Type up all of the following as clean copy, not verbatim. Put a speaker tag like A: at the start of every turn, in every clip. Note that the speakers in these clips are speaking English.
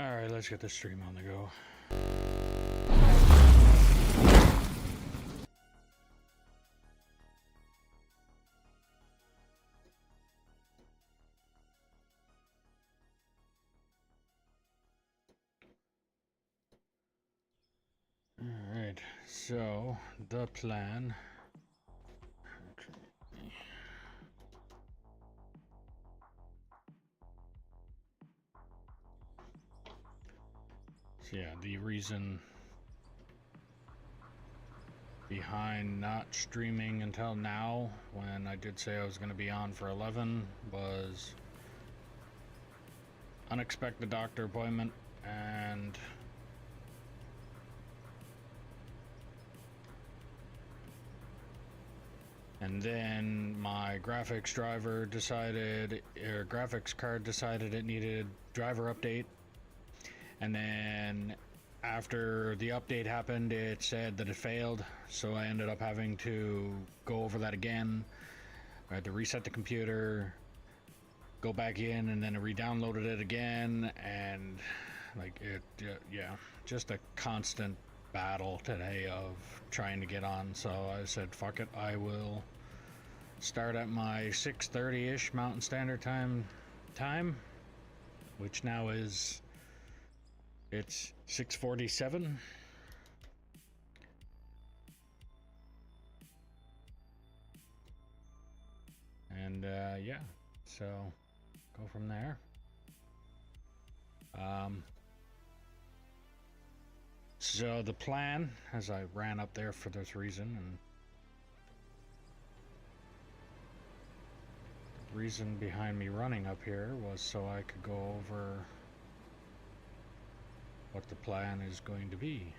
A: Alright, let's get the stream on the go. Alright, so the plan. So yeah, the reason behind not streaming until now, when I did say I was going to be on for 11, was unexpected doctor appointment and then my graphics driver decided, or graphics card decided it needed driver update. And then after the update happened, it said that it failed, so I ended up having to go over that again. I had to reset the computer, go back in, and then I re-downloaded it again, and like it, yeah, just a constant battle today of trying to get on. So I said, fuck it, I will start at my 6:30-ish Mountain Standard Time, which now is... it's 6:47. And yeah, so go from there. So the plan, as I ran up there for this reason, and the reason behind me running up here was so I could go over what the plan is going to be.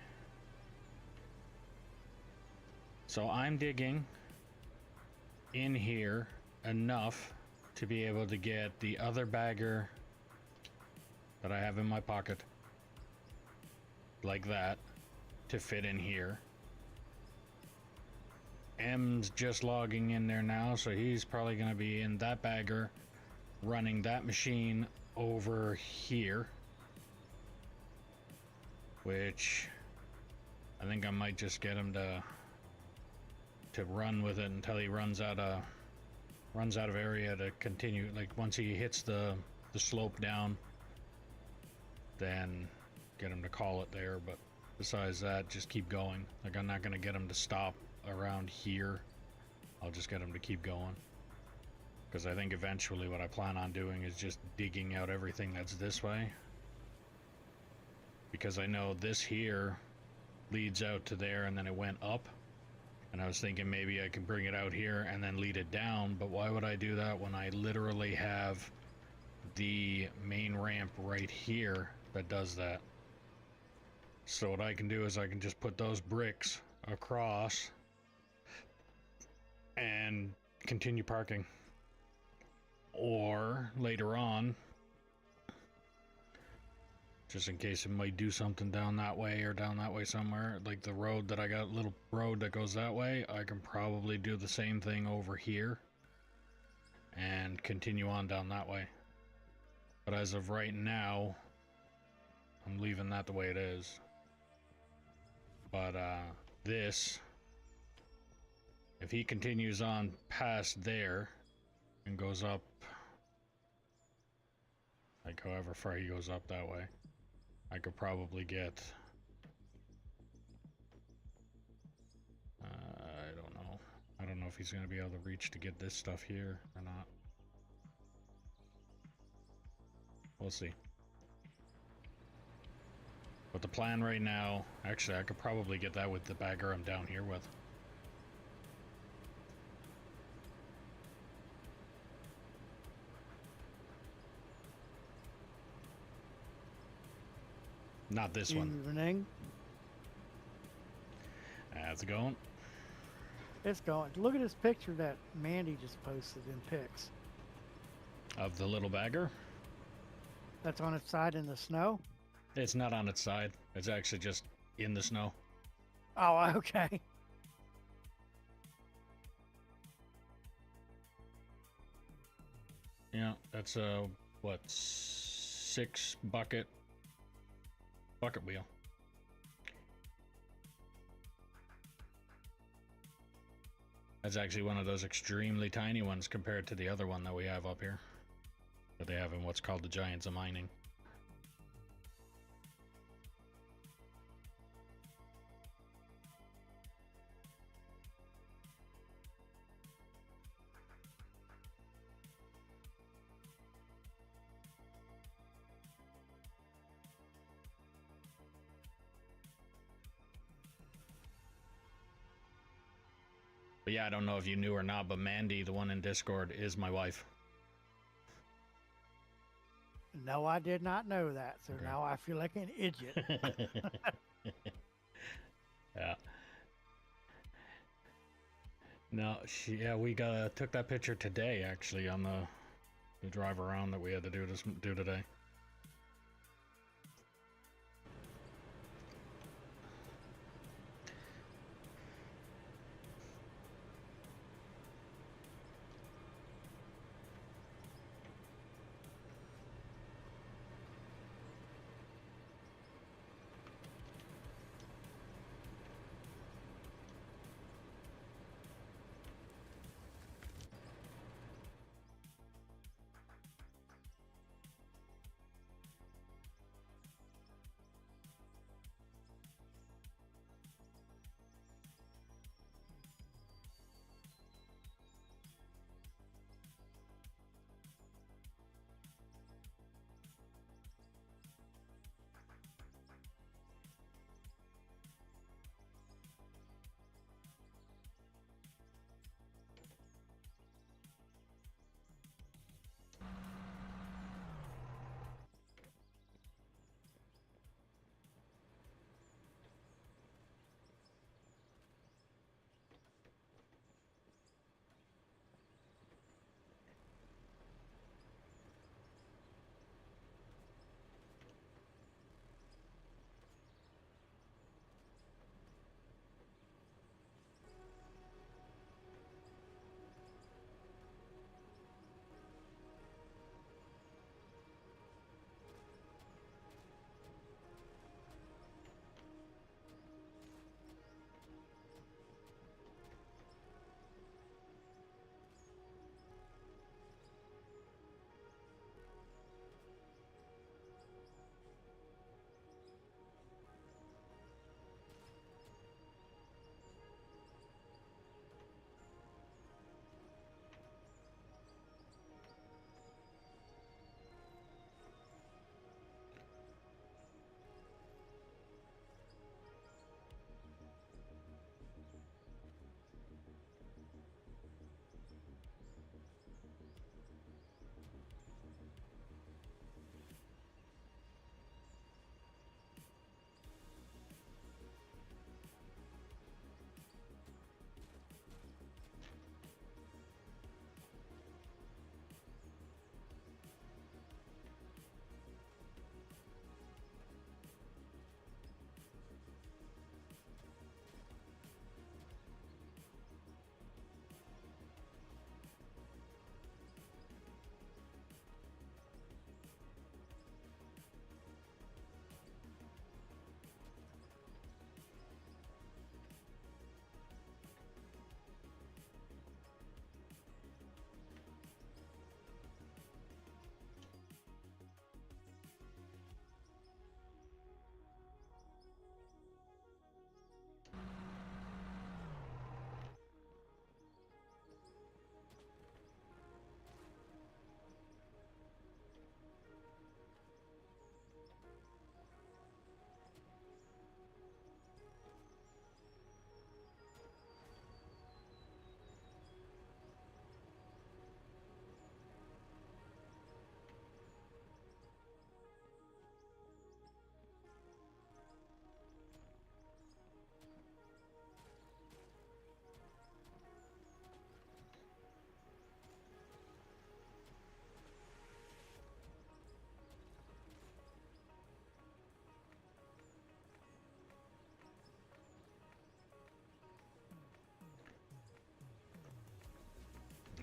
A: So I'm digging in here enough to be able to get the other bagger that I have in my pocket, like that, to fit in here. M's just logging in there now, so he's probably going to be in that bagger running that machine over here, which I think I might just get him to run with it until he runs out of area to continue. Like once he hits the slope down, then get him to call it there. But besides that, just keep going. Like I'm not gonna get him to stop around here. I'll just get him to keep going, because I think eventually what I plan on doing is just digging out everything that's this way, because I know this here leads out to there and then it went up, and I was thinking maybe I can bring it out here and then lead it down. But why would I do that when I literally have the main ramp right here that does that? So what I can do is I can just put those bricks across and continue parking. Or later on, just in case it might do something down that way or down that way somewhere, like the road that I got, little road that goes that way, I can probably do the same thing over here and continue on down that way. But as of right now, I'm leaving that the way it is. But this, if he continues on past there and goes up, like however far he goes up that way, I could probably get, I don't know if he's going to be able to reach to get this stuff here or not. We'll see. But the plan right now, actually I could probably get that with the bagger I'm down here with. Not this one.
B: Evening.
A: How's it going?
B: It's going. Look at this picture that Mandy just posted in pics.
A: Of the little bagger?
B: That's on its side in the snow?
A: It's not on its side. It's actually just in the snow.
B: Oh, okay.
A: Yeah, that's a, what, 6 bucket bucket wheel. That's actually one of those extremely tiny ones compared to the other one that we have up here. That they have in what's called the Giants of Mining. But yeah, I don't know if you knew or not, but Mandy, the one in Discord, is my wife.
B: No, I did not know that. So
A: Okay.
B: now I feel like an idiot.
A: Yeah. No, we took that picture today, actually, on the drive around that we had to do today.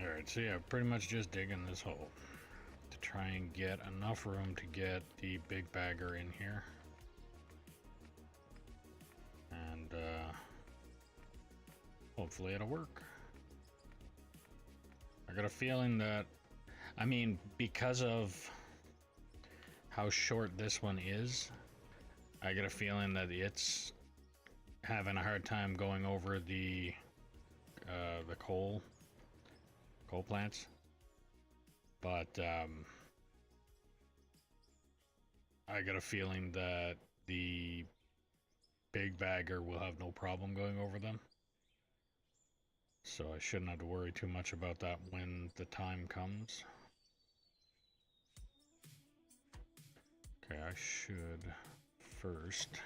A: Alright, so yeah, pretty much just digging this hole to try and get enough room to get the big bagger in here. Hopefully it'll work. I got a feeling that, I mean, because of how short this one is, I get a feeling that it's having a hard time going over the coal plants. But I got a feeling that the big bagger will have no problem going over them. So I shouldn't have to worry too much about that when the time comes. Okay, I should first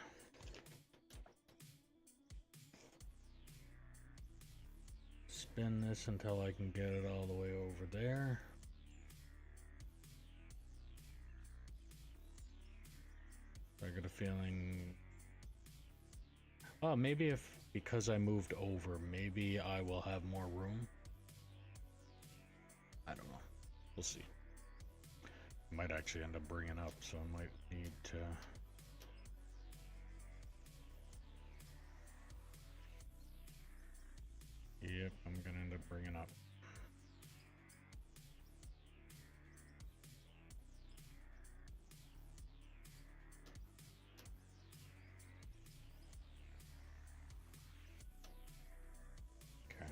A: spin this until I can get it all the way over there. I got a feeling, well, maybe if, because I moved over, maybe I will have more room. I don't know. We'll see. I might actually end up bringing up, so I might need to... Yep, I'm gonna end up bringing up. Okay.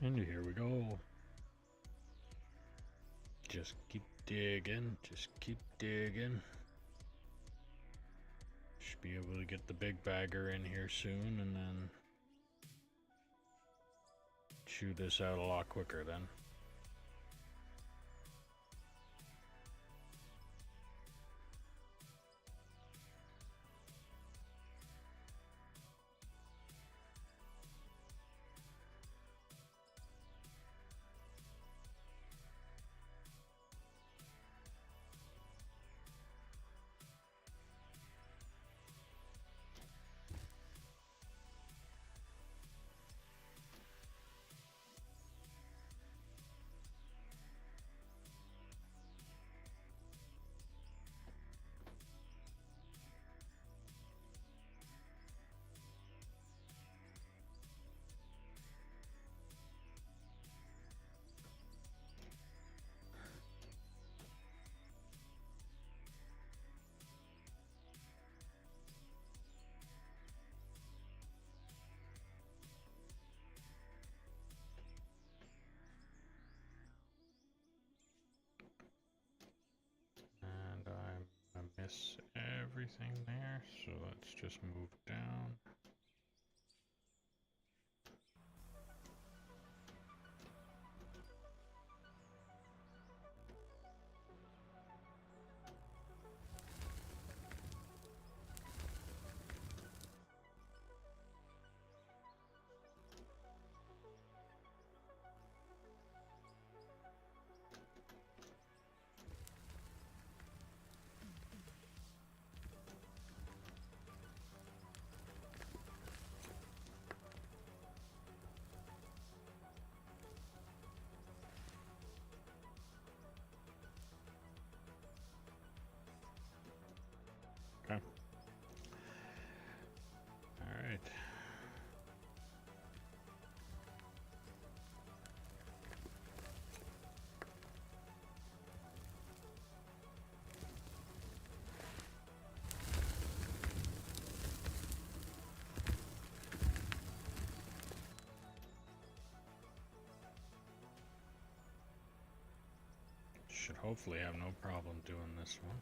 A: And here we go. Just keep digging, just keep digging. Should be able to get the big bagger in here soon and then chew this out a lot quicker then. And I miss everything there, so let's just move down. Okay. All right. Should hopefully have no problem doing this one.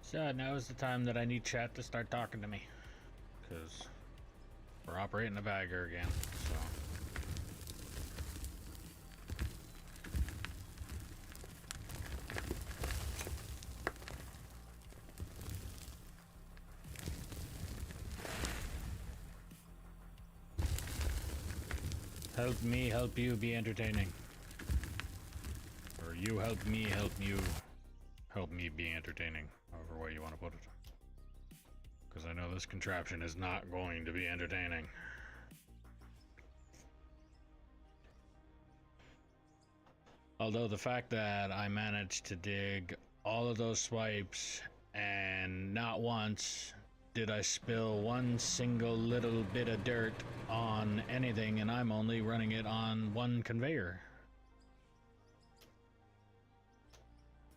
A: So now is the time that I need chat to start talking to me. Because we're operating the bagger again, so... Help me help you be entertaining. Or you help me help you help me be entertaining. However way you want to put it. Because I know this contraption is not going to be entertaining. Although the fact that I managed to dig all of those swipes and not once did I spill one single little bit of dirt on anything, and I'm only running it on one conveyor.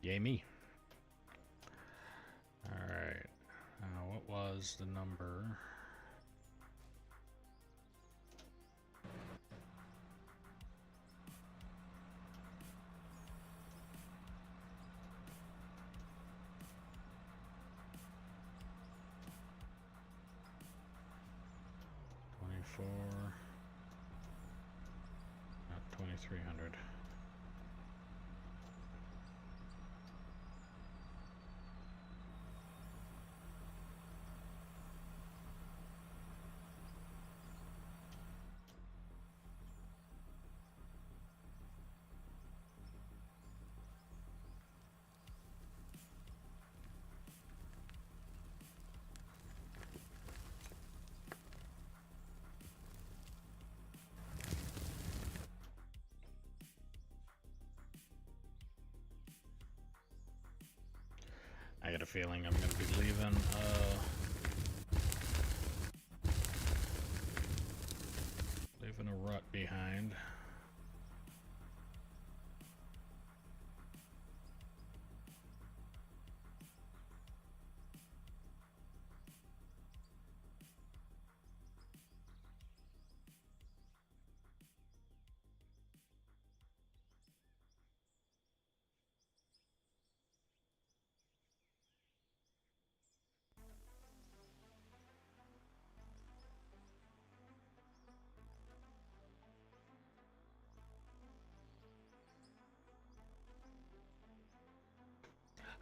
A: Yay me. Alright, what was the number? Not 2300. I got a feeling I'm gonna be leaving a rut behind.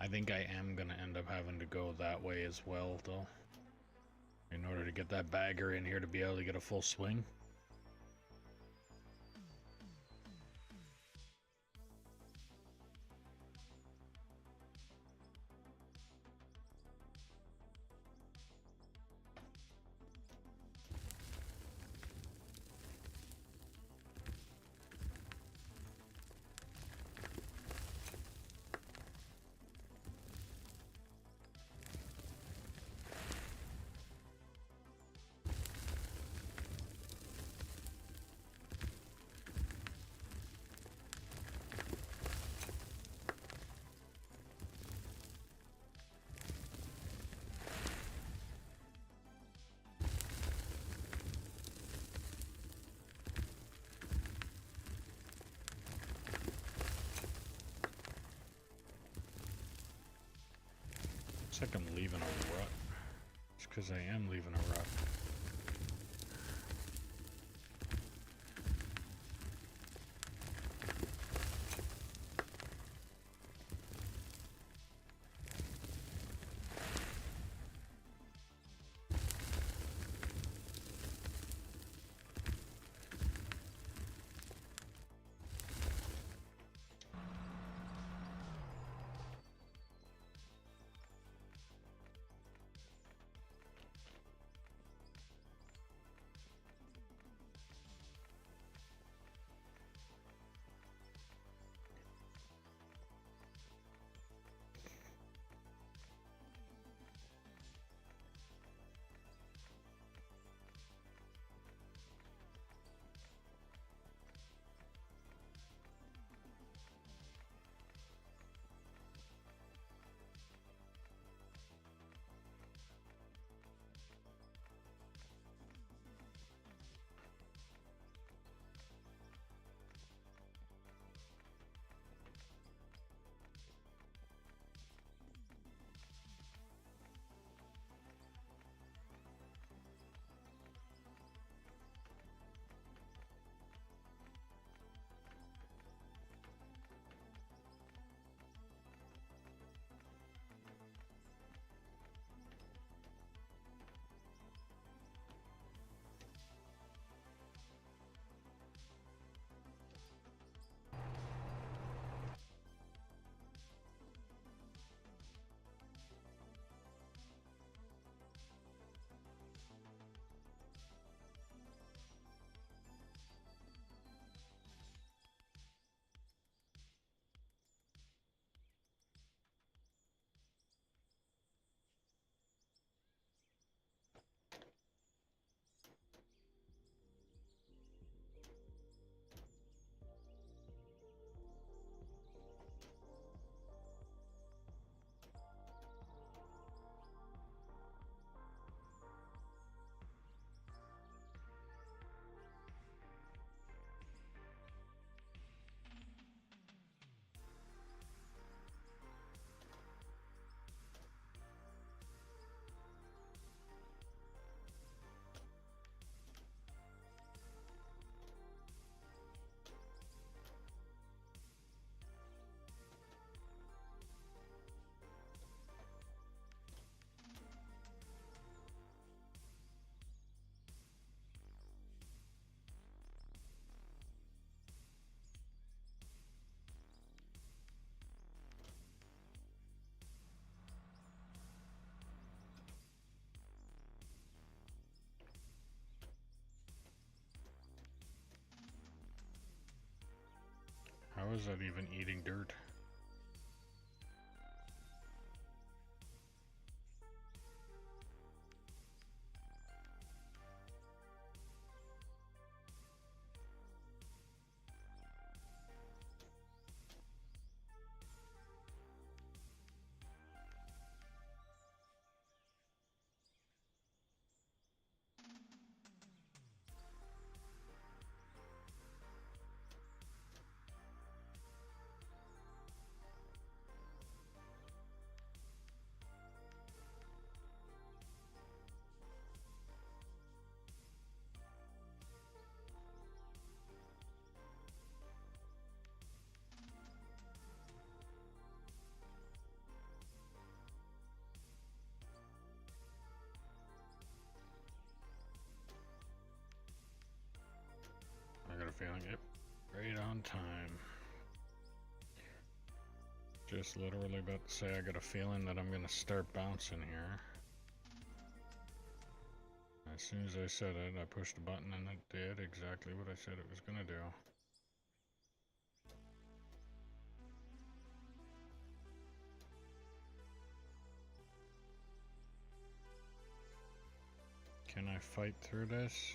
A: I think I am gonna end up having to go that way as well, though, in order to get that bagger in here to be able to get a full swing. Looks like I'm leaving a rut. It's because I am leaving a rut. is that even eating dirt? I got a feeling, yep, right on time. Just literally about to say I got a feeling that I'm gonna start bouncing here. As soon as I said it, I pushed a button and it did exactly what I said it was gonna do. Can I fight through this?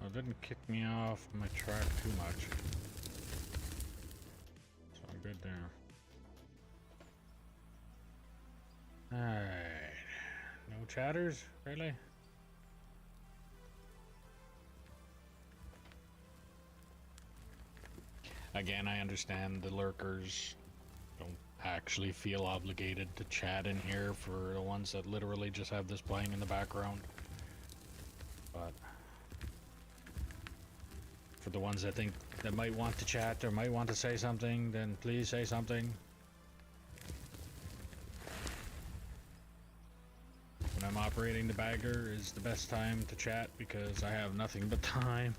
A: It didn't kick me off my track too much, so I'm good there. Alright, no chatters, really? Again, I understand the lurkers don't actually feel obligated to chat in here for the ones that literally just have this playing in the background, but for the ones that think that might want to chat or might want to say something, then please say something. When I'm operating the bagger is the best time to chat because I have nothing but time.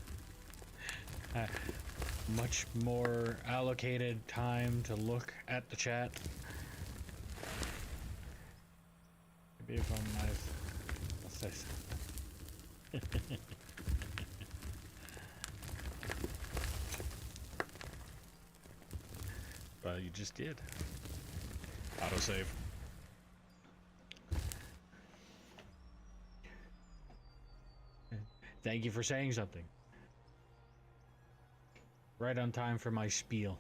A: Much more allocated time to look at the chat. Maybe if I'm nice, I'll say something. But you just did. Autosave. Thank you for saying something. Right on time for my spiel.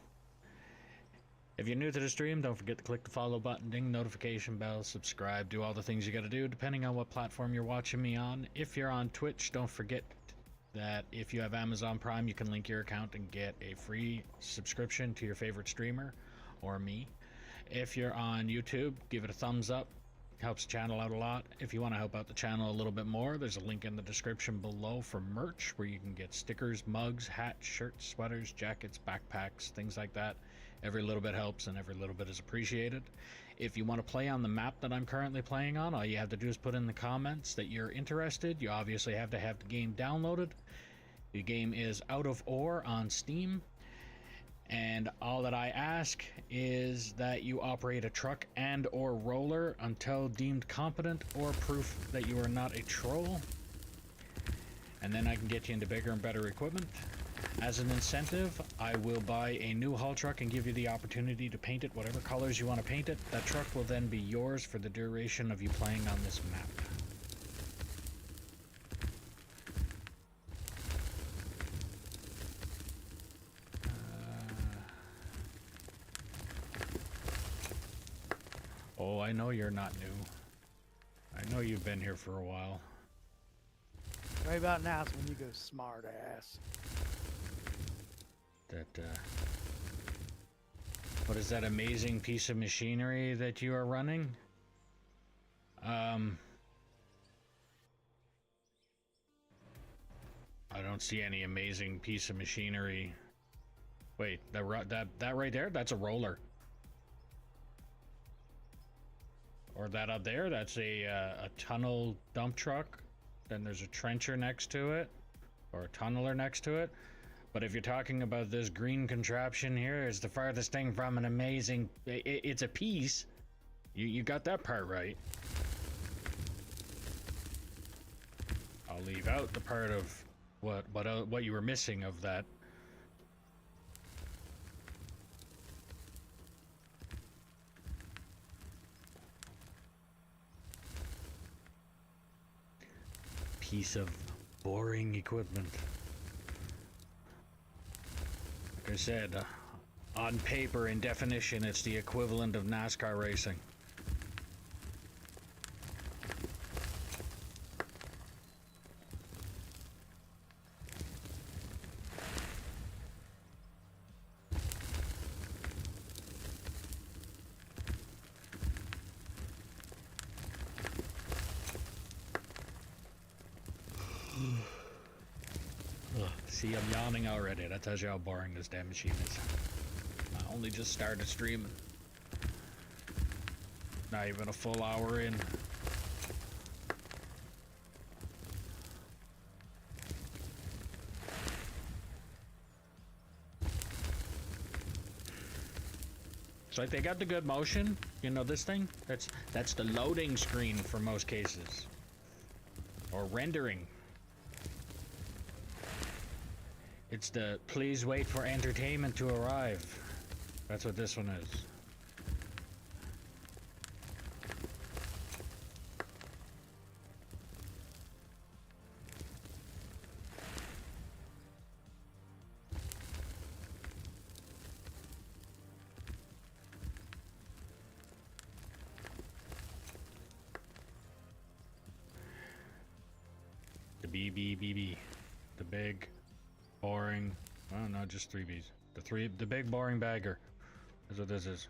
A: If you're new to the stream, don't forget to click the follow button, ding notification bell, subscribe, do all the things you gotta do depending on what platform you're watching me on. If you're on Twitch, don't forget that if you have Amazon Prime, you can link your account and get a free subscription to your favorite streamer or me. If you're on YouTube, give it a thumbs up. Helps the channel out a lot. If you want to help out the channel a little bit more, there's a link in the description below for merch where you can get stickers, mugs, hats, shirts, sweaters, jackets, backpacks, things like that. Every little bit helps and every little bit is appreciated. If you want to play on the map that I'm currently playing on, all you have to do is put in the comments that you're interested. You obviously have to have the game downloaded. The game is Out of Ore on Steam. And all that I ask is that you operate a truck and or roller until deemed competent or proof that you are not a troll. And then I can get you into bigger and better equipment. As an incentive, I will buy a new haul truck and give you the opportunity to paint it whatever colors you want to paint it. That truck will then be yours for the duration of you playing on this map. Oh, I know you're not new. I know you've been here for a while.
B: Right about now is when you go smart ass.
A: What is that amazing piece of machinery that you are running? I don't see any amazing piece of machinery. Wait, that right there, that's a roller. Or that up there, that's a tunnel dump truck. Then there's a trencher next to it, or a tunneler next to it. But if you're talking about this green contraption here, it's the farthest thing from an amazing... It's a piece. You got that part right. I'll leave out the part of what you were missing of that. Piece of boring equipment. Like I said, on paper, in definition, it's the equivalent of NASCAR racing. See, I'm yawning already. That tells you how boring this damn machine is. I only just started streaming. Not even a full hour in. It's like they got the good motion. You know this thing? That's the loading screen for most cases. Or rendering. It's the please wait for entertainment to arrive. That's what this one is. The BB. The big... boring. Oh no, just 3Bs. The big boring bagger. That's what this is.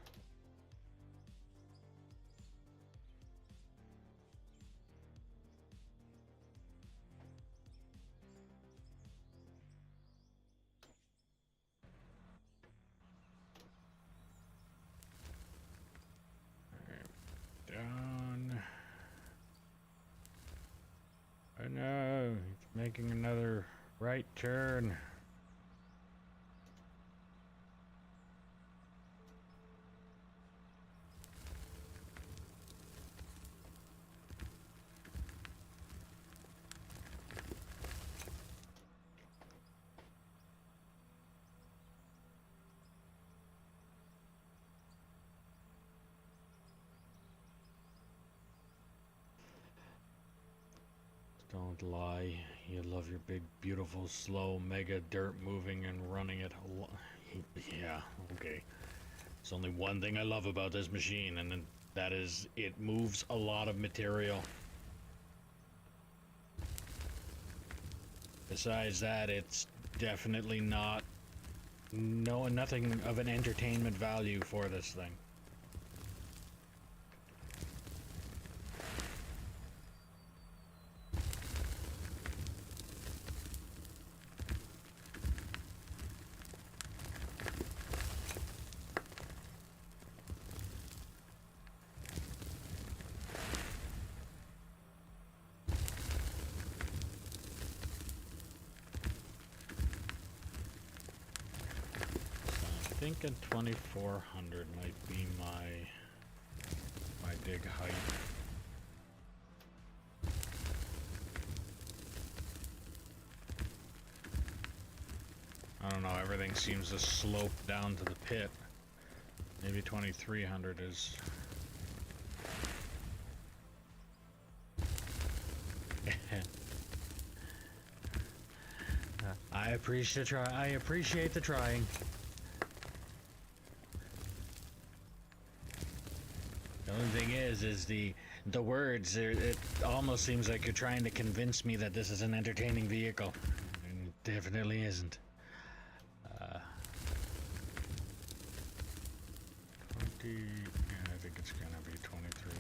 A: Down. Oh no, it's making another right turn. Don't lie. You love your big, beautiful, slow, mega dirt moving and running it. Yeah, okay. There's only one thing I love about this machine, and that is it moves a lot of material. Besides that, it's definitely nothing of an entertainment value for this thing. thinking 2400 might be my dig height. I don't know, everything seems to slope down to the pit. Maybe 2300 is... I appreciate the trying. The only thing is the words. It almost seems like you're trying to convince me that this is an entertaining vehicle, and it definitely isn't. 20. Yeah, I think it's gonna be 23.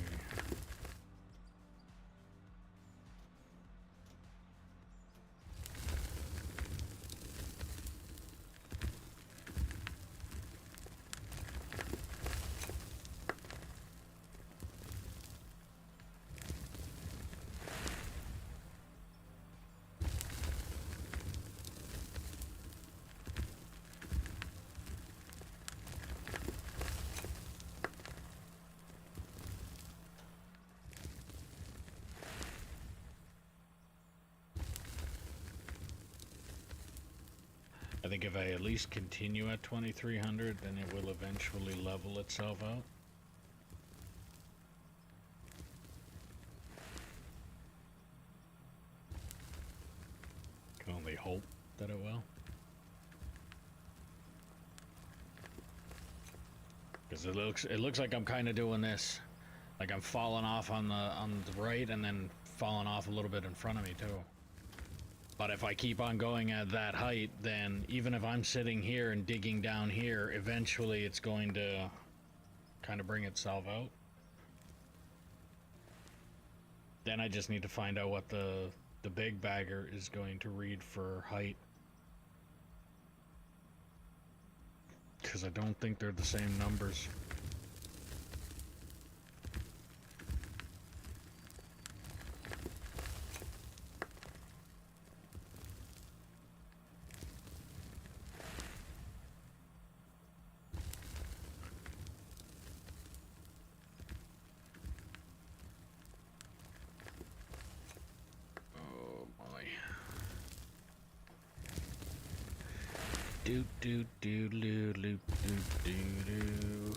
A: I think if I at least continue at 2300, then it will eventually level itself out. Can only hope that it will. Because it looks like I'm kind of doing this, like I'm falling off on the right and then falling off a little bit in front of me too. But if I keep on going at that height, then even if I'm sitting here and digging down here, eventually it's going to kind of bring itself out. Then I just need to find out what the big bagger is going to read for height. Because I don't think they're the same numbers. Do do do do do do do.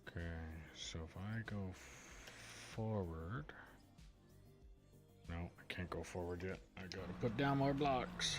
A: Okay, so if I go forward, no, I can't go forward yet. I gotta put down more blocks.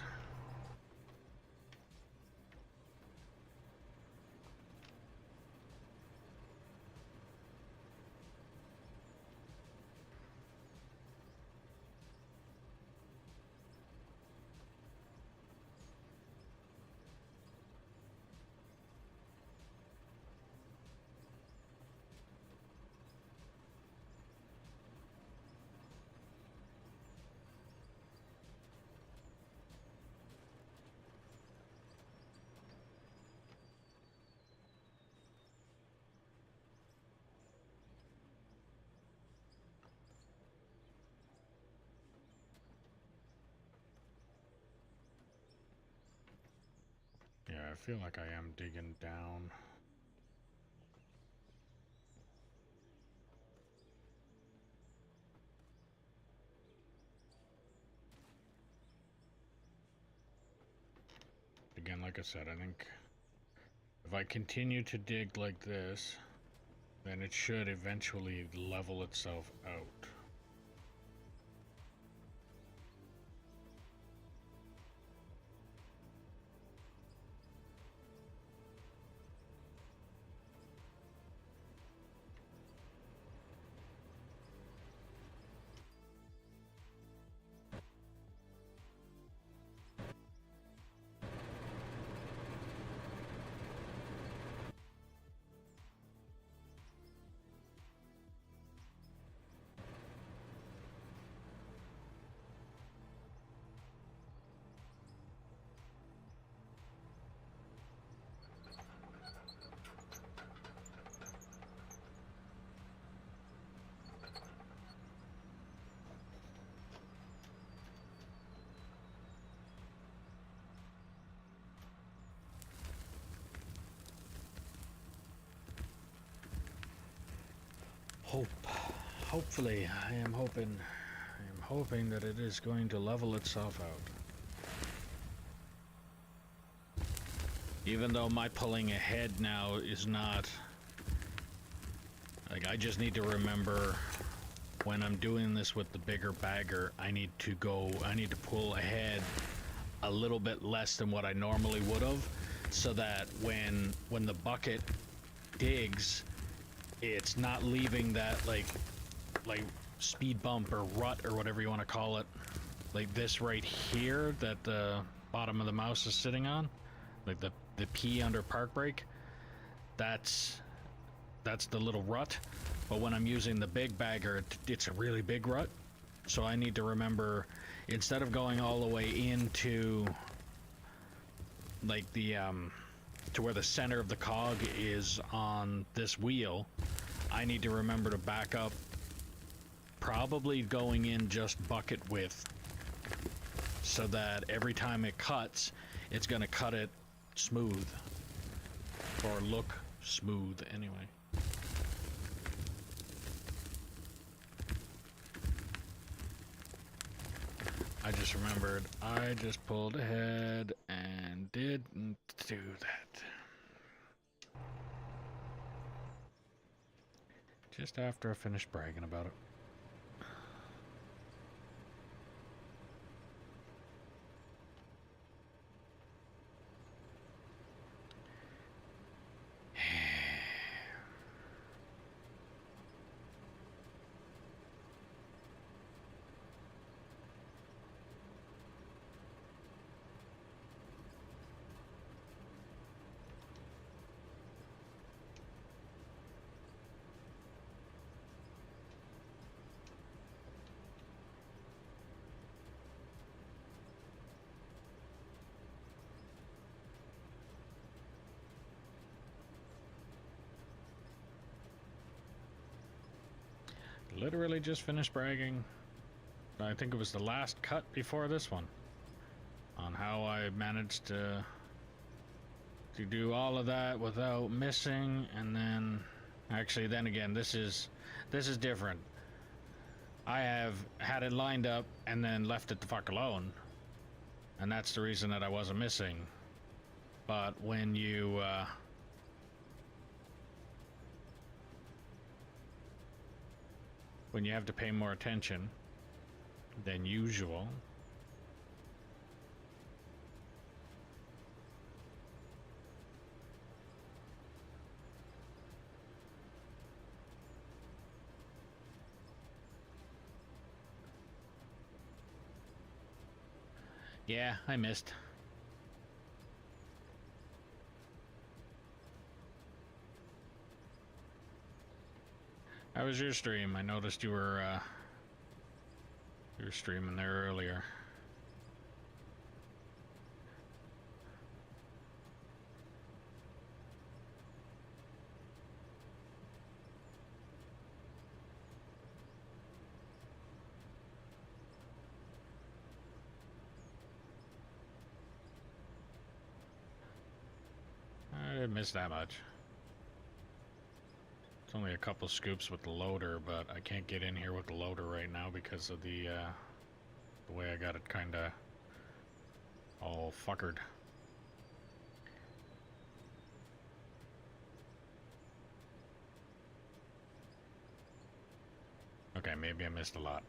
A: Yeah, I feel like I am digging down. Again, like I said, I think if I continue to dig like this, then it should eventually level itself out. Hopefully, I am hoping that it is going to level itself out. Even though my pulling ahead now is not... Like, I just need to remember when I'm doing this with the bigger bagger, I need to pull ahead a little bit less than what I normally would have, so that when the bucket digs, it's not leaving that like speed bump or rut or whatever you want to call it, like this right here that the bottom of the mouse is sitting on, like the P under park brake. That's the little rut. But when I'm using the big bagger, it's a really big rut. So I need to remember, instead of going all the way into like the to where the center of the cog is on this wheel, I need to remember to back up, probably going in just bucket width, so that every time it cuts, it's going to cut it smooth, or look smooth anyway. I just remembered I just pulled ahead and didn't do that. Just after I finished bragging about it. Literally just finished bragging. I think it was the last cut before this one, on how I managed to do all of that without missing. And then actually, then again, this is different. I have had it lined up and then left it the fuck alone, and that's the reason that I wasn't missing. But when you have to pay more attention than usual, yeah, I missed. How was your stream? I noticed you were streaming there earlier. I didn't miss that much. It's only a couple scoops with the loader, but I can't get in here with the loader right now because of the way I got it kinda all fuckered. Okay, maybe I missed a lot.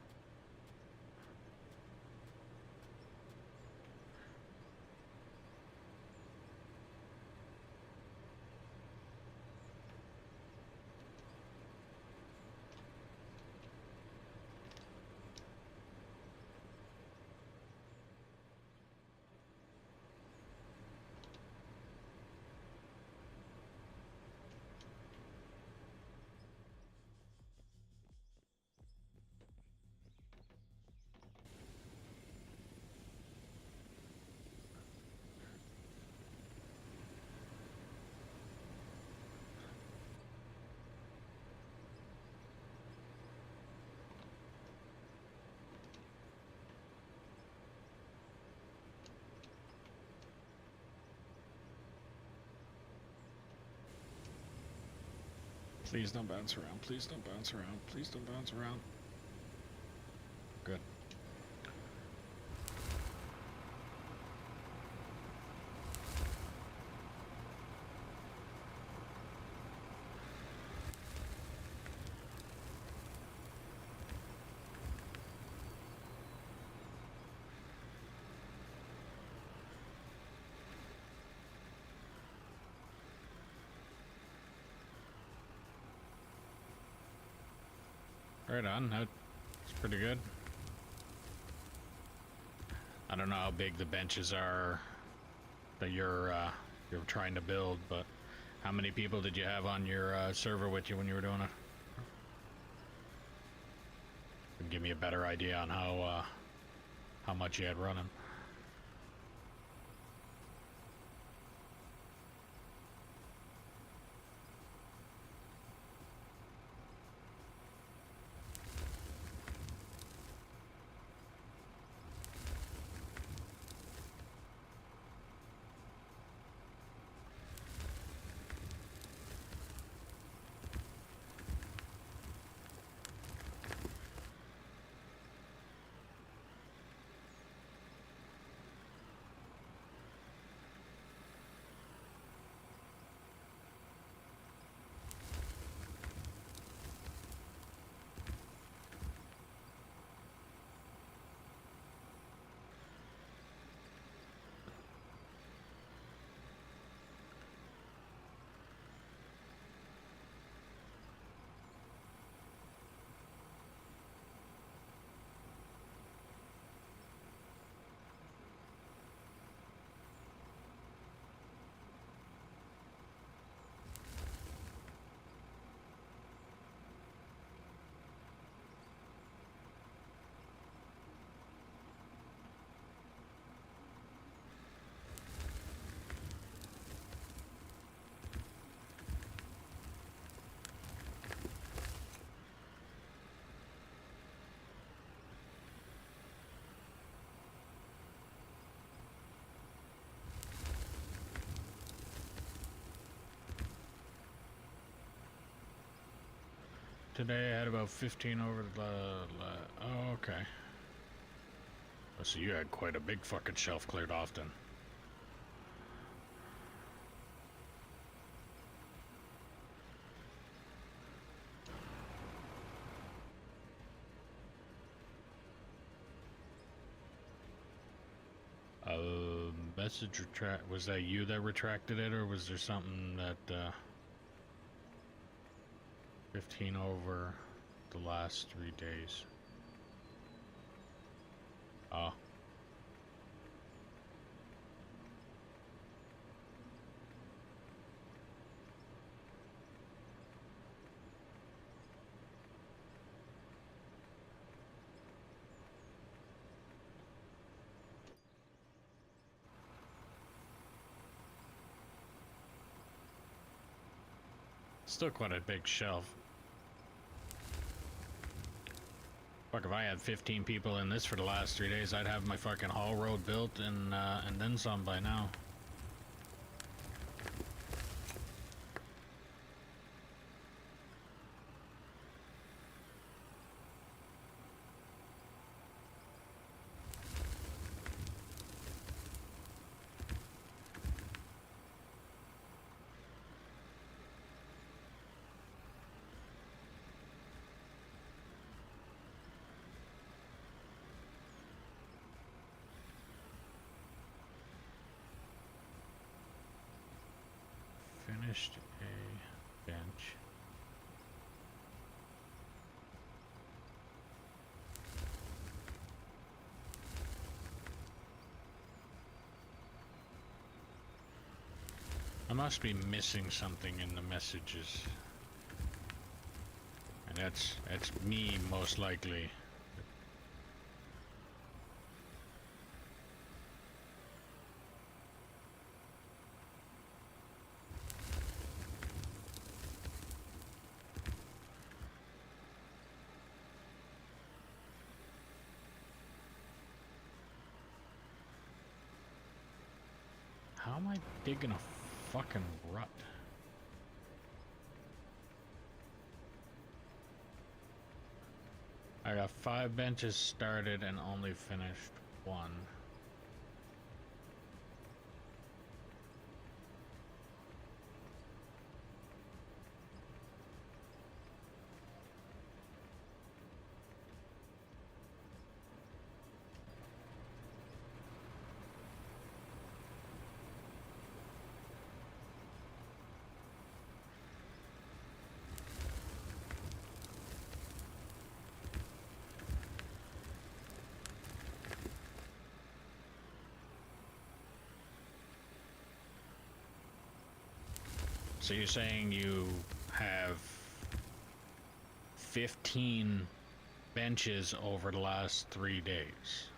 A: Please don't bounce around. Please don't bounce around. Please don't bounce around. Good. Right on. That's pretty good. I don't know how big the benches are that you're trying to build, but how many people did you have on your server with you when you were doing it? Give me a better idea on how much you had running. Today I had about 15 over the... oh, okay. Oh, so you had quite a big fucking shelf cleared off then. Message retract... Was that you that retracted it, or was there something that, 15 over the last 3 days. Oh. Still quite a big shelf. Fuck, if I had 15 people in this for the last 3 days, I'd have my fucking haul road built and then some by now. Finished a bench. I must be missing something in the messages. And that's me most likely. How am I digging a fucking rut? I got 5 benches started and only finished 1. So you're saying you have 15 benches over the last 3 days?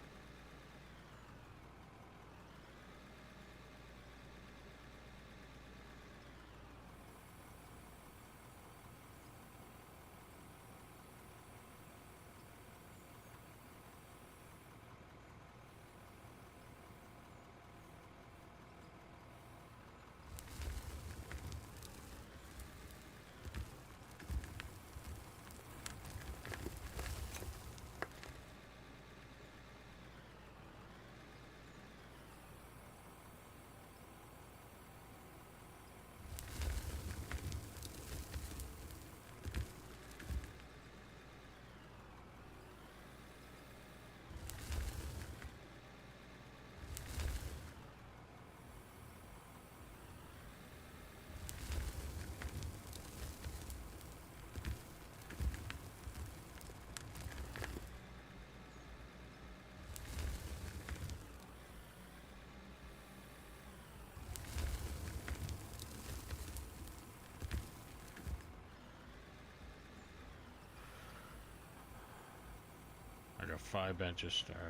A: I got 5 benches started.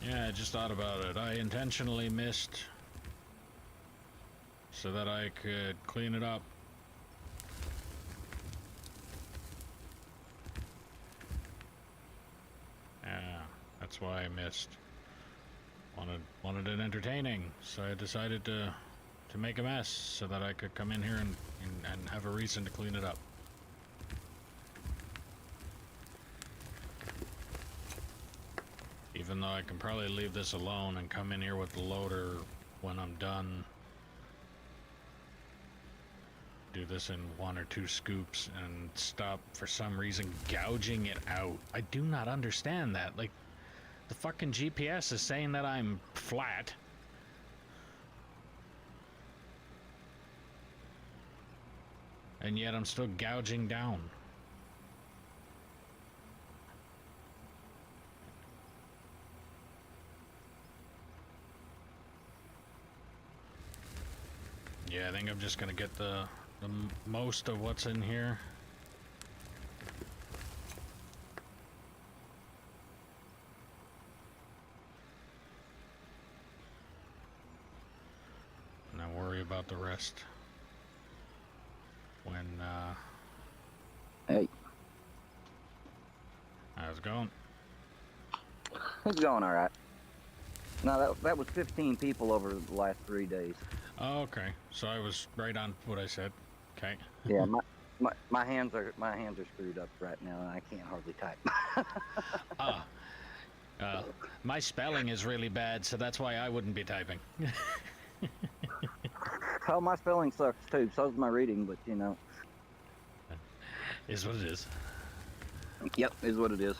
A: Yeah, I just thought about it. I intentionally missed so that I could clean it up. Yeah, that's why I missed. Wanted it entertaining, so I decided to make a mess so that I could come in here and have a reason to clean it up. Even though I can probably leave this alone and come in here with the loader when I'm done. Do this in 1 or 2 scoops and stop for some reason gouging it out. I do not understand that. Like, the fucking GPS is saying that I'm flat. And yet I'm still gouging down. Yeah, I think I'm just gonna get the most of what's in here. And then worry about the rest when,
C: Hey,
A: how's it going?
C: it's going all right. No, that was 15 people over the last 3 days.
A: Oh, okay. So I was right on what I said. Okay.
C: Yeah, my hands are screwed up right now, and I can't hardly type.
A: Ah. My spelling is really bad, so that's why I wouldn't be typing.
C: Oh, my spelling sucks too. So's my reading, but you know.
A: Is what it is.
C: Yep, is what it is.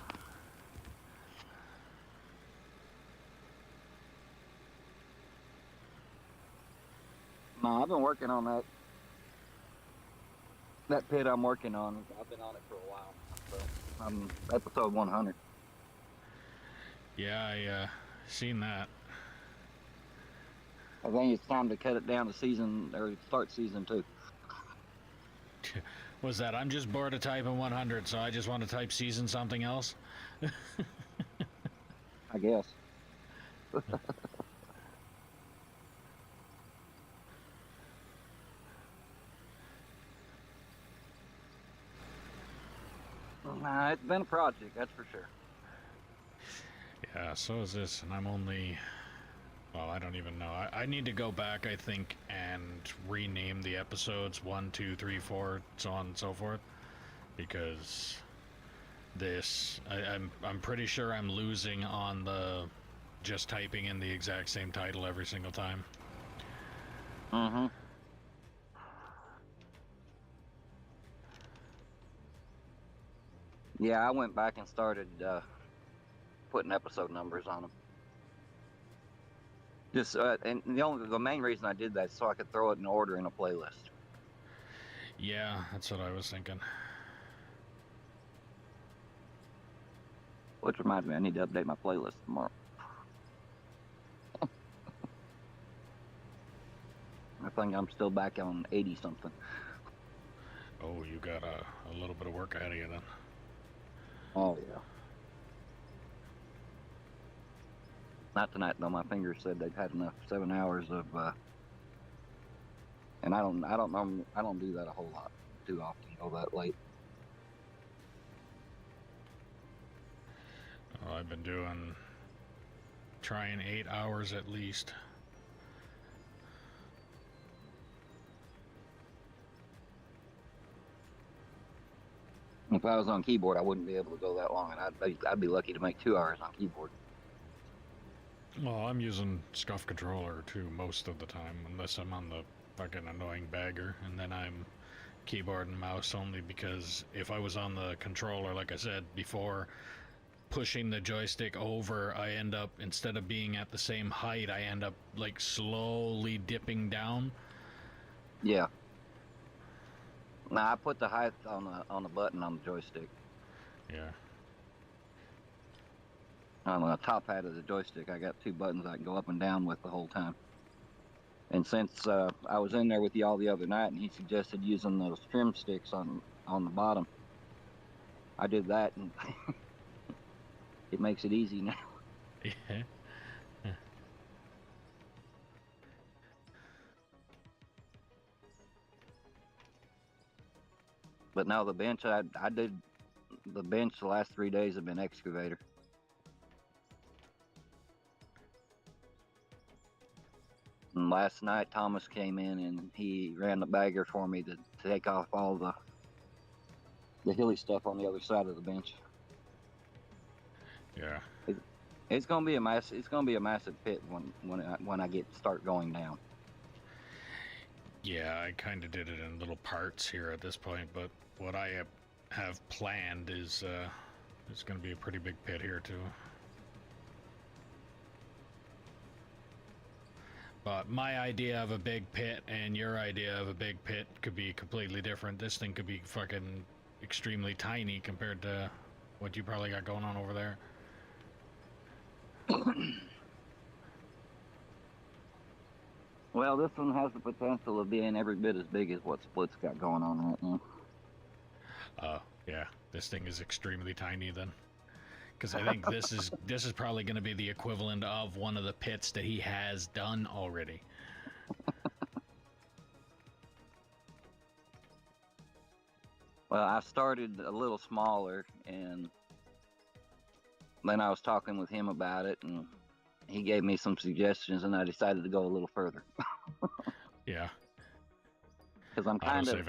C: No, I've been working on that pit I'm working on. I've been on it for a while. So I'm episode 100.
A: Yeah, I seen that.
C: I think it's time to cut it down to season or start season 2.
A: Was that I'm just bored of typing 100, so I just want to type season something else?
C: I guess. Nah, it's been a project, that's for sure.
A: Yeah, so is this, and I'm only Well, I don't even know. I need to go back, I think, and rename the episodes 1, 2, 3, 4, so on and so forth, because I'm pretty sure I'm losing on the just typing in the exact same title every single time.
C: Mm-hmm. Yeah, I went back and started putting episode numbers on them. Just and the main reason I did that is so I could throw it in order in a playlist.
A: Yeah, that's what I was thinking.
C: Which reminds me, I need to update my playlist tomorrow. I think I'm still back on 80 something.
A: Oh, you got a little bit of work ahead of you then.
C: Oh yeah. Not tonight though. My fingers said they've had enough. 7 hours of, and I don't do that a whole lot too often. Go that late.
A: Oh, I've been trying 8 hours at least.
C: If I was on keyboard, I wouldn't be able to go that long, and I'd be lucky to make 2 hours on keyboard.
A: Well, I'm using SCUF controller too most of the time, unless I'm on the fucking annoying bagger, and then I'm keyboard and mouse only because if I was on the controller, like I said before, pushing the joystick over, I end up, instead of being at the same height, I end up like slowly dipping down.
C: Yeah. Now I put the height on the button on the joystick.
A: Yeah.
C: On the top pad of the joystick, I got 2 buttons I can go up and down with the whole time. And since I was in there with y'all the other night, and he suggested using those trim sticks on the bottom, I did that, and it makes it easy now.
A: Yeah.
C: But now the bench, I did the bench the last 3 days have been excavator. And last night Thomas came in and he ran the bagger for me to take off all the hilly stuff on the other side of the bench.
A: Yeah.
C: It's gonna be a massive pit when I start going down.
A: Yeah, I kind of did it in little parts here at this point, but what I have planned is it's going to be a pretty big pit here too. But my idea of a big pit and your idea of a big pit could be completely different. This thing could be fucking extremely tiny compared to what you probably got going on over there.
C: Well, this one has the potential of being every bit as big as what Split's got going on right now.
A: Yeah, this thing is extremely tiny then. Because I think this is probably going to be the equivalent of one of the pits that he has done already.
C: Well, I started a little smaller, and then I was talking with him about it, and he gave me some suggestions, and I decided to go a little further.
A: Yeah.
C: Because I'm kind of,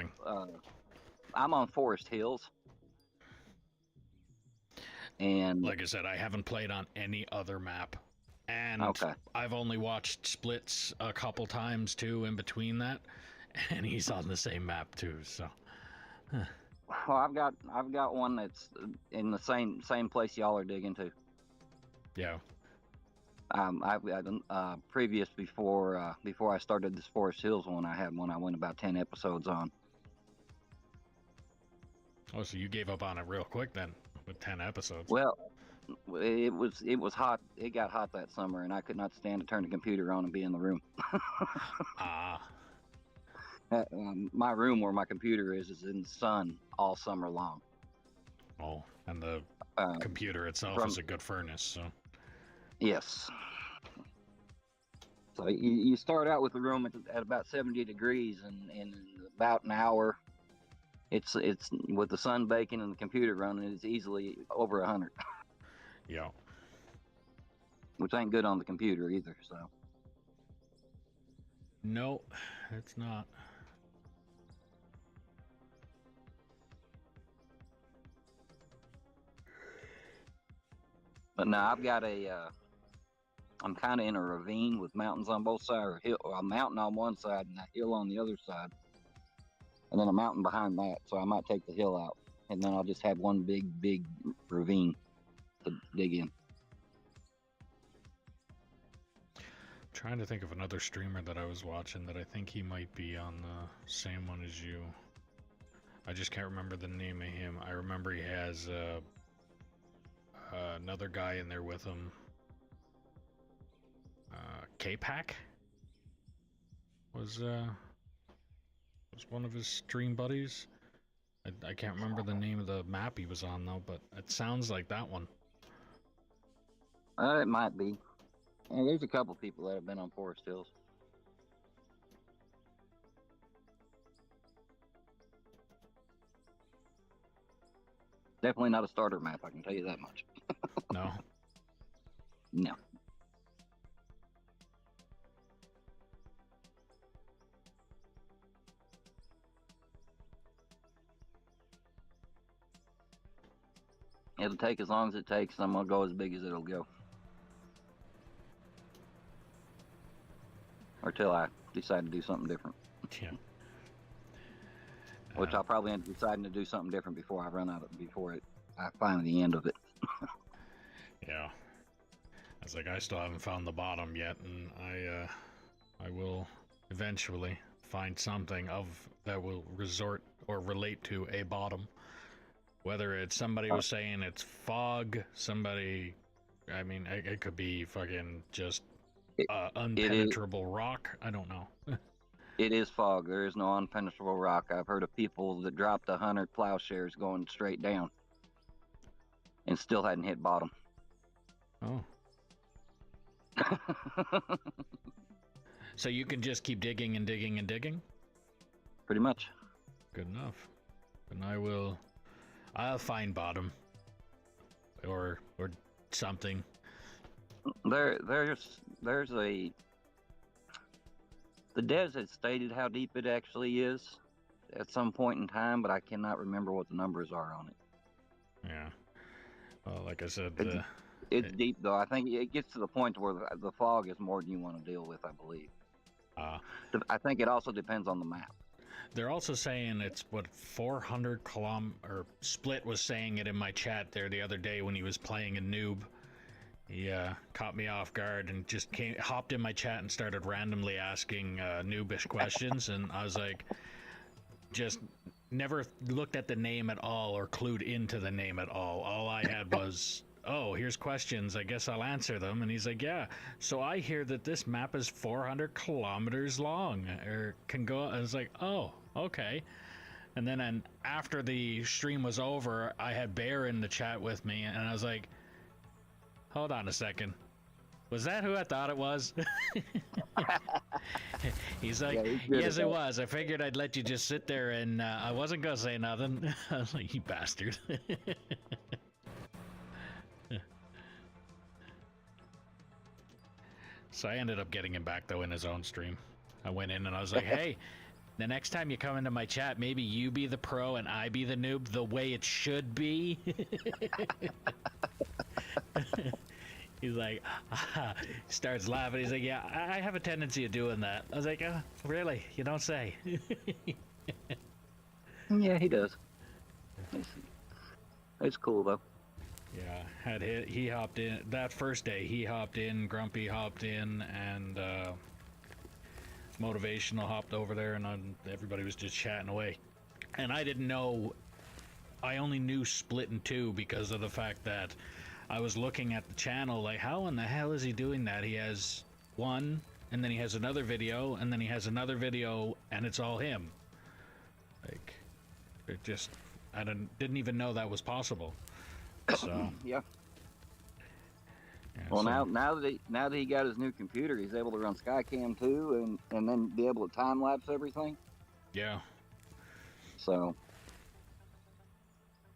C: I'm on Forest Hills. And
A: like I said, I haven't played on any other map. And
C: okay.
A: I've only watched Splits a couple times too in between that. And he's on the same map too, so.
C: Well, I've got one that's in the same place y'all are digging to.
A: Yeah.
C: I've got previous before I started this Forest Hills one, I had one I went about 10 episodes on.
A: Oh, so you gave up on it real quick then with 10 episodes.
C: Well, it was hot. It got hot that summer, and I could not stand to turn the computer on and be in the room. My room where my computer is in the sun all summer long.
A: Oh, and the computer itself is a good furnace, so.
C: Yes. So you start out with the room at about 70 degrees, and in about an hour, it's with the sun baking and the computer running, it's easily over 100.
A: Yeah.
C: Which ain't good on the computer either. So.
A: No, it's not.
C: But now I've got I'm kind of in a ravine with mountains on both sides, or hill, or a mountain on one side and a hill on the other side, and then a mountain behind that. So I might take the hill out, and then I'll just have one big ravine to dig in.
A: Trying to think of another streamer that I was watching that I think he might be on the same one as you. I just can't remember the name of him. I remember he has another guy in there with him. K-Pack was one of his stream buddies. I can't remember the name of the map he was on though, but it sounds like that one.
C: It might be. And there's a couple people that have been on Forest Hills. Definitely not a starter map, I can tell you that much.
A: No.
C: No. It'll take as long as it takes. I'm gonna go as big as it'll go. Or till I decide to do something different.
A: Yeah.
C: Which I'll probably end up deciding to do something different before I run out of I find the end of it.
A: Yeah. It's like I still haven't found the bottom yet, and I will eventually find something that will resort or relate to a bottom. Whether it's somebody was saying it's fog, somebody, I mean, it could be fucking just unpenetrable rock. I don't know.
C: It is fog. There is no unpenetrable rock. I've heard of people that dropped 100 plowshares going straight down and still hadn't hit bottom.
A: Oh. So you can just keep digging and digging and digging?
C: Pretty much.
A: Good enough. And I'll find bottom. Or something.
C: There's the devs had stated how deep it actually is at some point in time, but I cannot remember what the numbers are on it.
A: Yeah. Well, like I said,
C: it's deep though. I think it gets to the point where the fog is more than you want to deal with, I believe. I think it also depends on the map.
A: They're also saying it's what 400 or Split was saying it in my chat there the other day when he was playing a noob. He caught me off guard and just hopped in my chat and started randomly asking noobish questions, and I was like, just never looked at the name at all or clued into the name at all. All I had was, oh, here's questions, I guess I'll answer them. And he's like, yeah, so I hear that this map is 400 kilometers long, or can go. I was like, oh, okay. And then after the stream was over, I had Bear in the chat with me, and I was like, hold on a second. Was that who I thought it was? He's like, yeah, yes, it was. I figured I'd let you just sit there, and I wasn't going to say nothing. I was like, you bastard. So I ended up getting him back, though, in his own stream. I went in and I was like, hey, the next time you come into my chat, maybe you be the pro and I be the noob, the way it should be. He's like, starts laughing. He's like, yeah, I have a tendency of doing that. I was like, oh, really? You don't say.
C: Yeah, he does. It's cool, though.
A: Yeah, he hopped in. That first day, he hopped in, Grumpy hopped in, and Motivational hopped over there, and everybody was just chatting away. And I didn't know, I only knew Split in Two because of the fact that I was looking at the channel like, how in the hell is he doing that? He has one, and then he has another video, and then he has another video, and it's all him. Like, it just, I didn't even know that was possible. So
C: yeah.
A: Well,
C: so, now that he got his new computer, he's able to run Skycam too, and then be able to time lapse everything.
A: Yeah.
C: So,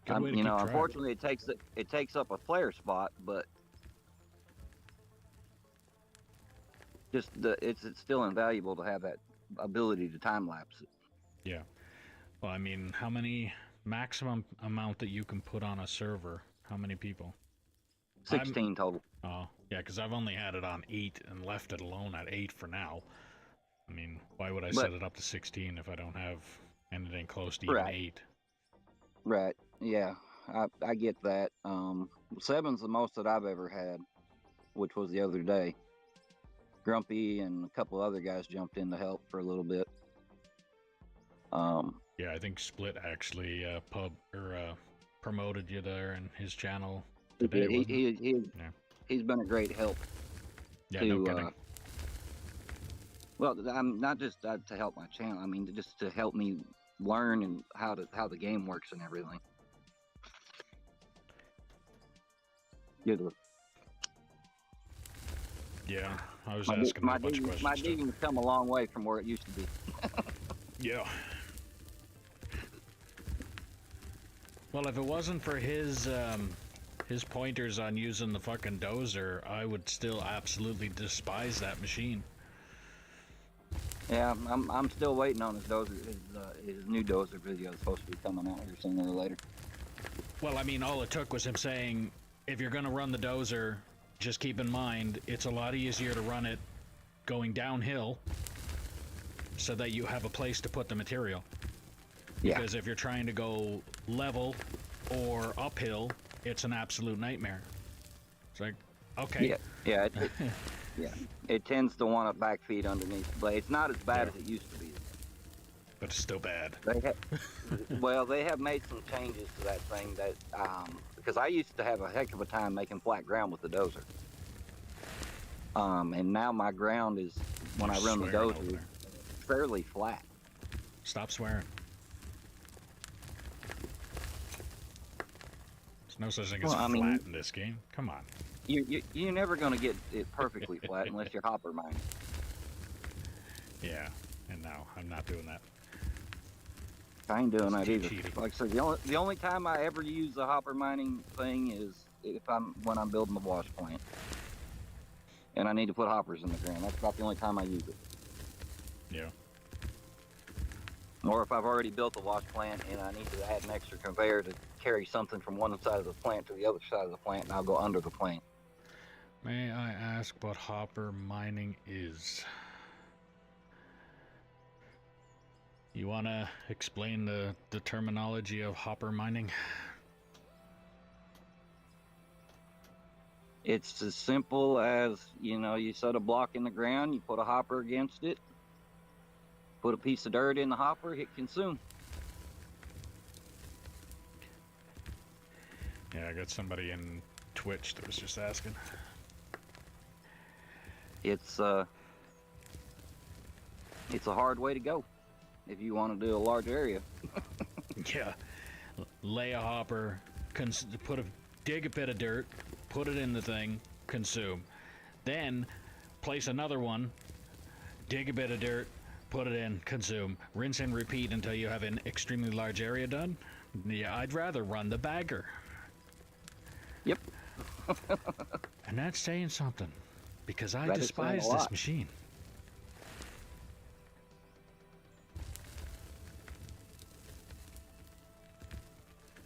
C: you know, unfortunately, it takes up a player spot, but just it's still invaluable to have that ability to time lapse it.
A: Yeah. Well, I mean, how many maximum amount that you can put on a server? How many people?
C: 16 total.
A: Oh, yeah, because I've only had it on 8 and left it alone at 8 for now. I mean, why would I
C: But-
A: set it up to 16 if I don't have anything close to even
C: Right.
A: 8?
C: Right. Yeah. I get that. 7's the most that I've ever had, which was the other day. Grumpy and a couple other guys jumped in to help for a little bit.
A: Yeah, I think Split actually promoted you there in his channel today. wasn't it? Yeah.
C: He's been a great help.
A: Yeah, no
C: to,
A: kidding.
C: Well, I'm not just to help my channel. I mean, just to help me learn and how the game works and everything. Good.
A: Yeah, I was asking him a bunch of questions.
C: My
A: too.
C: digging's come a long way from where it used to be.
A: Yeah. Well, if it wasn't for his pointers on using the fucking dozer, I would still absolutely despise that machine.
C: Yeah, I'm still waiting on his dozer. His new dozer video is supposed to be coming out here sooner or later.
A: Well, I mean, all it took was him saying, if you're gonna run the dozer, just keep in mind, it's a lot easier to run it going downhill so that you have a place to put the material.
C: Yeah.
A: Because if you're trying to go level or uphill, it's an absolute nightmare. It's like, okay.
C: Yeah. Yeah. It tends to want to backfeed underneath, but it's not as bad as it used to be.
A: But it's still bad.
C: They have made some changes to that thing that because I used to have a heck of a time making flat ground with the dozer. And now my ground is, when I run the
A: Swearing over
C: dozer,
A: there.
C: fairly flat.
A: Stop swearing. There's no such thing as flat in this game. Come on.
C: You're never going to get it perfectly flat unless you're hopper mining.
A: Yeah, and no, I'm not doing that.
C: I ain't doing that
A: It's
C: either.
A: cheating.
C: Like I said, the only time I ever use the hopper mining thing is when I'm building the wash plant, and I need to put hoppers in the ground. That's about the only time I use it.
A: Yeah.
C: Or if I've already built the wash plant and I need to add an extra conveyor to carry something from one side of the plant to the other side of the plant, and I'll go under the plant.
A: May I ask what hopper mining is? You want to explain the terminology of hopper mining?
C: It's as simple as, you set a block in the ground, you put a hopper against it, put a piece of dirt in the hopper, hit consume.
A: Yeah, I got somebody in Twitch that was just asking.
C: It's a hard way to go if you want to do a large area.
A: Yeah. Lay a hopper, dig a bit of dirt, put it in the thing, consume. Then place another one, dig a bit of dirt, put it in, consume. Rinse and repeat until you have an extremely large area done. Yeah, I'd rather run the bagger.
C: Yep.
A: And that's saying something, because I
C: That is saying a
A: despise this
C: lot.
A: machine.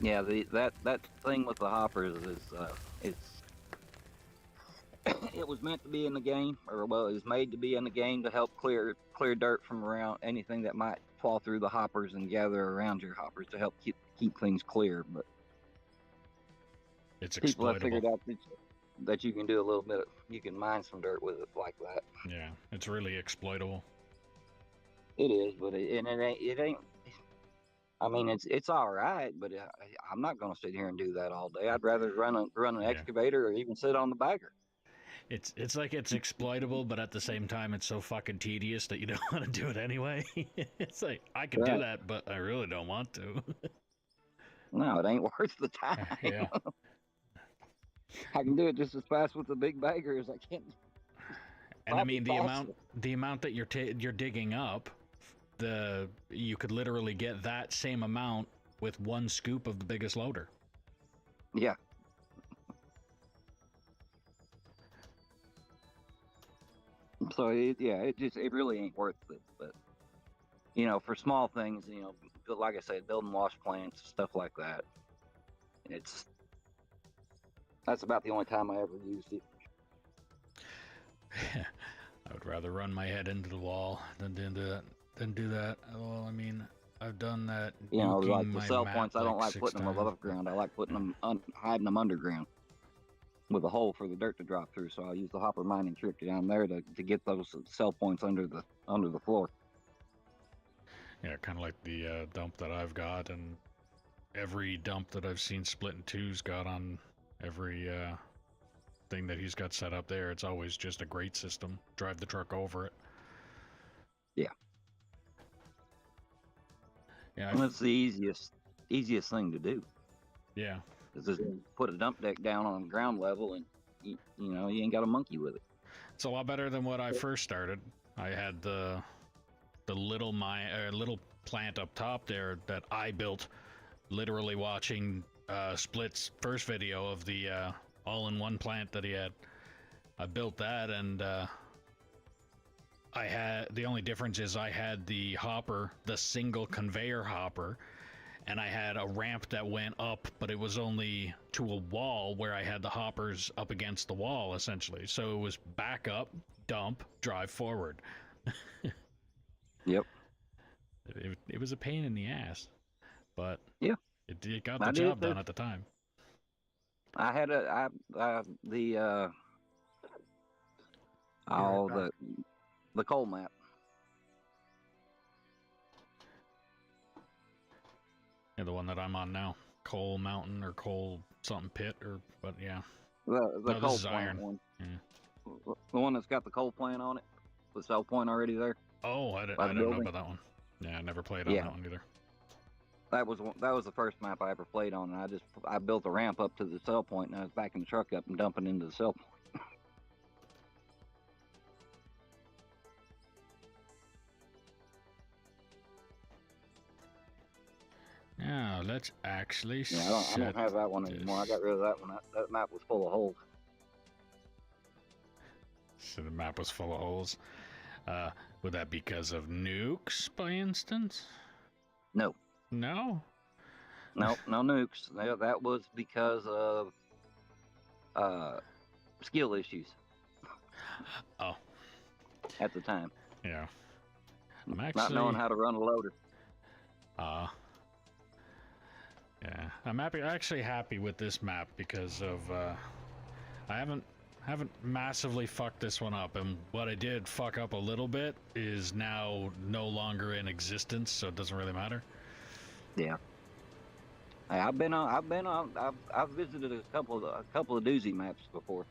C: Yeah, that thing with the hoppers is it was meant to be in the game, or well, it was made to be in the game to help clear dirt from around anything that might fall through the hoppers and gather around your hoppers to help keep things clear. But
A: It's
C: people have figured
A: exploitable.
C: out that you can do a little bit. You can mine some dirt with it like that.
A: Yeah, it's really exploitable.
C: It is, but it ain't. I mean, it's all right, but I'm not going to sit here and do that all day. I'd rather run an
A: Yeah.
C: excavator or even sit on the bagger.
A: It's like it's exploitable, but at the same time, it's so fucking tedious that you don't want to do it anyway. It's like, I could do
C: Right.
A: that, but I really don't want to.
C: No, it ain't worth the time.
A: Yeah.
C: I can do it just as fast with the big bagger as I can.
A: And I mean, the
C: Faster.
A: amount that you're digging up, you could literally get that same amount with one scoop of the biggest loader.
C: Yeah. So it really ain't worth it. But you know, for small things, you know, like I said, building wash plants, stuff like that. That's about the only time I ever used it.
A: I would rather run my head into the wall than do that. Well, I mean, I've done that.
C: You know,
A: nuking
C: like the
A: my
C: cell
A: map
C: points, I don't like
A: 6
C: putting them
A: times.
C: above ground. I like putting them hiding them underground with a hole for the dirt to drop through. So I use the hopper mining trick down there to get those cell points under the floor.
A: Yeah, kind of like the dump that I've got, and every dump that I've seen Split in Two's got on every thing that he's got set up there. It's always just a great system. Drive the truck over it.
C: Yeah.
A: Yeah.
C: And it's the easiest thing to do.
A: Yeah.
C: Is just put a dump deck down on ground level, and you know, you ain't got a monkey with it.
A: It's a lot better than what I first started. I had the little little plant up top there that I built, literally watching Split's first video of the all-in-one plant that he had. I built that, and I had the only difference is I had the hopper, the single conveyor hopper, and I had a ramp that went up, but it was only to a wall where I had the hoppers up against the wall, essentially. So it was back up, dump, drive forward.
C: Yep.
A: It was a pain in the ass, but
C: yeah,
A: it got the job done at the time.
C: I had the coal map.
A: Yeah, the one that I'm on now, Coal Mountain or Coal something Pit, but yeah.
C: The coal plant
A: iron
C: one.
A: Yeah.
C: The one that's got the coal plant on it, the cell point already there.
A: Oh, I didn't know about that one. Yeah, I never played on that one either.
C: That was the first map I ever played on, and I built a ramp up to the cell point, and I was backing the truck up and dumping into the cell point.
A: Now let's actually.
C: Yeah, I don't have that one anymore. I got rid of that one. That map was full of holes.
A: So the map was full of holes. Would that be because of nukes, by instance?
C: No.
A: No?
C: No nukes. That was because of skill issues.
A: Oh.
C: At the time.
A: Yeah.
C: I'm actually... Not knowing how to run a loader.
A: Yeah. I'm actually happy with this map because of I haven't massively fucked this one up, and what I did fuck up a little bit is now no longer in existence, so it doesn't really matter.
C: Yeah. Hey, I've visited a couple of doozy maps before.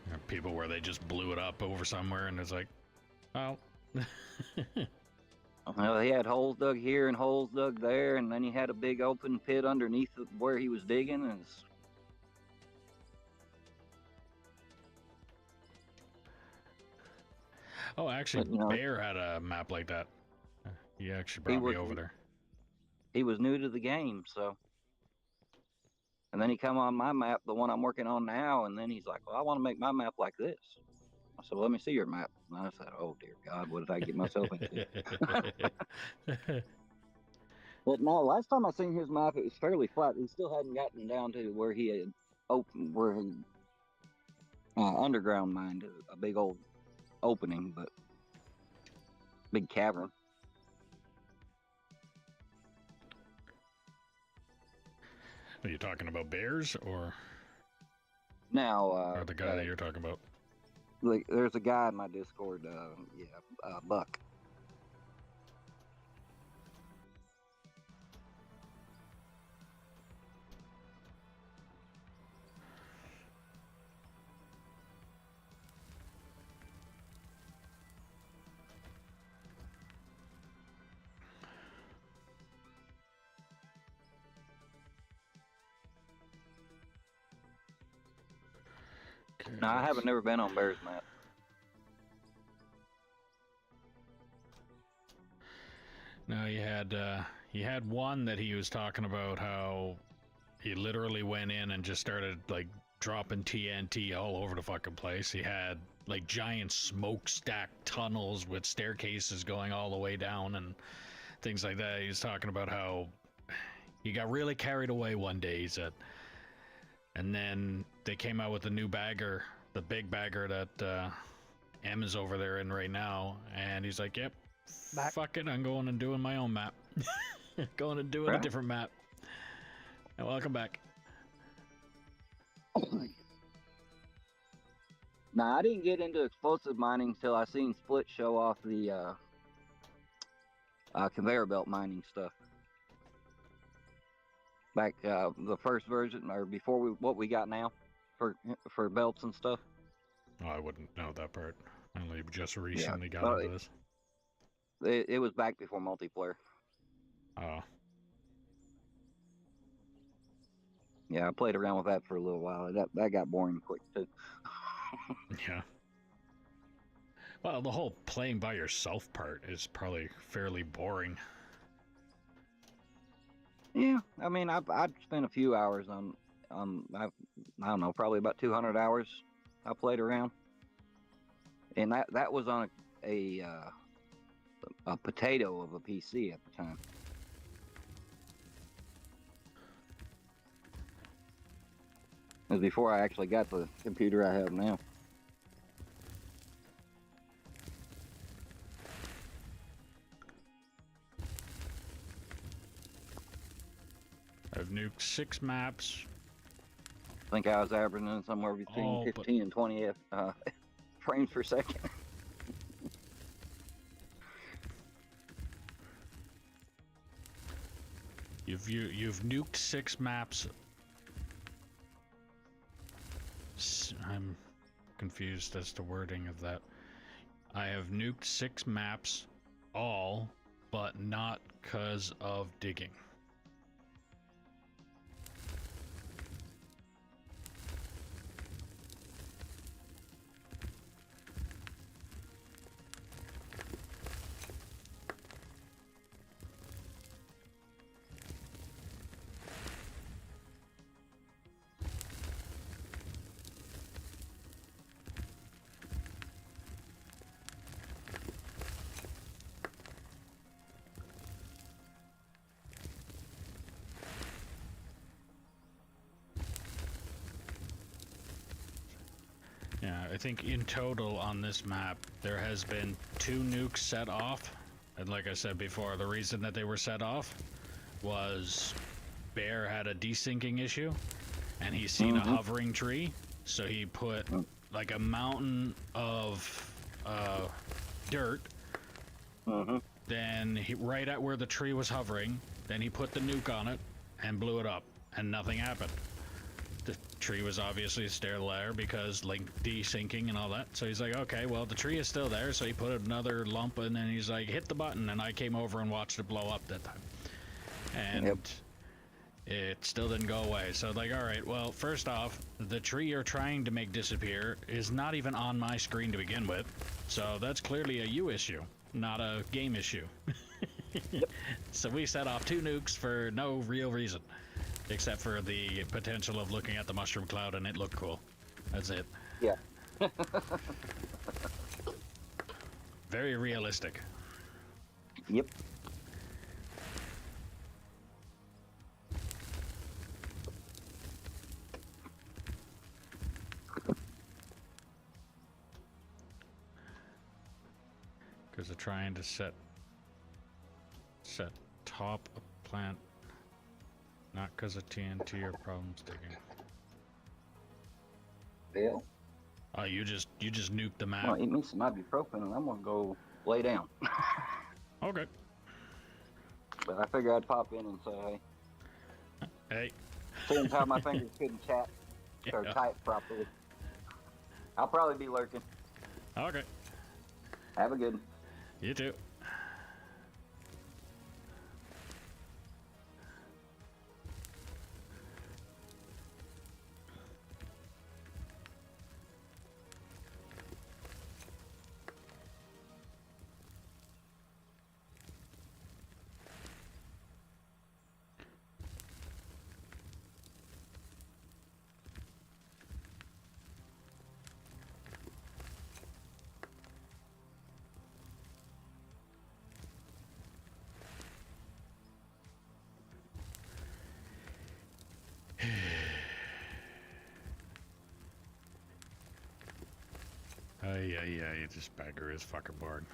A: There are people where they just blew it up over somewhere, and it's like, well.
C: Well, he had holes dug here and holes dug there, and then he had a big open pit underneath where he was digging, and
A: Oh, actually, Bear had a map like that. He actually brought me over there.
C: He was new to the game, so. And then he come on my map, the one I'm working on now, and then he's like, well, I want to make my map like this. I said, well, let me see your map. And I said, oh, dear God, what did I get myself into? But no, last time I seen his map, it was fairly flat. He still hadn't gotten down to where he had underground mined a big old opening, but big cavern.
A: Are you talking about Bears or?
C: Now,
A: or the guy that you're talking about?
C: There's a guy in my Discord, Buck. No, I haven't never been on Bear's map.
A: No, he had one that he was talking about how he literally went in and just started like dropping TNT all over the fucking place. He had like giant smokestack tunnels with staircases going all the way down and things like that. He was talking about how he got really carried away one day, he said. And then they came out with a new bagger, the big bagger that M is over there in right now. And he's like, yep,
B: Back.
A: fuck it, I'm going and doing my own map. Going and doing a different map. And welcome back.
C: Now, I didn't get into explosive mining until I seen Split show off the conveyor belt mining stuff. Back the first version, or before what we got now for belts and stuff.
A: Oh, I wouldn't know that part. I only just recently got
C: well,
A: into this.
C: It was back before multiplayer.
A: Oh.
C: Yeah, I played around with that for a little while. That got boring quick too.
A: Yeah. Well, the whole playing by yourself part is probably fairly boring.
C: Yeah, I mean, I've spent a few hours on I don't know, probably about 200 hours I played around, and that was on a potato of a PC at the time. It was before I actually got the computer I have now.
A: I've nuked 6 maps.
C: I think I was averaging somewhere between 15 and 20 frames per second.
A: You've nuked 6 maps. I'm confused as to wording of that. I have nuked 6 maps, all, but not because of digging. Yeah, I think in total on this map, there has been 2 nukes set off. And like I said before, the reason that they were set off was Bear had a desyncing issue, and he's seen a hovering tree, so he put like a mountain of dirt. Then right at where the tree was hovering, then he put the nuke on it and blew it up, and nothing happened. The tree was obviously still there because like desyncing and all that. So he's like, okay, well the tree is still there. So he put another lump and then he's like, hit the button, and I came over and watched it blow up that time. And it still didn't go away. So like, all right, well, first off, the tree you're trying to make disappear is not even on my screen to begin with. So that's clearly a you issue, not a game issue. So we set off 2 nukes for no real reason. Except for the potential of looking at the mushroom cloud and it looked cool. That's it.
C: Yeah.
A: Very realistic.
C: Yep.
A: Because they're trying to set top of plant. Not because of TNT or problems digging.
C: Yeah.
A: Oh, you just nuked the map.
C: Well, eat me some ibuprofen and I'm gonna go lay down.
A: Okay.
C: But I figured I'd pop in and say,
A: Hey.
C: seeing how my fingers couldn't chat or type properly. I'll probably be lurking.
A: Okay.
C: Have a good one.
A: You too. Yeah, you just bagger is fucking bored.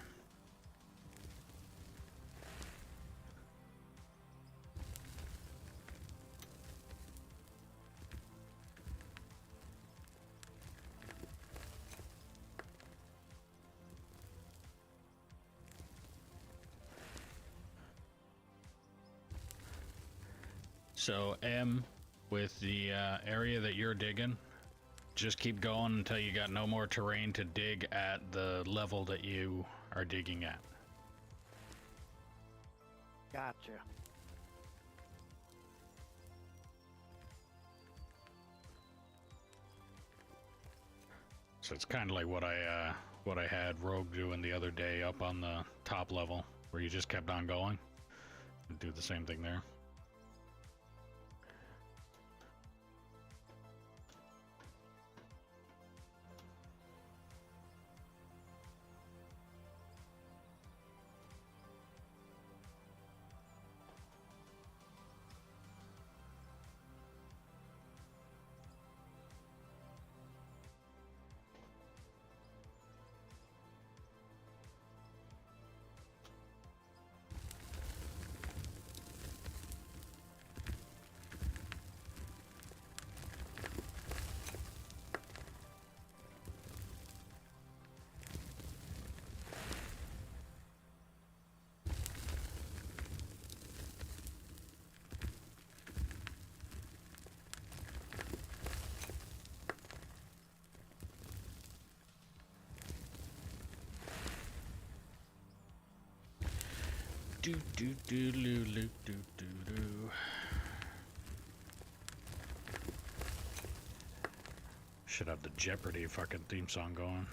A: So M, with the area that you're digging, just keep going until you got no more terrain to dig at the level that you are digging at.
B: Gotcha.
A: So it's kind of like what I had Rogue doing the other day up on the top level, where you just kept on going. Do the same thing there. Do do do do do do do do. Should have the Jeopardy fucking theme song going.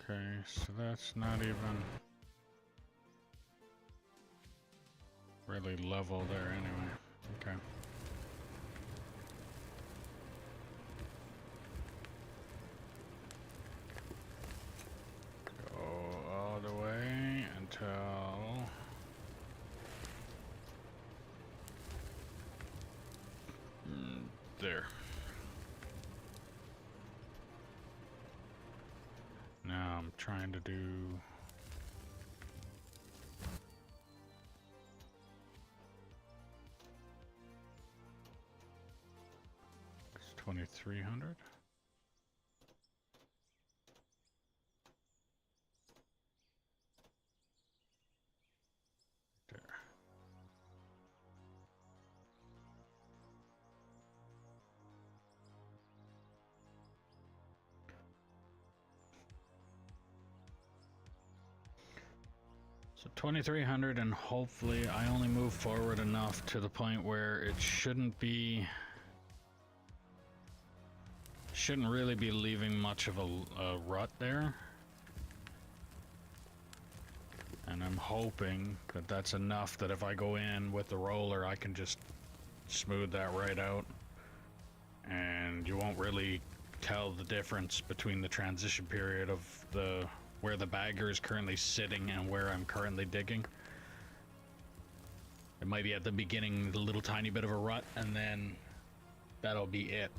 A: Okay, so that's not even really level there anyway. Okay. Go all the way until there. Now I'm trying to do 2300. There. So 2300, and hopefully I only move forward enough to the point where it shouldn't really be leaving much of a rut there. And I'm hoping that that's enough that if I go in with the roller, I can just smooth that right out. And you won't really tell the difference between the transition period of where the bagger is currently sitting and where I'm currently digging. It might be at the beginning, the little tiny bit of a rut, and then that'll be it.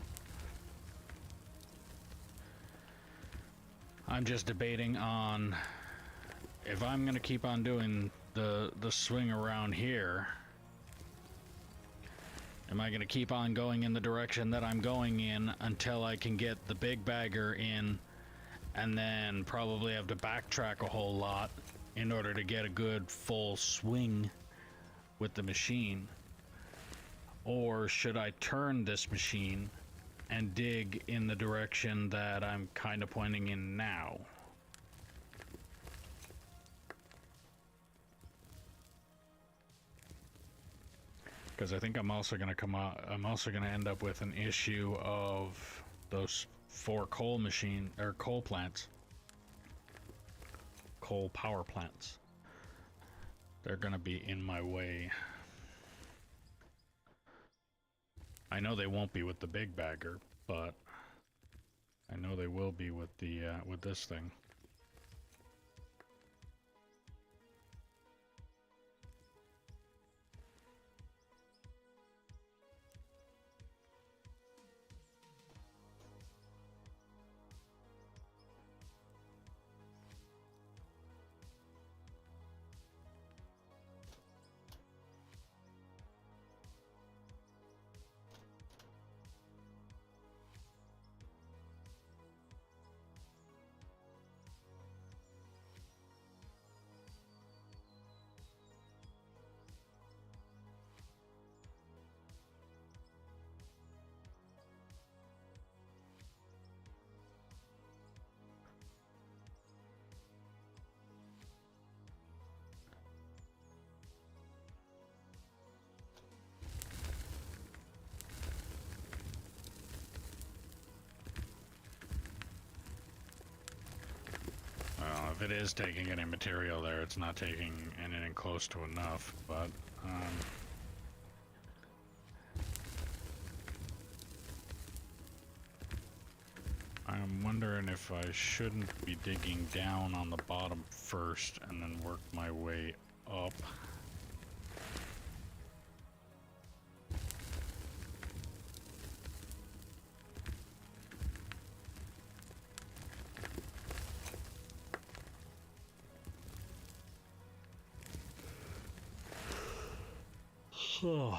A: I'm just debating on if I'm gonna keep on doing the swing around here. Am I gonna keep on going in the direction that I'm going in until I can get the big bagger in, and then probably have to backtrack a whole lot in order to get a good full swing with the machine? Or should I turn this machine and dig in the direction that I'm kind of pointing in now? Because I think I'm also going to come out, I'm also going to end up with an issue of those 4 coal plants. Coal power plants. They're going to be in my way. I know they won't be with the big bagger, but I know they will be with the with this thing. Well, if it is taking any material there, it's not taking anything close to enough, but, I'm wondering if I shouldn't be digging down on the bottom first and then work my way up. Oh,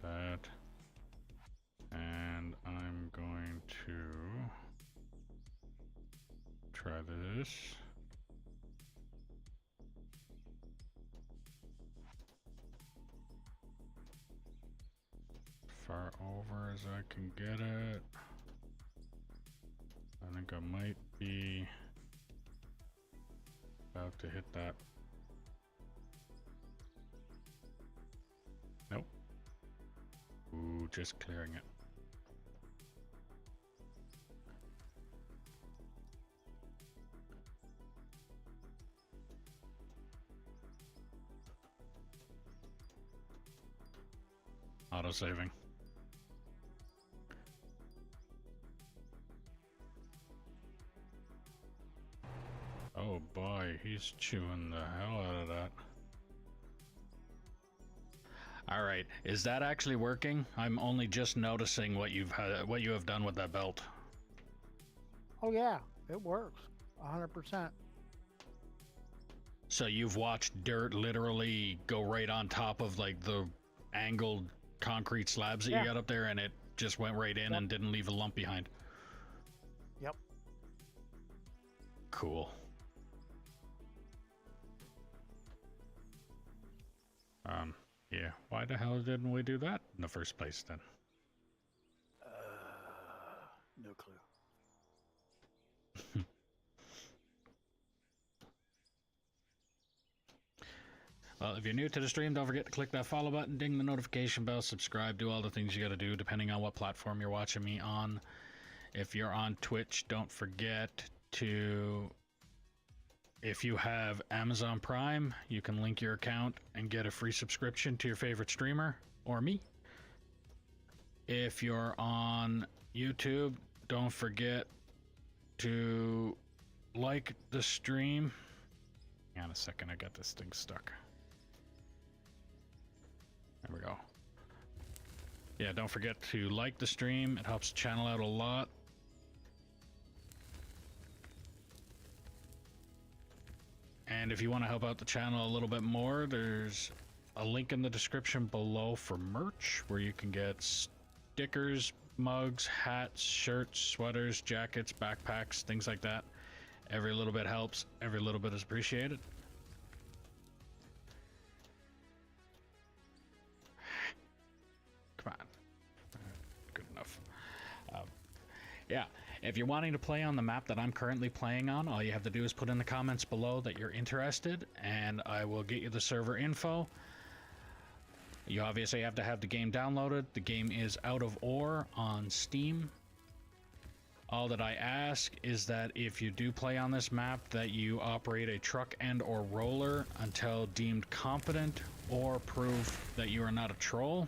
A: that, and I'm going to try this. Far over as I can get it. I think I might be about to hit that. Nope. Ooh, just clearing it. Auto-saving. Oh boy, he's chewing the hell out of that. All right, is that actually working? I'm only just noticing what you have done with that belt.
B: Oh yeah, it works, 100%.
A: So you've watched dirt literally go right on top of like the angled concrete slabs that you got up there, and it just went right in and didn't leave a lump behind.
B: Yep.
A: Cool. Yeah, why the hell didn't we do that in the first place then?
B: No clue.
A: Well, if you're new to the stream, don't forget to click that follow button, ding the notification bell, subscribe, do all the things you gotta do depending on what platform you're watching me on. If you're on Twitch, don't forget to... If you have Amazon Prime, you can link your account and get a free subscription to your favorite streamer, or me. If you're on YouTube, don't forget to like the stream. Hang on a second, I got this thing stuck. There we go. Yeah, don't forget to like the stream. It helps the channel out a lot. And if you want to help out the channel a little bit more, there's a link in the description below for merch, where you can get stickers, mugs, hats, shirts, sweaters, jackets, backpacks, things like that. Every little bit helps. Every little bit is appreciated. Come on. Good enough. Yeah, if you're wanting to play on the map that I'm currently playing on, all you have to do is put in the comments below that you're interested, and I will get you the server info. You obviously have to have the game downloaded. The game is Out of Ore on Steam. All that I ask is that if you do play on this map, that you operate a truck and or roller until deemed competent or prove that you are not a troll.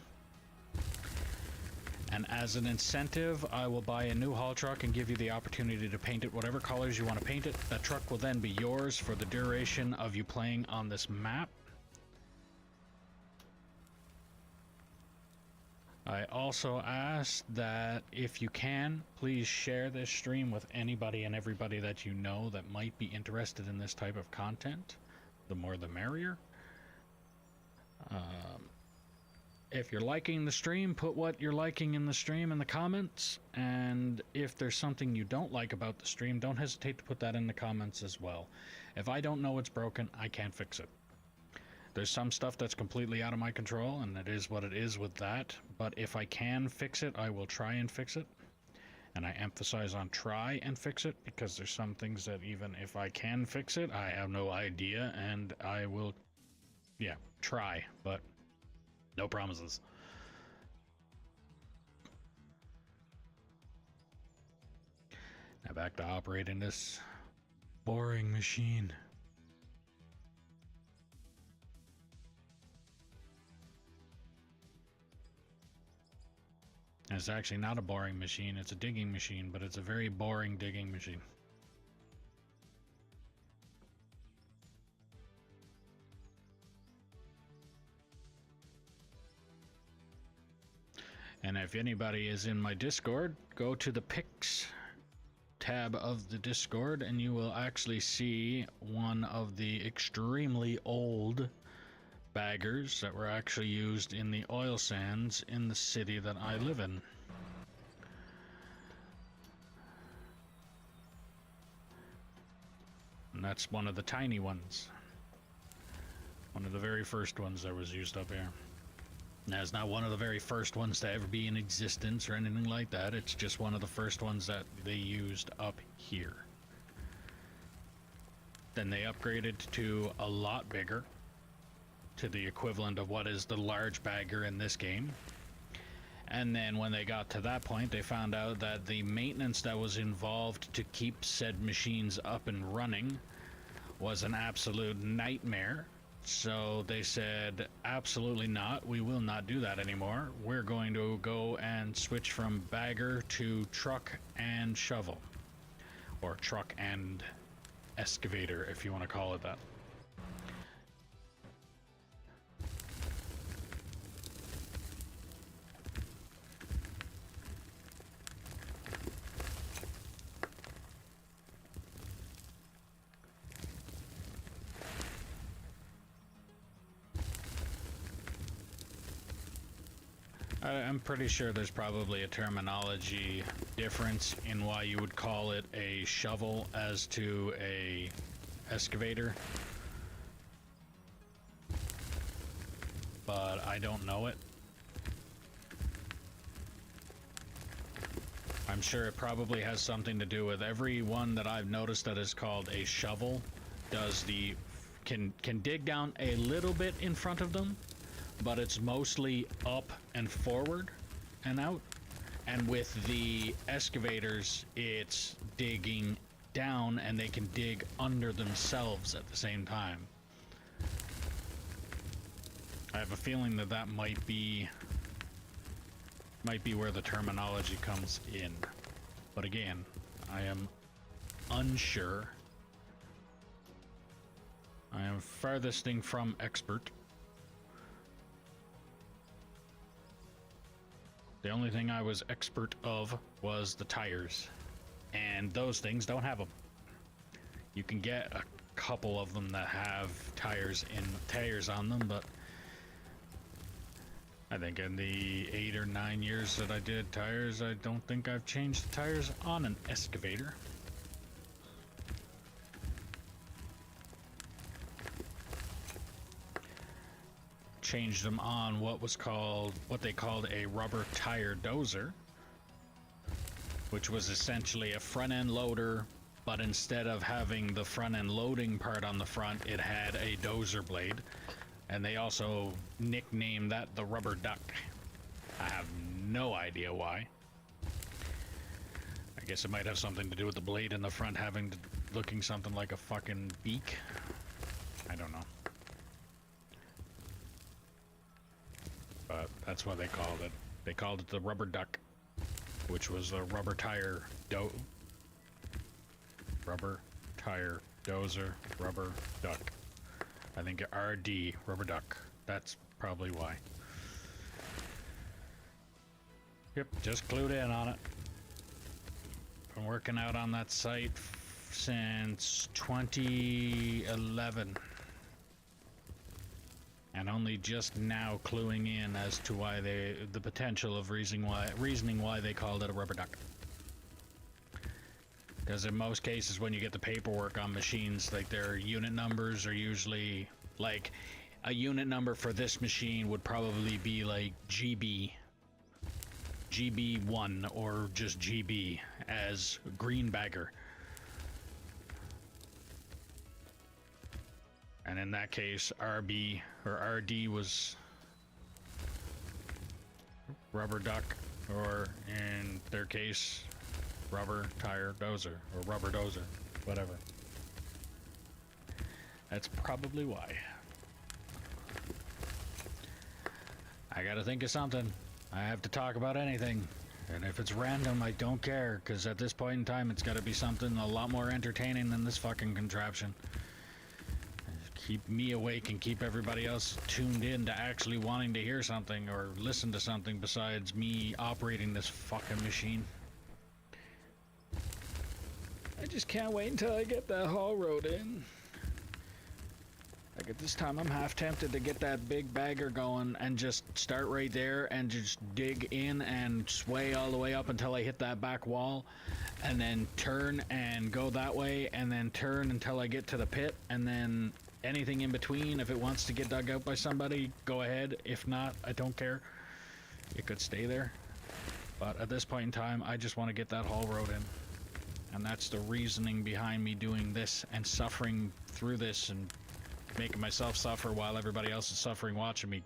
A: And as an incentive, I will buy a new haul truck and give you the opportunity to paint it whatever colors you want to paint it. That truck will then be yours for the duration of you playing on this map. I also ask that if you can, please share this stream with anybody and everybody that you know that might be interested in this type of content. The more the merrier. If you're liking the stream, put what you're liking in the stream in the comments. And if there's something you don't like about the stream, don't hesitate to put that in the comments as well. If I don't know it's broken, I can't fix it. There's some stuff that's completely out of my control, and it is what it is with that. But if I can fix it, I will try and fix it. And I emphasize on try and fix it, because there's some things that even if I can fix it, I have no idea, and I will, yeah, try, but no promises. Now back to operating this boring machine. And it's actually not a boring machine, it's a digging machine, but it's a very boring digging machine. And if anybody is in my Discord, go to the pics tab of the Discord and you will actually see one of the extremely old baggers that were actually used in the oil sands in the city that I live in. And that's one of the tiny ones. One of the very first ones that was used up here. Now, it's not one of the very first ones to ever be in existence or anything like that. It's just one of the first ones that they used up here. Then they upgraded to a lot bigger, to the equivalent of what is the large bagger in this game. And then when they got to that point, they found out that the maintenance that was involved to keep said machines up and running was an absolute nightmare. So they said, absolutely not, we will not do that anymore. We're going to go and switch from bagger to truck and shovel. Or truck and excavator, if you want to call it that. I'm pretty sure there's probably a terminology difference in why you would call it a shovel as to a excavator. But I don't know it. I'm sure it probably has something to do with every one that I've noticed that is called a shovel does the can dig down a little bit in front of them, but it's mostly up and forward and out. And with the excavators, it's digging down and they can dig under themselves at the same time. I have a feeling that that might be where the terminology comes in. But again, I am unsure. I am farthest thing from expert. The only thing I was expert of was the tires. And those things don't have them. You can get a couple of them that have tires on them, but I think in the 8 or 9 years that I did tires, I don't think I've changed the tires on an excavator. Changed them on what they called a rubber tire dozer, which was essentially a front end loader, but instead of having the front end loading part on the front, it had a dozer blade. And they also nicknamed that the rubber duck. I have no idea why. I guess it might have something to do with the blade in the front looking something like a fucking beak. I don't know. But that's what they called it. They called it the rubber duck, which was a rubber tire dozer, rubber duck. I think RD, rubber duck. That's probably why. Yep, just clued in on it. Been working out on that site since 2011. And only just now cluing in as to why the potential of reasoning why they called it a rubber duck. Because in most cases, when you get the paperwork on machines, like their unit numbers are usually like a unit number for this machine would probably be like GB1 or just GB as green bagger. And in that case, RB or RD was rubber duck, or in their case, rubber tire dozer, or rubber dozer, whatever. That's probably why. I gotta think of something. I have to talk about anything. And if it's random, I don't care, because at this point in time, it's gotta be something a lot more entertaining than this fucking contraption. Keep me awake and keep everybody else tuned in to actually wanting to hear something or listen to something besides me operating this fucking machine. I just can't wait until I get that haul road in. Like at this time, I'm half tempted to get that big bagger going and just start right there and just dig in and sway all the way up until I hit that back wall, and then turn and go that way, and then turn until I get to the pit, and then anything in between, if it wants to get dug out by somebody, go ahead. If not, I don't care. It could stay there. But at this point in time, I just want to get that haul road in. And that's the reasoning behind me doing this and suffering through this and making myself suffer while everybody else is suffering watching me.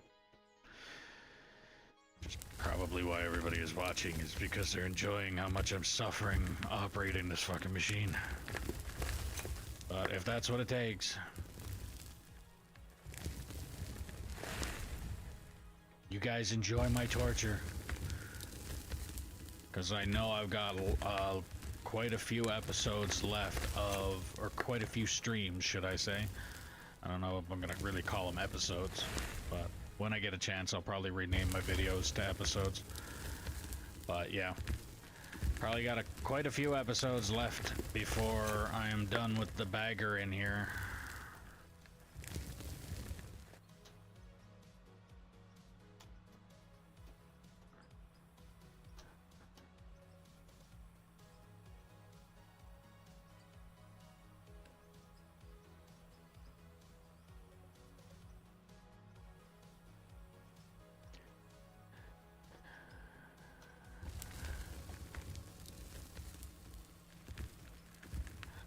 A: Just probably why everybody is watching is because they're enjoying how much I'm suffering operating this fucking machine. But if that's what it takes, you guys enjoy my torture, because I know I've got quite a few episodes left of, or quite a few streams, should I say. I don't know if I'm gonna really call them episodes, but when I get a chance, I'll probably rename my videos to episodes. But yeah, probably got quite a few episodes left before I am done with the bagger in here.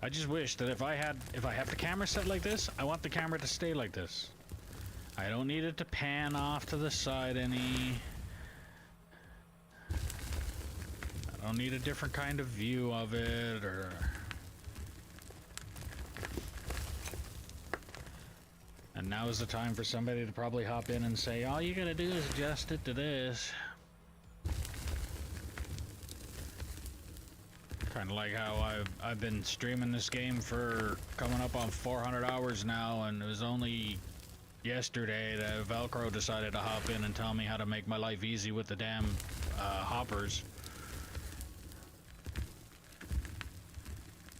A: I just wish that if I have the camera set like this, I want the camera to stay like this. I don't need it to pan off to the side any. I don't need a different kind of view of it, or. And now is the time for somebody to probably hop in and say, all you gotta do is adjust it to this. Kind of like how I've been streaming this game for coming up on 400 hours now, and it was only yesterday that Velcro decided to hop in and tell me how to make my life easy with the damn hoppers.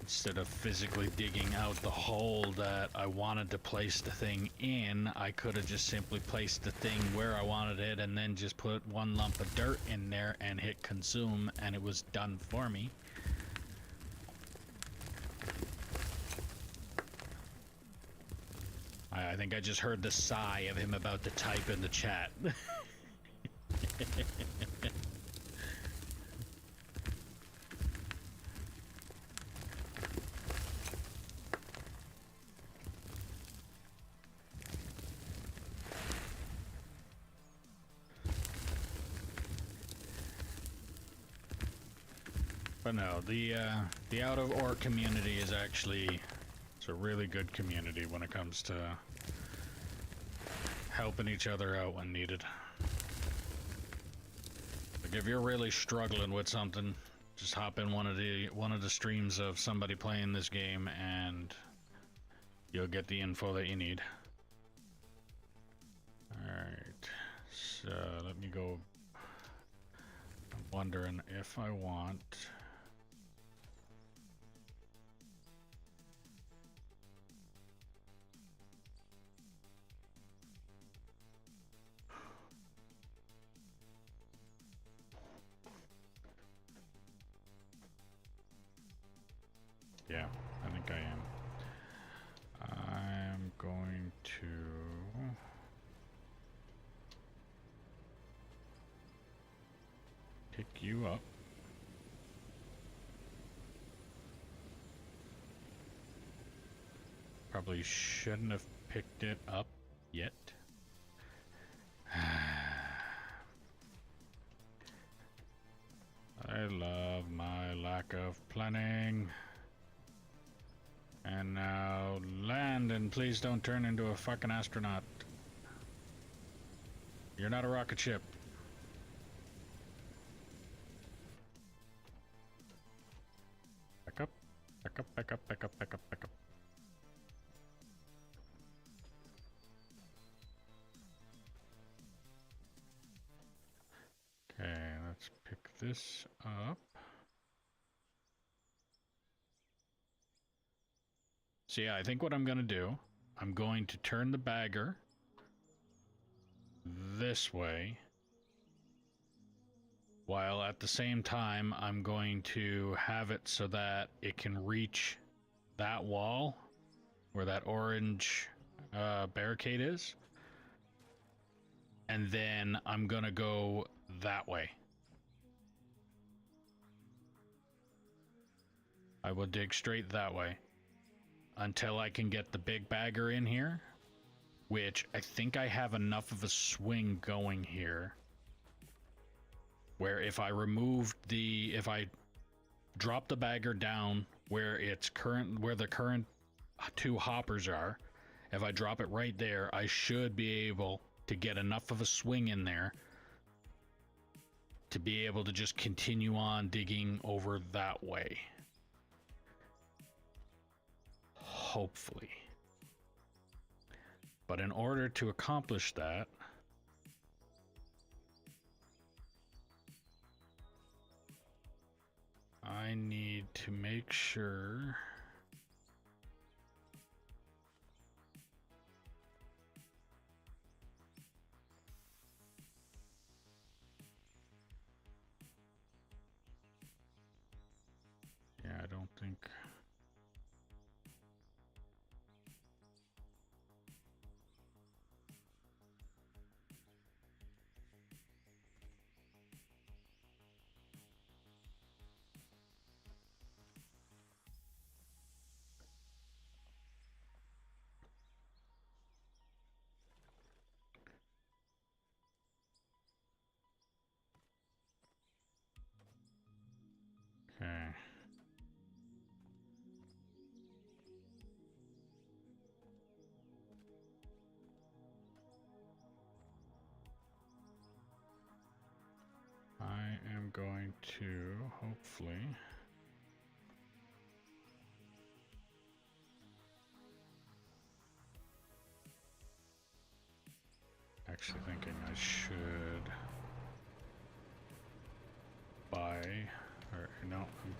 A: Instead of physically digging out the hole that I wanted to place the thing in, I could have just simply placed the thing where I wanted it and then just put one lump of dirt in there and hit consume, and it was done for me. I think I just heard the sigh of him about to type in the chat. But no, the out of ore community is actually, it's a really good community when it comes to helping each other out when needed. Like if you're really struggling with something, just hop in one of the streams of somebody playing this game and you'll get the info that you need. Alright, so let me go. I'm wondering if I want... Yeah, I think I am. I'm going to pick you up. Probably shouldn't have picked it up yet. I love my lack of planning. And now land, and please don't turn into a fucking astronaut. You're not a rocket ship. Back up, back up, back up, back up, back up, back up. Okay, let's pick this up. So yeah, I think what I'm going to do, I'm going to turn the bagger this way, while at the same time I'm going to have it so that it can reach that wall where that orange barricade is, and then I'm going to go that way. I will dig straight that way until I can get the big bagger in here, which I think I have enough of a swing going here where if I drop the bagger down where the current two hoppers are, if I drop it right there, I should be able to get enough of a swing in there to be able to just continue on digging over that way. Hopefully. But in order to accomplish that, I need to make sure I don't think okay. I am going to hopefully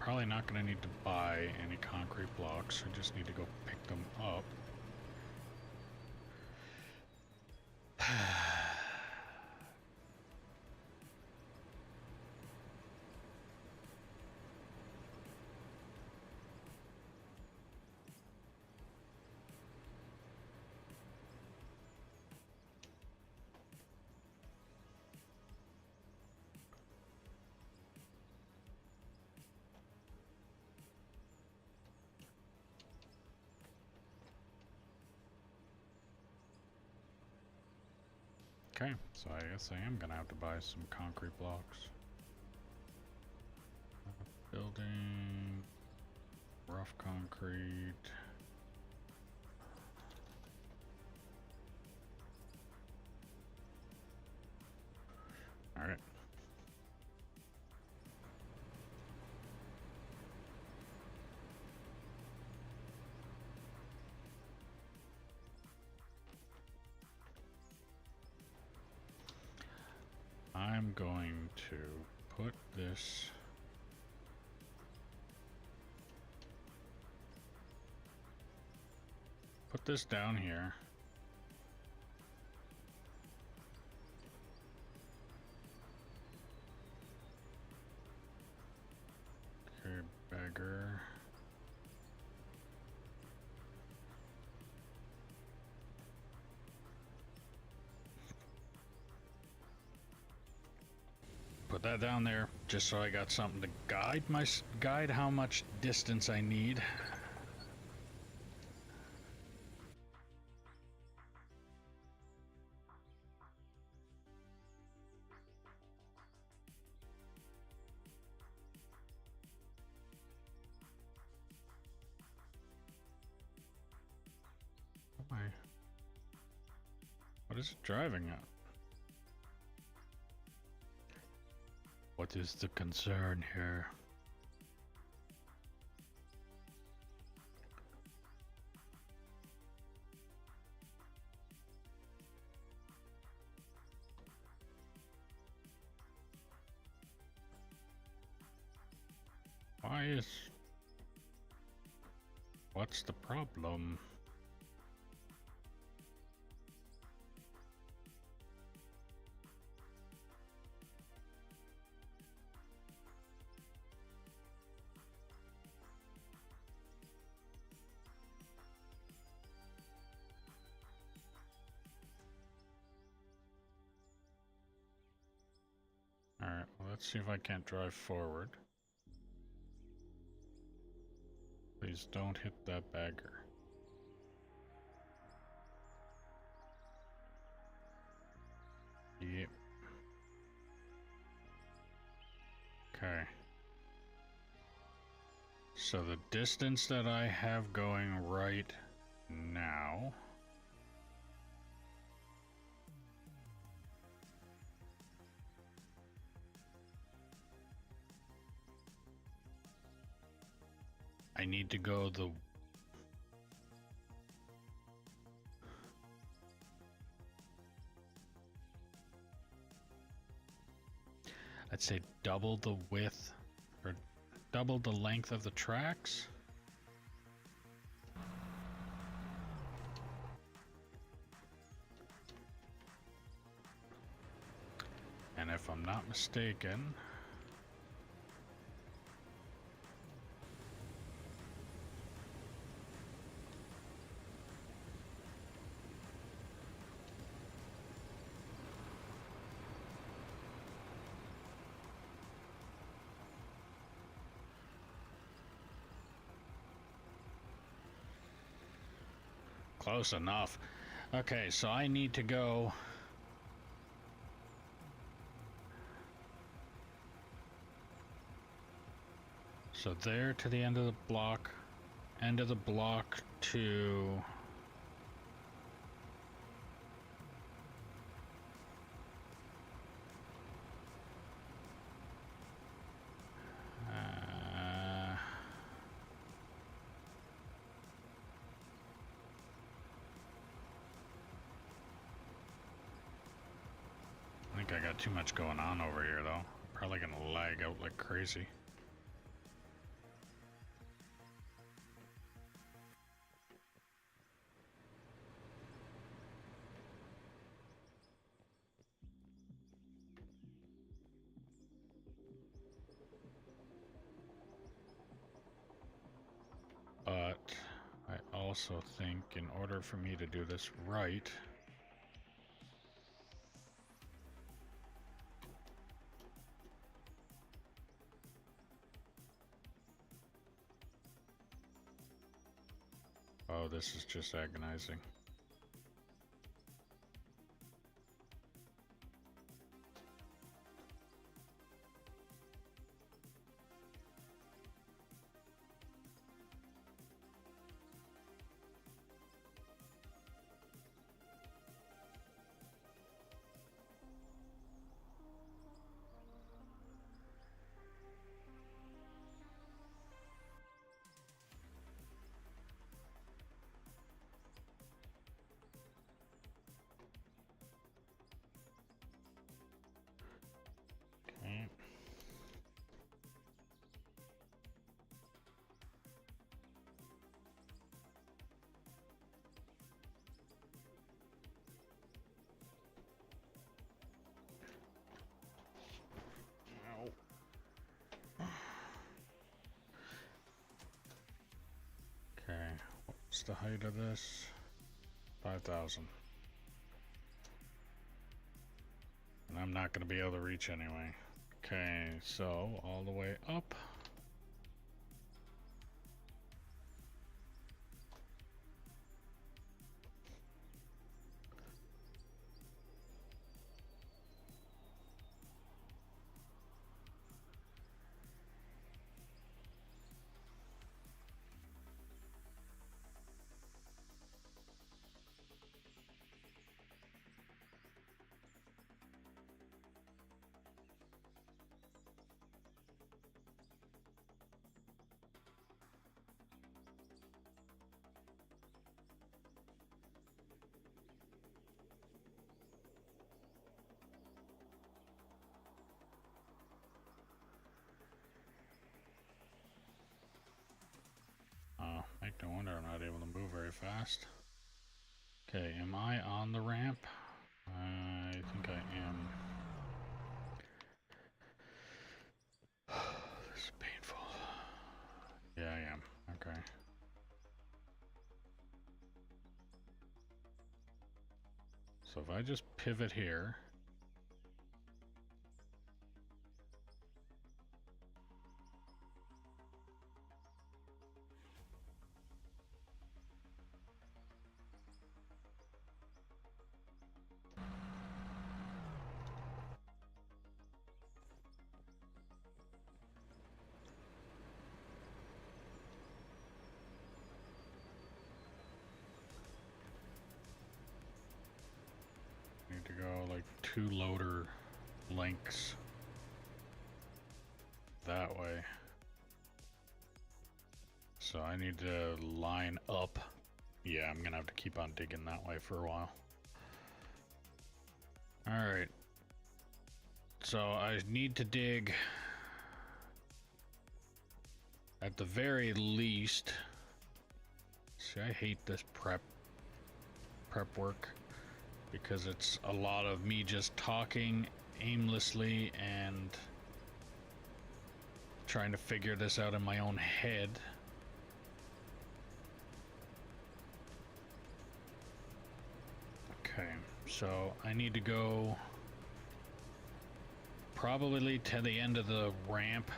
A: Probably not going to need to buy any concrete blocks. I just need to go pick them up. Okay, so I guess I am gonna have to buy some concrete blocks. Building, rough concrete. All right. I'm going to put this down here. Okay, beggar. Put that down there just so I got something to guide how much distance I need. Why? What is it driving at? What is the concern here? What's the problem? Alright, well, let's see if I can't drive forward. Please don't hit that bagger. Yep. Okay. So the distance that I have going right now I need to go I'd say double the width or double the length of the tracks. And if I'm not mistaken, close enough. Okay, so I need to go so there to the end of the block to I think I got too much going on over here though. Probably gonna lag out like crazy. also think in order for me to do this right, oh, this is just agonizing. Okay. Ow. Okay, what's the height of this? 5,000. And I'm not going to be able to reach anyway. Okay, so all the way up. No wonder I'm not able to move very fast. Okay, am I on the ramp? I think I am. This is painful. Yeah, I am. Okay. So if I just pivot here. Need to go like 2 loader lengths that way. So I need to line up. Yeah, I'm gonna have to keep on digging that way for a while. Alright. So I need to dig at the very least. See, I hate this prep work because it's a lot of me just talking aimlessly and trying to figure this out in my own head. Okay, so I need to go probably to the end of the ramp.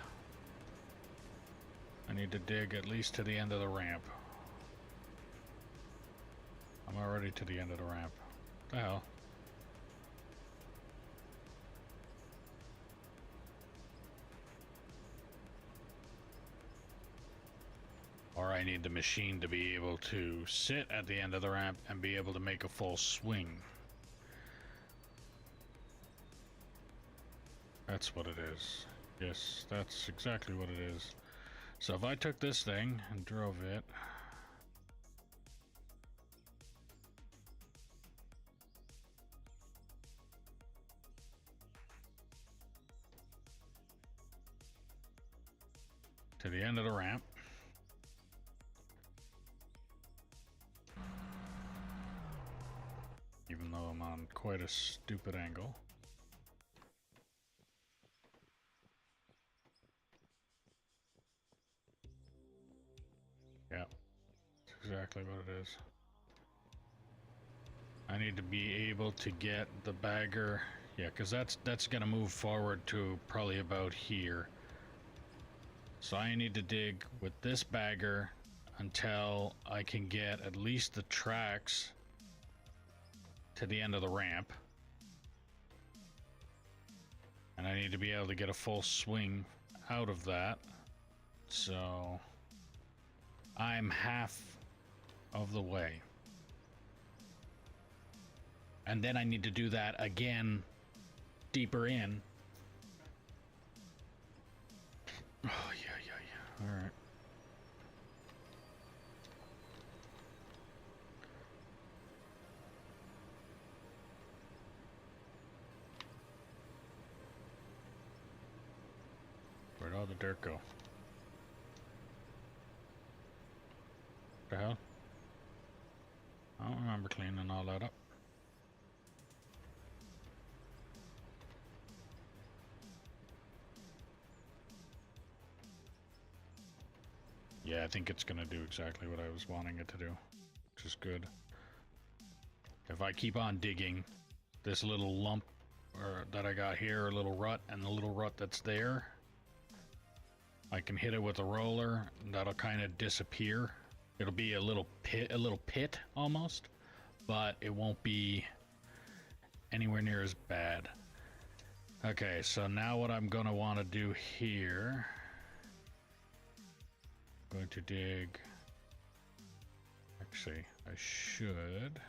A: I need to dig at least to the end of the ramp. I'm already to the end of the ramp. What the hell? Or I need the machine to be able to sit at the end of the ramp and be able to make a full swing. That's what it is. Yes, that's exactly what it is. So if I took this thing and drove it... to the end of the ramp. Even though I'm on quite a stupid angle. Yeah. exactly what it is. I need to be able to get the bagger. Yeah, because that's gonna move forward to probably about here. So I need to dig with this bagger until I can get at least the tracks to the end of the ramp. And I need to be able to get a full swing out of that. So I'm half of the way. And then I need to do that again deeper in. Oh, yeah. All right. Where'd all the dirt go? The hell? I don't remember cleaning all that up. Yeah, I think it's gonna do exactly what I was wanting it to do, which is good. If I keep on digging, this little lump that I got here, a little rut, and the little rut that's there, I can hit it with a roller, and that'll kind of disappear. It'll be a little pit almost, but it won't be anywhere near as bad. Okay, so now what I'm gonna want to do here, I'm going to dig. Actually, I should.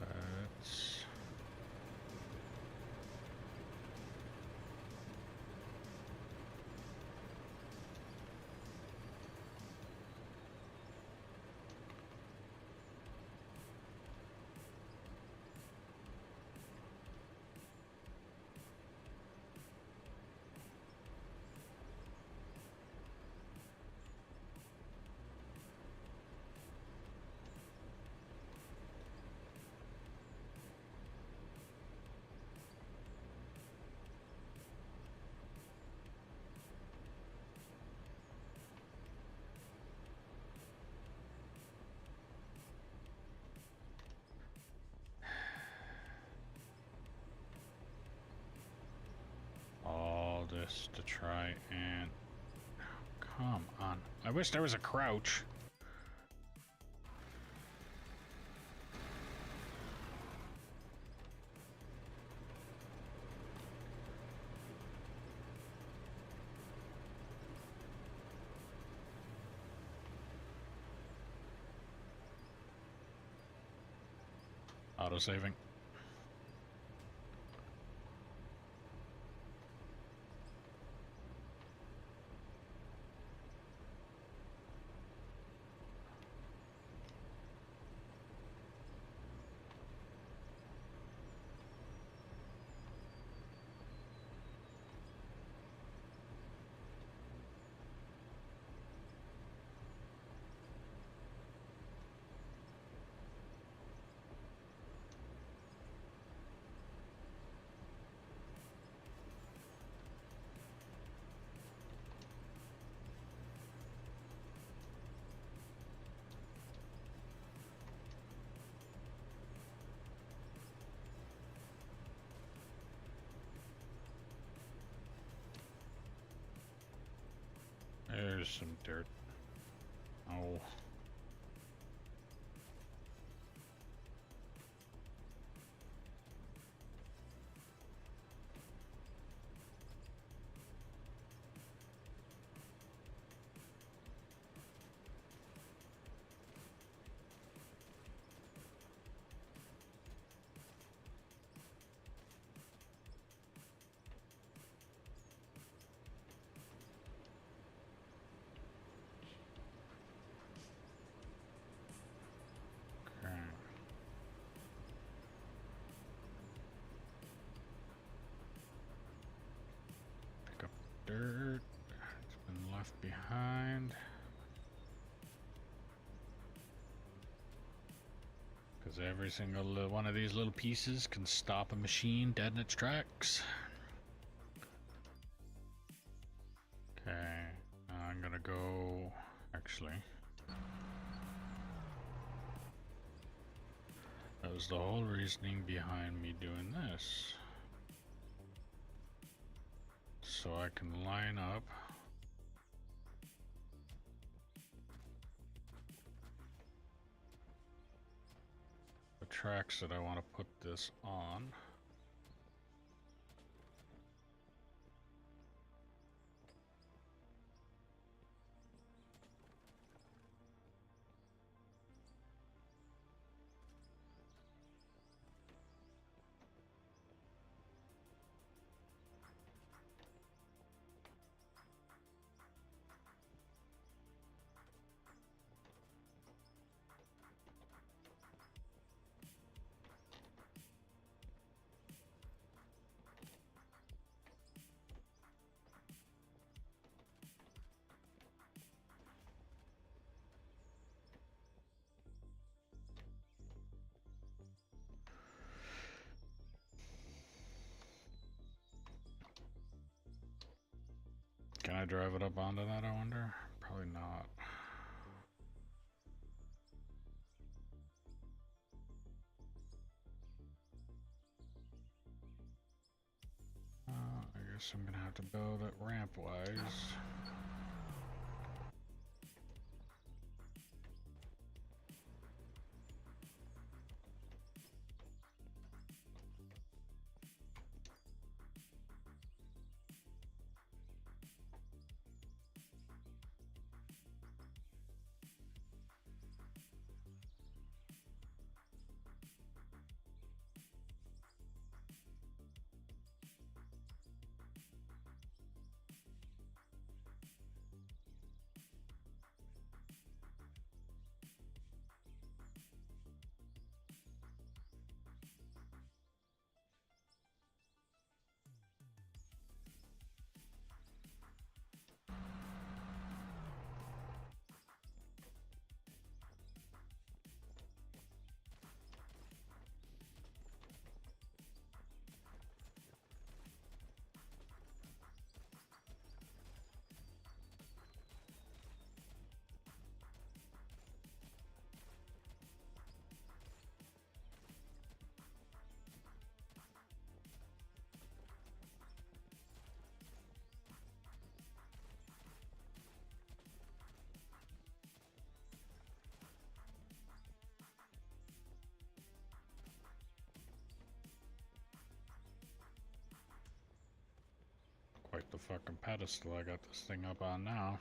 A: Let's. All this to try and... Come on. I wish there was a crouch. Auto-saving. There's some dirt. Oh. Okay. Pick up dirt. It's been left behind. Because every single one of these little pieces can stop a machine dead in its tracks. actually. That was the whole reasoning behind me doing this. So I can line up the tracks that I want to put this on. Can I drive it up onto that, I wonder? Probably not. I guess I'm gonna have to build it ramp-wise. Quite the fucking pedestal I got this thing up on now.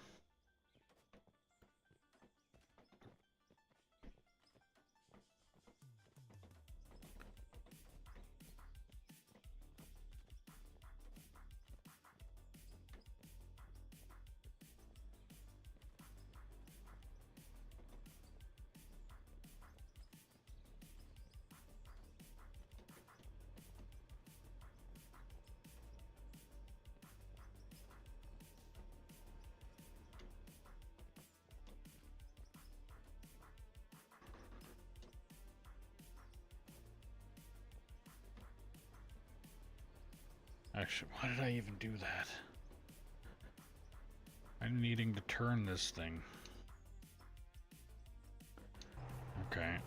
A: Actually, why did I even do that? I'm needing to turn this thing. Okay.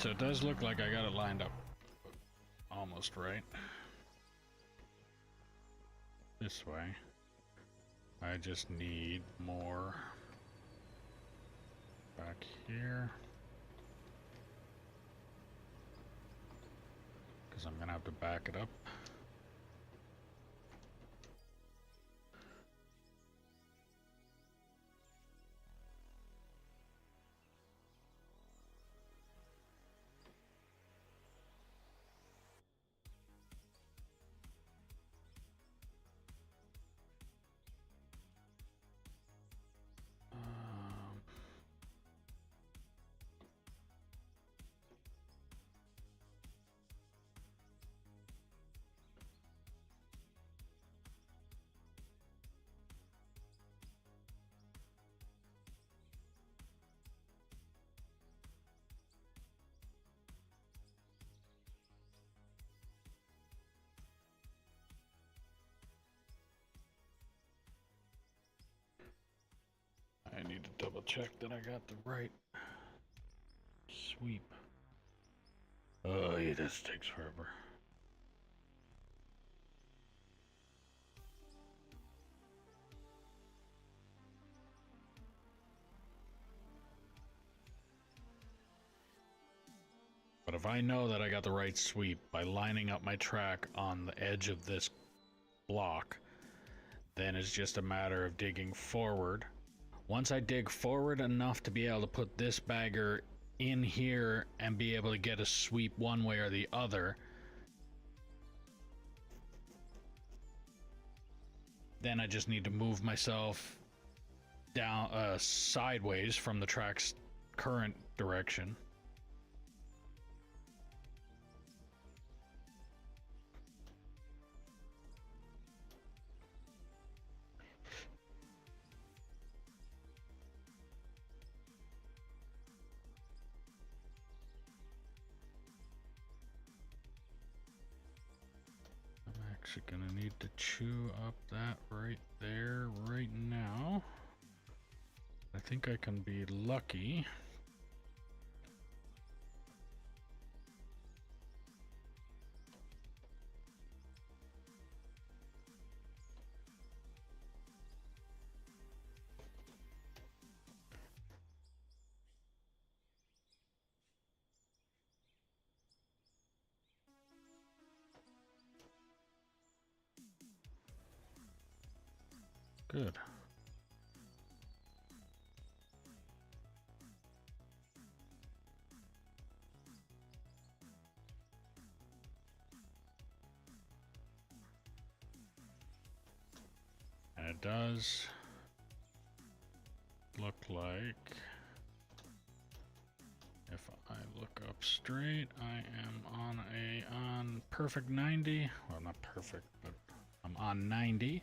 A: So it does look like I got it lined up almost right. This way. I just need more back here. Because I'm going to have to back it up. I need to double check that I got the right sweep. Oh, yeah, this takes forever. But if I know that I got the right sweep by lining up my track on the edge of this block, then it's just a matter of digging forward. Once I dig forward enough to be able to put this bagger in here and be able to get a sweep one way or the other, then I just need to move myself down sideways from the track's current direction. Actually gonna need to chew up that right there right now. I think I can be lucky. Good. And it does look like, if I look up straight, I am on perfect 90. Well, not perfect, but I'm on 90.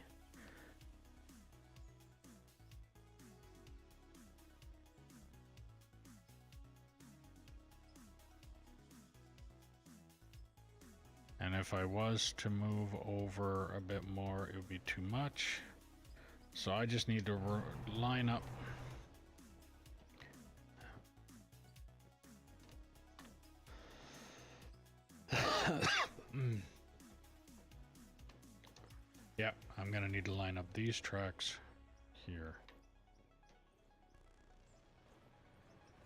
A: And if I was to move over a bit more, it would be too much. So I just need to line up. Yep, I'm gonna need to line up these tracks here.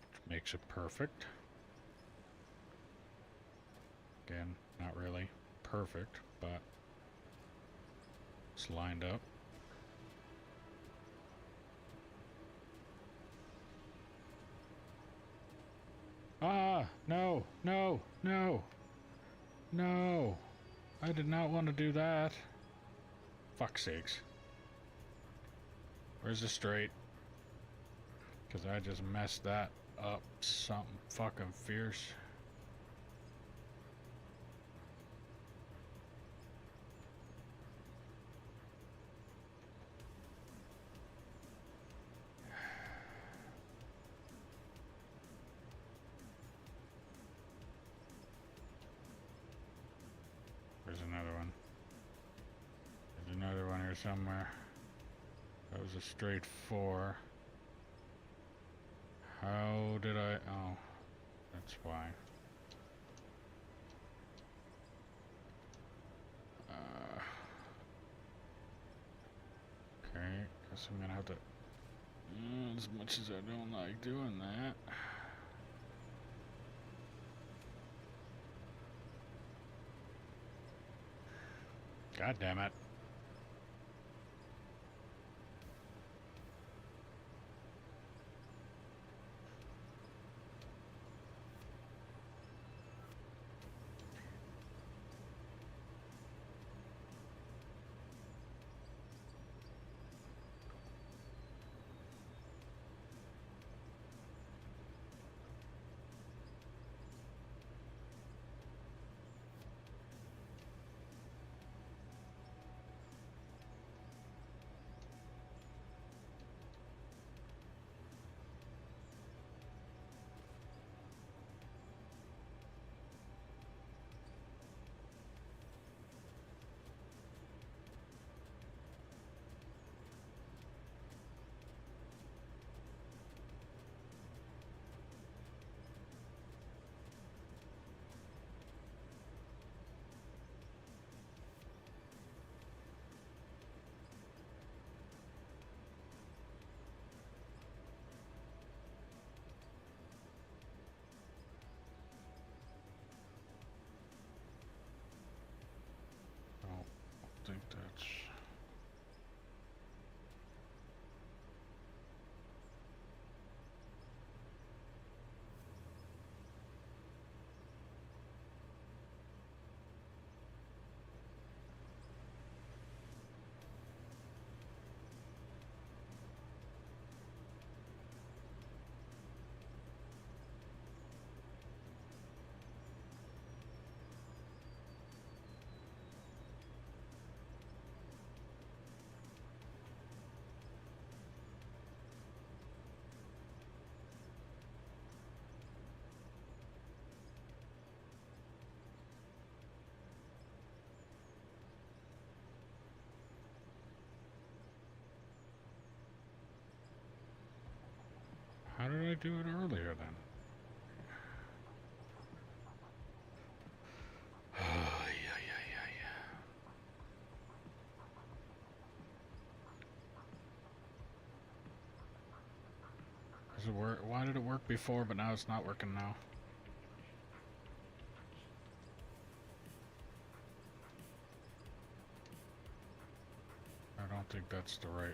A: Which makes it perfect. Again, not really perfect, but it's lined up. Ah, no, no, no, no. I did not want to do that. Fuck's sakes. Where's the straight? Because I just messed that up something fucking fierce. There's another one. There's another one here somewhere. That was a straight 4. How did I... Oh, that's why. Guess I'm gonna have to. As much as I don't like doing that. God damn it. I think that's. How did I do it earlier then? Does it work? Why did it work before, but now it's not working now? I don't think that's the right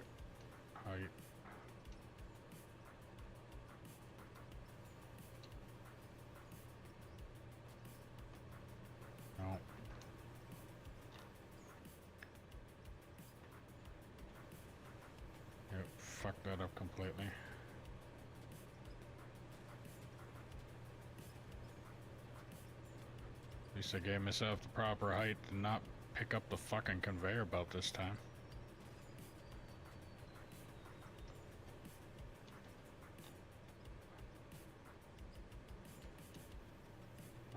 A: height. No. Yep, fucked that up completely. At least I gave myself the proper height to not pick up the fucking conveyor belt this time.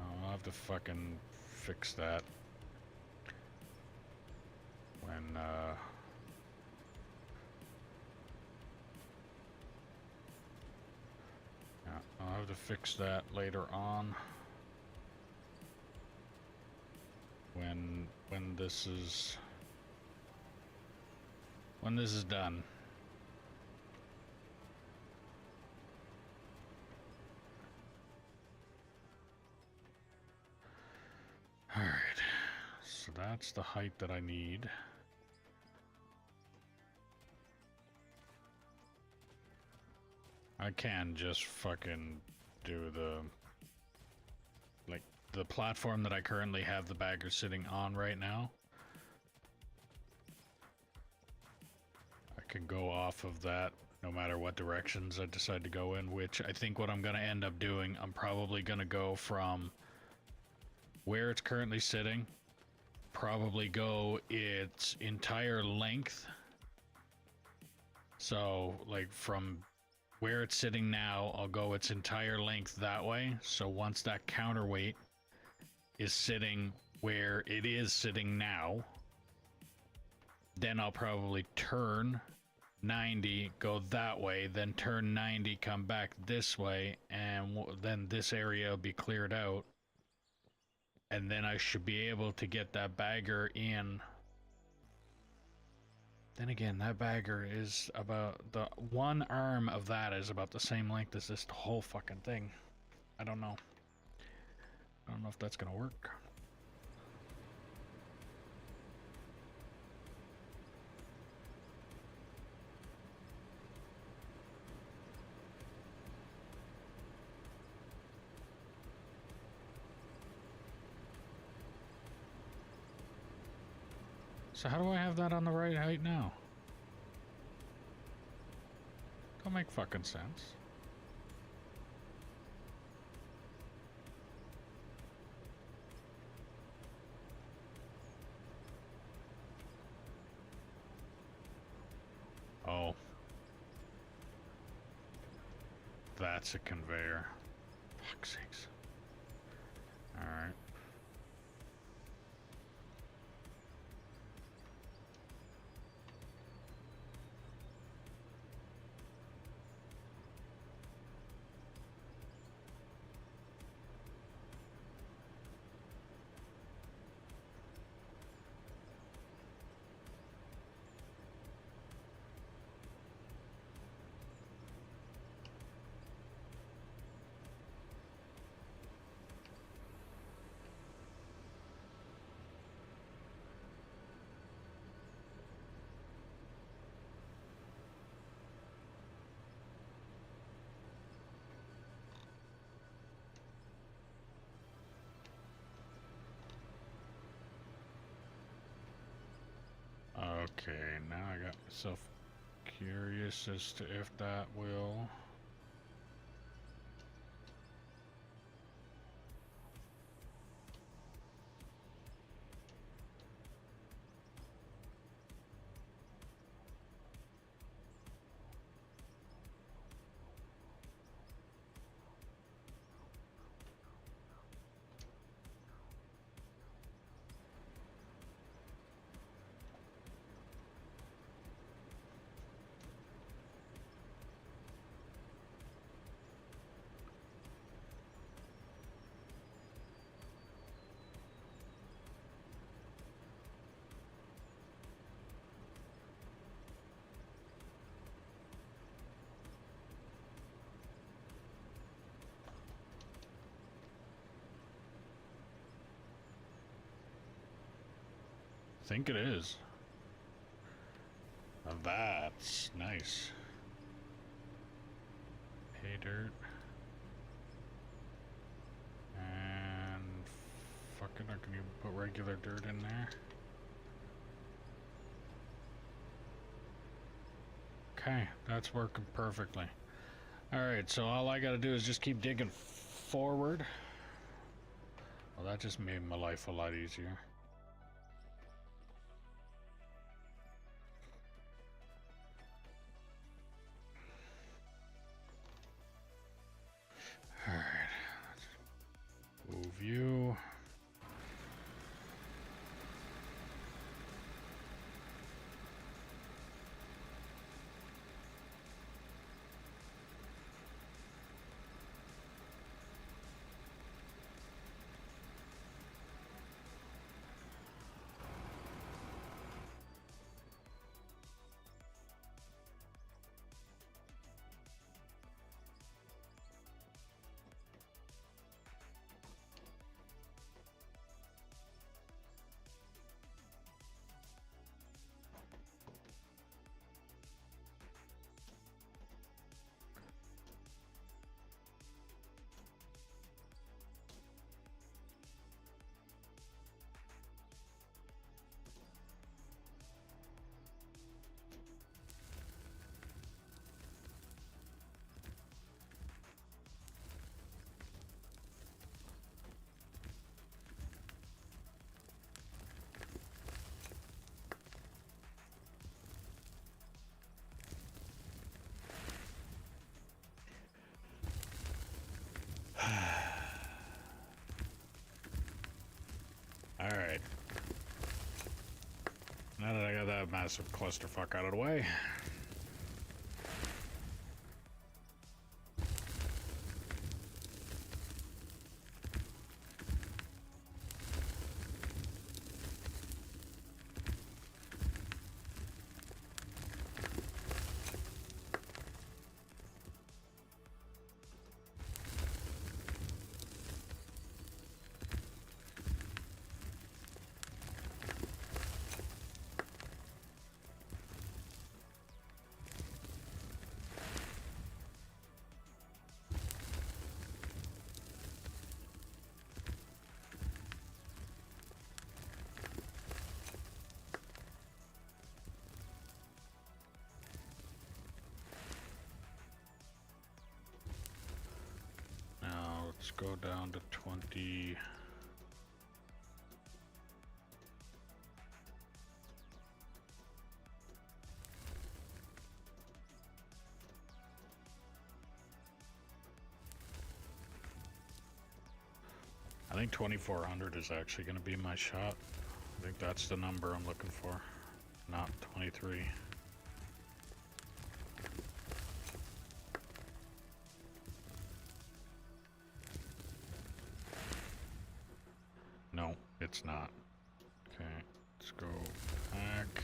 A: I'll have to fucking fix that when yeah, I'll have to fix that later on when this is done. All right, so that's the height that I need. I can just fucking do the platform that I currently have the bagger sitting on right now. I can go off of that no matter what directions I decide to go in, which I think what I'm going to end up doing, I'm probably going to go from where it's currently sitting, probably go its entire length. So, like, from where it's sitting now, I'll go its entire length that way. So once that counterweight is sitting where it is sitting now, then I'll probably turn 90, go that way, then turn 90, come back this way, and then this area will be cleared out. And then I should be able to get that bagger in Then again, that bagger is about the one arm of that is about the same length as this whole fucking thing. I don't know. I don't know if that's gonna work. So how do I have that on the right height now? Don't make fucking sense. Oh. That's a conveyor. Fuck's sakes. Alright. Okay, now I got myself curious as to if that will... I think it is. Now that's nice. Hay dirt. And fucking, can you put regular dirt in there? Okay, that's working perfectly. Alright, so all I gotta do is just keep digging forward. Well, that just made my life a lot easier. Alright, move you. Alright. Now that I got that massive clusterfuck out of the way. Let's go down to 20. I think 2400 is actually going to be my shot. I think that's the number I'm looking for, not 23. No, it's not. Okay, let's go back.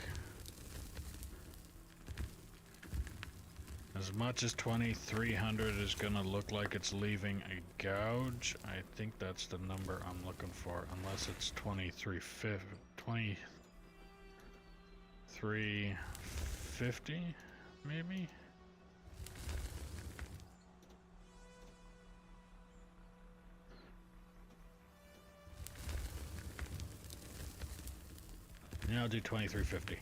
A: As much as 2300 is gonna look like it's leaving a gouge, I think that's the number I'm looking for, unless it's 2350, maybe? Yeah, I'll do 2350.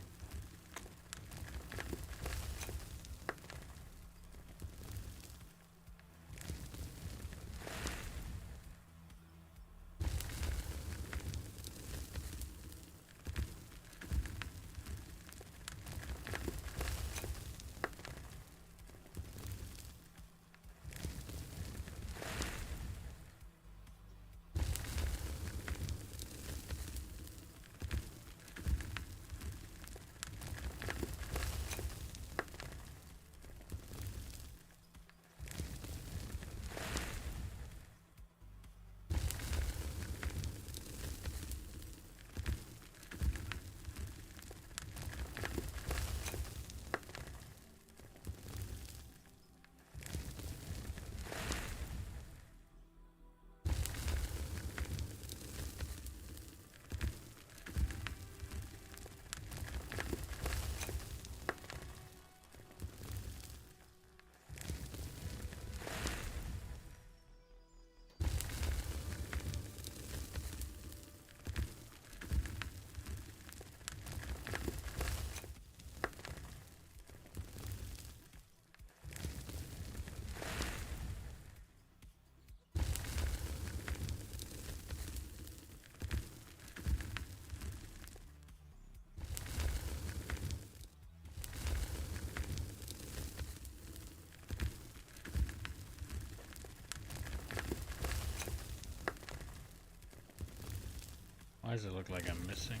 A: Why does it look like I'm missing?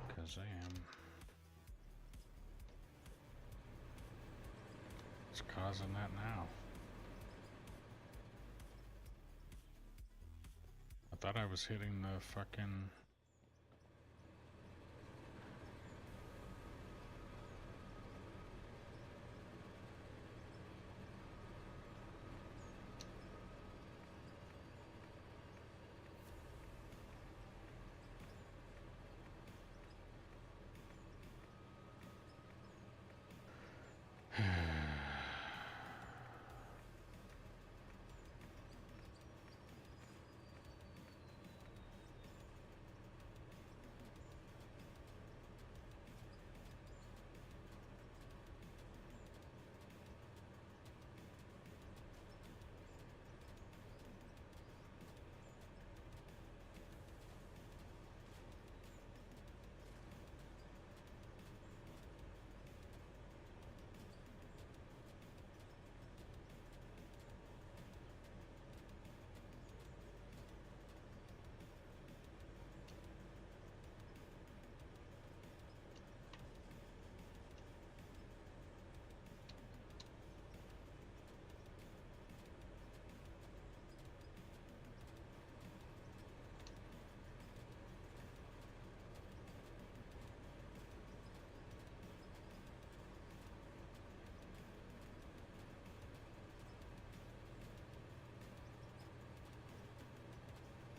A: Because I am. What's causing that now? I thought I was hitting the fucking...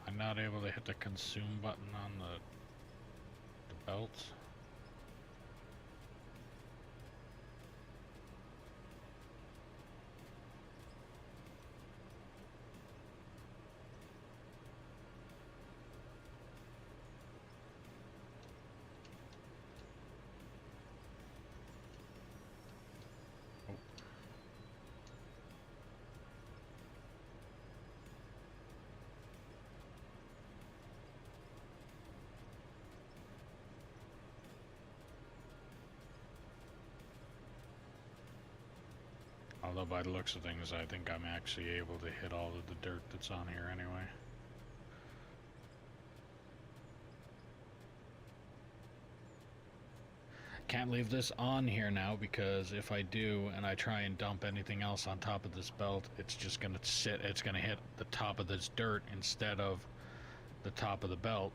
A: I'm not able to hit the consume button on the belt. although by the looks of things, I think I'm actually able to hit all of the dirt that's on here anyway. Can't leave this on here now, because if I do and I try and dump anything else on top of this belt, it's just gonna sit, it's gonna hit the top of this dirt instead of the top of the belt.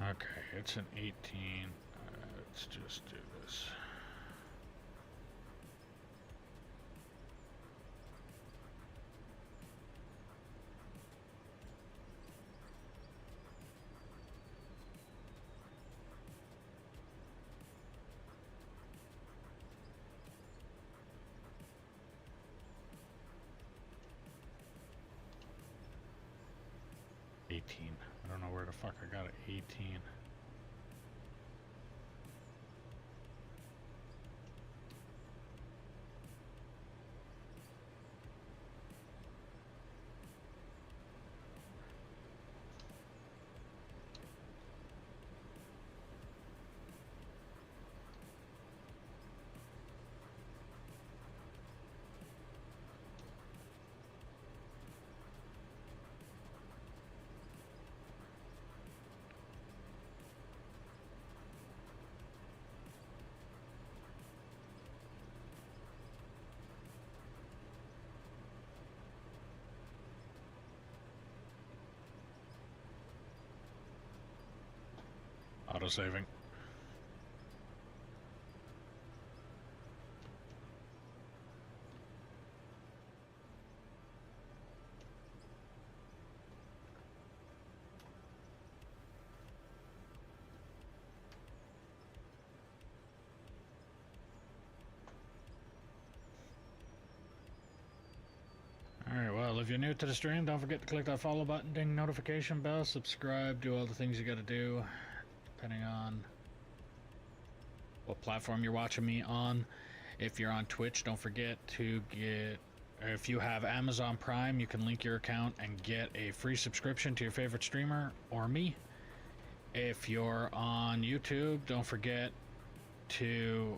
A: Okay, it's an 18. Let's just do this. I don't know where the fuck I got it. 18. Auto-saving. Alright, well, if you're new to the stream, don't forget to click that follow button, ding notification bell, subscribe, do all the things you gotta do, depending on what platform you're watching me on. If you're on Twitch, don't forget to get, or if you have Amazon Prime, you can link your account and get a free subscription to your favorite streamer or me. If you're on YouTube, don't forget to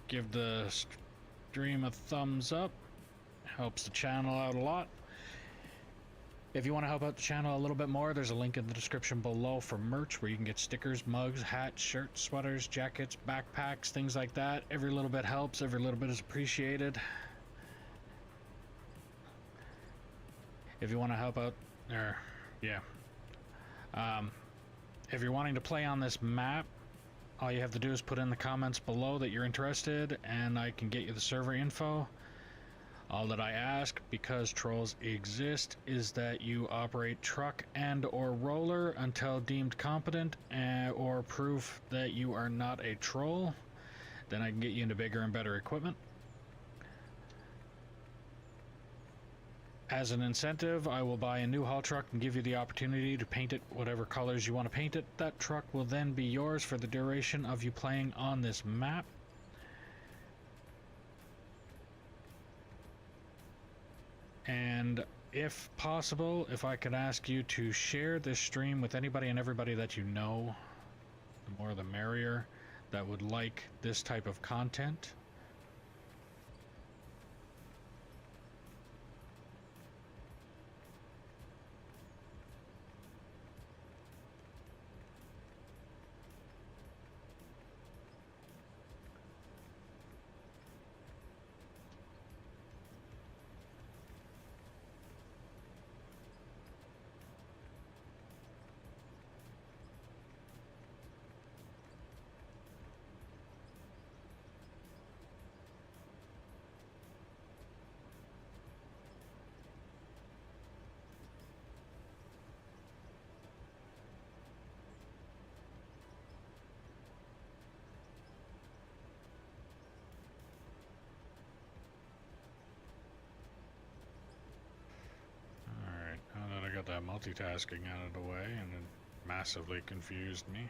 A: give the stream a thumbs up. Helps the channel out a lot. If you want to help out the channel a little bit more, there's a link in the description below for merch where you can get stickers, mugs, hats, shirts, sweaters, jackets, backpacks, things like that. Every little bit helps, every little bit is appreciated. If you want to help out, or yeah. If you're wanting to play on this map, all you have to do is put in the comments below that you're interested, and I can get you the server info. All that I ask, because trolls exist, is that you operate truck and or roller until deemed competent, or proof that you are not a troll. Then I can get you into bigger and better equipment. As an incentive, I will buy a new haul truck and give you the opportunity to paint it whatever colors you want to paint it. That truck will then be yours for the duration of you playing on this map. And if possible, if I could ask you to share this stream with anybody and everybody that you know, the more the merrier, that would like this type of content. that multitasking out of the way, and it massively confused me.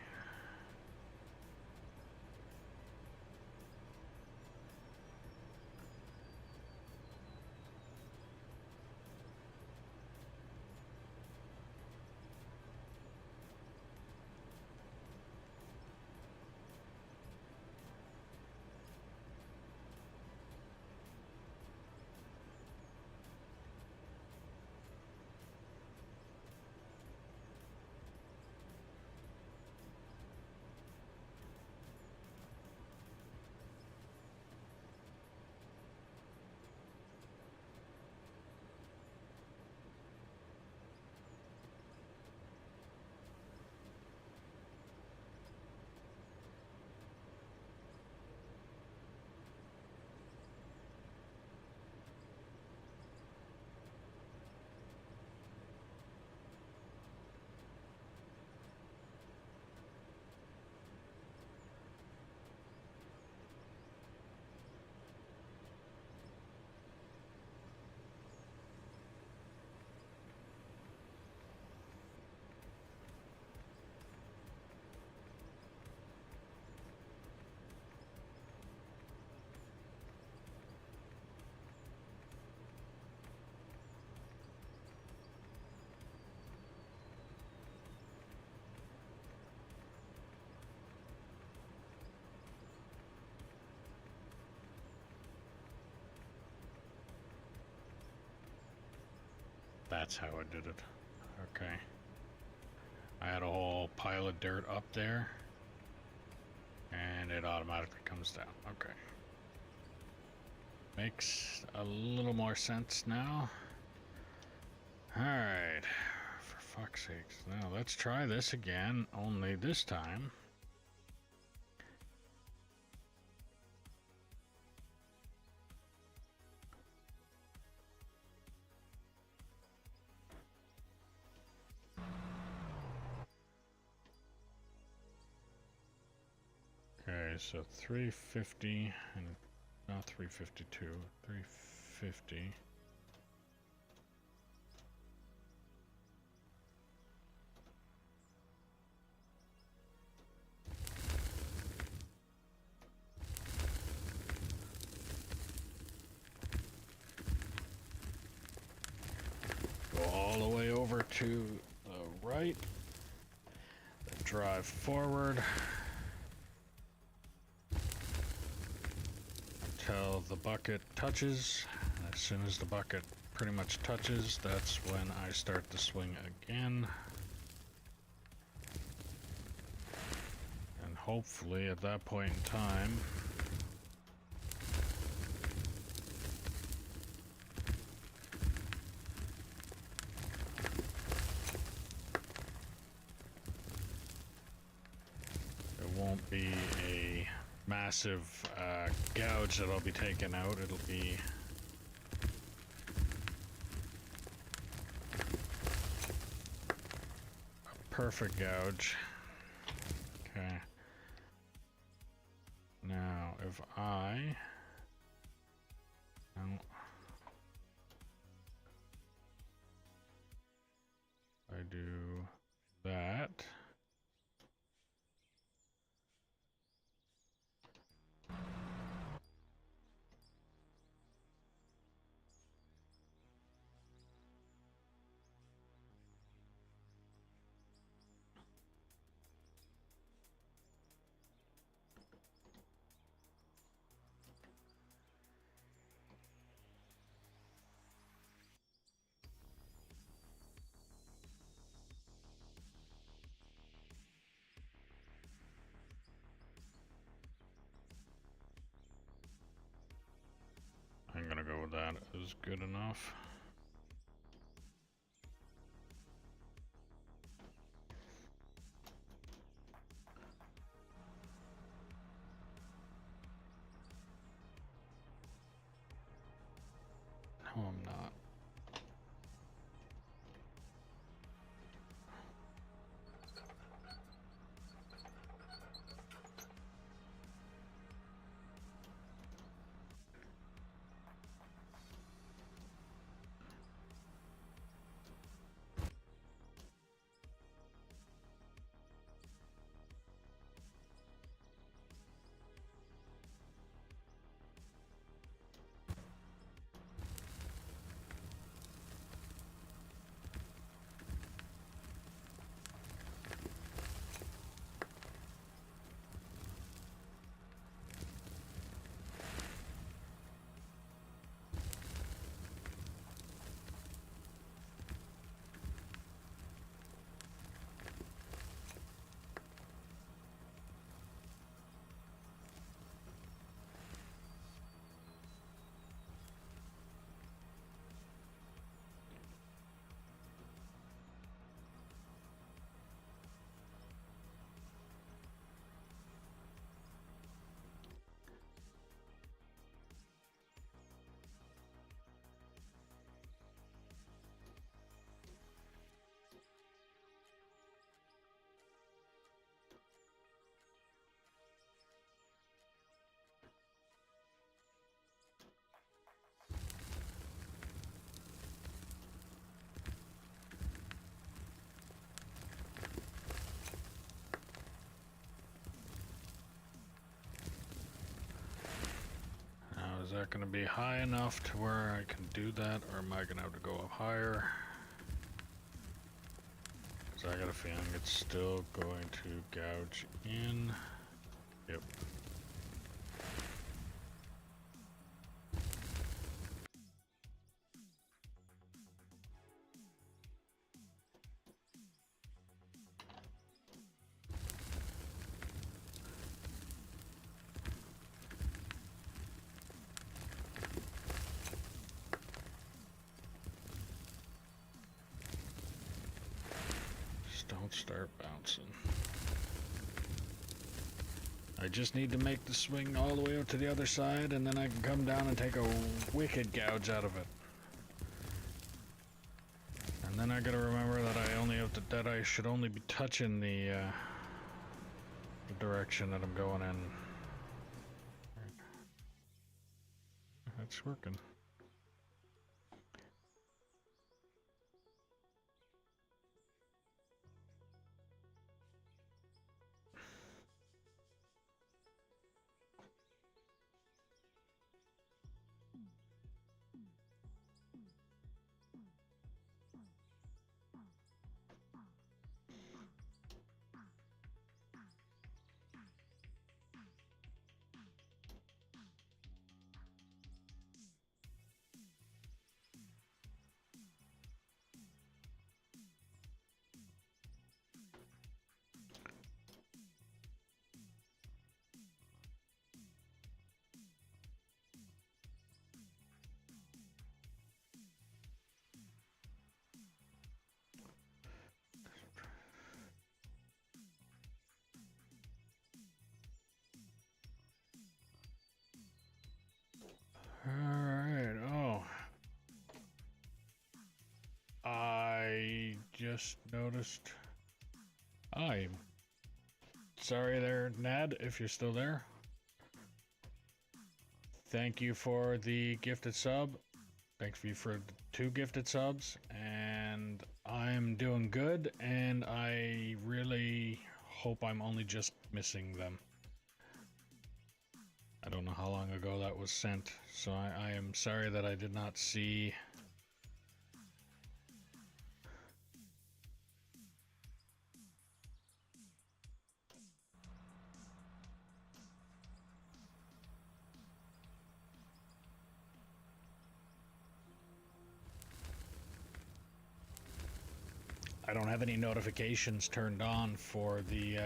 A: That's how it did it. Okay. I had a whole pile of dirt up there, and it automatically comes down. Okay. Makes a little more sense now. Alright. For fuck's sakes. Now let's try this again, only this time. Okay, so 350 and not 352, 350. Go all the way over to the right, then drive forward until the bucket touches. As soon as the bucket pretty much touches, that's when I start to swing again. And hopefully at that point in time, it won't be a massive gouge that I'll be taking out. It'll be a perfect gouge. Okay. Now, if I do that. I'm gonna go with that as good enough. No, I'm not. that going to be high enough to where I can do that, or am I going to have to go up higher? Because I got a feeling it's still going to gouge in. Yep. Don't start bouncing. I just need to make the swing all the way out to the other side, and then I can come down and take a wicked gouge out of it. And then I gotta remember that I should only be touching the direction that I'm going in. That's working. Alright, oh. I just noticed. I'm sorry there, Nad, if you're still there. Thank you for the gifted sub. Thank you for the 2 gifted subs. And I'm doing good, and I really hope I'm only just missing them. I don't know how long ago that was sent, so I am sorry that I did not see. I don't have any notifications turned on for the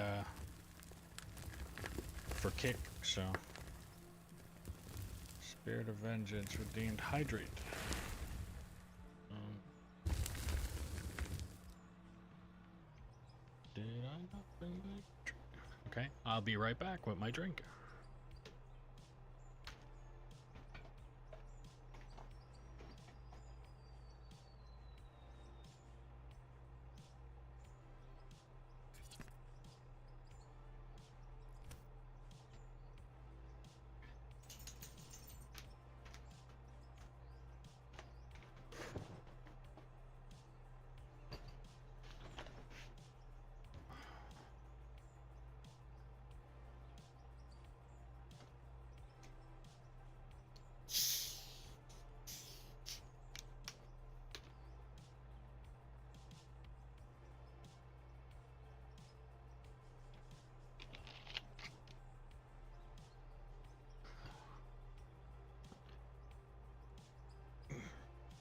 A: for Kick, so. Spirit of Vengeance redeemed hydrate. Did I not bring my drink? Okay, I'll be right back with my drink.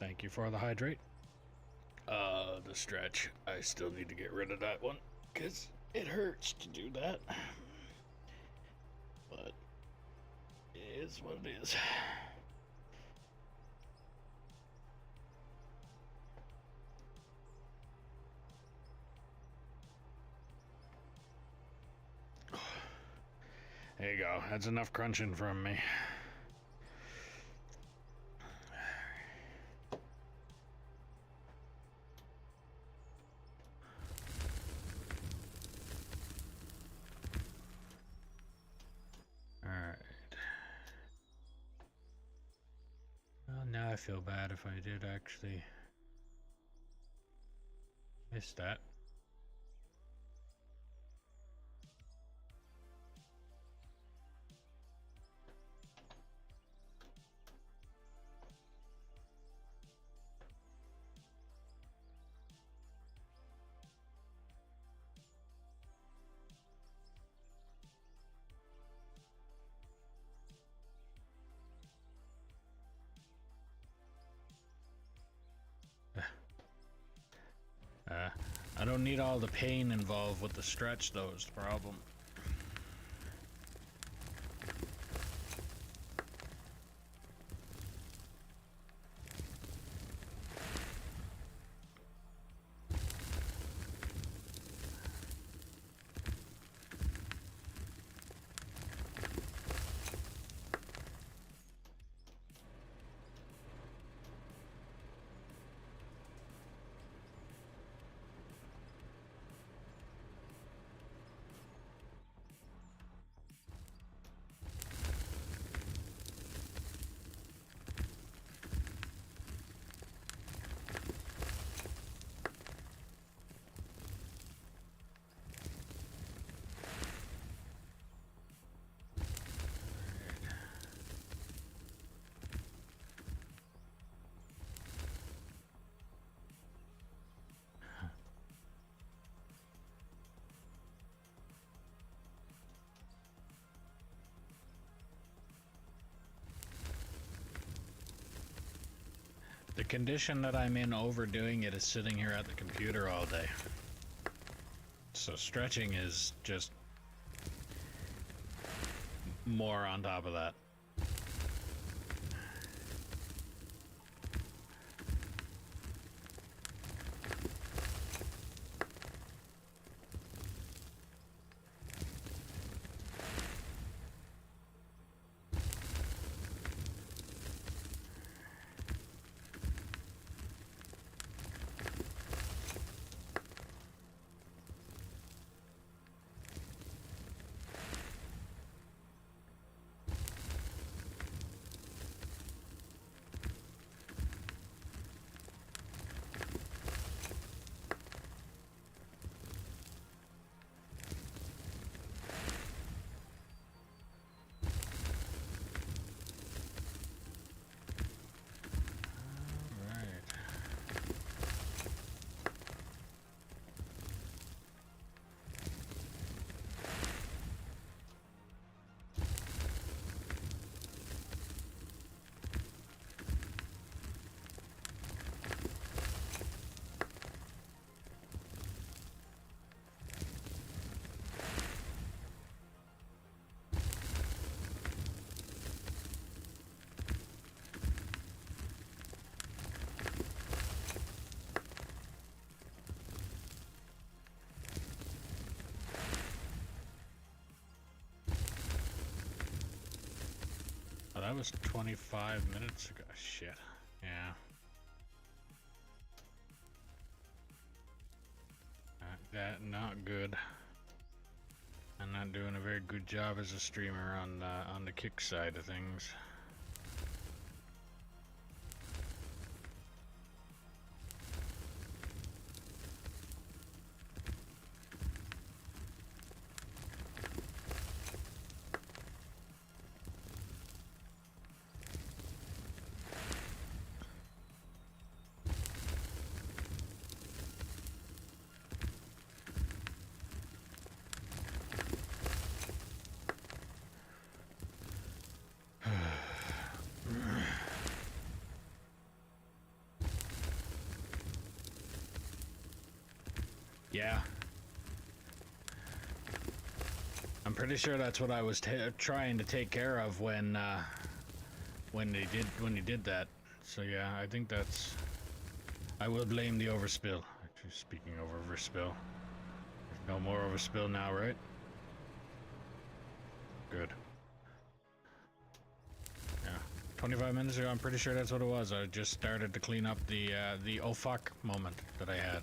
A: Thank you for the hydrate. The stretch. I still need to get rid of that one, because it hurts to do that. But it is what it is. There you go. That's enough crunching from me. Now I feel bad if I did actually miss that. I don't need all the pain involved with the stretch, though, is the problem. The condition that I'm in overdoing it is sitting here at the computer all day. So stretching is just more on top of that. Oh, that was 25 minutes ago. Shit. Yeah. Not good. I'm not doing a very good job as a streamer on the kick side of things. Yeah. I'm pretty sure that's what I was trying to take care of when he did that. So yeah, I think that's. I will blame the overspill. Actually, speaking of overspill, there's no more overspill now, right? Good. Yeah, 25 minutes ago, I'm pretty sure that's what it was. I just started to clean up the oh fuck moment that I had.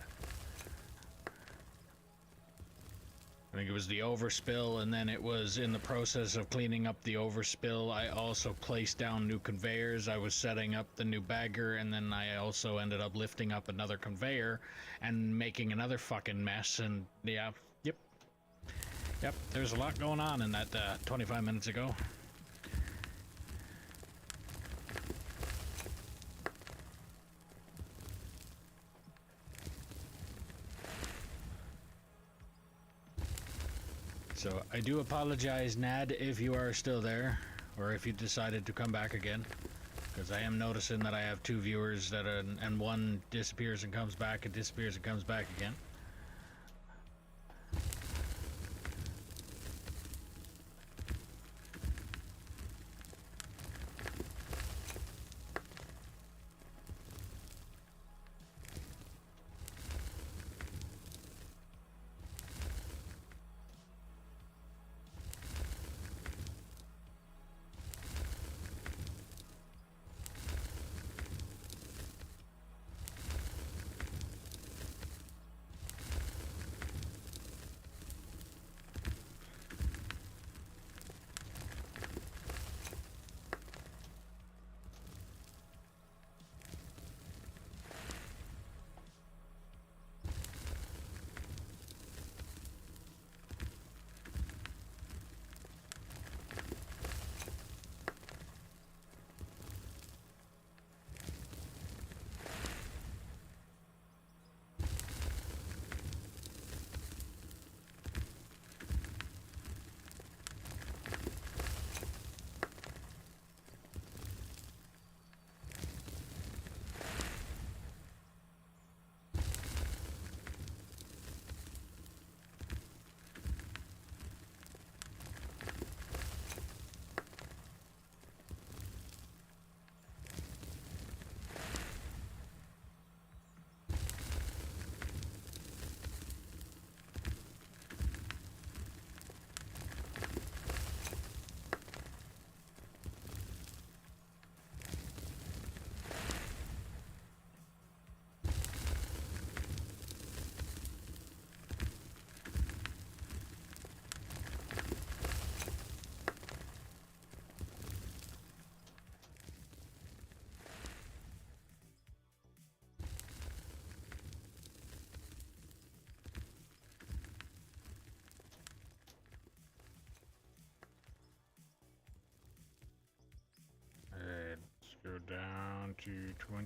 A: I think it was the overspill, and then it was in the process of cleaning up the overspill. I also placed down new conveyors. I was setting up the new bagger, and then I also ended up lifting up another conveyor and making another fucking mess. And yeah, yep, there's a lot going on in that 25 minutes ago. So I do apologize, Nad, if you are still there, or if you decided to come back again, because I am noticing that I have two viewers that and one disappears and comes back, and disappears and comes back again.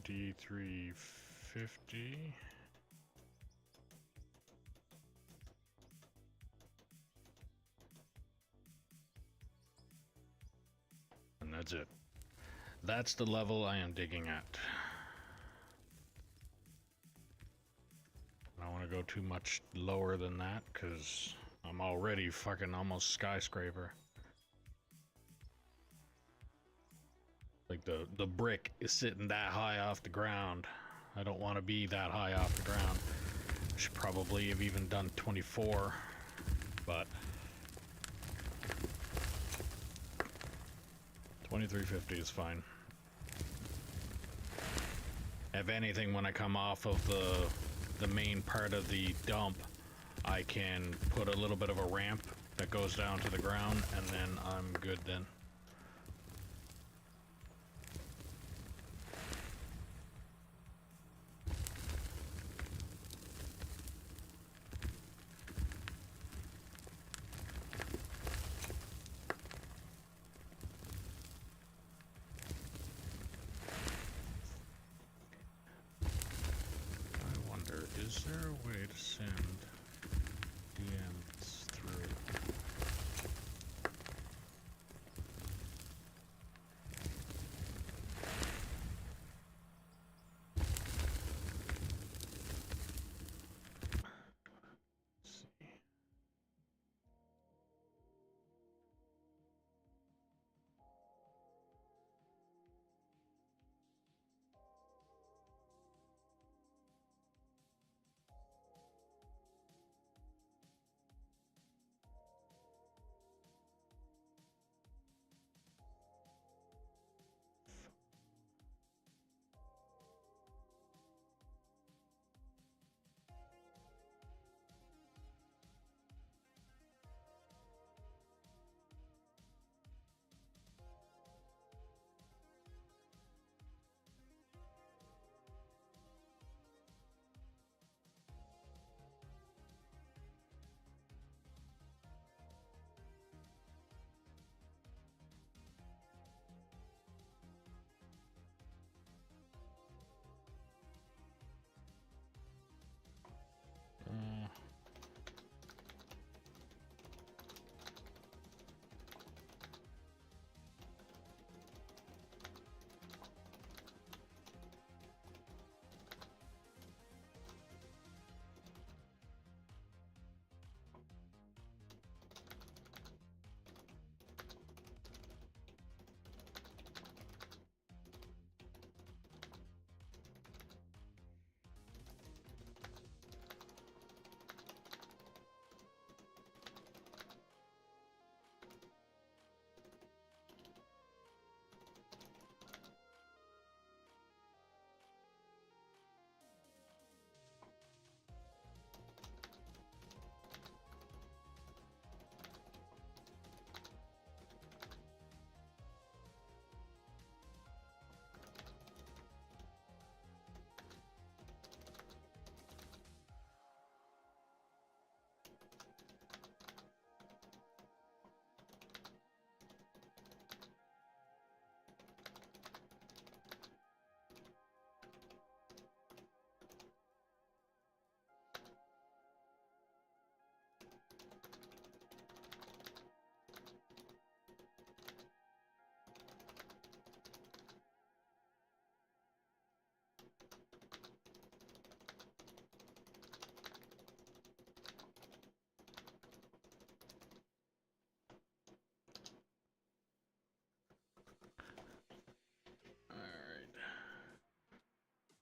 A: 2350. And that's it. That's the level I am digging at. I don't want to go too much lower than that because I'm already fucking almost skyscraper. Like the brick is sitting that high off the ground. I don't want to be that high off the ground. Should probably have even done 24, but 2350 is fine. If anything, when I come off of the main part of the dump, I can put a little bit of a ramp that goes down to the ground, and then I'm good then. Is there a way to send DMs through? Let's see.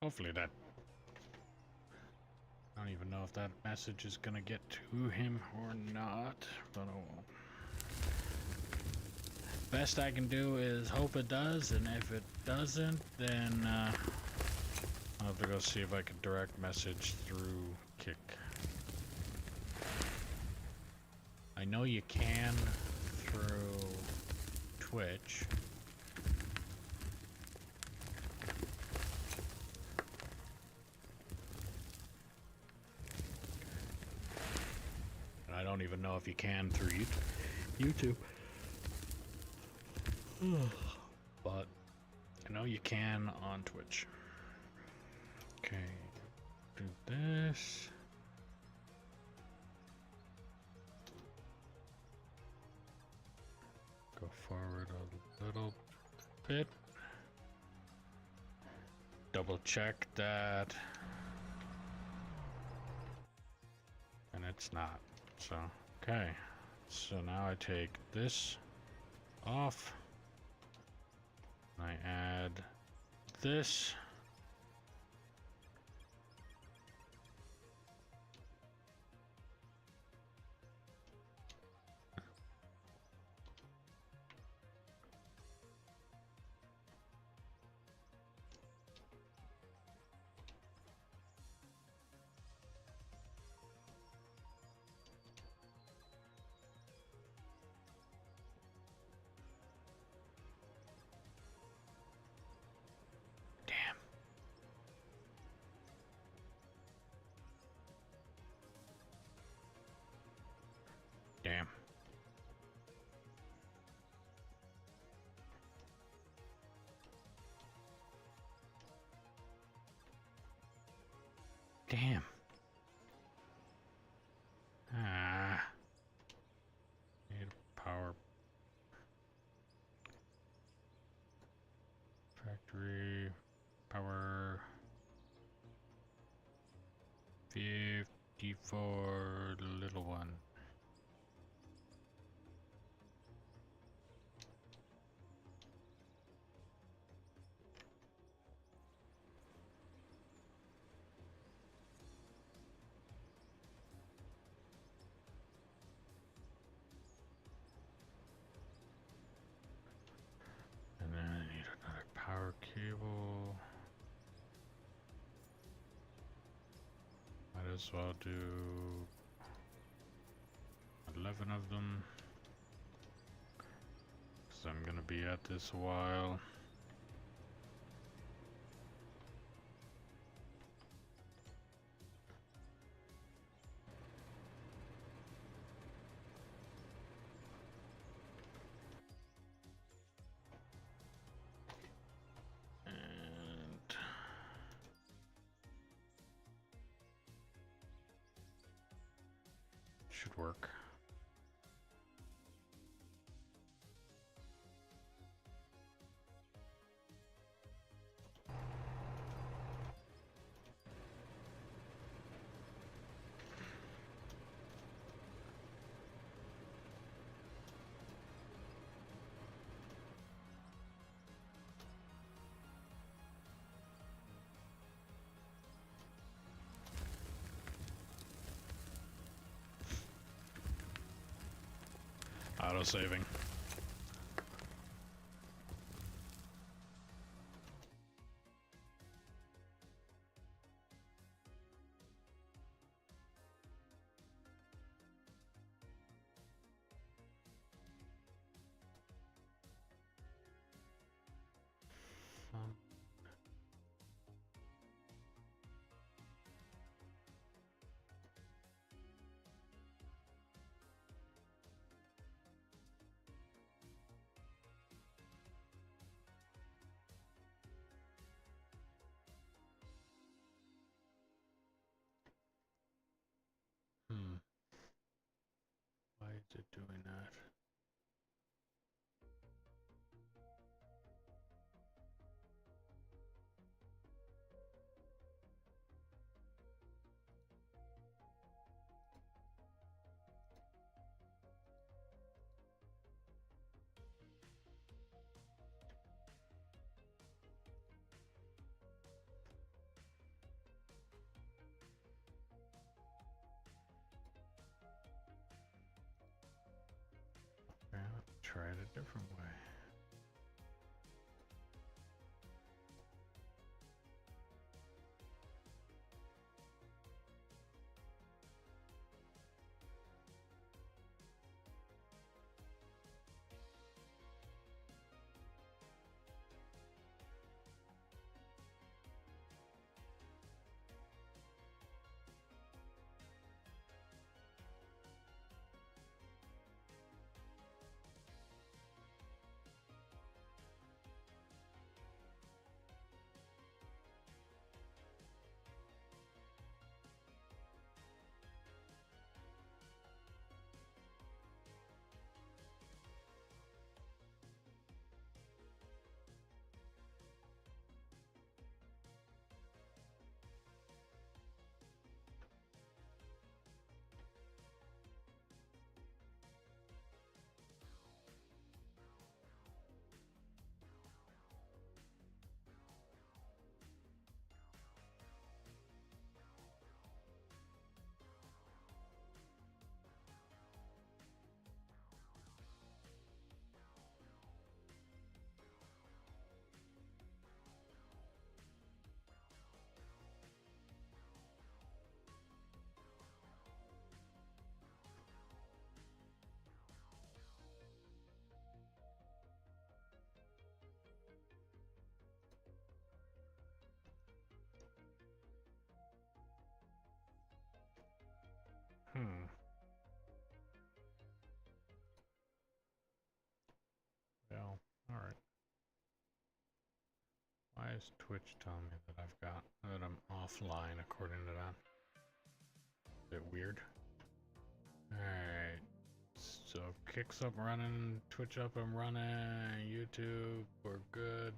A: Hopefully that... I don't even know if that message is gonna get to him or not, but oh well. Best I can do is hope it does, and if it doesn't, then I'll have to go see if I can direct message through Kick. I know you can through Twitch. I don't even know if you can through YouTube. But I know you can on Twitch. Okay, do this. Go forward a little bit. Double check that. And it's not. So, okay. So now I take this off. I add this. Damn. Damn. Ah. Need power. Factory. Power. 54 little one. And then I need another power cable. Might as well do 11 of them. Because I'm gonna be at this a while. And should work. Auto saving. Why is it doing that? Okay, let's try it a different way. is Twitch telling me that I'm offline according to that? Is it weird? Alright. So Kick's up running, Twitch up and running, YouTube, we're good.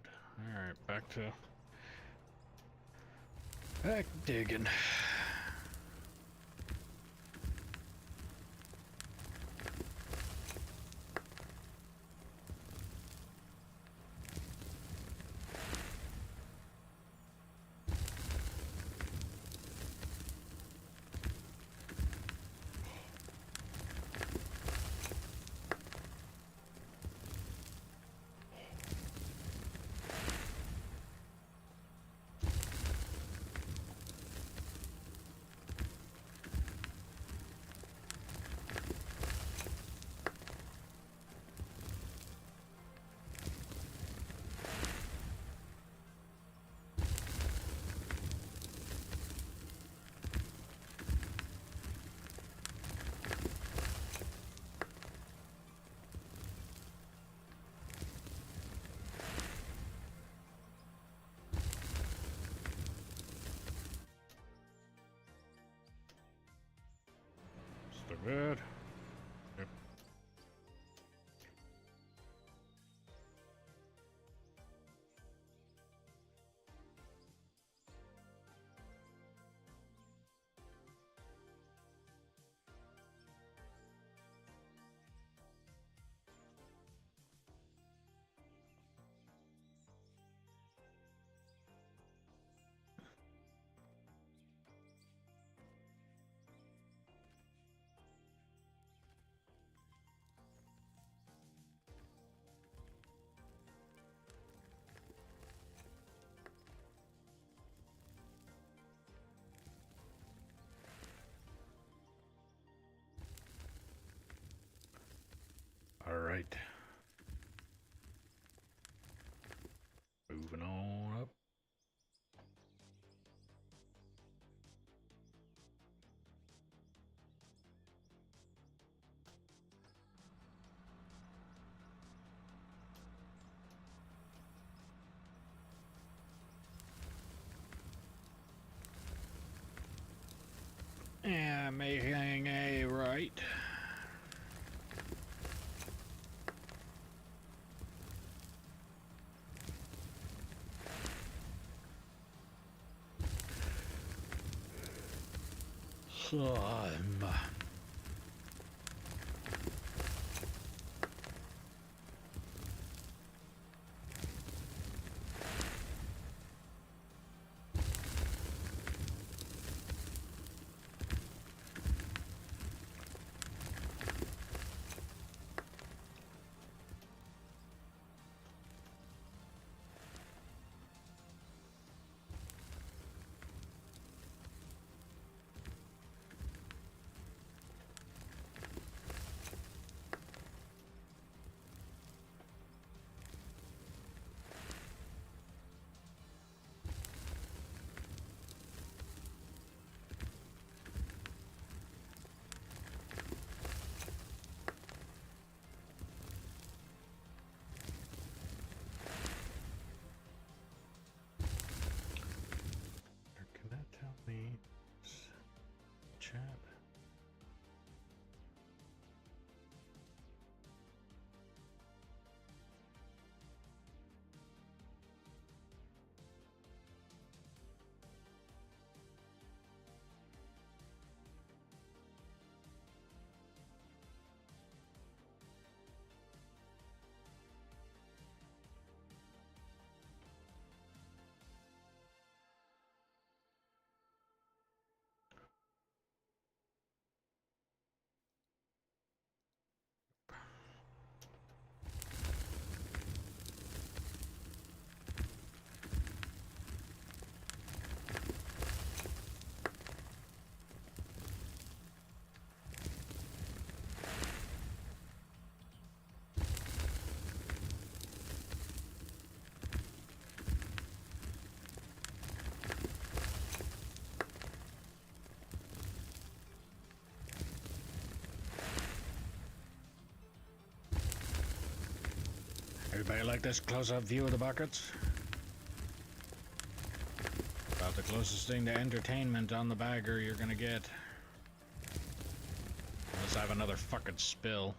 A: Alright, back digging. Still good. Yep. All right. Moving on up. Yeah, making a right. Slime. Can that tell me? Chat. Everybody like this close-up view of the buckets? Closest thing to entertainment on the bagger you're gonna get. Unless I have another fucking spill.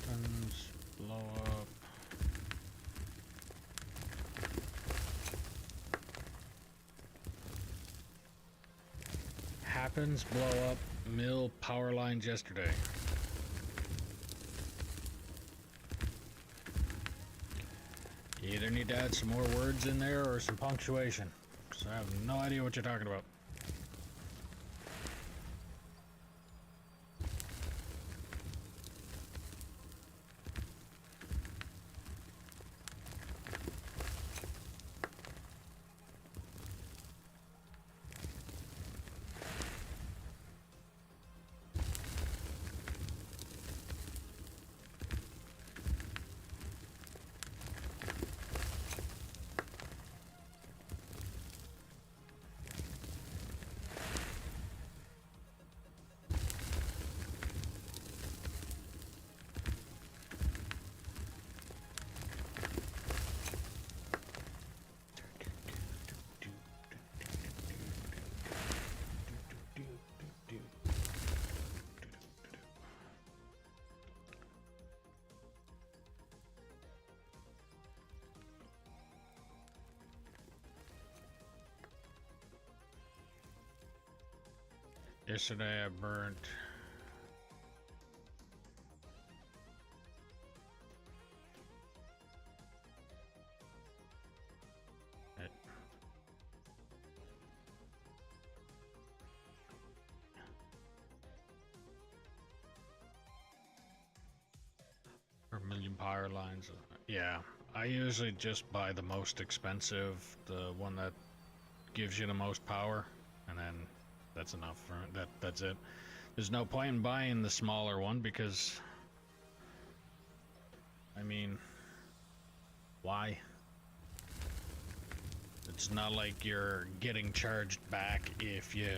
A: Weapons, blow up. Happens, blow up, mill power lines yesterday. You either need to add some more words in there or some punctuation, because I have no idea what you're talking about. Yesterday I burnt it. Or a million power lines. Yeah, I usually just buy the most expensive, the one that gives you the most power, and then that's enough for that. That's it. There's no point in buying the smaller one because, I mean, why? It's not like you're getting charged back if you.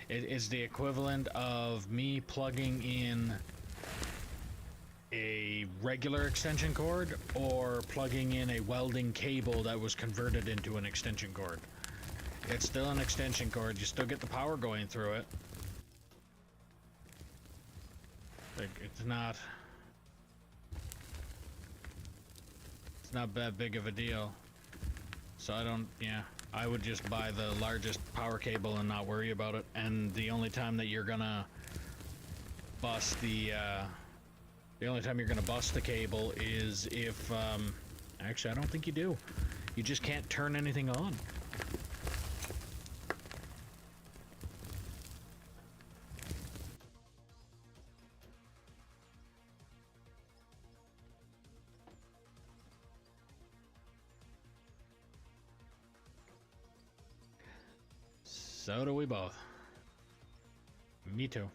A: It's the equivalent of me plugging in a regular extension cord or plugging in a welding cable that was converted into an extension cord. It's still an extension cord, you still get the power going through it. Like, it's not that big of a deal. So I would just buy the largest power cable and not worry about it. And the only time that you're gonna bust the only time you're gonna bust the cable is if, actually I don't think you do. You just can't turn anything on. So do we both. Me too.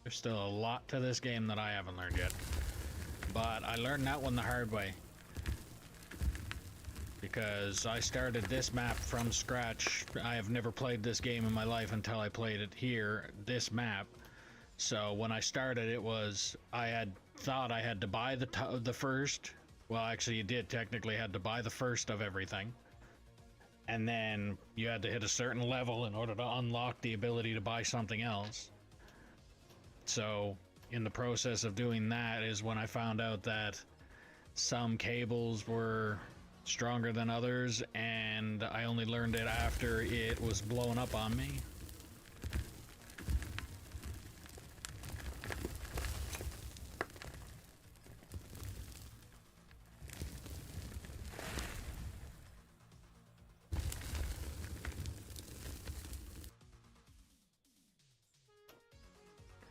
A: There's still a lot to this game that I haven't learned yet. But I learned that one the hard way. Because I started this map from scratch. I have never played this game in my life until I played it here, this map. So when I started it was, I had thought I had to buy the first Well, actually, you did technically had to buy the first of everything. And then you had to hit a certain level in order to unlock the ability to buy something else. So, in the process of doing that is when I found out that some cables were stronger than others, and I only learned it after it was blown up on me.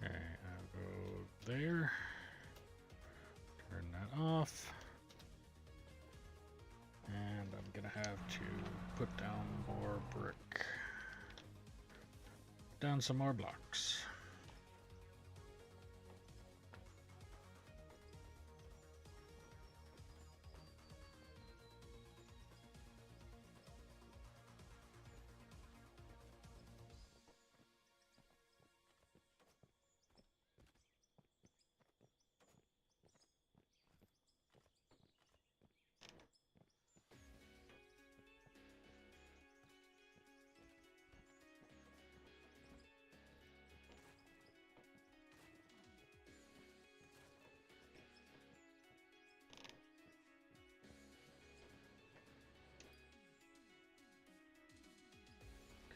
A: Okay, I'll go there. Turn that off. And I'm gonna have to put down more brick. Down some more blocks.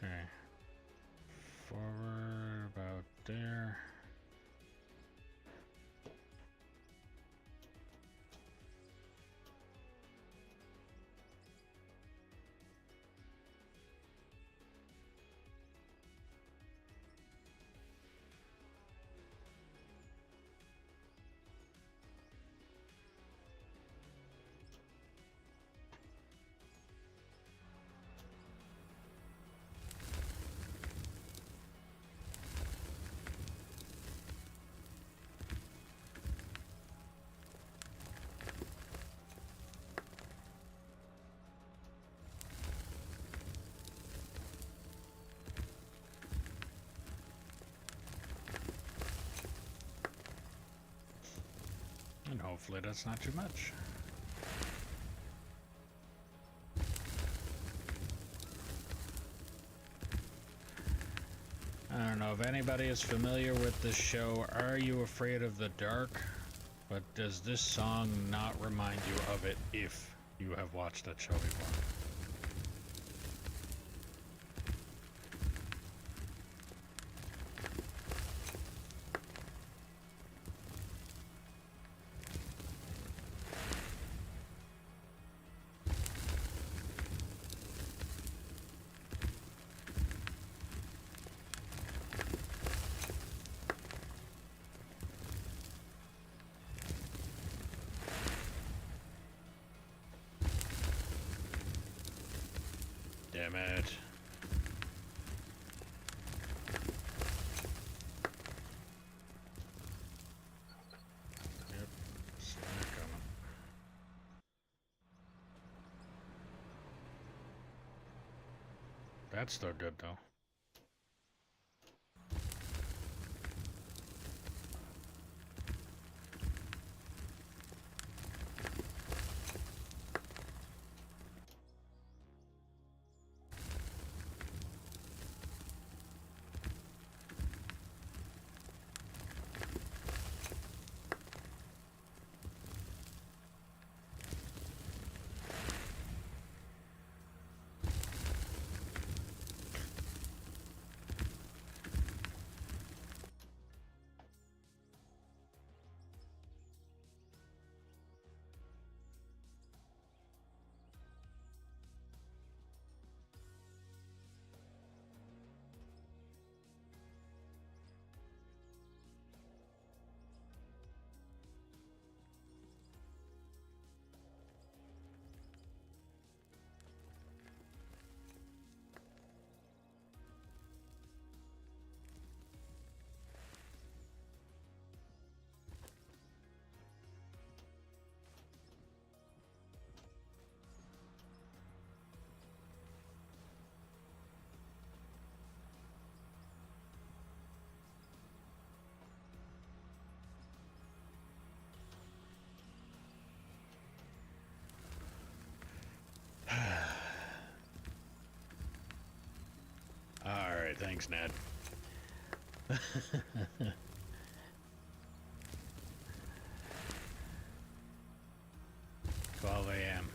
A: Okay. Forward about there. And hopefully that's not too much. I don't know if anybody is familiar with this show, Are You Afraid of the Dark? But does this song not remind you of it if you have watched that show before? Damn it. Yep, see that coming. That's still good though. Thanks, Ned. 12 a.m.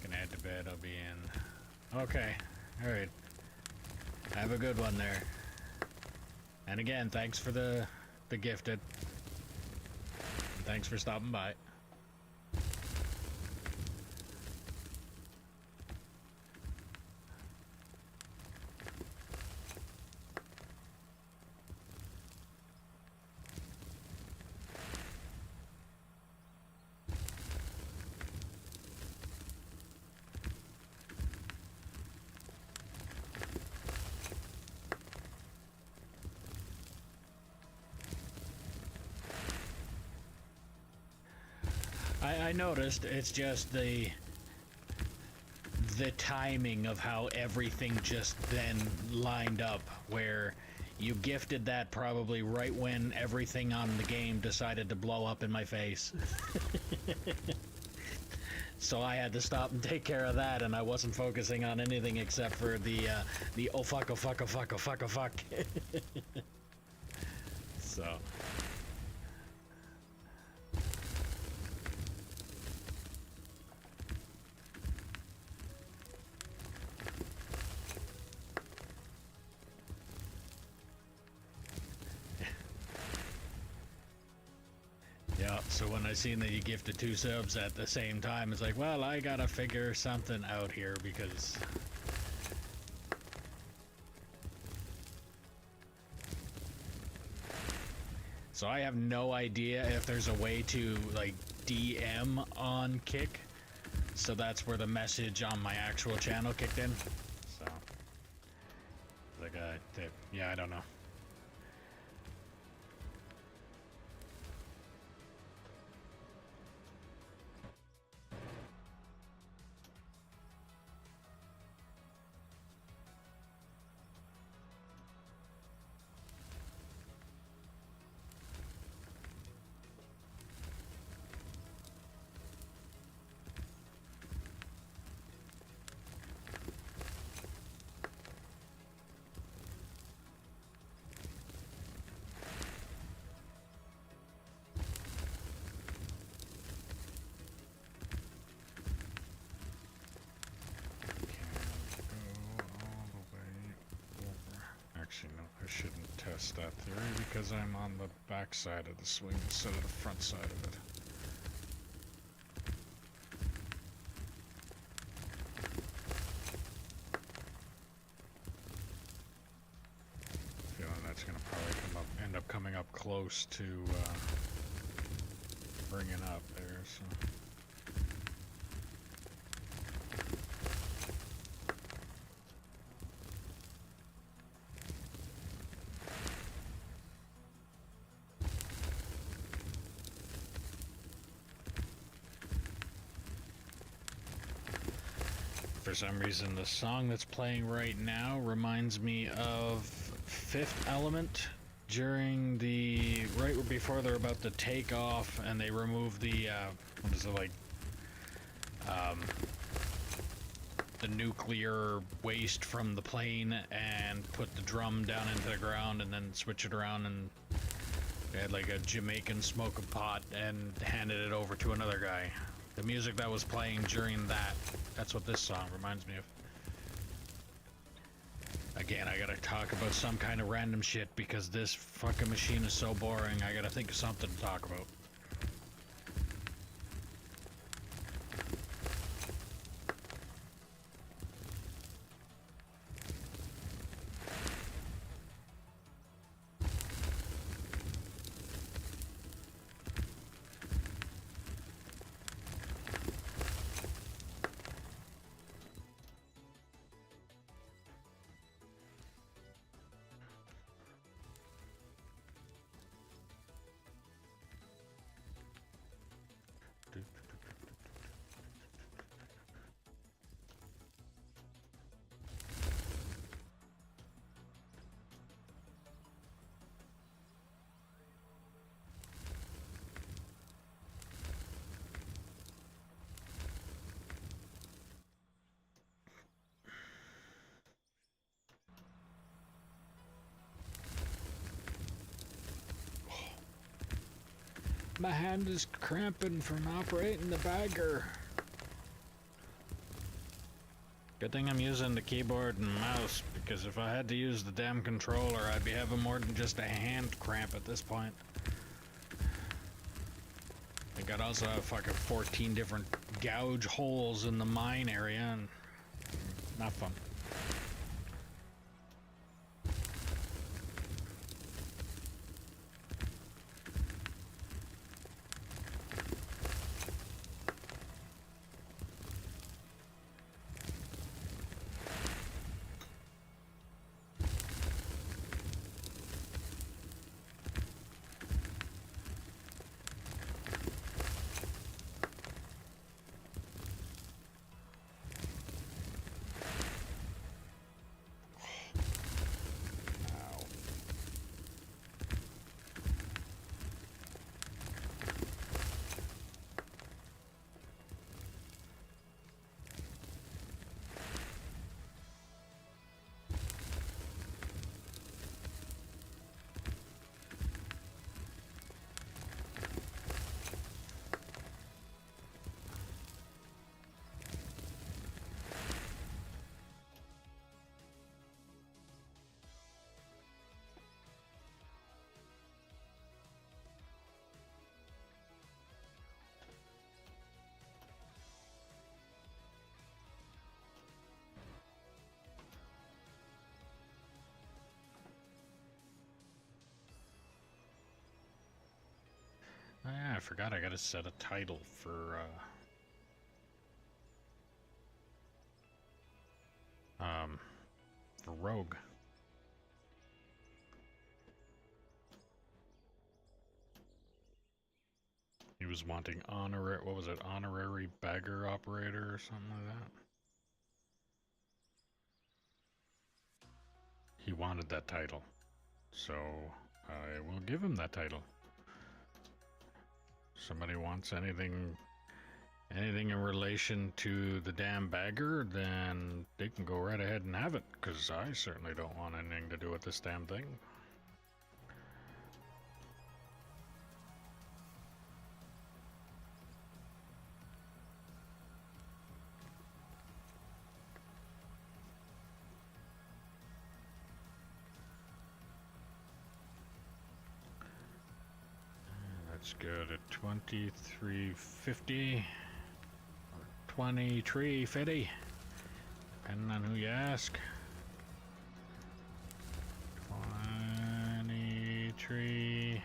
A: Gonna head to bed. I'll be in. Okay. All right. Have a good one there. And again, thanks for the gifted. And thanks for stopping by. I noticed it's just the timing of how everything just then lined up, where you gifted that probably right when everything on the game decided to blow up in my face. So I had to stop and take care of that, and I wasn't focusing on anything except for the oh fuck, oh fuck, oh fuck, oh fuck, oh fuck. So. Yeah, so when I seen that you gifted 2 subs at the same time, it's like, well, I gotta figure something out here because... So I have no idea if there's a way to, like, DM on Kick. So that's where the message on my actual channel kicked in. So... Like, yeah, I don't know. Actually, no, I shouldn't test that theory because I'm on the back side of the swing instead of the front side of it. Feeling that's gonna probably end up coming up close to bringing up there, so. For some reason, the song that's playing right now reminds me of Fifth Element during the right before they're about to take off and they remove the what is it, like the nuclear waste from the plane and put the drum down into the ground and then switch it around, and they had like a Jamaican smoke a pot and handed it over to another guy. The music that was playing during that's what this song reminds me of. Again, I gotta talk about some kind of random shit because this fucking machine is so boring. I gotta think of something to talk about. My hand is cramping from operating the bagger. Good thing I'm using the keyboard and mouse, because if I had to use the damn controller, I'd be having more than just a hand cramp at this point. I got also have fucking 14 different gouge holes in the mine area, and not fun. Oh, yeah, I forgot I gotta set a title for Rogue. He was wanting what was it, honorary bagger operator or something like that? He wanted that title, so I will give him that title. Somebody wants anything in relation to the damn bagger, then they can go right ahead and have it, because I certainly don't want anything to do with this damn thing. Let's go to 2350 or 2350, depending on who you ask. 23.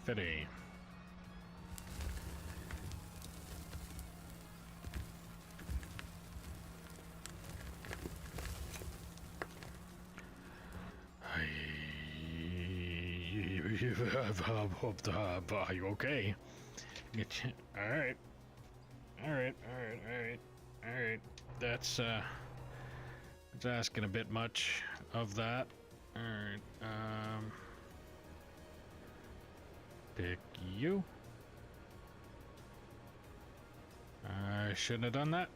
A: Fitty. Are you okay? Alright. Alright. That's asking a bit much of that. Alright, pick you. I shouldn't have done that.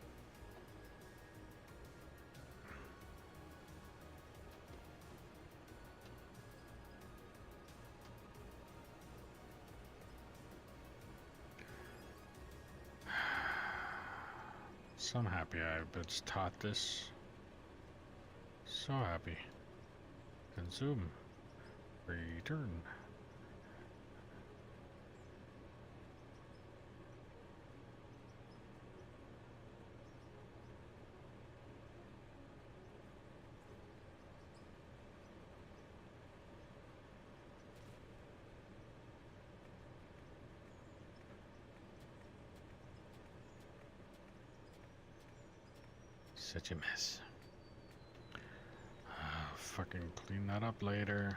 A: So happy I've been taught this. So happy. Consume. Return. Such a mess. Fucking clean that up later.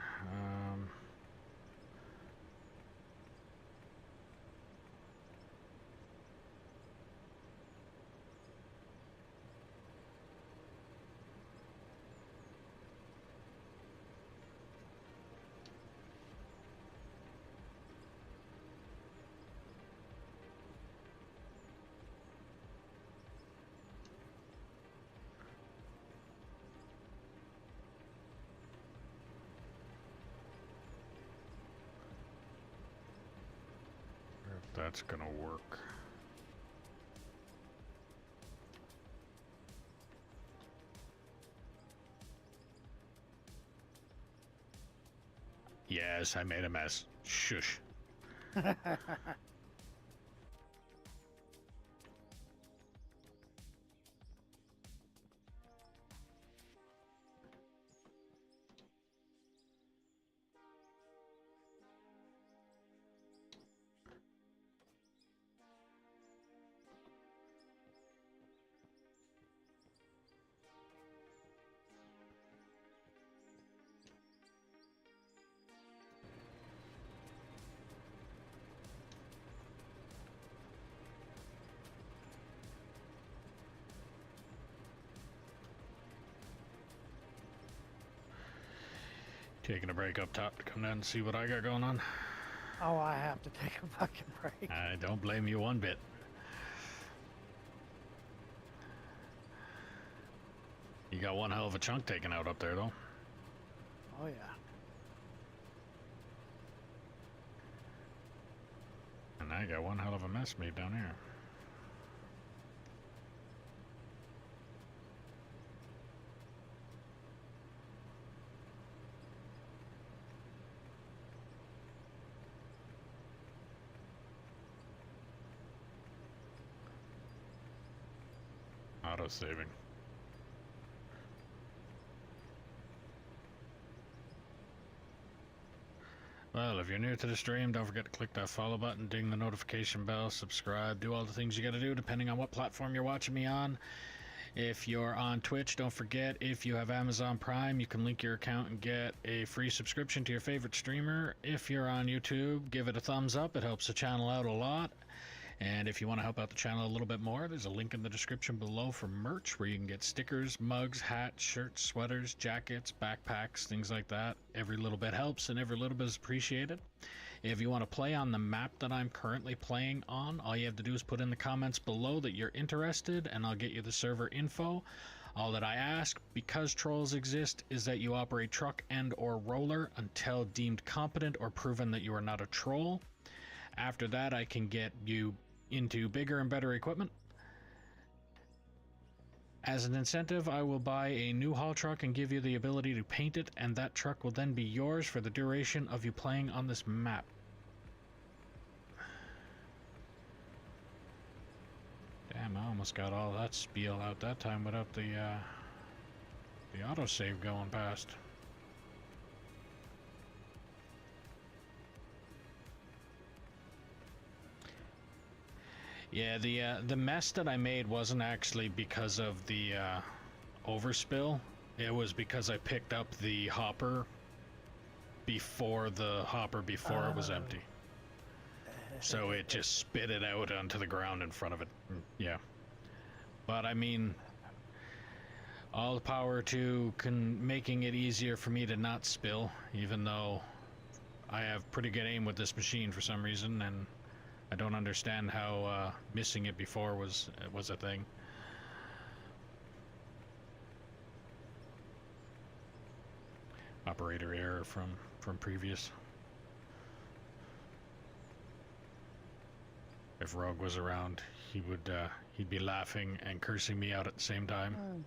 A: that's gonna work. Yes, I made a mess. Shush. Taking a break up top to come down and see what I got going on.
B: Oh, I have to take a fucking break.
A: I don't blame you one bit. You got one hell of a chunk taken out up there, though.
B: Oh yeah.
A: And I got one hell of a mess made down here. Auto-saving. Well, if you're new to the stream, don't forget to click that follow button, ding the notification bell, subscribe, do all the things you gotta do depending on what platform you're watching me on. If you're on Twitch, don't forget, if you have Amazon Prime, you can link your account and get a free subscription to your favorite streamer. If you're on YouTube, give it a thumbs up. It helps the channel out a lot. And if you want to help out the channel a little bit more, there's a link in the description below for merch where you can get stickers, mugs, hats, shirts, sweaters, jackets, backpacks, things like that. Every little bit helps and every little bit is appreciated. If you want to play on the map that I'm currently playing on, all you have to do is put in the comments below that you're interested and I'll get you the server info. All that I ask, because trolls exist, is that you operate truck and or roller until deemed competent or proven that you are not a troll. After that, I can get you into bigger and better equipment. As an incentive, I will buy a new haul truck and give you the ability to paint it, and that truck will then be yours for the duration of you playing on this map. Damn, I almost got all that spiel out that time without the autosave going past. Yeah, the mess that I made wasn't actually because of the overspill. It was because I picked up the hopper before it was empty. So it just spit it out onto the ground in front of it. Yeah. But I mean, all the power to making it easier for me to not spill, even though I have pretty good aim with this machine for some reason, and I don't understand how missing it before was a thing. Operator error from previous. If Rogue was around, he'd be laughing and cursing me out at the same time.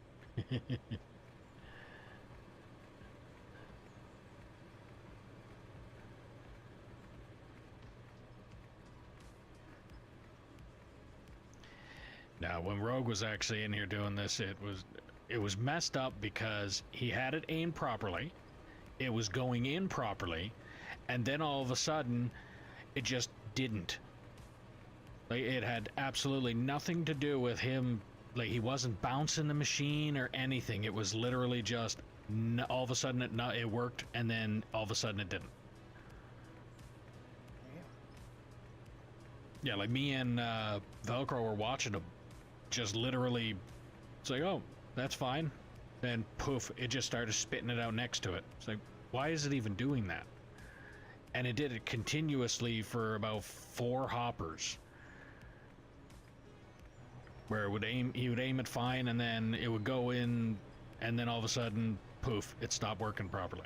A: Now, when Rogue was actually in here doing this, it was messed up because he had it aimed properly, it was going in properly, and then all of a sudden, it just didn't. Like, it had absolutely nothing to do with him. Like, he wasn't bouncing the machine or anything. It was literally just all of a sudden it worked, and then all of a sudden it didn't. Yeah, like me and Velcro were watching him. Just literally, it's like, oh, that's fine. Then poof, it just started spitting it out next to it. It's like, why is it even doing that? And it did it continuously for about 4 hoppers. Where he would aim it fine, and then it would go in, and then all of a sudden, poof, it stopped working properly.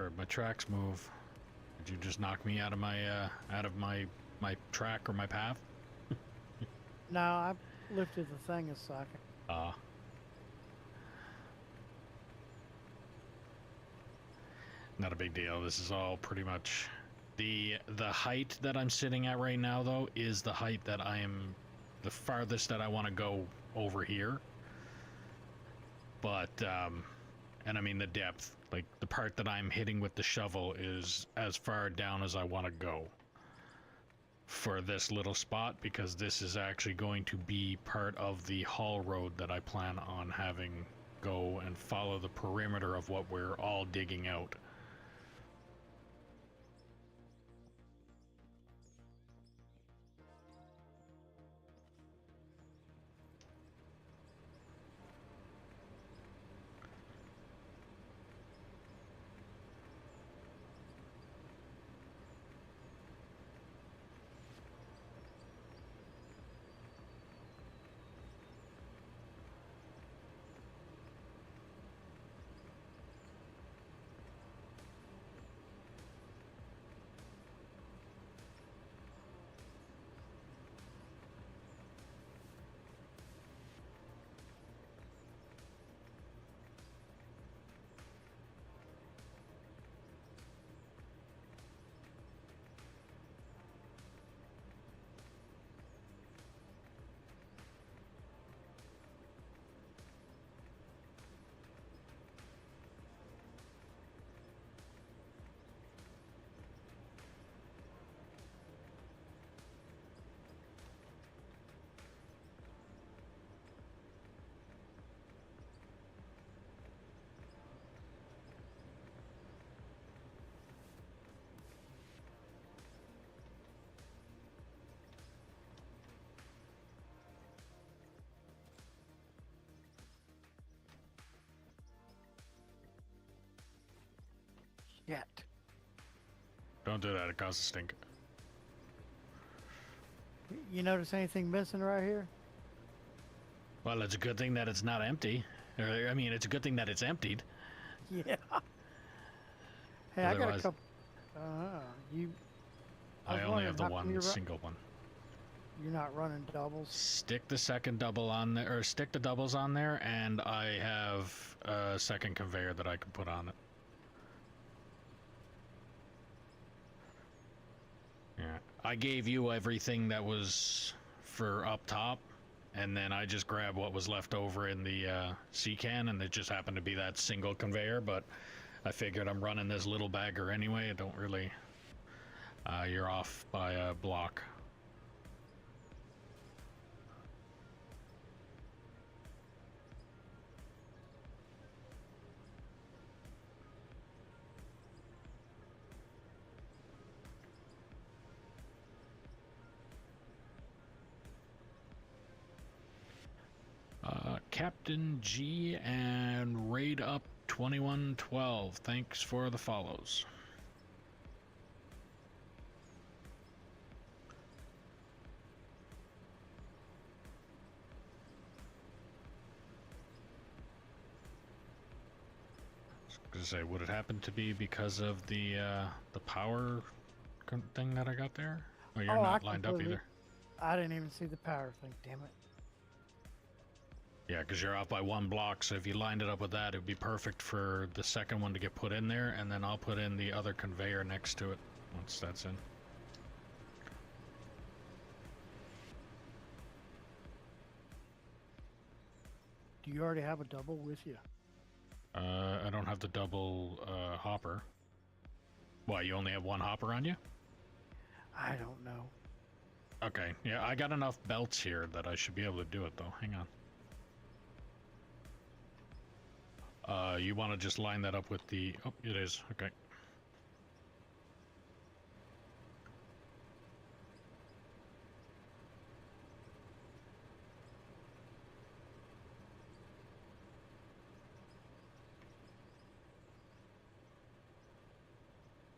A: heard my tracks move. Did you just knock me out of my track or my path?
B: No, I lifted the thing a second.
A: Not a big deal. This is all pretty much the height that I'm sitting at right now, though, is the height that I am the farthest that I want to go over here. But and I mean the depth, like the part that I'm hitting with the shovel is as far down as I want to go for this little spot, because this is actually going to be part of the haul road that I plan on having go and follow the perimeter of what we're all digging out.
B: Shit.
A: Don't do that, it causes stink.
B: You notice anything missing right here?
A: Well, it's a good thing that it's not empty. Or, I mean, it's a good thing that it's emptied.
B: Yeah. Hey, I got a
A: Otherwise-
B: couple. You.
A: I
B: was
A: only
B: wondering
A: have the
B: how come
A: one single one.
B: You're not running doubles.
A: Stick the second double on there, or stick the doubles on there, and I have a second conveyor that I can put on it. Yeah, I gave you everything that was for up top, and then I just grabbed what was left over in the sea can, and it just happened to be that single conveyor, but I figured I'm running this little bagger anyway. I don't really... you're off by a block. Captain G and Raid Up 2112, thanks for the follows. I was gonna say, would it happen to be because of the power thing that I got there? Oh, you're
B: Oh,
A: not
B: I
A: lined up
B: completely-
A: either.
B: I didn't even see the power thing. Damn it.
A: Yeah, because you're off by one block, so if you lined it up with that, it would be perfect for the second one to get put in there, and then I'll put in the other conveyor next to it once that's in.
B: Do you already have a double with you?
A: I don't have the double hopper. Why, you only have one hopper on you?
B: I don't know.
A: Okay, yeah, I got enough belts here that I should be able to do it, though. Hang on. You want to just line that up with the... Oh, it is. Okay.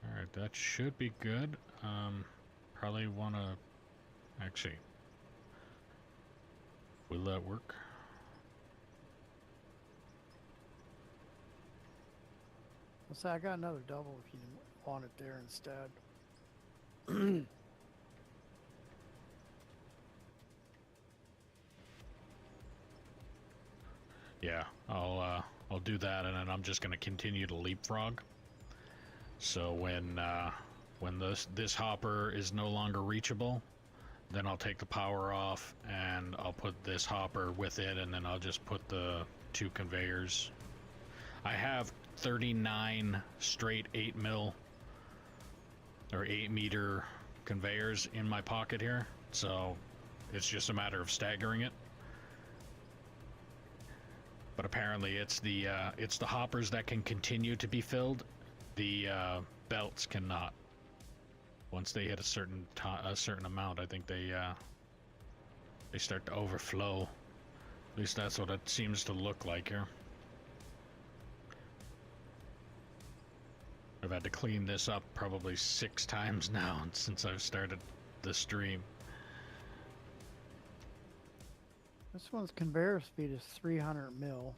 A: Alright, that should be good. Probably want to... Actually... Will that work?
B: say I got another double if you want it there instead.
A: Yeah, I'll do that, and then I'm just gonna continue to leapfrog. So when this hopper is no longer reachable, then I'll take the power off and I'll put this hopper with it, and then I'll just put the 2 conveyors. I have 39 straight 8 mil or 8 meter conveyors in my pocket here, so it's just a matter of staggering it. But apparently it's the hoppers that can continue to be filled. The belts cannot. Once they hit a certain amount, I think they start to overflow. At least that's what it seems to look like here. I've had to clean this up probably 6 times now since I've started the stream.
B: This one's conveyor speed is 300 mil,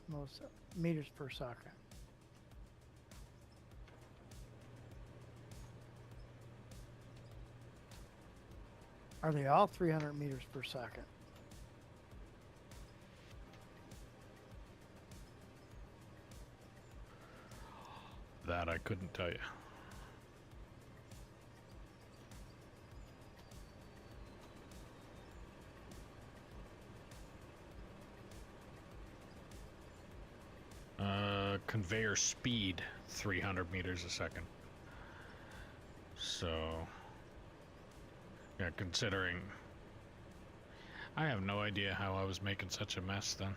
B: most meters per second. Are they all 300 meters per second?
A: That I couldn't tell you. Conveyor speed 300 meters a second. So yeah, considering I have no idea how I was making such a mess then.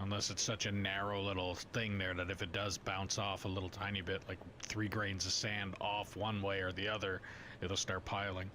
A: Unless it's such a narrow little thing there that if it does bounce off a little tiny bit, like 3 grains of sand off one way or the other, it'll start piling.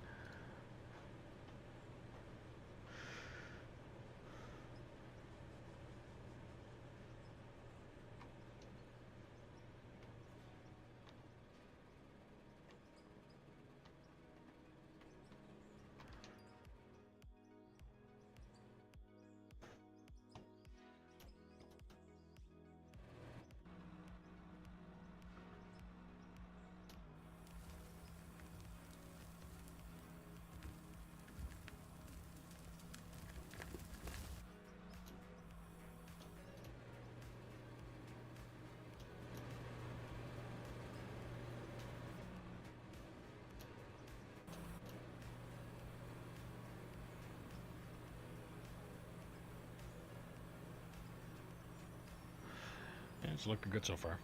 A: Yeah, it's looking good so far.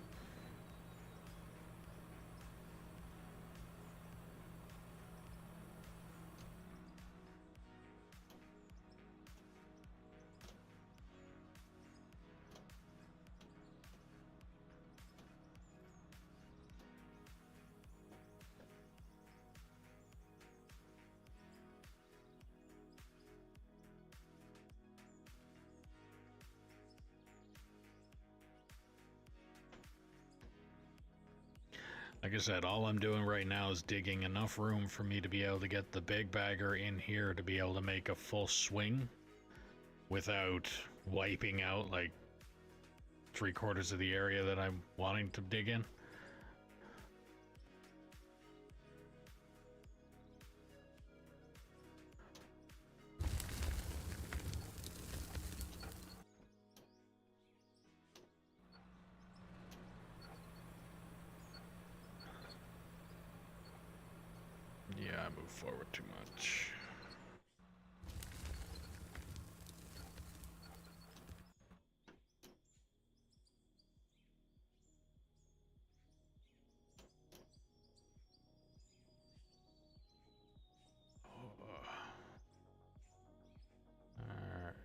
A: Like I said, all I'm doing right now is digging enough room for me to be able to get the big bagger in here to be able to make a full swing without wiping out like 3/4 of the area that I'm wanting to dig in. Yeah, I move forward too much. Alright.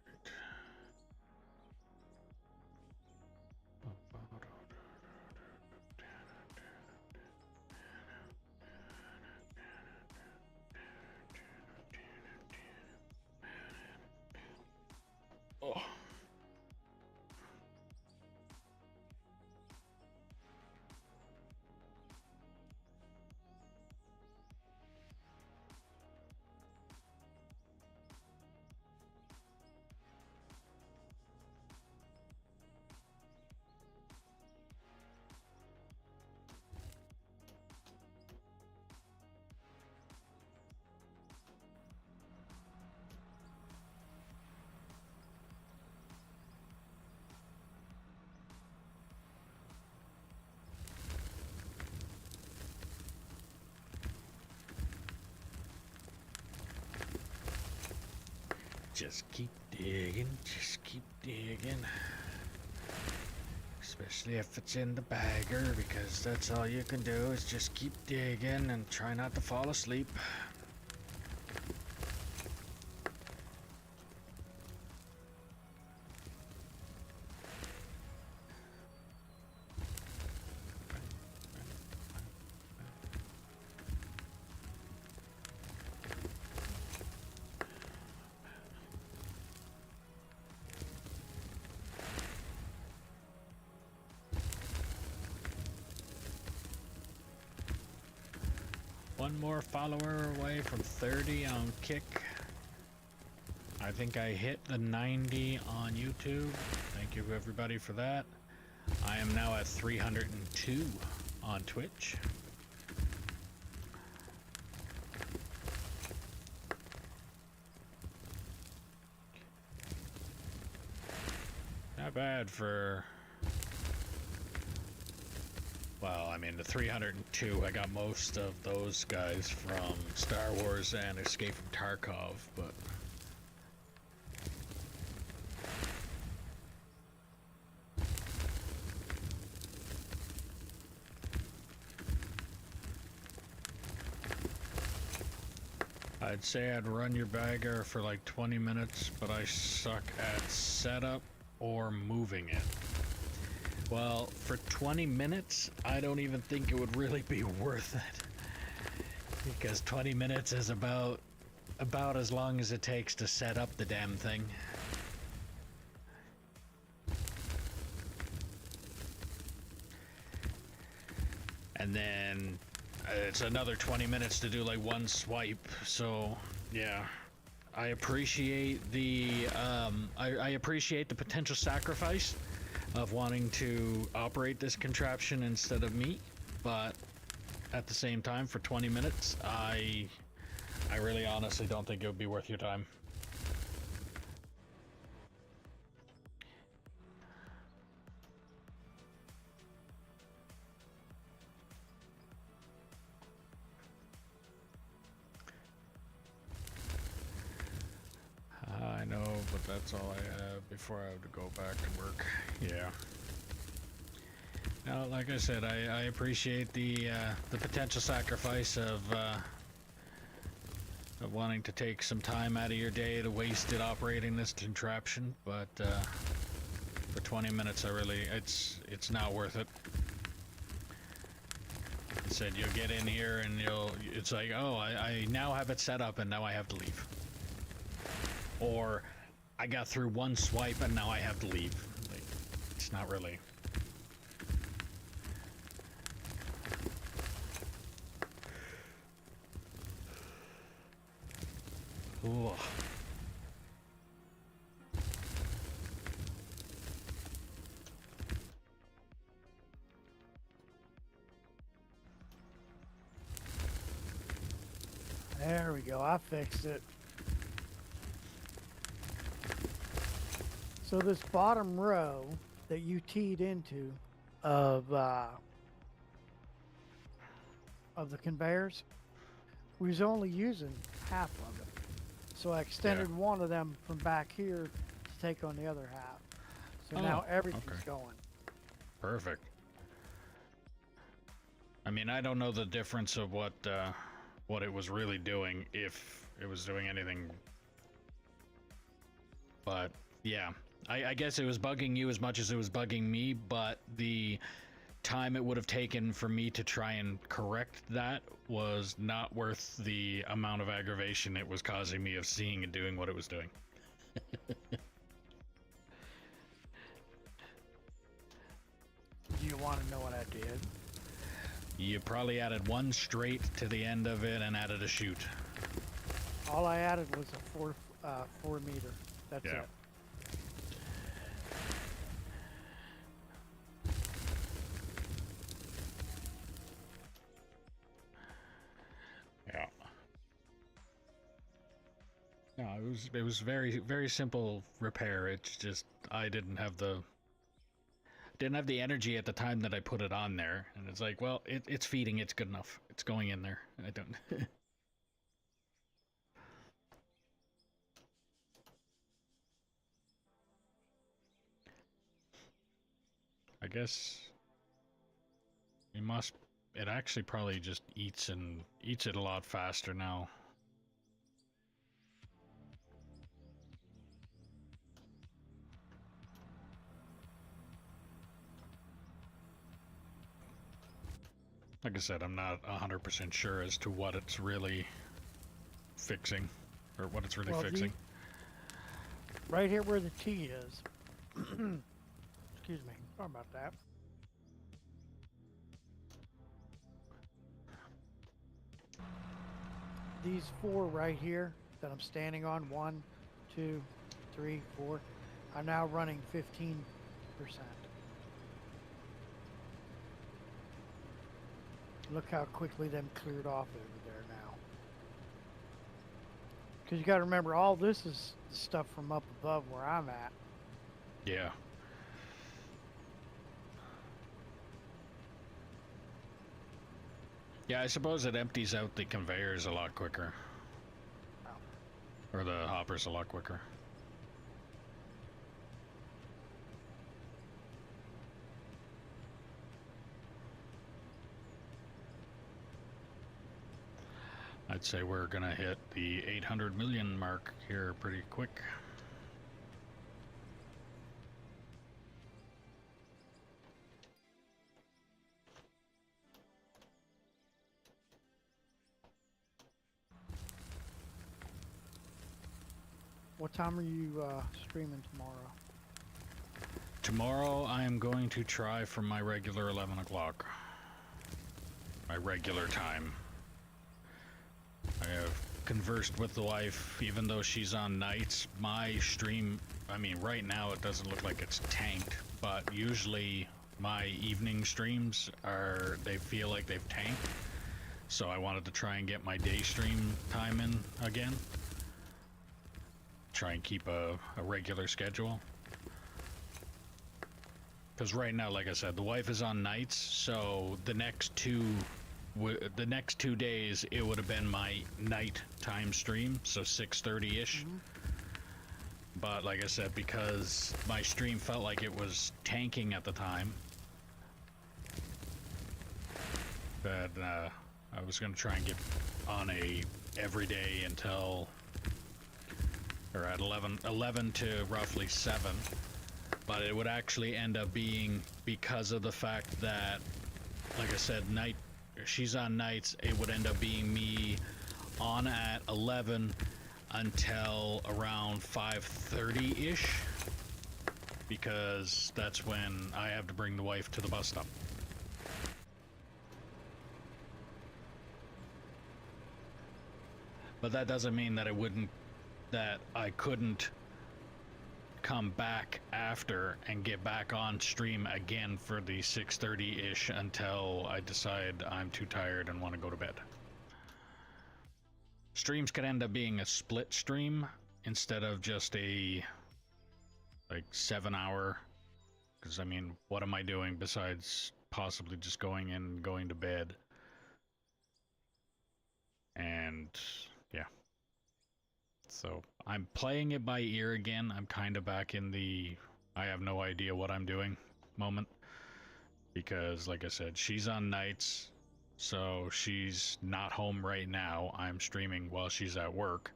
A: Just keep digging, just keep digging. Especially if it's in the bagger, because that's all you can do is just keep digging and try not to fall asleep. One more follower away from 30 on Kick. I think I hit the 90 on YouTube. Thank you everybody for that. I am now at 302 on Twitch. Not bad for... Well, I mean, the 302, I got most of those guys from Star Wars and Escape from Tarkov, but... I'd say I'd run your bagger for like 20 minutes, but I suck at setup or moving it. Well, for 20 minutes, I don't even think it would really be worth it. Because 20 minutes is about as long as it takes to set up the damn thing. And then it's another 20 minutes to do like one swipe, so yeah. I appreciate the I appreciate the potential sacrifice of wanting to operate this contraption instead of me, but at the same time, for 20 minutes, I really honestly don't think it would be worth your time. I know, but that's all I have before I have to go back to work. Yeah. Now, like I said, I appreciate the potential sacrifice of wanting to take some time out of your day to waste it operating this contraption, but for 20 minutes, it's not worth it. I said you'll get in here and it's like, oh, I now have it set up and now I have to leave. Or I got through one swipe and now I have to leave. Like, it's not really. Ooh.
B: There we go. I fixed it. So this bottom row that you teed into of the conveyors, we was only using half of it. So I extended one of them from back here to take on the other half. So now everything's going.
A: Perfect. I mean, I don't know the difference of what it was really doing, if it was doing anything. But yeah, I guess it was bugging you as much as it was bugging me, but the time it would have taken for me to try and correct that was not worth the amount of aggravation it was causing me of seeing it doing what it was doing.
B: Do you want to know what I did?
A: You probably added one straight to the end of it and added a chute.
B: All I added was a 4 meter. That's it.
A: Yeah. No, it was very, very simple repair. It's just I didn't have the energy at the time that I put it on there, and it's like, well, it's feeding, it's good enough, it's going in there. I don't. guess we must. It actually probably just eats it a lot faster now. Like I said, I'm not 100% sure as to what it's really fixing, or what it's really
B: Well,
A: fixing.
B: Right here where the T is. Excuse me. Sorry about that. These 4 right here that I'm standing on, 1, 2, 3, 4, are now running 15%. Look how quickly them cleared off over there now. Because you got to remember, all this is the stuff from up above where I'm at.
A: Yeah. Yeah, I suppose it empties out the conveyors a lot quicker. Or the hoppers a lot quicker. I'd say we're gonna hit the 800 million mark here pretty quick.
B: What time are you streaming tomorrow?
A: Tomorrow I am going to try for my regular 11 o'clock. My regular time. I have conversed with the wife, even though she's on nights. My stream, I mean, right now it doesn't look like it's tanked, but usually my evening streams they feel like they've tanked. So I wanted to try and get my day stream time in again. Try and keep a regular schedule. Because right now, like I said, the wife is on nights, so the next 2 days it would have been my night time stream, so 6:30-ish. But like I said, because my stream felt like it was tanking at the time, that I was going to try and get on a every day until, or at 11 to roughly 7. But it would actually end up being, because of the fact that, like I said, she's on nights, it would end up being me on at 11 until around 5:30-ish, because that's when I have to bring the wife to the bus stop. But that doesn't mean that I couldn't come back after and get back on stream again for the 6:30-ish until I decide I'm too tired and want to go to bed. Streams could end up being a split stream instead of just a 7-hour, because I mean, what am I doing besides possibly just going in and going to bed? And yeah. So I'm playing it by ear again. I'm kind of back in the I have no idea what I'm doing moment, because like I said, she's on nights, so she's not home right now. I'm streaming while she's at work,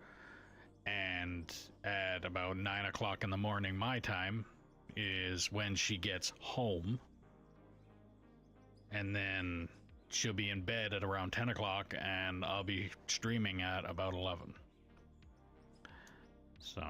A: and at about 9 o'clock in the morning my time is when she gets home, and then she'll be in bed at around 10 o'clock and I'll be streaming at about 11. So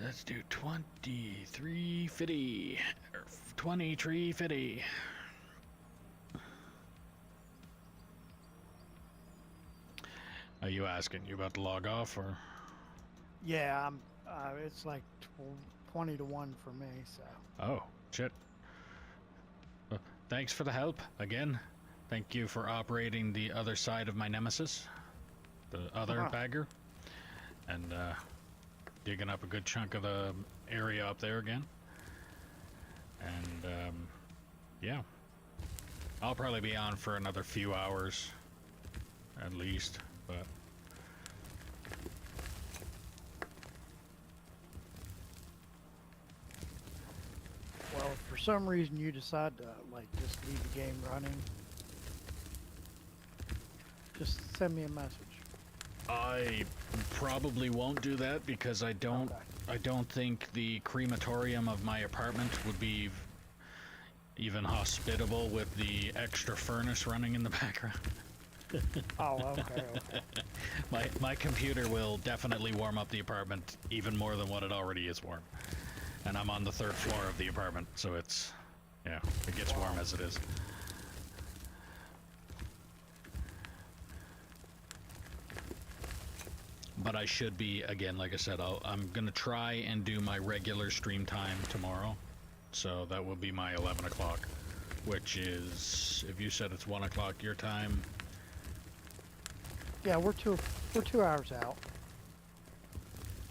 A: let's do 2350 or 2350. Are you asking? You about to log off or?
B: Yeah, I'm. It's like 20 to 1 for me. So.
A: Oh shit. Well, thanks for the help again. Thank you for operating the other side of my nemesis, the other bagger, and digging up a good chunk of the area up there again. And yeah, I'll probably be on for another few hours at least, but
B: Well, if for some reason you decide to like just leave the game running, just send me a message.
A: I probably won't do that because I don't
B: Okay.
A: I don't think the crematorium of my apartment would be even hospitable with the extra furnace running in the background.
B: Oh, okay, okay.
A: My computer will definitely warm up the apartment even more than what it already is warm. And I'm on the 3rd floor of the apartment, so it's, yeah, it gets warm as it is. But I should be, again, like I said, I'm going to try and do my regular stream time tomorrow. So that will be my 11 o'clock, which is, if you said it's 1 o'clock your time.
B: Yeah, we're 2 hours out.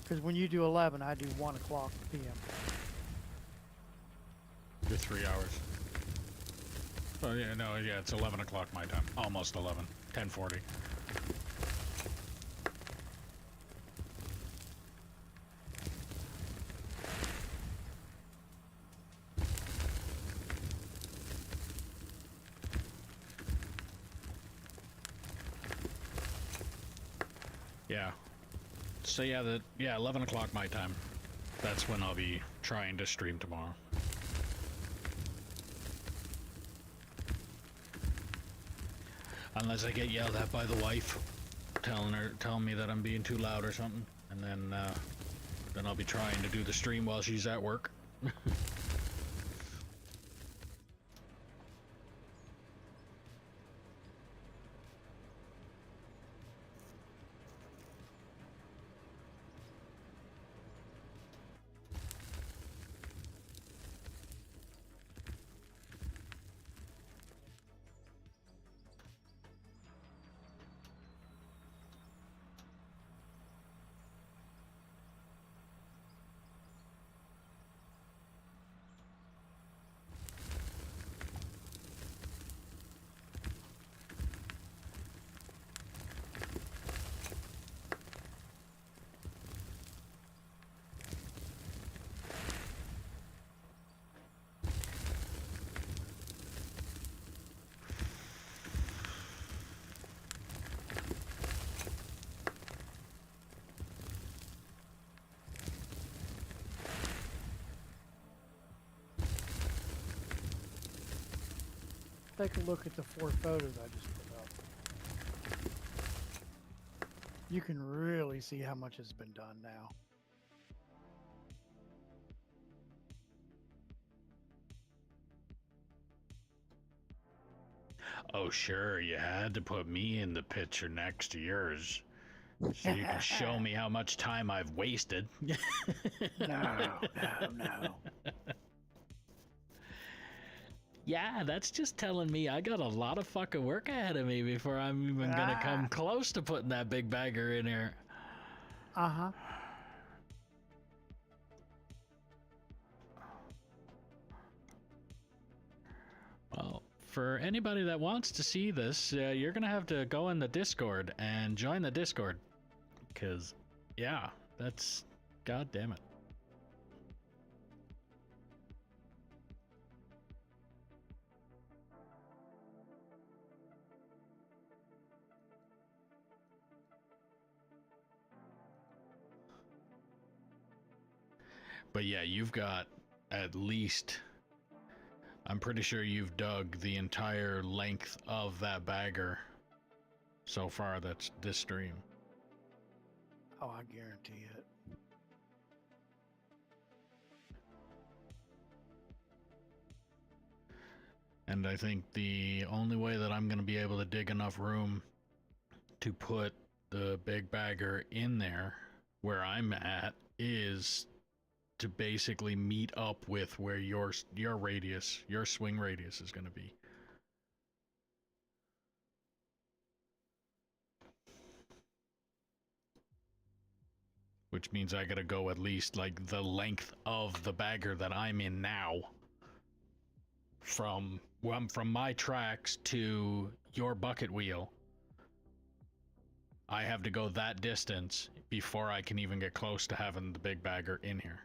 B: Because when you do 11, I do 1 o'clock p.m.
A: You're 3 hours. Oh yeah, no, yeah, it's 11 o'clock my time. Almost 11. 10:40. Yeah. So yeah, 11 o'clock my time. That's when I'll be trying to stream tomorrow. Unless I get yelled at by the wife, telling me that I'm being too loud or something, and then I'll be trying to do the stream while she's at work.
B: Take a look at the 4 photos I just put up. You can really see how much has been done now.
A: Oh sure, you had to put me in the picture next to yours, so you can show me how much time I've wasted.
B: No.
A: Yeah, that's just telling me I got a lot of fucking work ahead of me before I'm even gonna come close to putting that big bagger in here.
B: Uh-huh.
A: Well, for anybody that wants to see this, you're gonna have to go in the Discord and join the Discord. Because, yeah, that's... God damn it. But yeah, you've got at least... I'm pretty sure you've dug the entire length of that bagger so far. That's this stream.
B: Oh, I guarantee it.
A: And I think the only way that I'm going to be able to dig enough room to put the big bagger in there where I'm at is to basically meet up with where your radius, your swing radius is going to be. which means I gotta go at least like the length of the bagger that I'm in now. From my tracks to your bucket wheel, I have to go that distance before I can even get close to having the big bagger in here.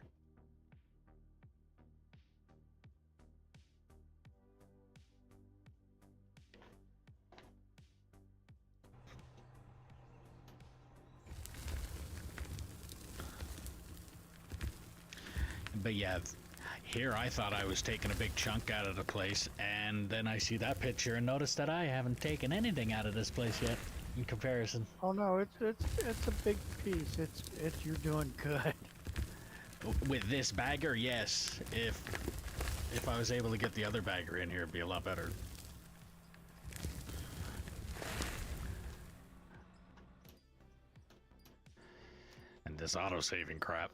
A: But yeah, here I thought I was taking a big chunk out of the place, and then I see that picture and notice that I haven't taken anything out of this place yet in comparison.
B: Oh no, it's a big piece. It's you're doing good.
A: With this bagger, yes. If I was able to get the other bagger in here, it'd be a lot better. And this auto-saving crap.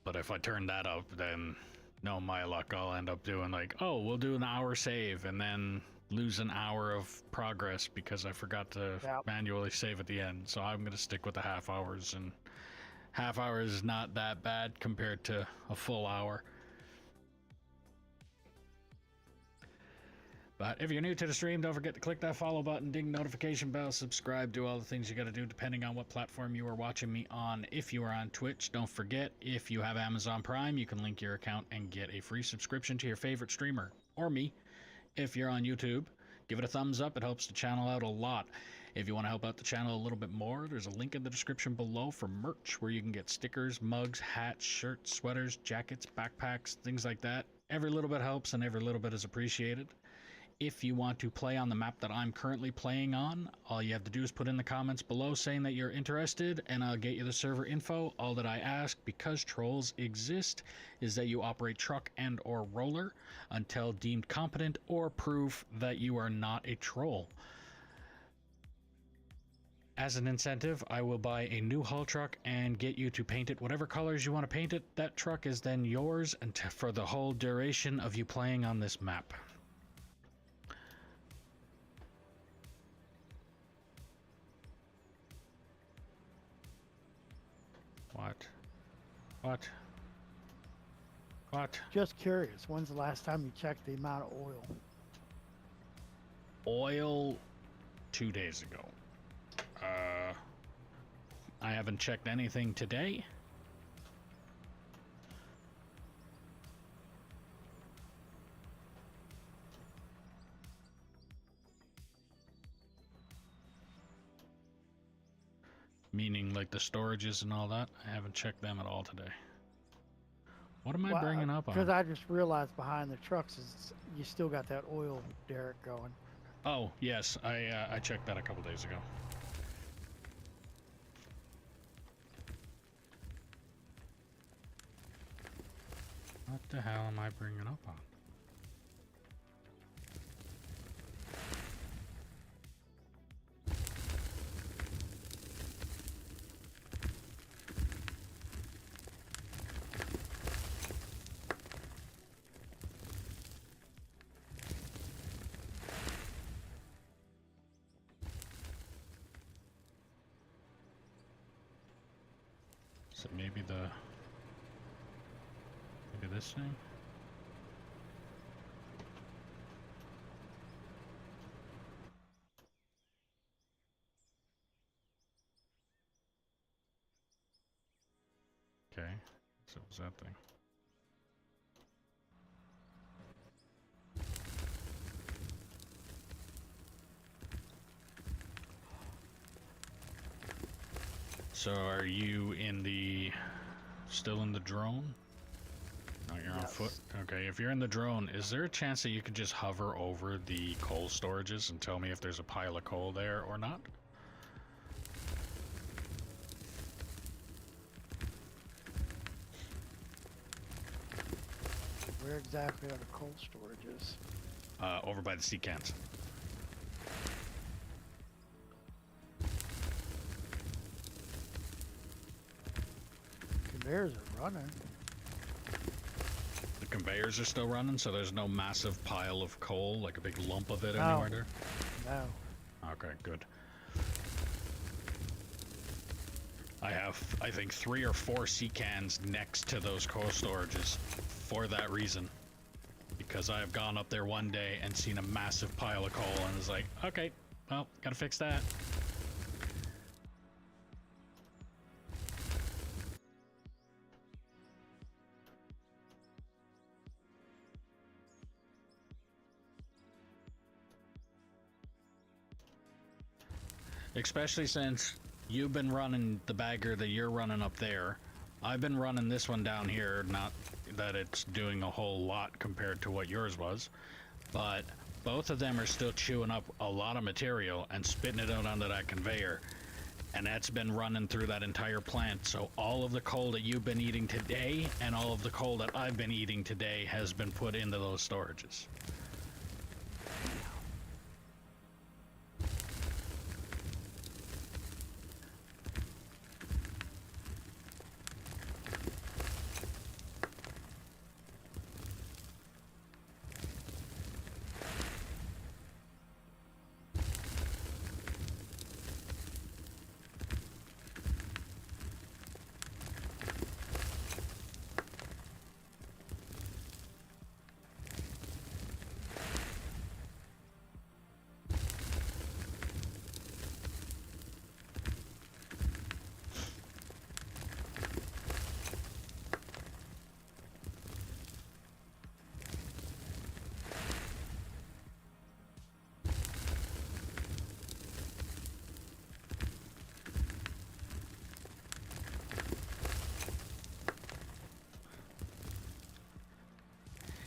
A: But if I turn that up, then no, my luck, I'll end up doing like, oh, we'll do an hour save and then lose an hour of progress because I forgot to manually save at the end. So I'm going to stick with the half hours, and half hours is not that bad compared to a full hour. But if you're new to the stream, don't forget to click that follow button, ding notification bell, subscribe, do all the things you got to do depending on what platform you are watching me on. If you are on Twitch, don't forget, if you have Amazon Prime, you can link your account and get a free subscription to your favorite streamer, or me. If you're on YouTube, give it a thumbs up. It helps the channel out a lot. If you want to help out the channel a little bit more, there's a link in the description below for merch where you can get stickers, mugs, hats, shirts, sweaters, jackets, backpacks, things like that. Every little bit helps and every little bit is appreciated. If you want to play on the map that I'm currently playing on, all you have to do is put in the comments below saying that you're interested, and I'll get you the server info. All that I ask, because trolls exist, is that you operate truck and or roller until deemed competent or proof that you are not a troll. As an incentive, I will buy a new haul truck and get you to paint it whatever colors you want to paint it. That truck is then yours for the whole duration of you playing on this map. What?
B: Just curious, when's the last time you checked the amount of oil?
A: Oil 2 days ago. I haven't checked anything today. Meaning like the storages and all that. I haven't checked them at all today. What am I bringing up on?
B: Because I just realized behind the trucks is you still got that oil derrick going.
A: Oh, yes. I checked that a couple days ago. What the hell am I bringing up on? So maybe this thing? Okay, so what's that thing? So are you still in the drone? No, you're on foot? Okay, if you're in the drone, is there a chance that you could just hover over the coal storages and tell me if there's a pile of coal there or not?
B: Where exactly are the coal storages?
A: Over by the sea cans.
B: Conveyors are running.
A: The conveyors are still running, so there's no massive pile of coal, like a big lump of it anywhere there?
B: No.
A: Okay, good. I have, I think, 3 or 4 sea cans next to those coal storages for that reason. Because I have gone up there one day and seen a massive pile of coal and was like, okay, well, gotta fix that. Especially since you've been running the bagger that you're running up there. I've been running this one down here, not that it's doing a whole lot compared to what yours was, but both of them are still chewing up a lot of material and spitting it out onto that conveyor. And that's been running through that entire plant. So all of the coal that you've been eating today and all of the coal that I've been eating today has been put into those storages.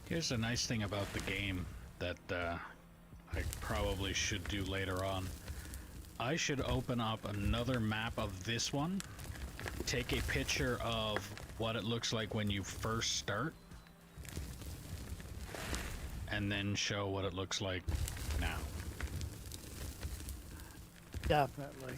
A: Here's a nice thing about the game that I probably should do later on. I should open up another map of this one, take a picture of what it looks like when you first start, and then show what it looks like now.
B: Definitely.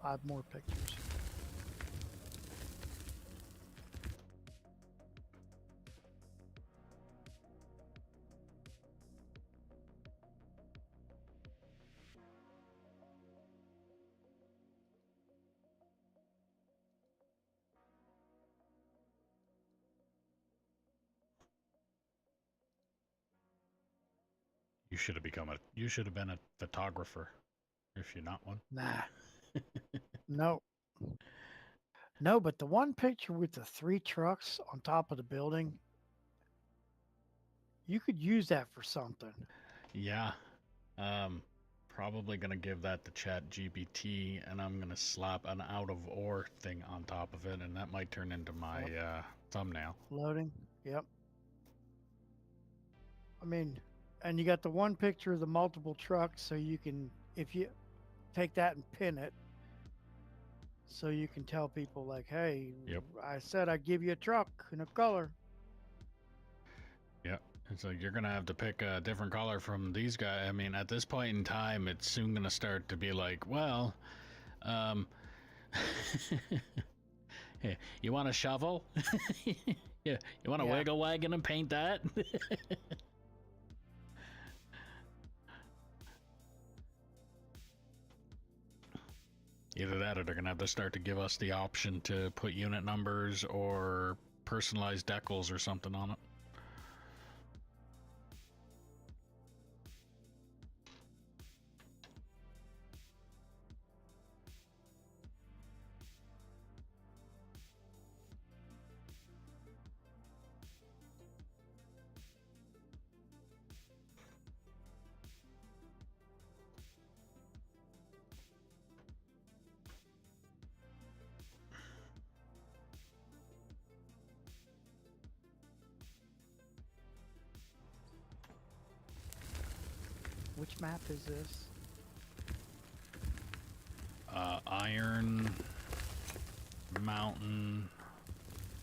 B: Five more pictures.
A: You should have been a photographer if you're not one.
B: Nah. No. No, but the one picture with the 3 trucks on top of the building, You could use that for something.
A: Yeah. Probably gonna give that to Chat GPT, and I'm gonna slap an out of ore thing on top of it, and that might turn into my thumbnail.
B: Loading. Yep. I mean, and you got the one picture of the multiple trucks, so you can, if you take that and pin it, so you can tell people like, hey,
A: Yep.
B: I said I'd give you a truck in a color.
A: Yeah. It's like you're gonna have to pick a different color from these guys. I mean, at this point in time, it's soon gonna start to be like, well, yeah, you want a shovel? Yeah, you want a
B: Yeah.
A: wiggle wagon and paint that? Either that, or they're gonna have to start to give us the option to put unit numbers or personalized decals or something on it.
B: Which map is this?
A: Iron Mountain.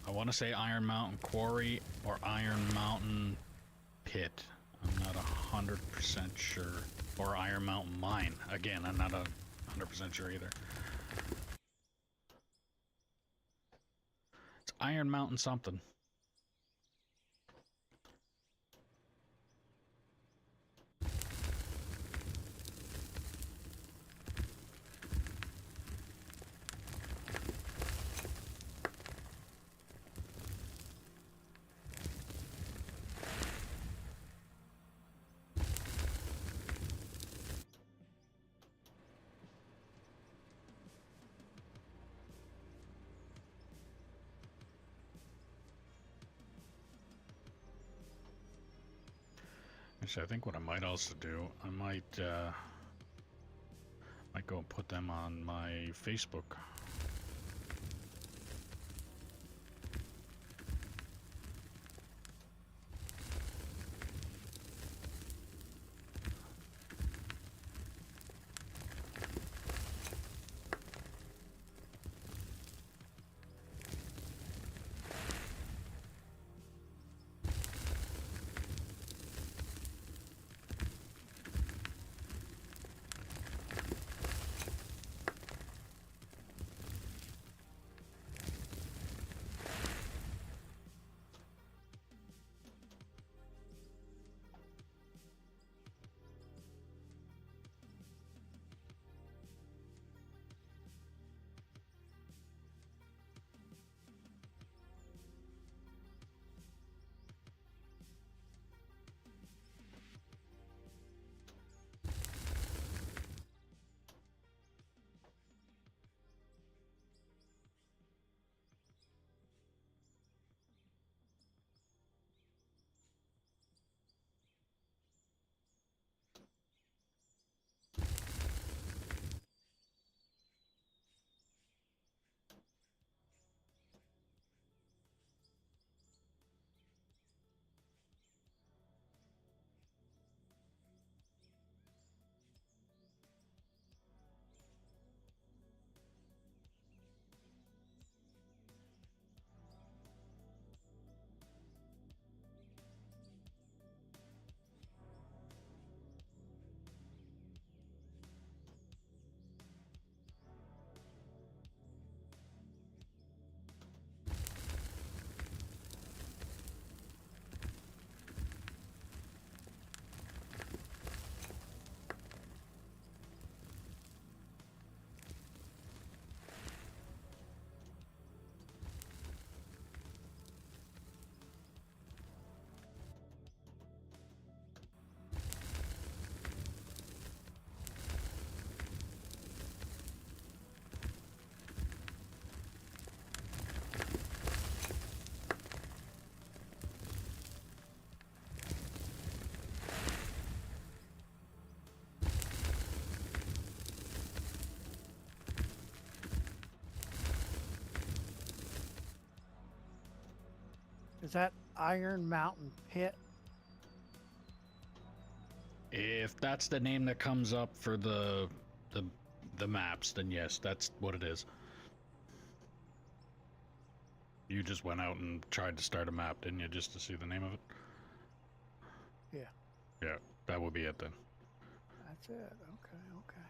A: I want to say Iron Mountain Quarry or Iron Mountain Pit. I'm not 100% sure. Or Iron Mountain Mine. Again, I'm not 100% sure either. It's Iron Mountain something. Actually, I think what I might also do, I might go and put them on my Facebook.
B: Is that Iron Mountain Pit?
A: If that's the name that comes up for the maps, then yes, that's what it is. You just went out and tried to start a map, didn't you, just to see the name of it?
B: Yeah.
A: Yeah, that would be it then.
B: That's it. Okay, okay.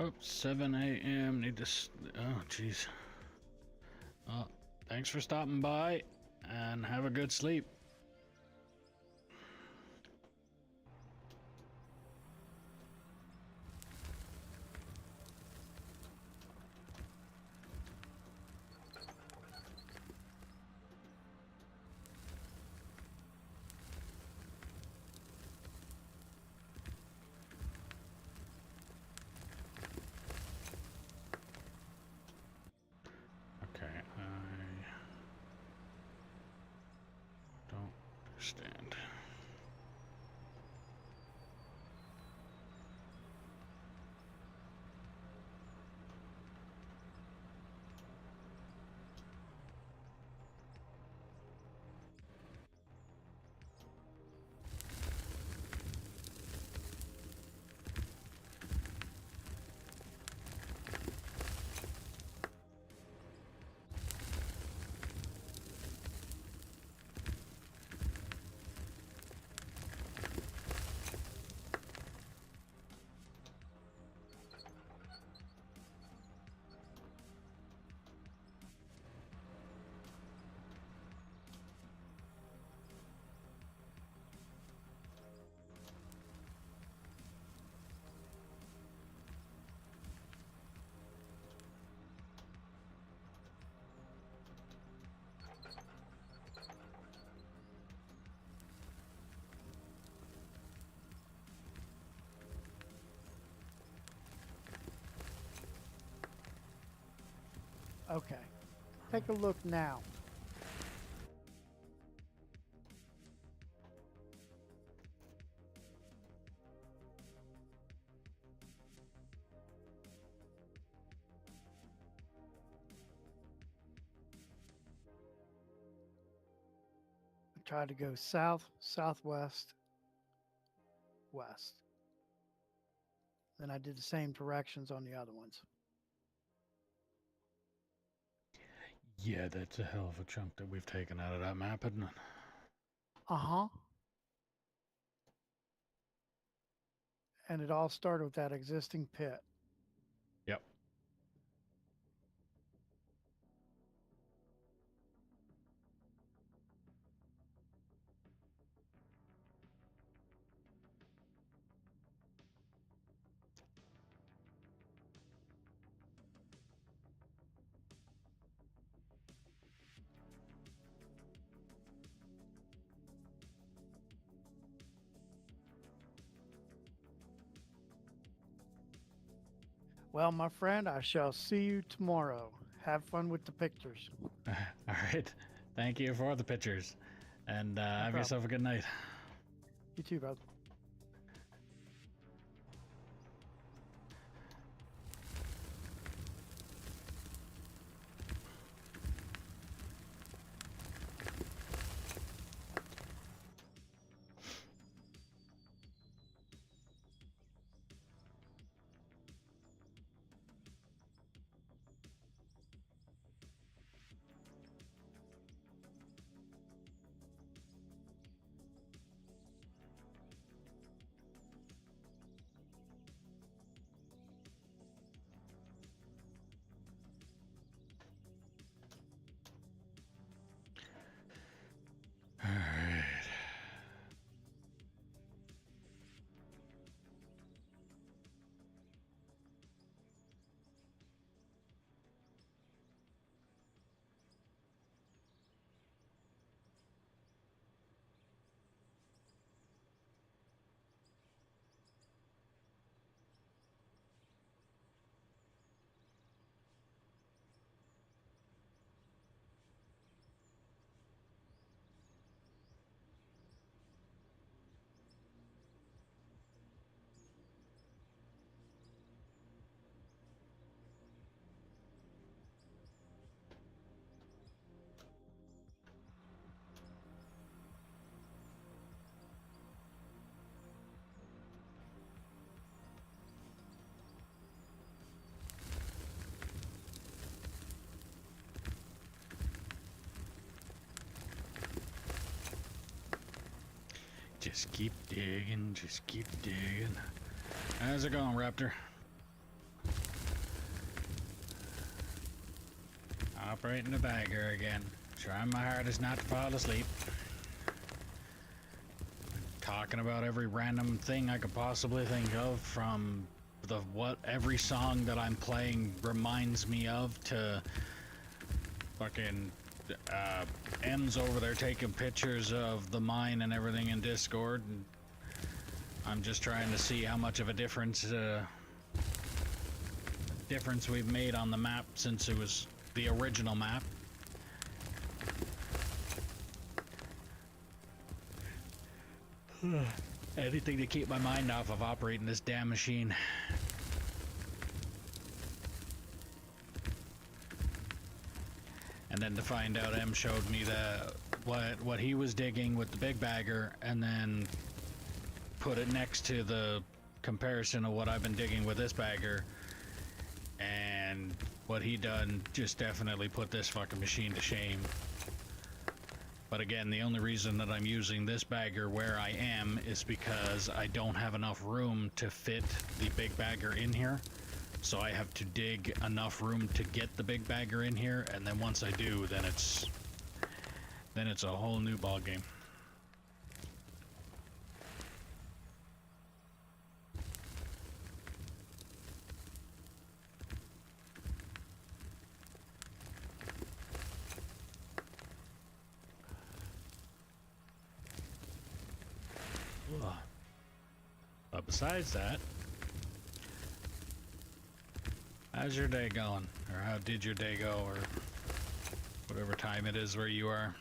A: Oh, 7 a.m. Need to. Oh, jeez. Thanks for stopping by, and have a good sleep. Okay, I don't understand.
B: Okay. Take a look now. Try to go south, southwest, west. Then I did the same directions on the other ones.
A: Yeah, that's a hell of a chunk that we've taken out of that map, isn't it?
B: Uh-huh. And it all started with that existing pit.
A: Yep.
B: Well, my friend, I shall see you tomorrow. Have fun with the pictures.
A: All right. Thank you for the pictures. And
B: No
A: have
B: problem.
A: yourself a good night.
B: You too, brother.
A: All right. Just keep digging, just keep digging. How's it going, Raptor? Operating the bagger again. Trying my hardest not to fall asleep. Talking about every random thing I could possibly think of, from what every song that I'm playing reminds me of, to fucking M's over there taking pictures of the mine and everything in Discord, and I'm just trying to see how much of a difference we've made on the map since it was the original map. Anything to keep my mind off of operating this damn machine. And then to find out, M showed me what he was digging with the big bagger, and then put it next to the comparison of what I've been digging with this bagger, and what he done just definitely put this fucking machine to shame. But again, the only reason that I'm using this bagger where I am is because I don't have enough room to fit the big bagger in here. So I have to dig enough room to get the big bagger in here, and then once I do, then it's a whole new ball game. But besides that, how's your day going? Or how did your day go? Or whatever time it is where you are.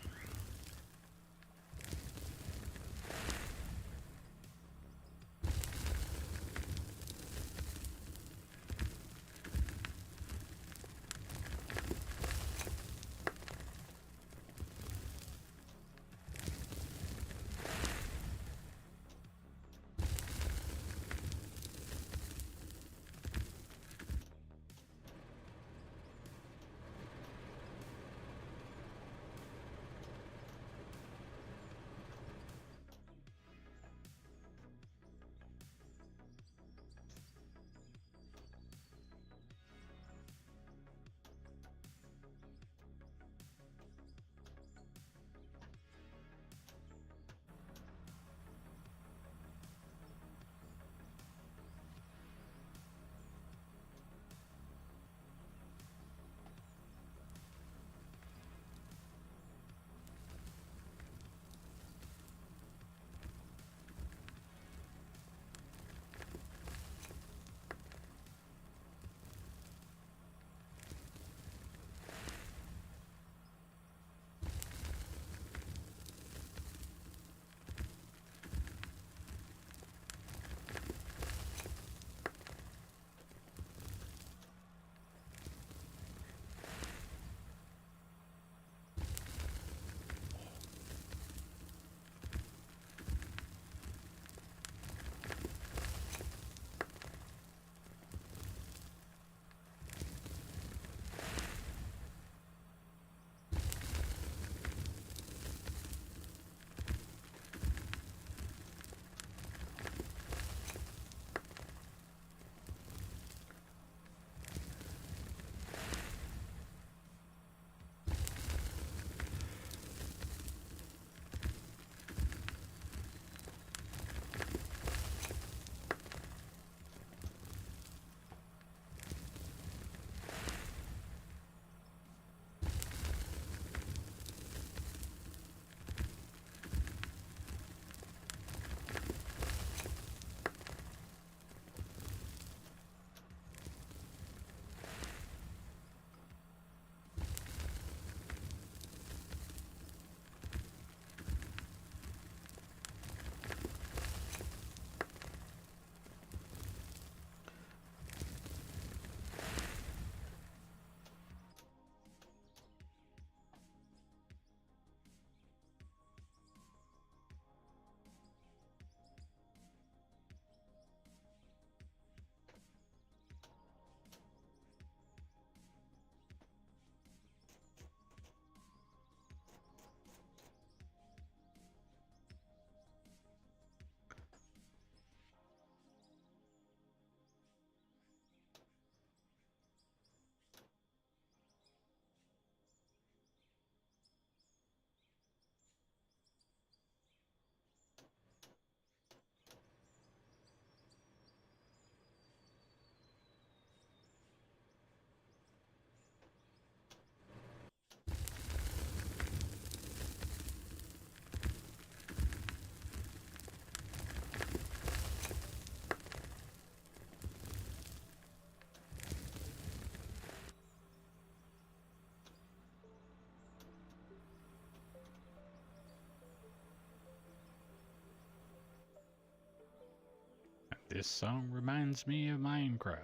A: This song reminds me of Minecraft.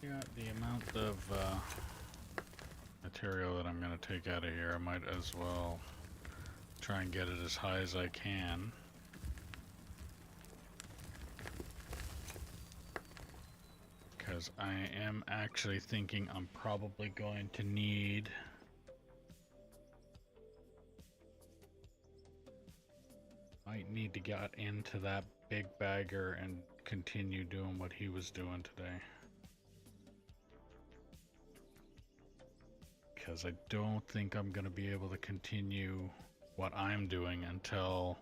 A: Yeah, the amount of material that I'm going to take out of here, I might as well try and get it as high as I can. Because I am actually thinking I'm probably going to need to get into that big bagger and continue doing what he was doing today. Because I don't think I'm going to be able to continue what I'm doing until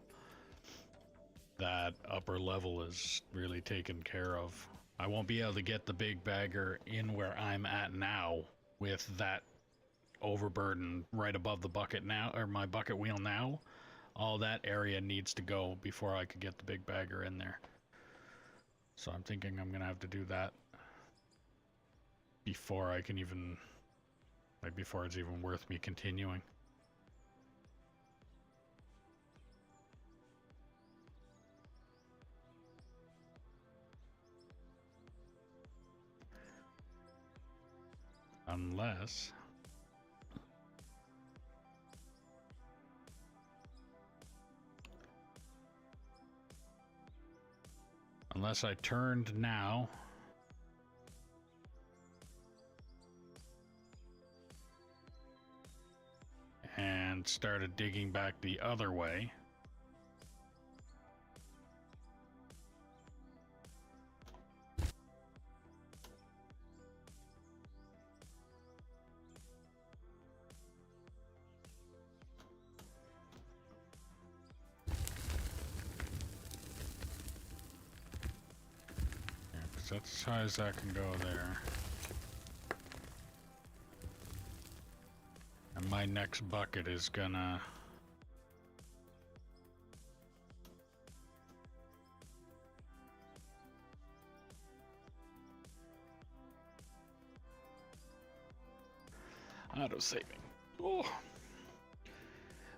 A: that upper level is really taken care of. I won't be able to get the big bagger in where I'm at now with that overburden right above the bucket now, or my bucket wheel now. All that area needs to go before I could get the big bagger in there. So I'm thinking I'm going to have to do that before I can even... like before it's even worth me continuing. Unless I turned now and started digging back the other way. Yeah, 'cause that's as high as that can go there. And my next bucket is gonna... auto saving. Oh.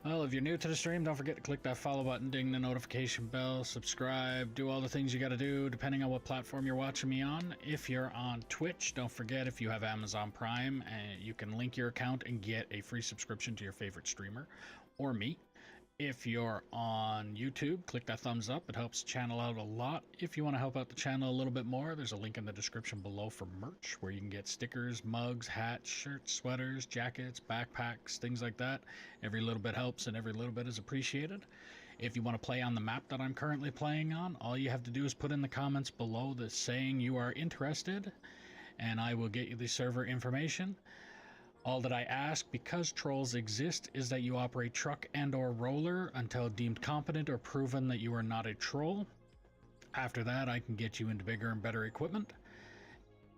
A: Well, if you're new to the stream, don't forget to click that follow button, ding the notification bell, subscribe, do all the things you gotta do depending on what platform you're watching me on. If you're on Twitch, don't forget, if you have Amazon Prime, you can link your account and get a free subscription to your favorite streamer or me. If you're on YouTube, click that thumbs up. It helps the channel out a lot. If you want to help out the channel a little bit more, there's a link in the description below for merch, where you can get stickers, mugs, hats, shirts, sweaters, jackets, backpacks, things like that. Every little bit helps and every little bit is appreciated. If you want to play on the map that I'm currently playing on, all you have to do is put in the comments below the saying you are interested, and I will get you the server information. All that I ask, because trolls exist, is that you operate truck and or roller until deemed competent or proven that you are not a troll. After that, I can get you into bigger and better equipment.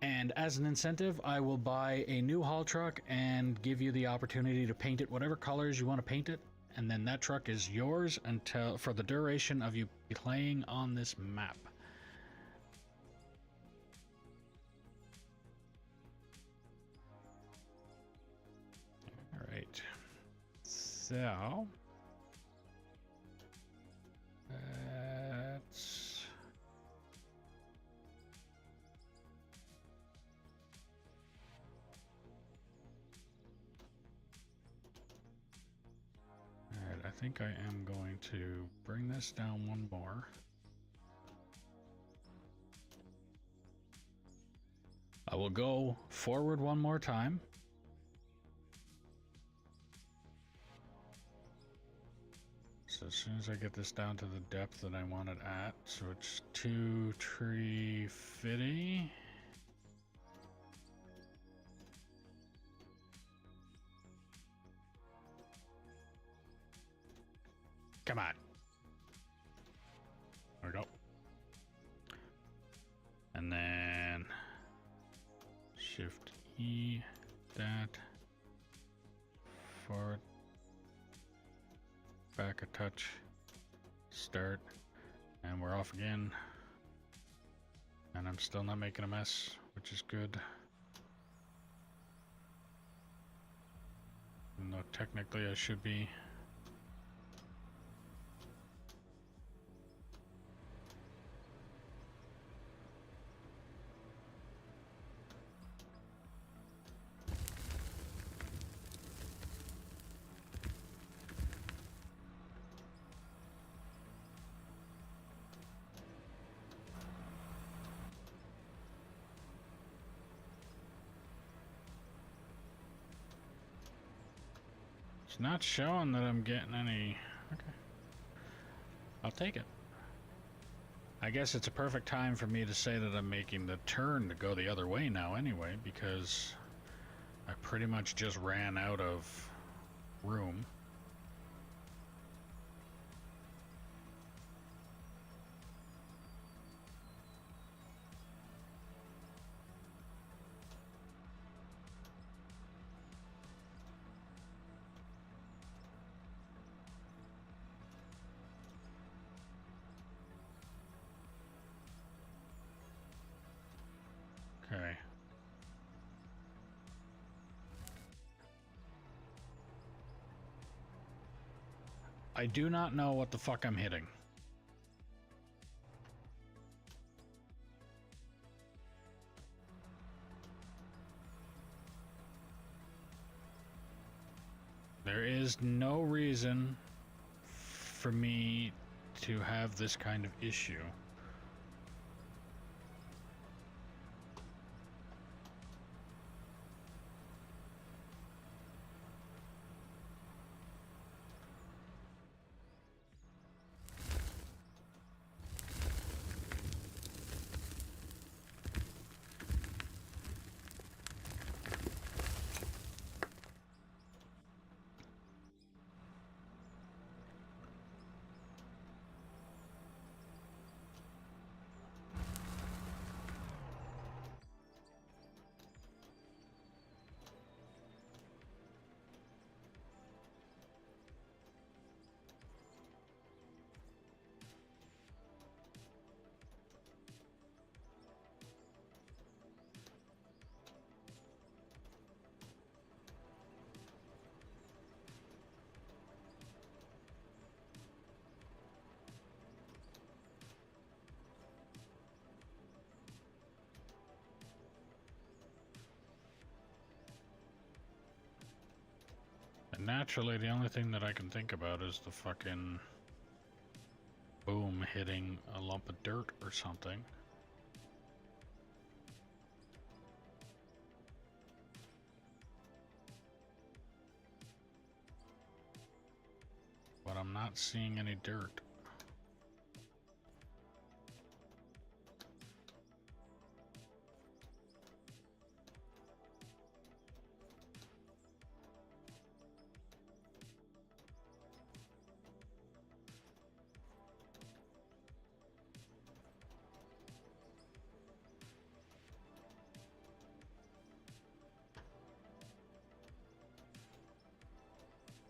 A: And as an incentive, I will buy a new haul truck and give you the opportunity to paint it whatever colors you want to paint it. And then that truck is yours until for the duration of you playing on this map. Right, so that's all right. I think I am going to bring this down one more. I will go forward one more time. So as soon as I get this down to the depth that I want it at, so it's 2 350. Come on. There we go. And then Shift E, that, forward, back a touch, start, and we're off again. And I'm still not making a mess, which is good. Even though technically I should be. It's not showing that I'm getting any. Okay. I'll take it. I guess it's a perfect time for me to say that I'm making the turn to go the other way now anyway, because I pretty much just ran out of room. Okay. I do not know what the fuck I'm hitting. There is no reason for me to have this kind of issue. And naturally, the only thing that I can think about is the fucking boom hitting a lump of dirt or something. But I'm not seeing any dirt.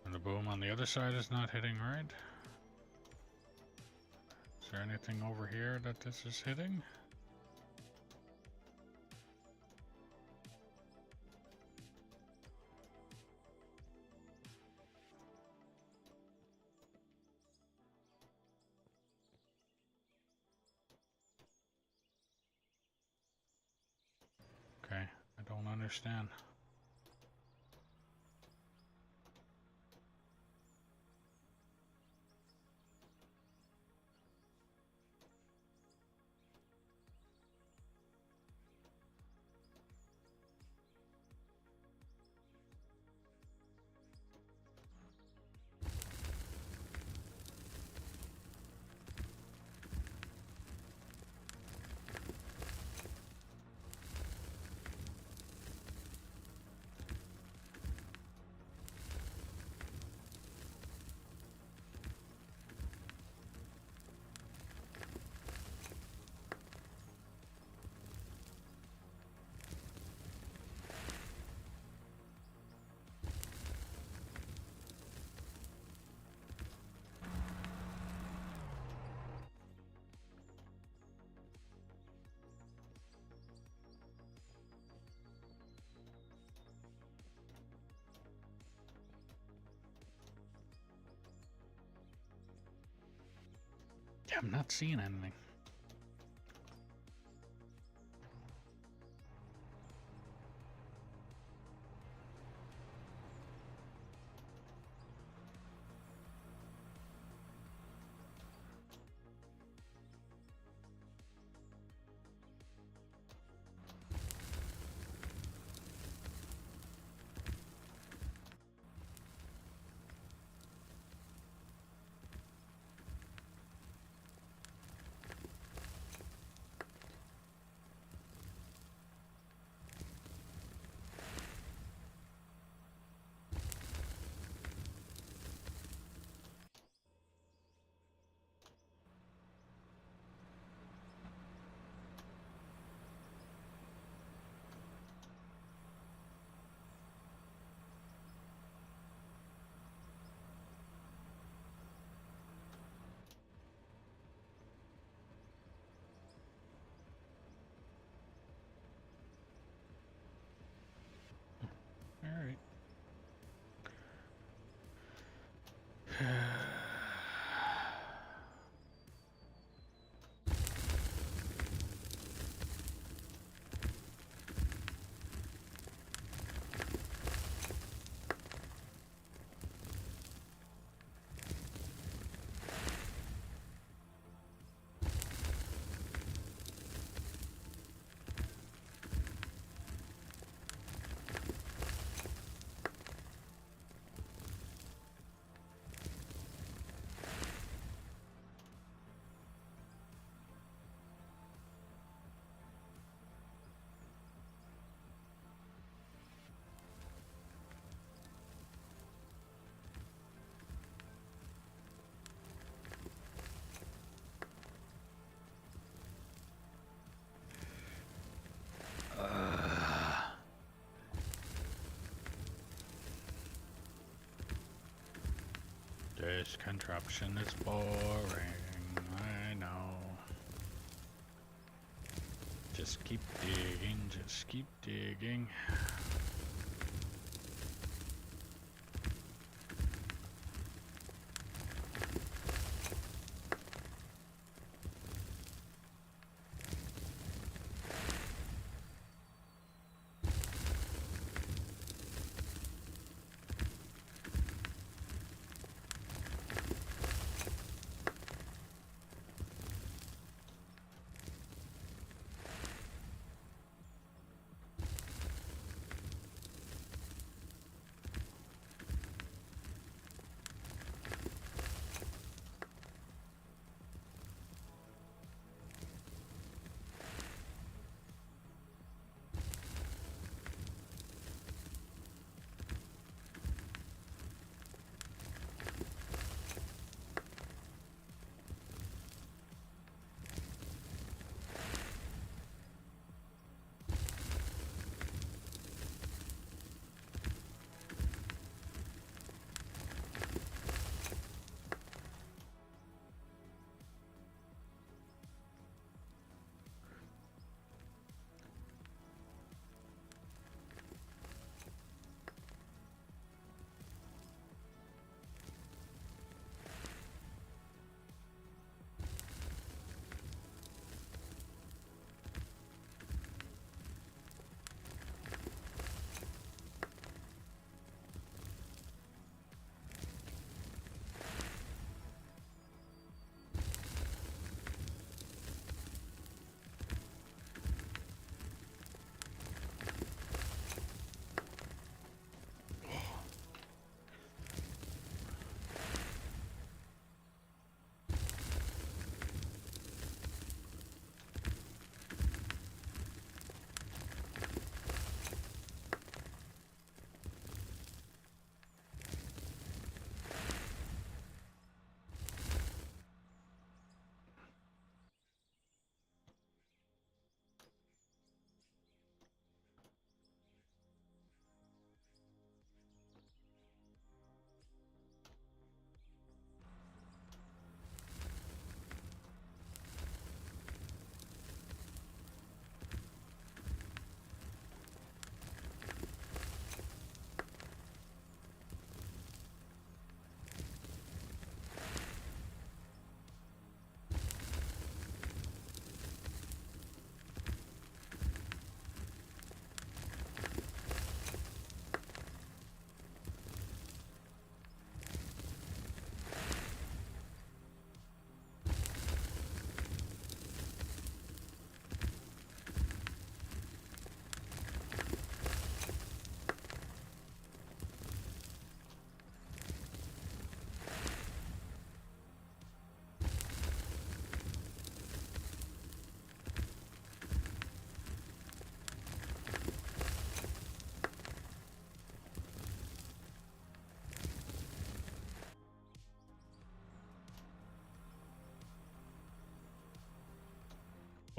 A: And the boom on the other side is not hitting right. Is there anything over here that this is hitting? Okay, I don't understand. I'm not seeing anything. All right. This contraption is boring. I know. Just keep digging. Just keep digging.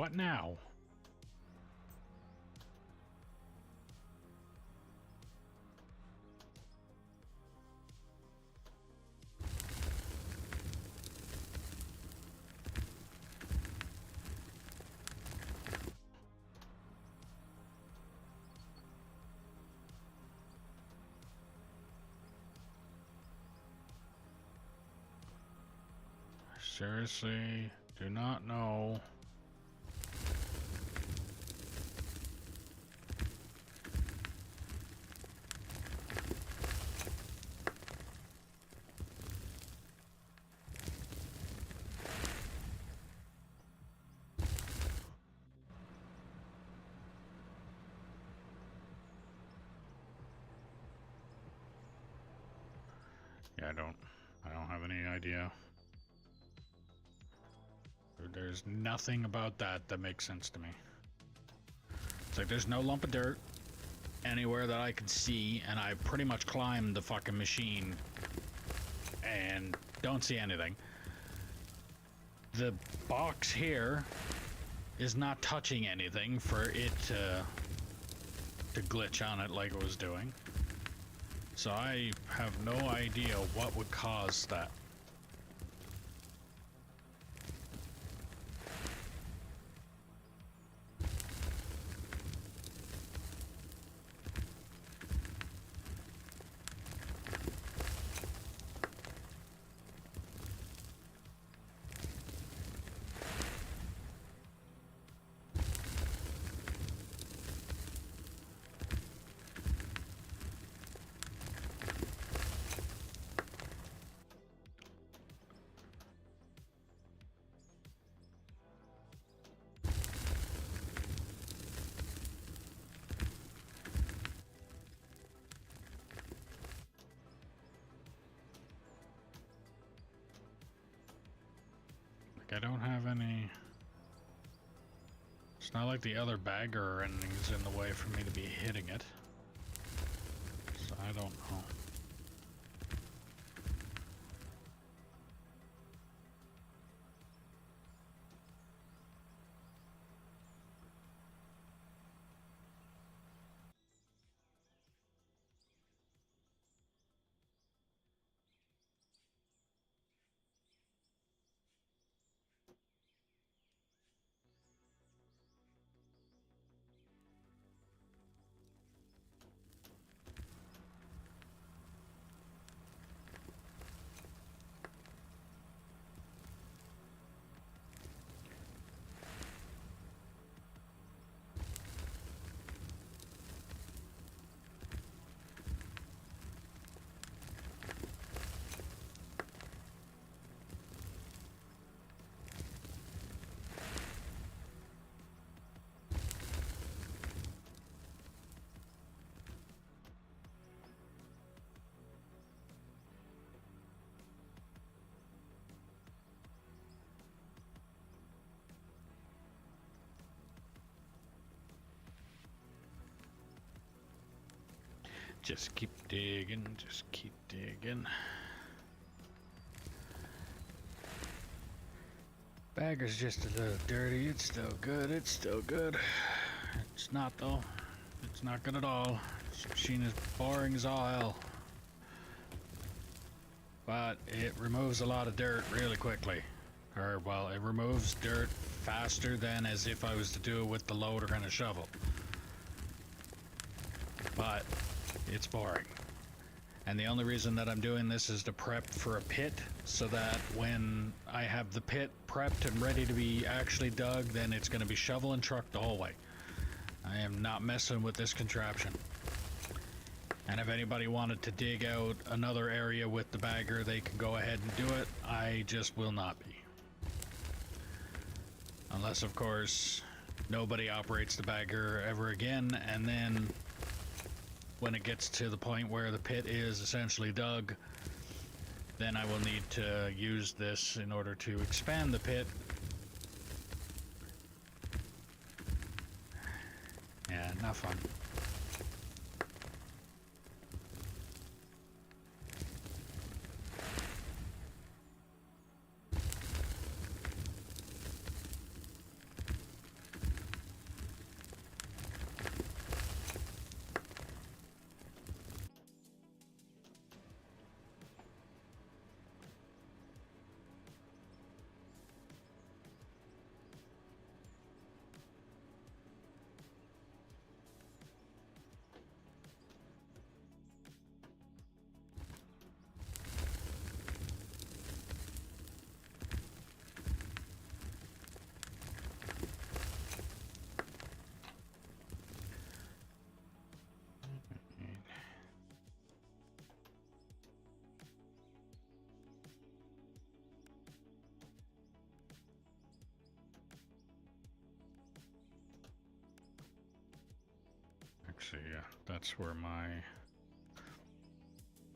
A: What now? Seriously, do not know. Yeah, I don't have any idea. There's nothing about that that makes sense to me. It's like there's no lump of dirt anywhere that I can see, and I pretty much climbed the fucking machine and don't see anything. The box here is not touching anything for it to glitch on it like it was doing. So I have no idea what would cause that. I don't have any. It's not like the other bagger or anything's in the way for me to be hitting it. So I don't know. Just keep digging, just keep digging. Bagger's just a little dirty. It's still good, it's still good. It's not though. It's not good at all. This machine is boring as all hell. But it removes a lot of dirt really quickly. Or, well, it removes dirt faster than as if I was to do it with the loader and a shovel. But it's boring. And the only reason that I'm doing this is to prep for a pit, so that when I have the pit prepped and ready to be actually dug, then it's going to be shovel and truck the whole way. I am not messing with this contraption. And if anybody wanted to dig out another area with the bagger, they can go ahead and do it. I just will not be. Unless, of course, nobody operates the bagger ever again, and then when it gets to the point where the pit is essentially dug, then I will need to use this in order to expand the pit. Yeah, not fun. Actually, yeah, that's where my...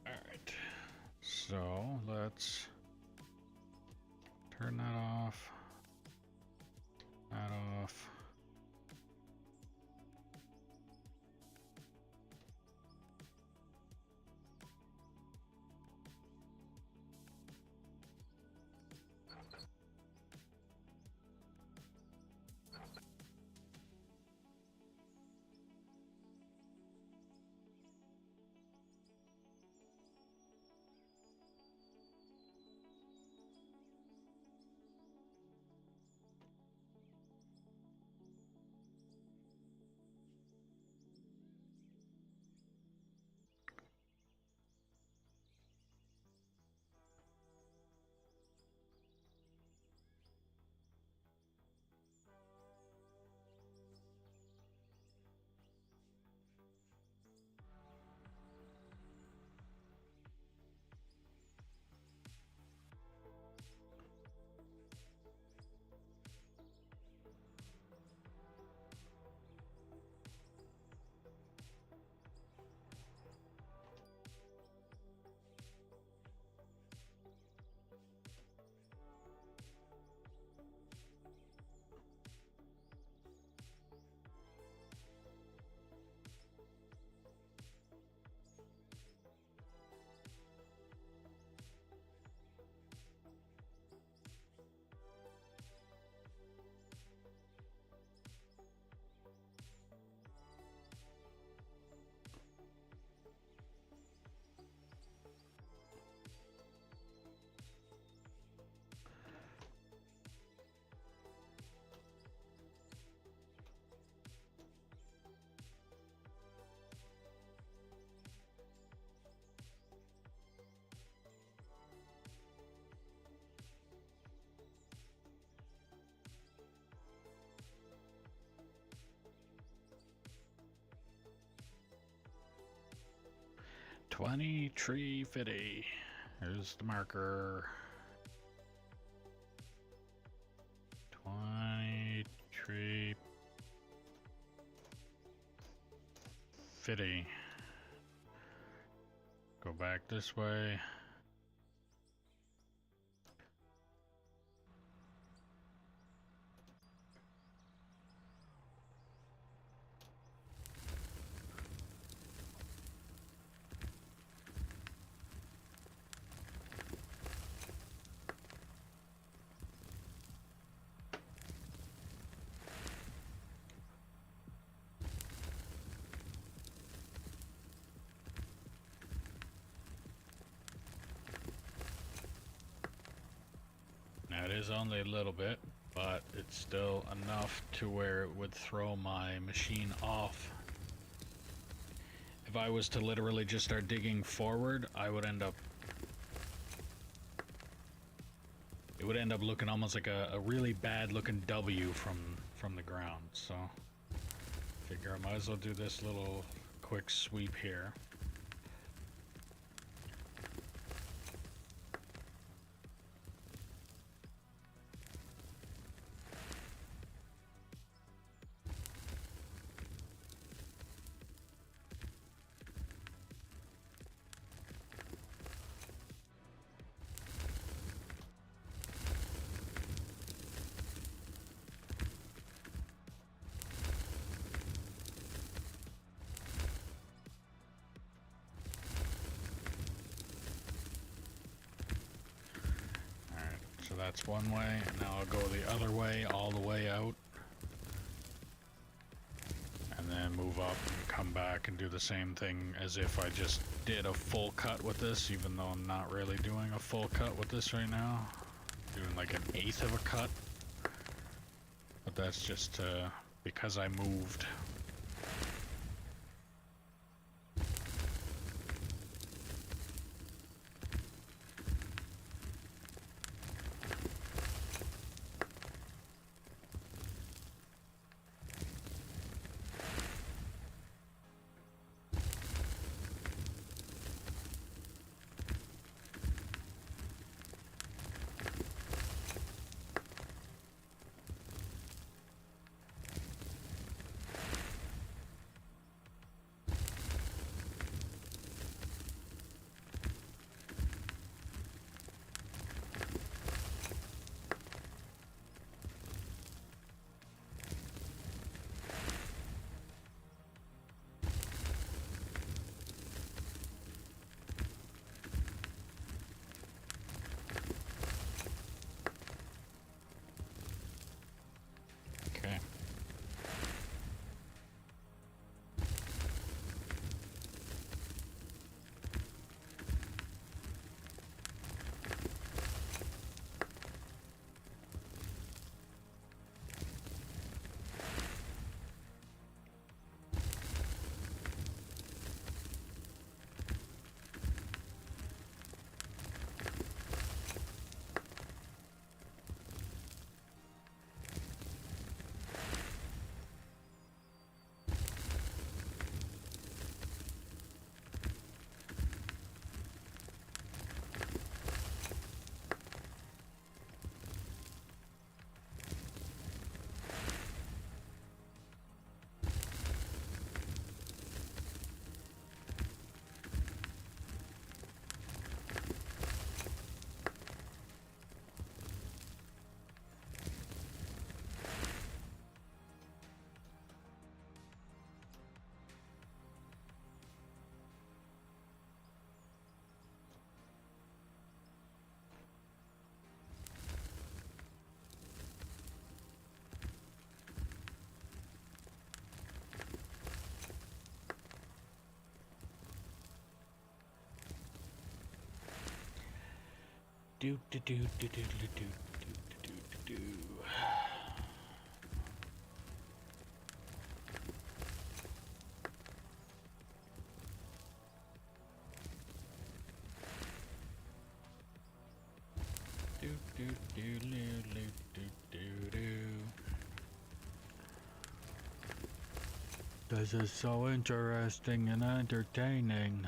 A: Alright. So, let's turn that off. That off. $23.50. Here's the marker. 23.50. Go back this way. Now it is only a little bit, but it's still enough to where it would throw my machine off. If I was to literally just start digging forward, I would end up... It would end up looking almost like a really bad looking W from the ground, so... Figure I might as well do this little quick sweep here. So that's one way, and now I'll go the other way, all the way out. And then move up and come back and do the same thing as if I just did a full cut with this, even though I'm not really doing a full cut with this right now. Doing like an eighth of a cut. But that's just because I moved. do do do do do do do do do do. Do do do do do do do. This is so interesting and entertaining.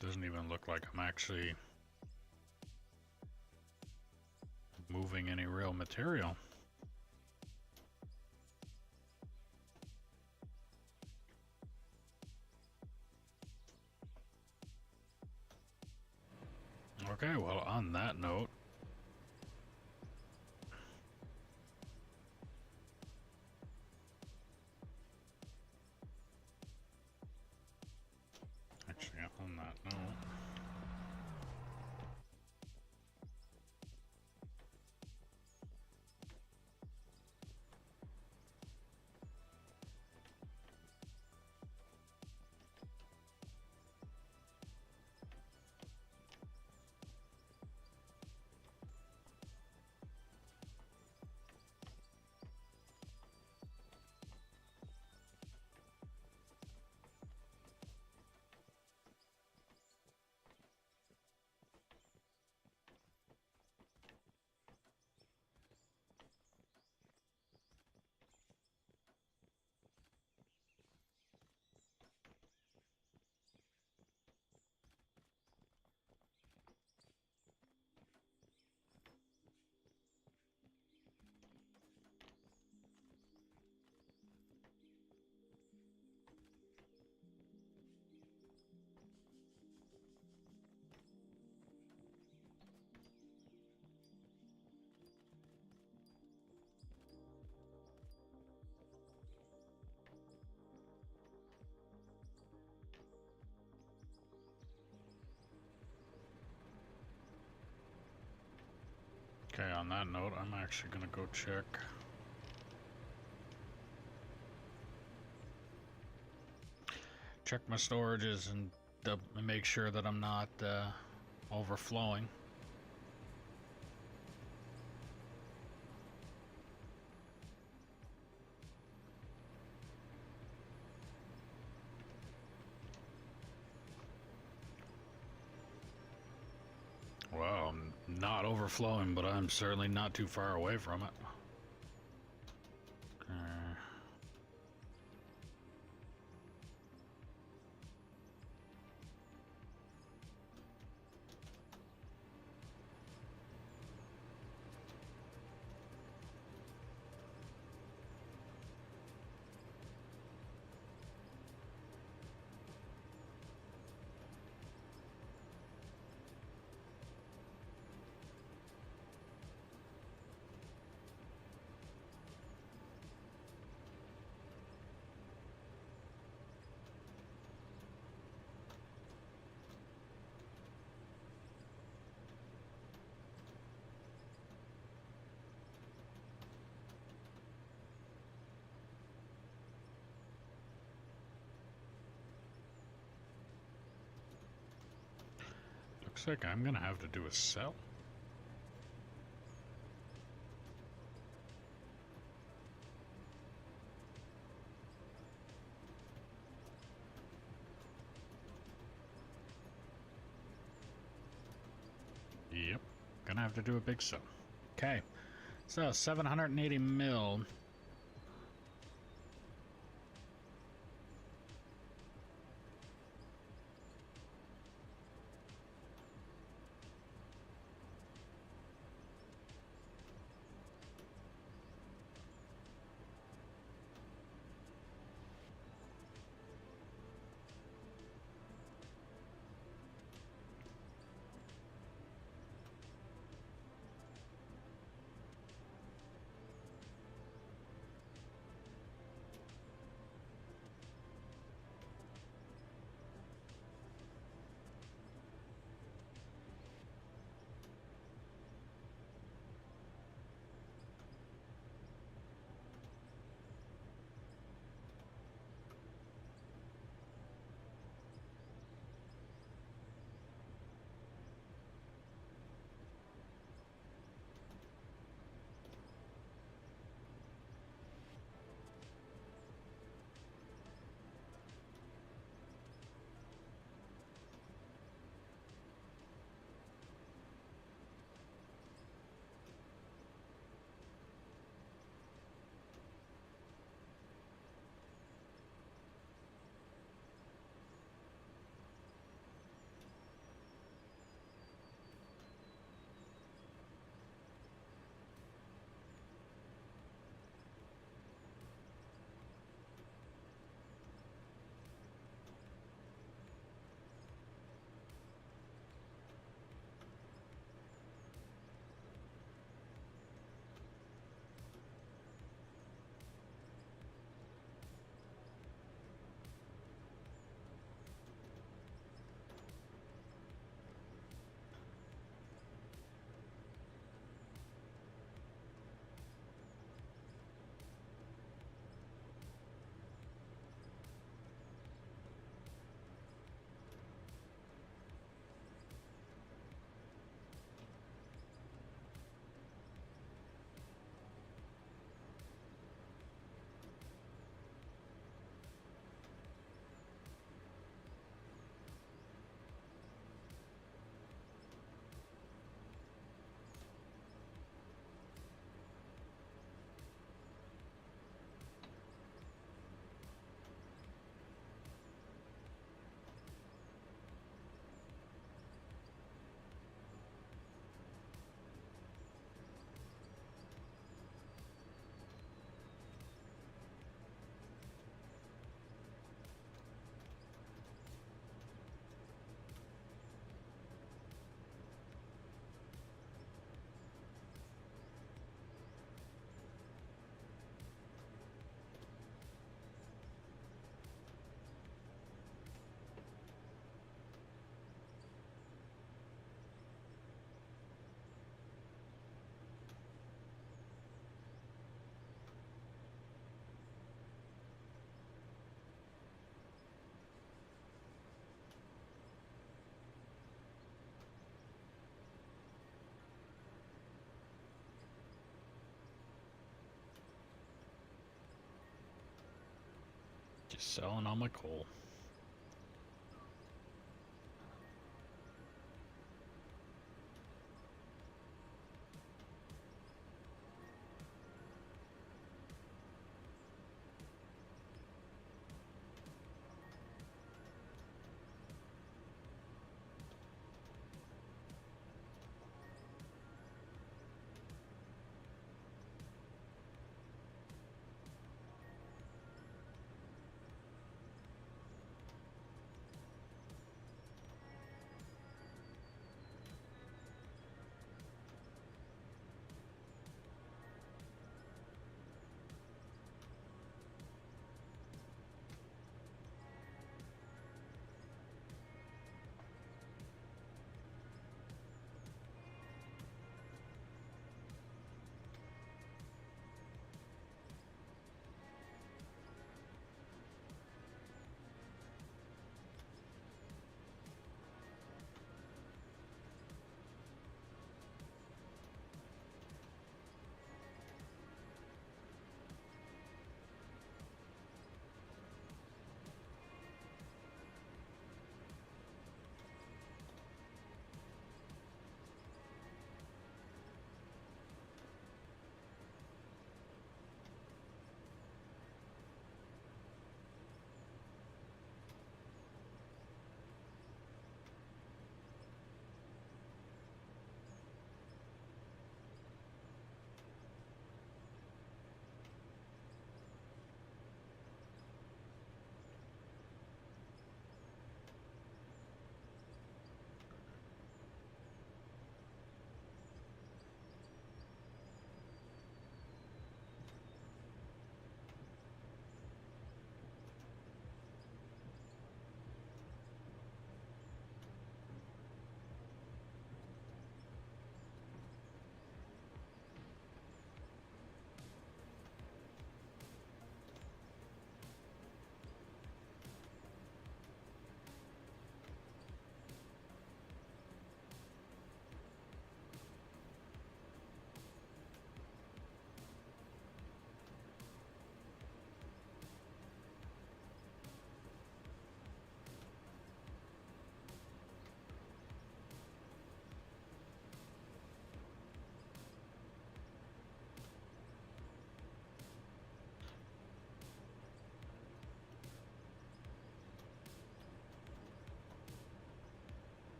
A: Doesn't even look like I'm actually moving any real material. Okay, well, on that note, actually, on that note, okay, on that note, I'm actually gonna go check my storages and make sure that I'm not overflowing. Well, I'm not overflowing, but I'm certainly not too far away from it. Okay. Looks like I'm gonna have to do a cell. Yep, gonna have to do a big cell. Okay, so 780 mil. Just selling all my coal.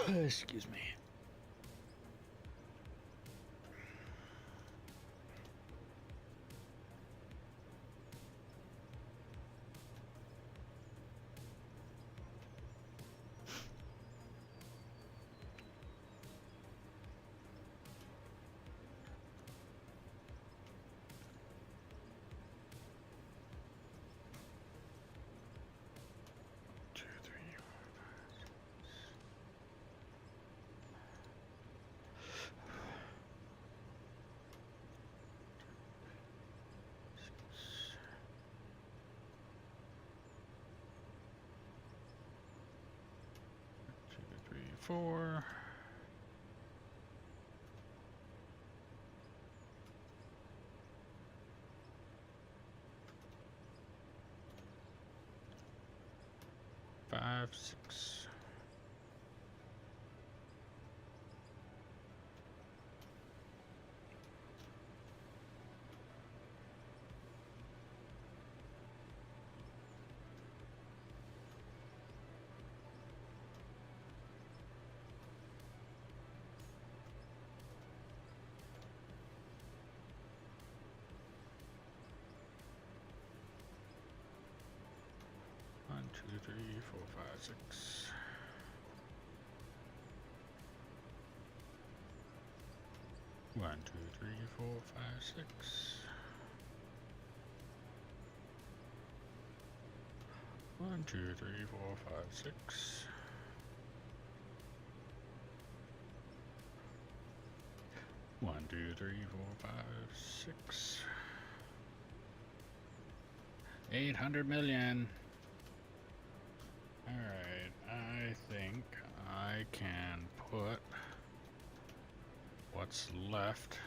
A: Excuse me. Two, three, two, three, four. Five, six. One, two, three, four, five, six. One, two, three, four, five, six. One, two, three, four, five, six. One, two, three, four, five, six. 800 million. Alright, I think I can put what's left.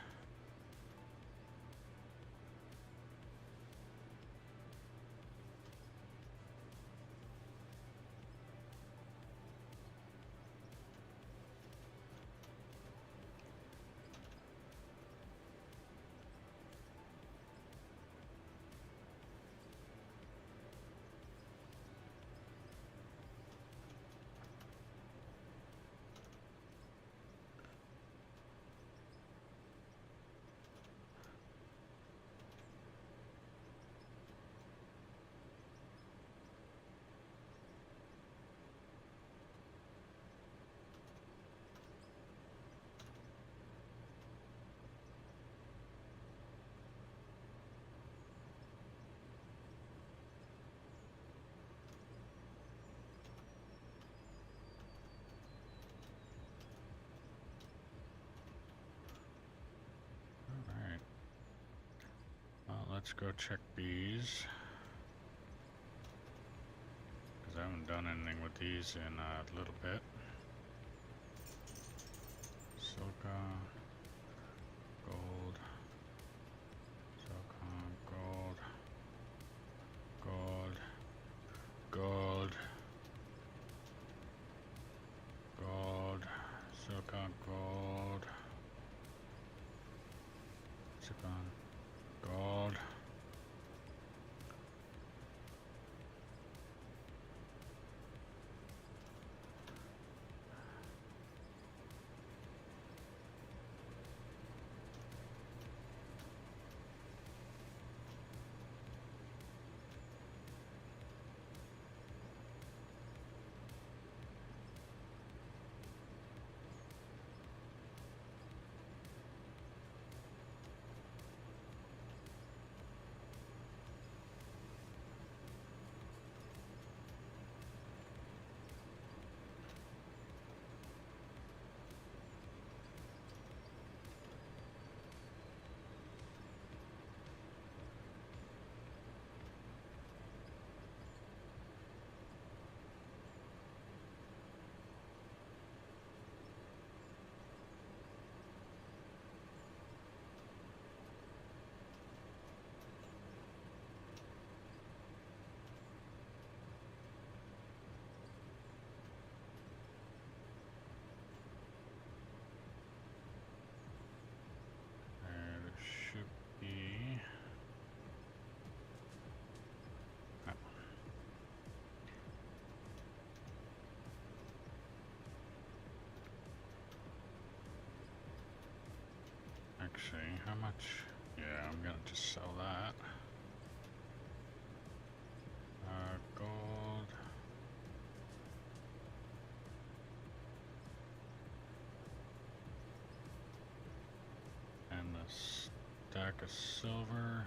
A: Alright. Well, let's go check these. Because I haven't done anything with these in a little bit. Silica, gold, silicon, gold, gold, gold, gold, silicon, gold, silicon, gold. much? Yeah, I'm gonna just sell that. Gold. And a stack of silver.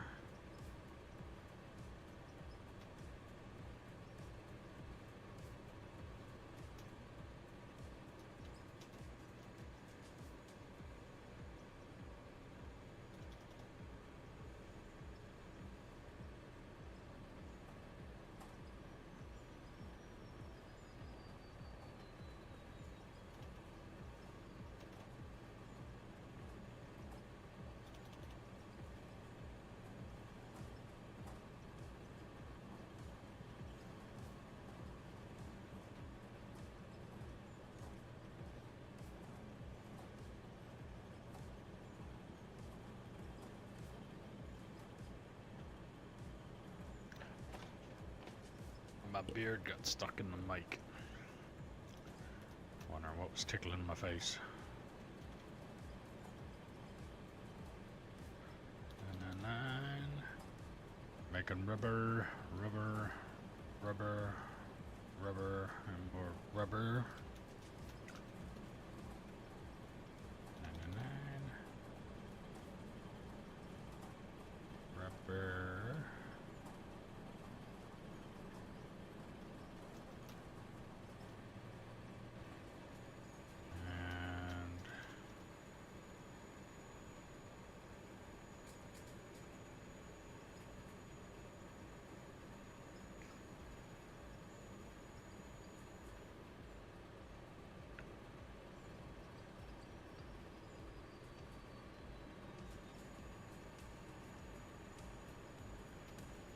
A: My beard got stuck in the mic. Wondering what was tickling my face. And a 9. Making rubber, rubber, rubber, rubber, and more rubber. And a 9. Rubber.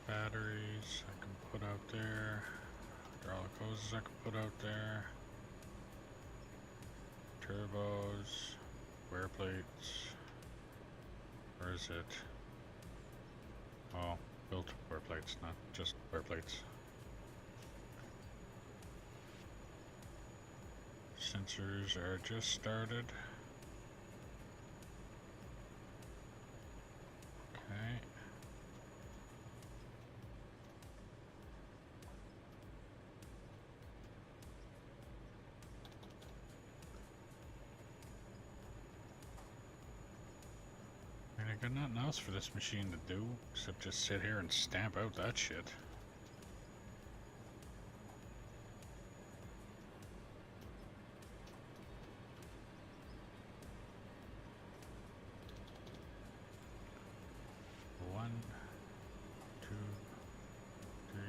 A: Batteries I can put out there. Hydraulic hoses I can put out there. Turbos. Wear plates. Where is it? Oh, built wear plates, not just wear plates. Sensors are just started. Okay. I got nothing else for this machine to do except just sit here and stamp out that shit. One, two, three,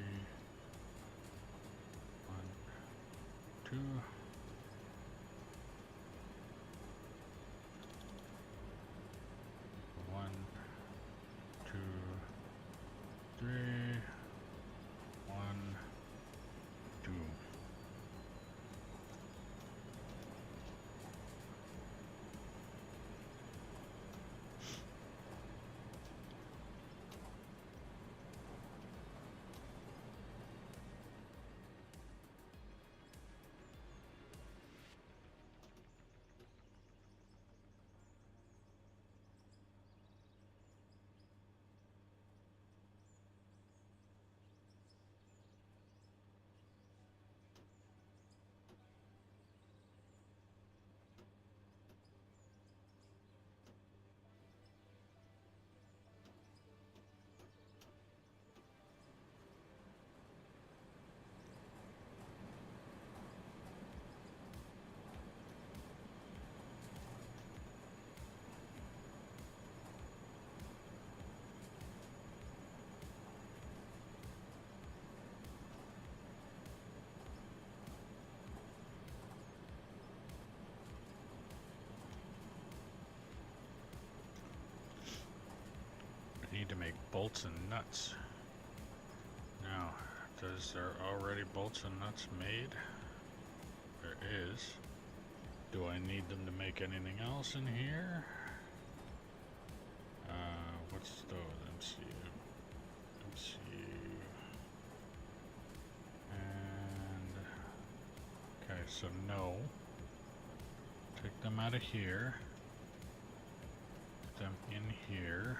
A: 1, 2. One, two, three, 1, 2. I need to make bolts and nuts. Now, is there already bolts and nuts made? There is. Do I need them to make anything else in here? What's the MCU? And okay, so no. Take them out of here. them in here.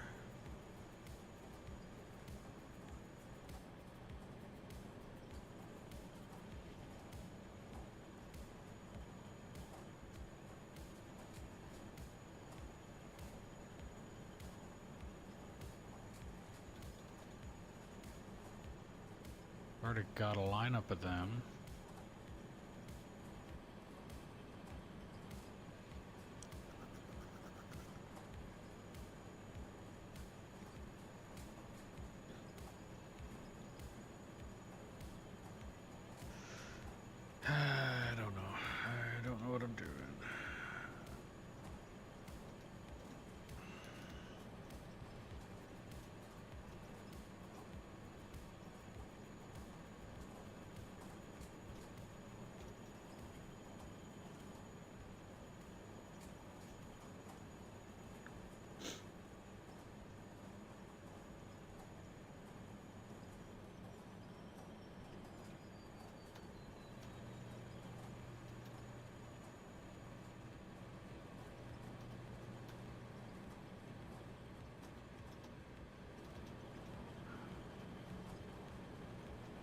A: Already got a lineup of them. I don't know. I don't know what I'm doing.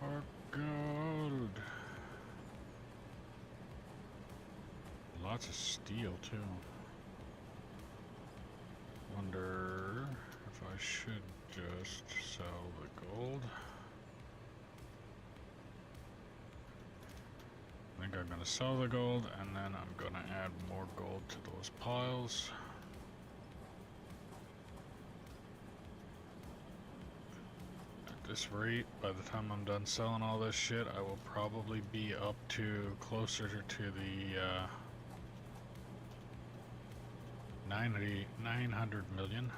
A: Oh, gold. Lots of steel, too. Wonder if I should just sell the gold. I think I'm gonna sell the gold, and then I'm gonna add more gold to those piles. At this rate, by the time I'm done selling all this shit, I will probably be up to closer to the 900 million.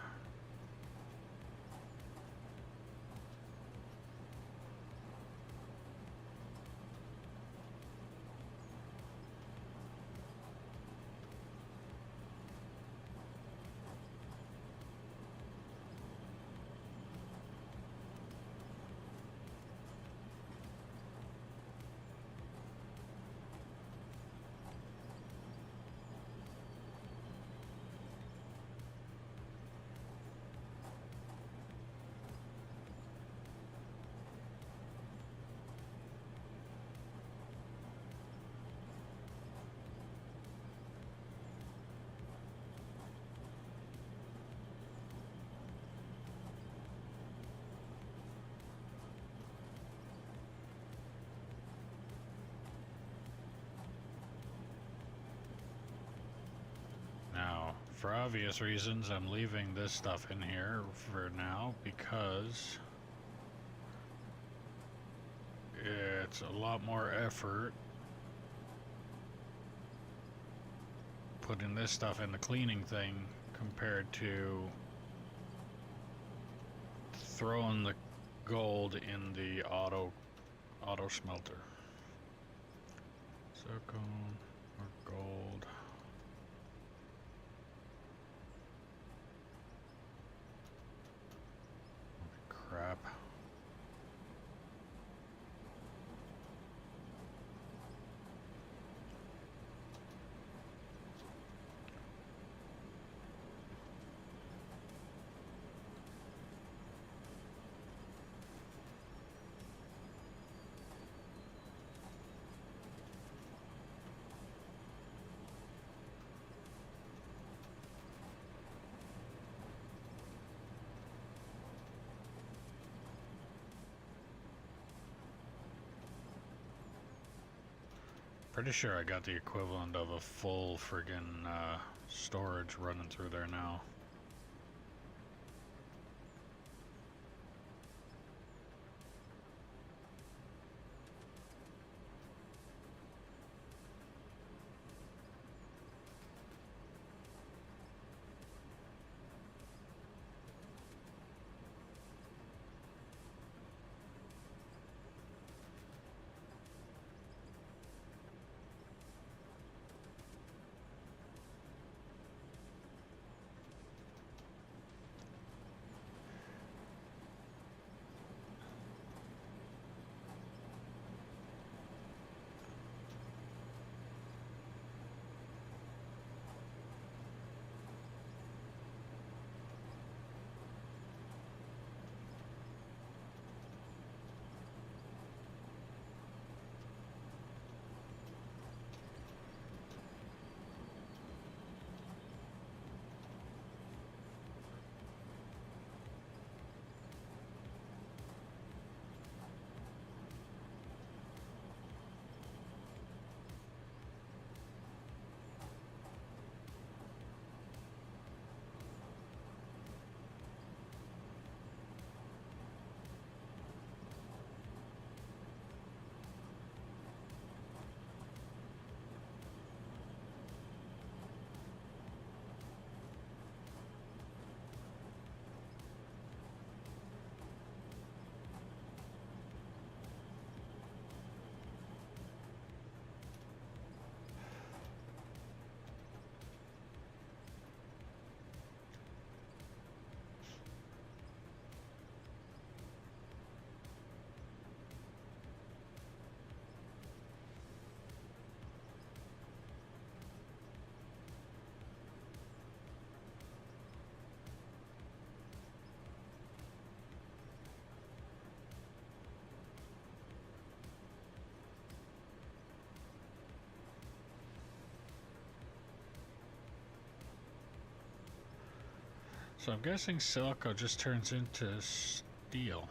A: Now, for obvious reasons, I'm leaving this stuff in here for now because it's a lot more effort putting this stuff in the cleaning thing compared to throwing the gold in the auto smelter. Zircon or gold. Crap. Pretty sure I got the equivalent of a full friggin' storage running through there now. So I'm guessing silica just turns into steel.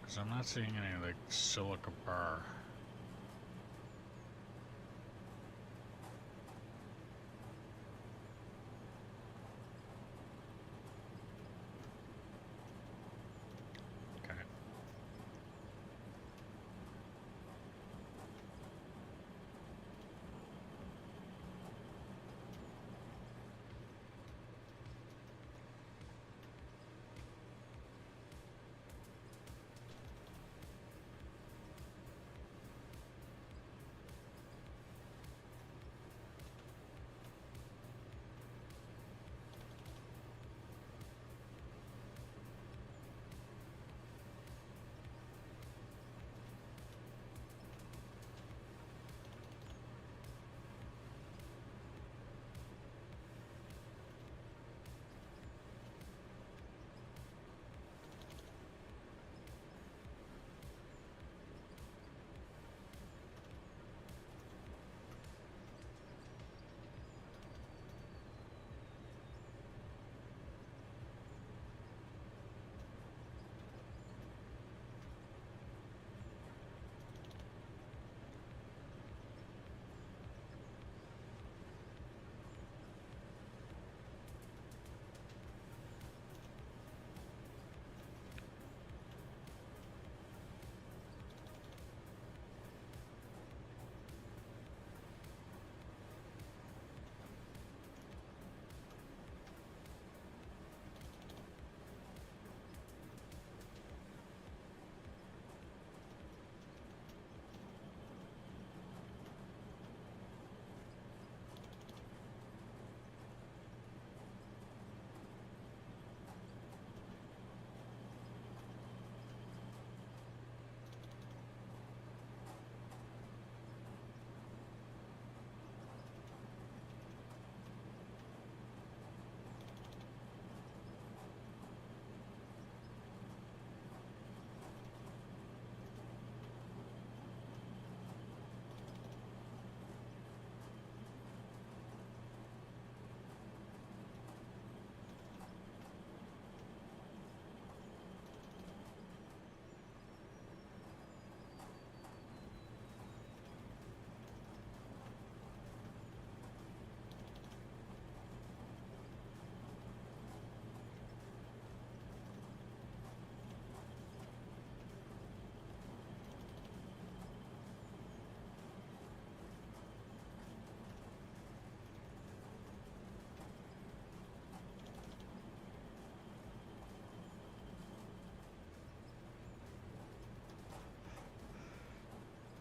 A: Because I'm not seeing any like silica bar. Okay.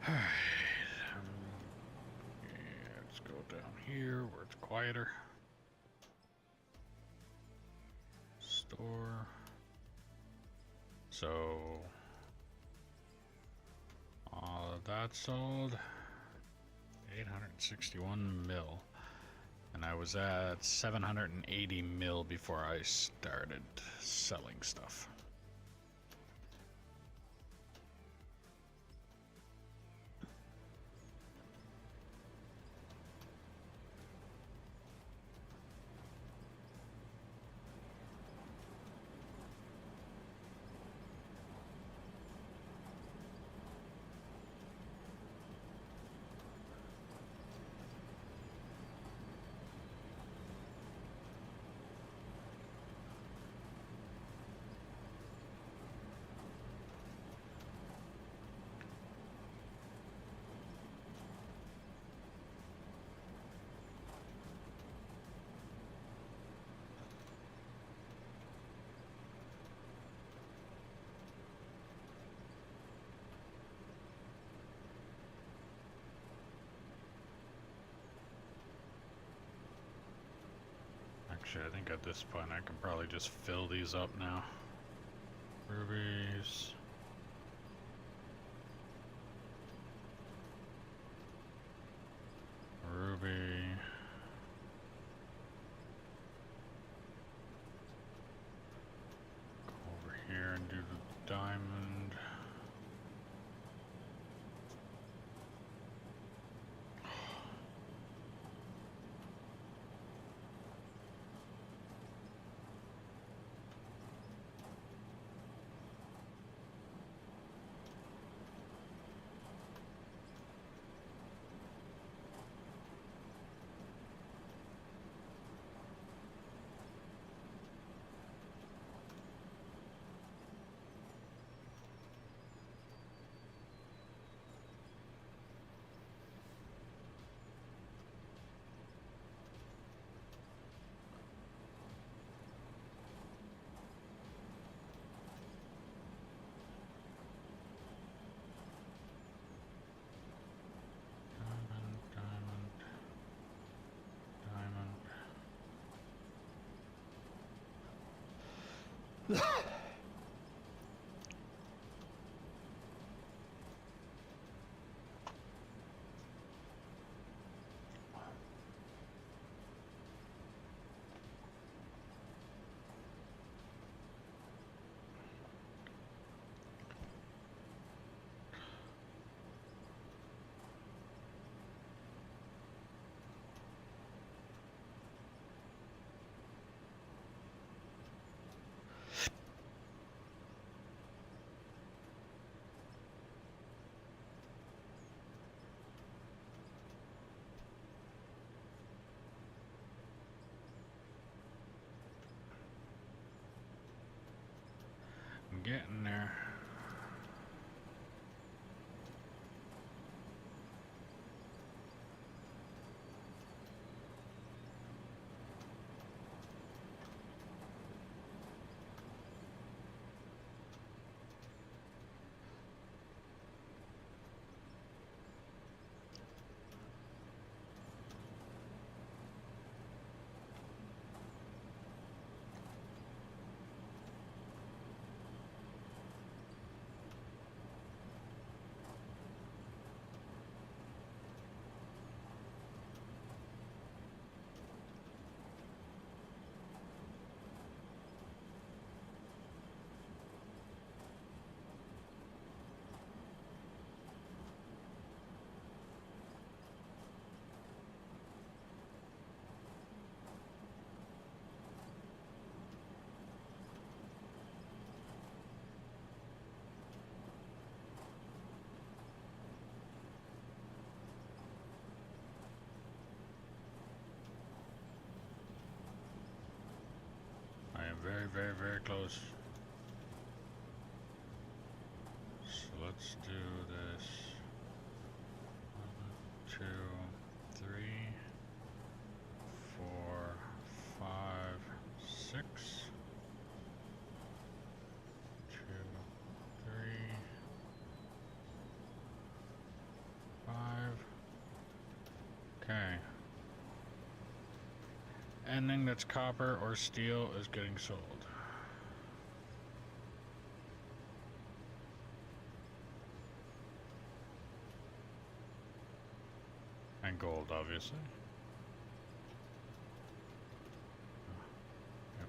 A: Alright. Yeah, let's go down here where it's quieter. Store. So all of that sold. 861 mil. And I was at 780 mil before I started selling stuff. Actually, I think at this point I can probably just fill these up now. Rubies. Ruby. Go over I'm getting there. I am very, very, very close. So let's do this. 1, 2, 3, 4, 5, 6. 2, 3, 5. Okay. Anything that's copper or steel is getting sold. And gold, obviously. Yep.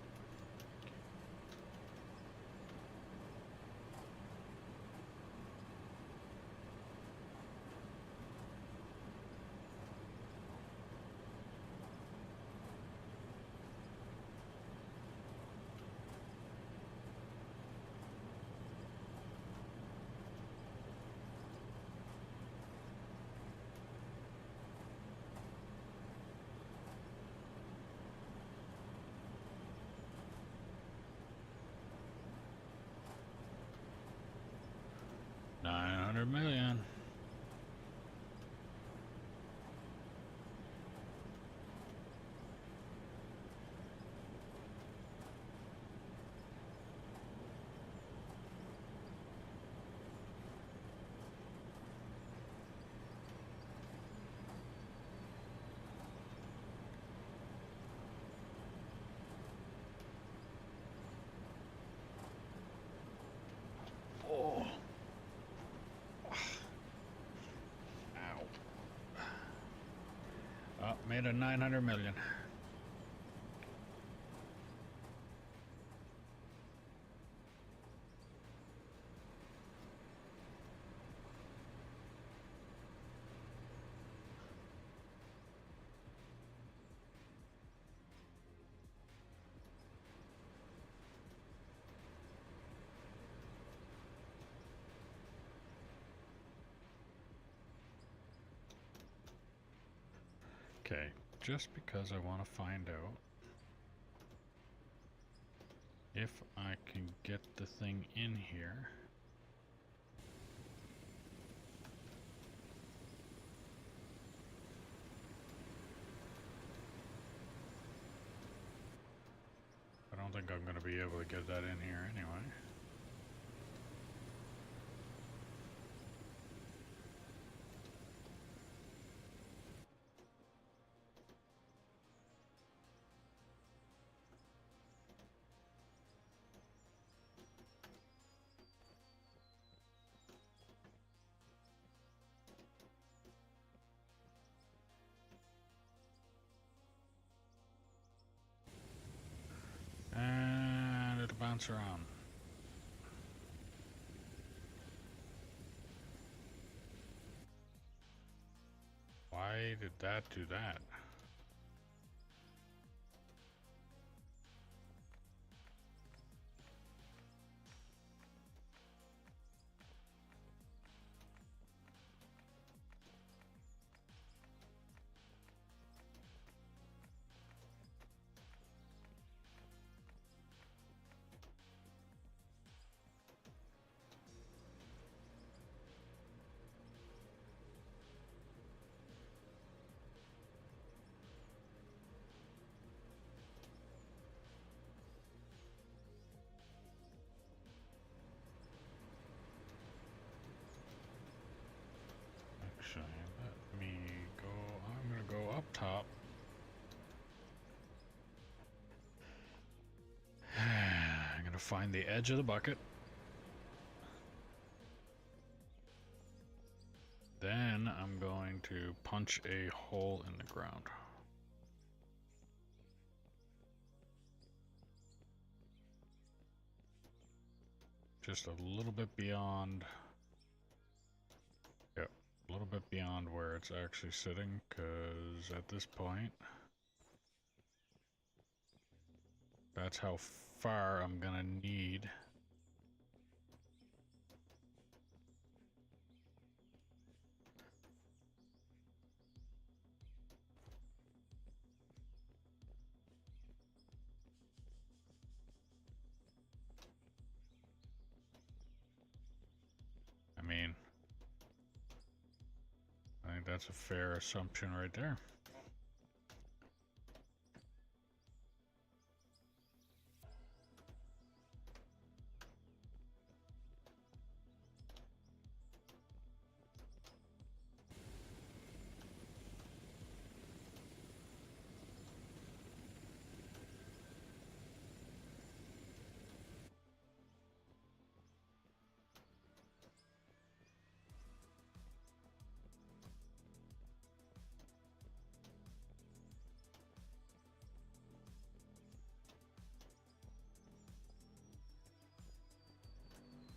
A: $900 million. Oh. Ow. Oh, made a 900 million. Okay, just because I want to find out if I can get the thing in here. I don't think I'm going to be able to get that in here anyway. bounce around. Why did that do that? Actually, let me go. I'm gonna go up top. I'm gonna find the edge of the bucket. Then I'm going to punch a hole in the ground. Just a little bit beyond. Yep, a little bit beyond where it's actually sitting, because at this point, that's how far I'm gonna need. I mean, I think that's a fair assumption right there.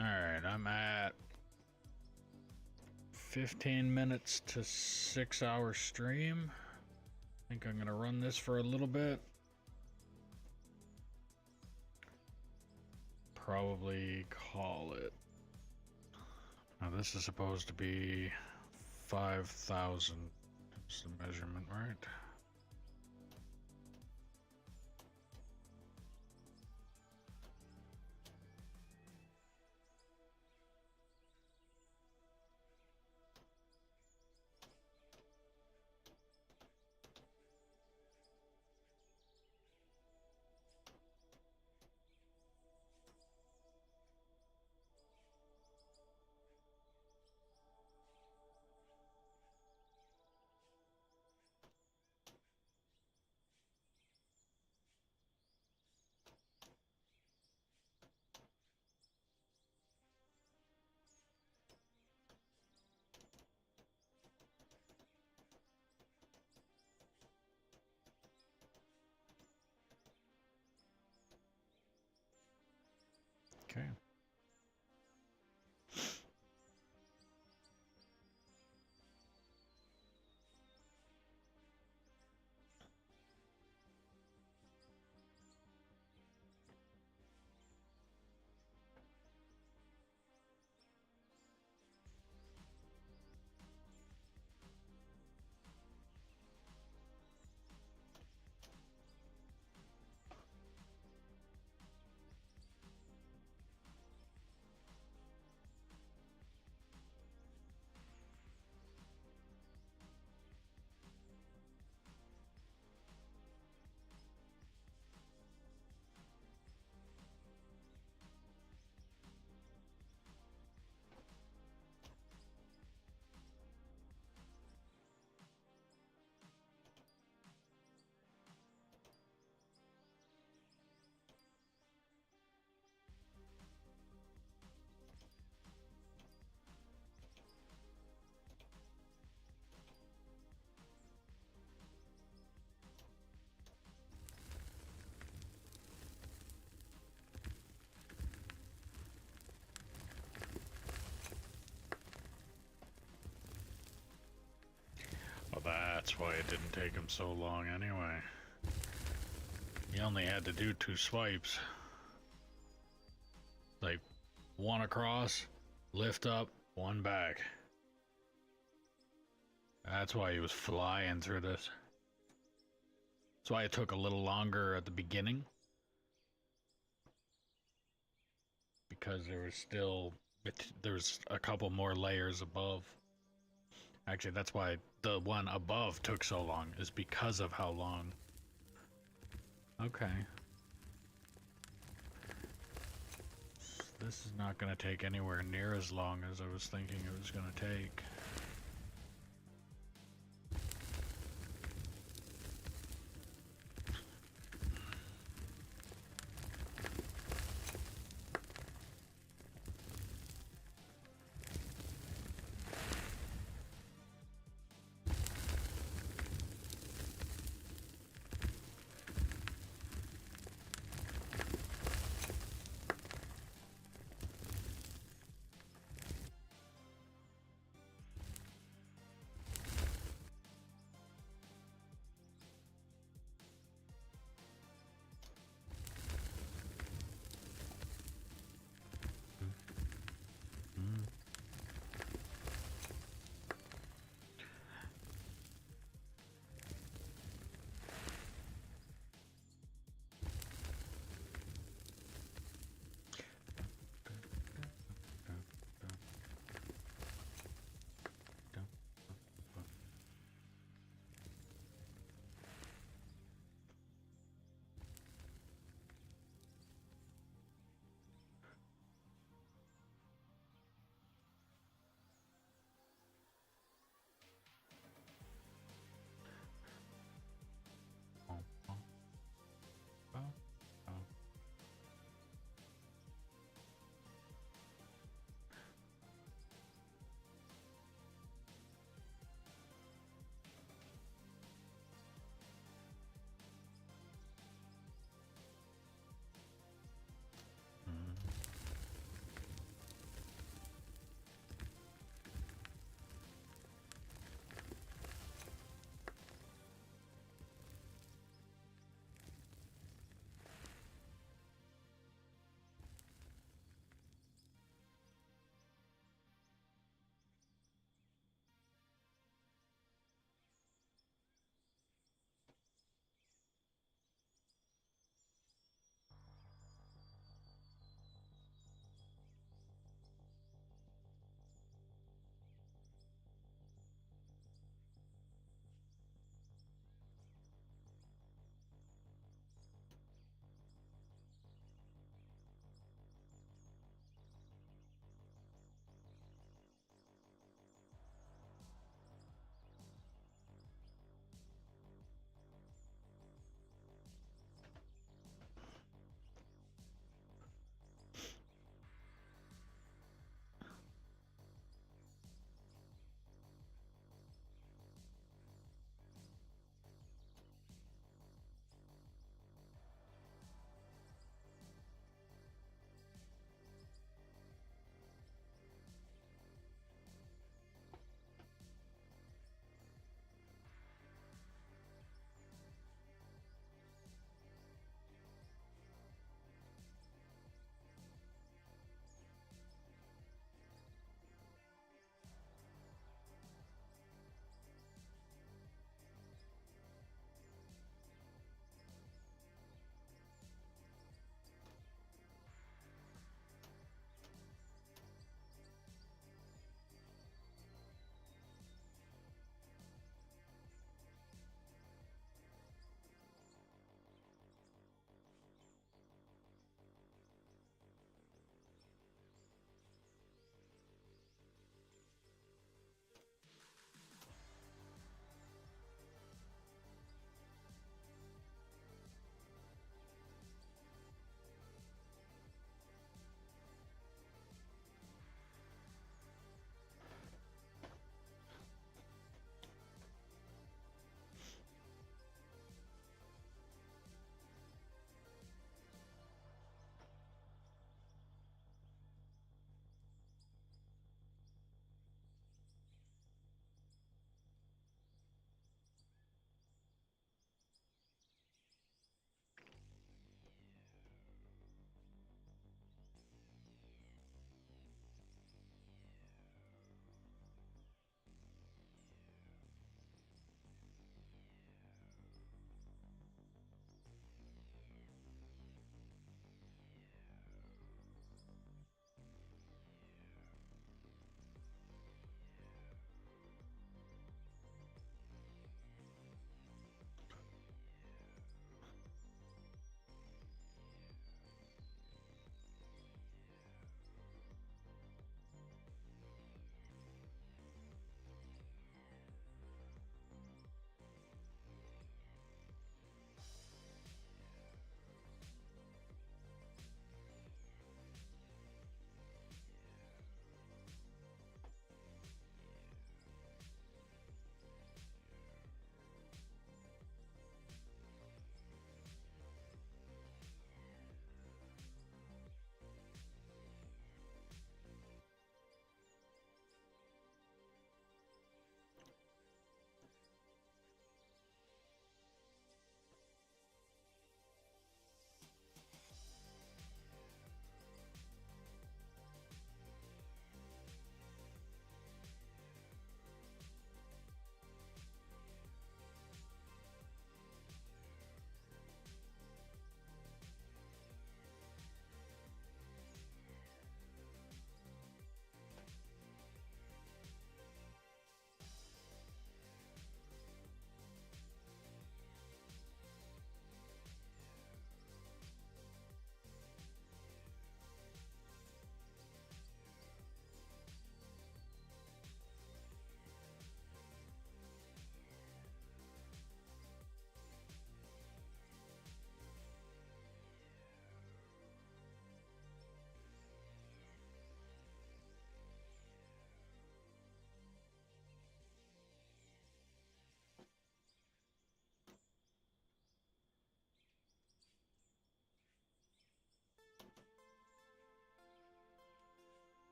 A: Alright, I'm at 15 minutes to 6 hour stream. I think I'm gonna run this for a little bit. Probably call it. Now this is supposed to be 5,000 is the measurement, right? Okay. That's why it didn't take him so long anyway. He only had to do 2 swipes. Like, 1 across, lift up, 1 back. That's why he was flying through this. That's why it took a little longer at the beginning. Because there's a couple more layers above. Actually, that's why the one above took so long, is because of how long. Okay. This is not going to take anywhere near as long as I was thinking it was going to take.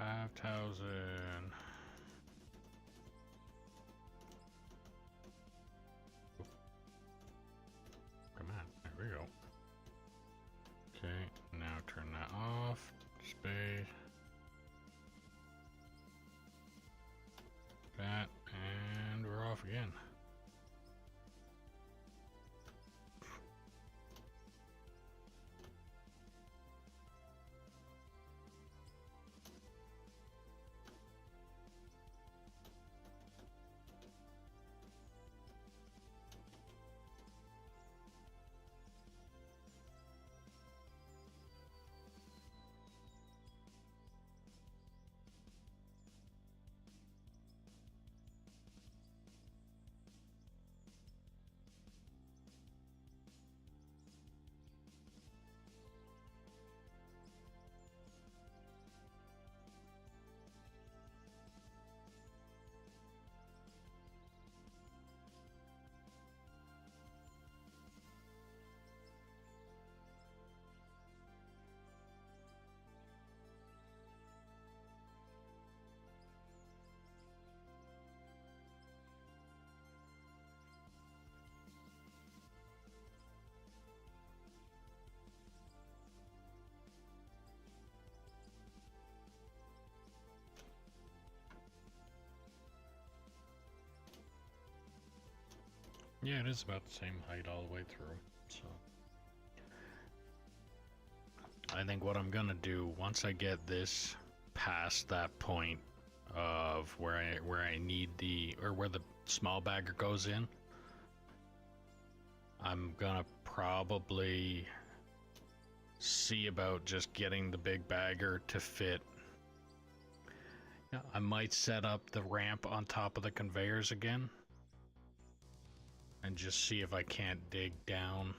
A: 5,000. Come on, there we go. Okay, now turn that off. Space. That, and we're off again. Yeah, it is about the same height all the way through, so I think what I'm gonna do once I get this past that point of where I need the, or where the small bagger goes in, I'm gonna probably see about just getting the big bagger to fit. Yeah, I might set up the ramp on top of the conveyors again and just see if I can't dig down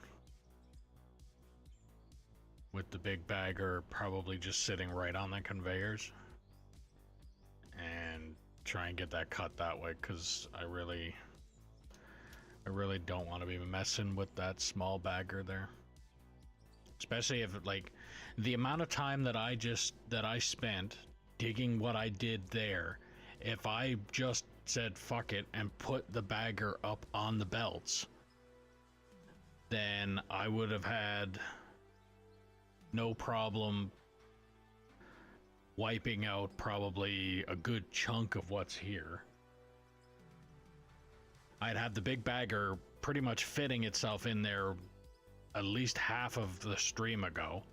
A: with the big bagger probably just sitting right on the conveyors and try and get that cut that way, because I really don't want to be messing with that small bagger there, especially if like the amount of time that I spent digging what I did there. If I just said fuck it and put the bagger up on the belts, then I would have had no problem wiping out probably a good chunk of what's here. I'd have the big bagger pretty much fitting itself in there at least half of the stream ago.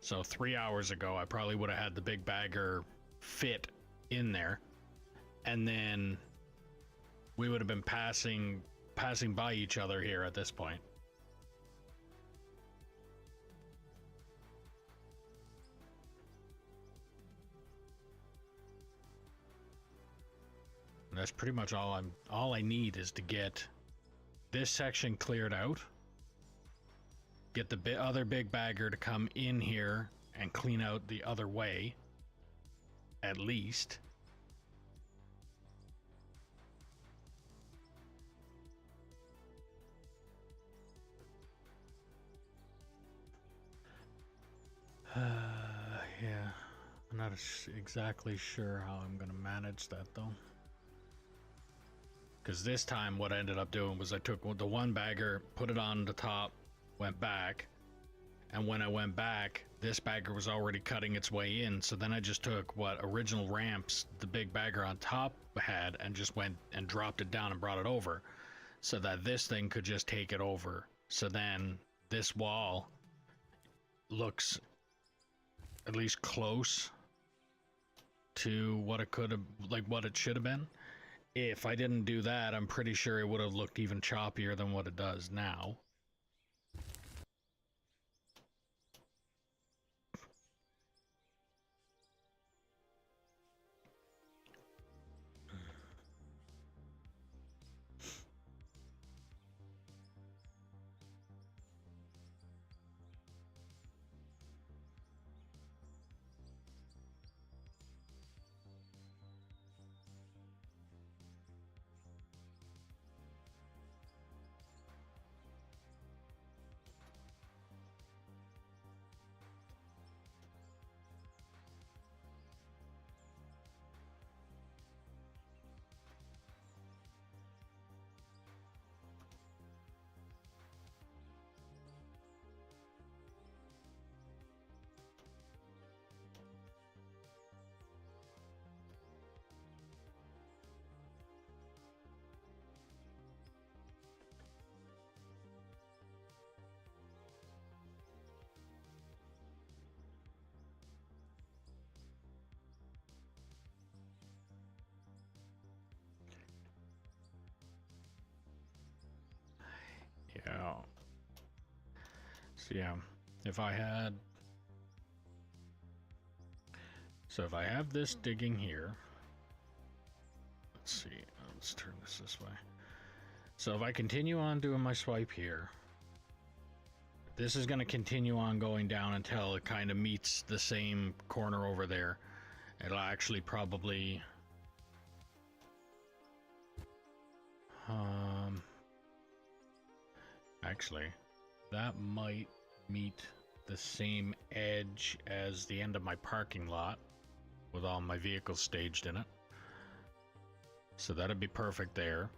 A: So 3 hours ago, I probably would have had the big bagger fit in there, and then we would have been passing by each other here at this point. And that's pretty much all I need is to get this section cleared out, get the other big bagger to come in here and clean out the other way, at least. Yeah, I'm not exactly sure how I'm gonna manage that though. Because this time what I ended up doing was I took the one bagger, put it on the top, went back, and when I went back, this bagger was already cutting its way in, so then I just took what original ramps the big bagger on top had and just went and dropped it down and brought it over, so that this thing could just take it over. So then this wall looks at least close to what it could have, like what it should have been. If I didn't do that, I'm pretty sure it would have looked even choppier than what it does now. So yeah, if I had... So if I have this digging here... Let's see, let's turn this way. So if I continue on doing my swipe here, this is going to continue on going down until it kind of meets the same corner over there. It'll actually probably... Actually, that might meet the same edge as the end of my parking lot with all my vehicles staged in it. So that'd be perfect there.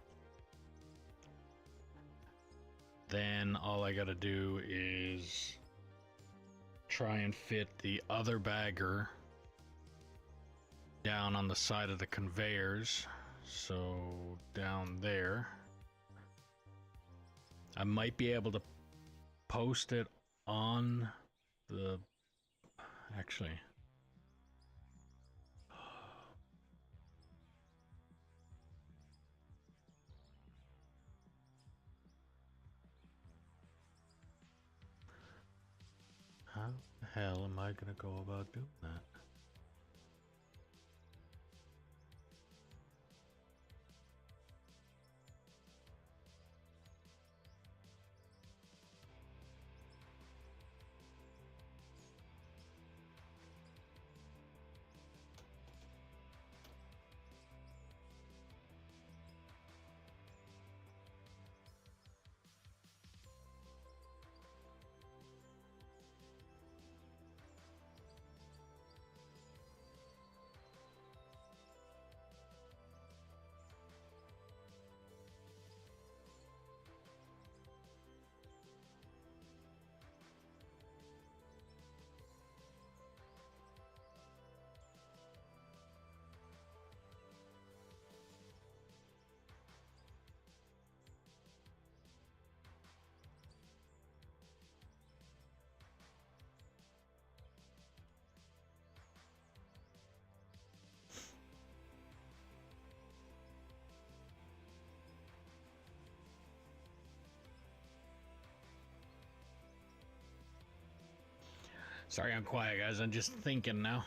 A: Then all I gotta do is try and fit the other bagger down on the side of the conveyors. So down there. I might be able to post it on the... Actually... How the hell am I gonna go about doing that? Sorry I'm quiet, guys. I'm just thinking now.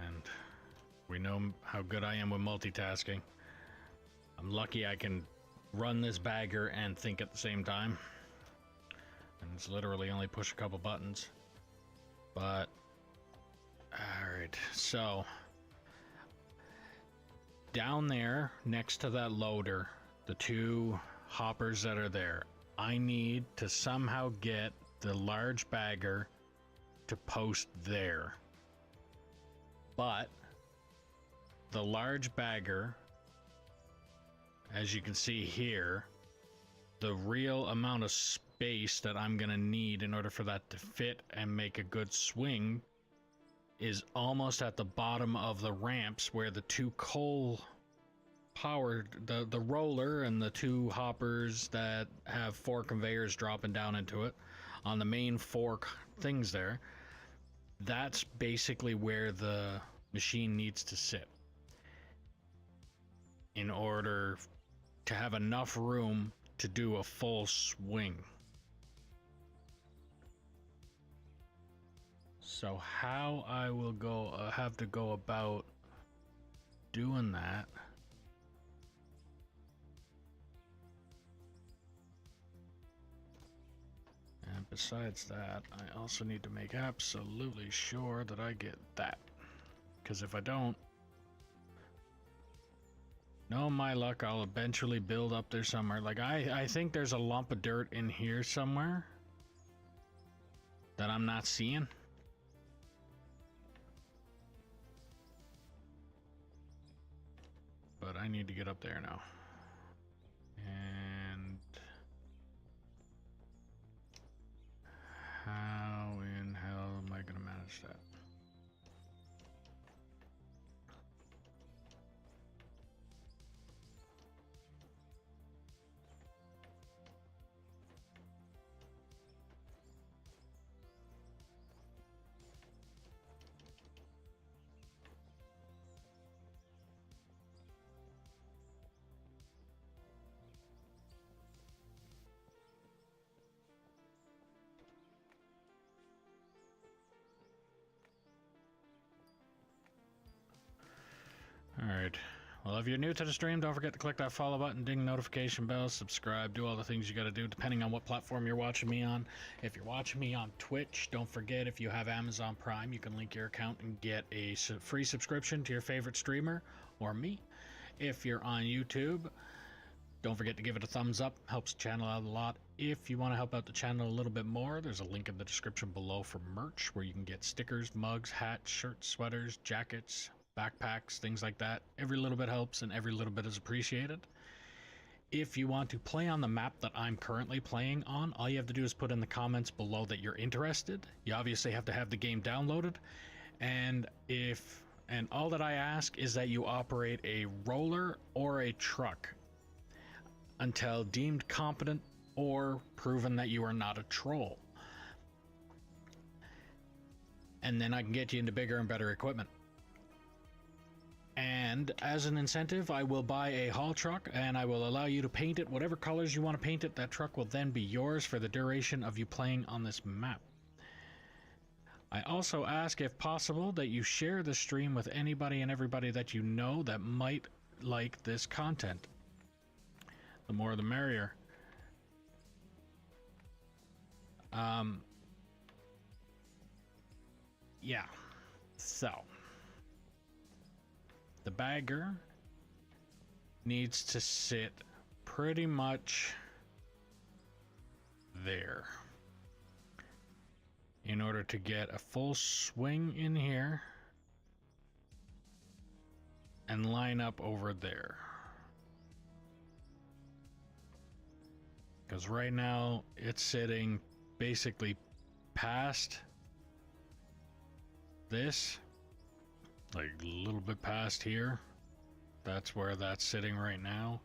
A: And we know how good I am with multitasking. I'm lucky I can run this bagger and think at the same time. And it's literally only push a couple buttons. But... Alright, so... Down there, next to that loader, the two hoppers that are there, I need to somehow get the large bagger to post there. But the large bagger, as you can see here, the real amount of space that I'm gonna need in order for that to fit and make a good swing is almost at the bottom of the ramps where the two coal powered, the roller and the two hoppers that have 4 conveyors dropping down into it on the main 4 things there. That's basically where the machine needs to sit in order to have enough room to do a full swing. So how I will go have to go about doing that, and besides that, I also need to make absolutely sure that I get that, because if I don't, no my luck, I'll eventually build up there somewhere. Like I think there's a lump of dirt in here somewhere that I'm not seeing. But I need to get up there now. And how in hell am I gonna manage that? Well, if you're new to the stream, don't forget to click that follow button, ding notification bell, subscribe, do all the things you gotta do depending on what platform you're watching me on. If you're watching me on Twitch, don't forget if you have Amazon Prime, you can link your account and get a free subscription to your favorite streamer or me. If you're on YouTube, don't forget to give it a thumbs up, helps the channel out a lot. If you want to help out the channel a little bit more, there's a link in the description below for merch where you can get stickers, mugs, hats, shirts, sweaters, jackets, backpacks, things like that. Every little bit helps and every little bit is appreciated. If you want to play on the map that I'm currently playing on, all you have to do is put in the comments below that you're interested. You obviously have to have the game downloaded, and all that I ask is that you operate a roller or a truck until deemed competent or proven that you are not a troll. And then I can get you into bigger and better equipment. And as an incentive, I will buy a haul truck and I will allow you to paint it whatever colors you want to paint it. That truck will then be yours for the duration of you playing on this map. I also ask, if possible, that you share the stream with anybody and everybody that you know that might like this content. The more the merrier. Yeah. So the bagger needs to sit pretty much there in order to get a full swing in here and line up over there. Because right now it's sitting basically past this, like a little bit past here. That's where that's sitting right now.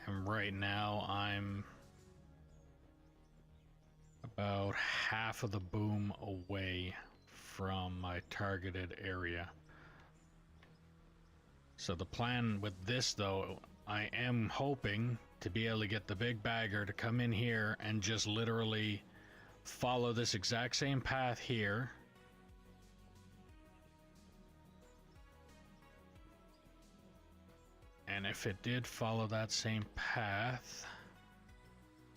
A: And right now I'm about half of the boom away from my targeted area. So the plan with this, though, I am hoping to be able to get the big bagger to come in here and just literally follow this exact same path here. And if it did follow that same path,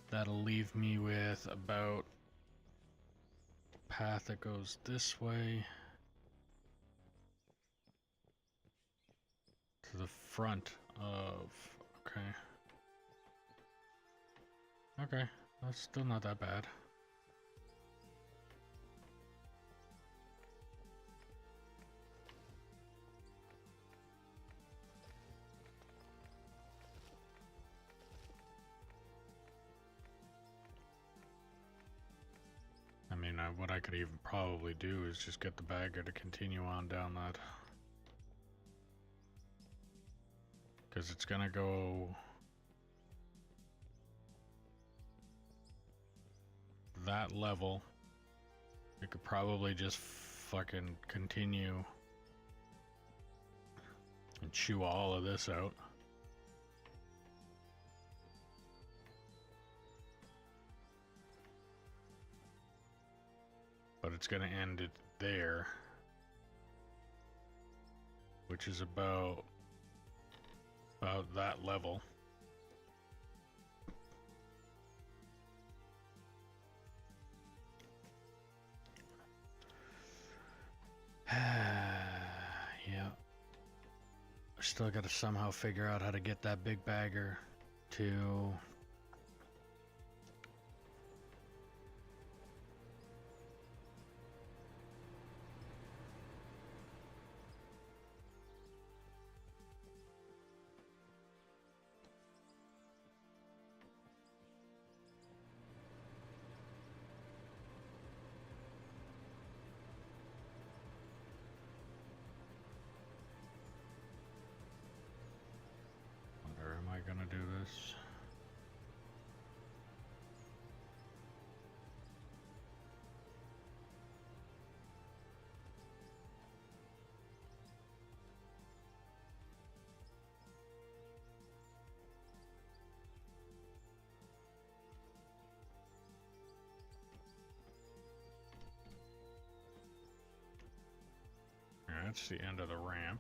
A: that'll leave me with about a path that goes this way to the front of, okay, that's still not that bad. I mean, what I could even probably do is just get the bagger to continue on down that. Because it's gonna go that level. We could probably just fucking continue and chew all of this out. But it's gonna end it there, which is about that level. Yeah. Still gotta somehow figure out how to get that big bagger to gonna do this. That's the end of the ramp.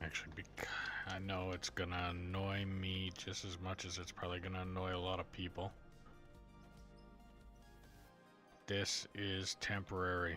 A: Actually, I know it's gonna annoy me just as much as it's probably gonna annoy a lot of people. This is temporary.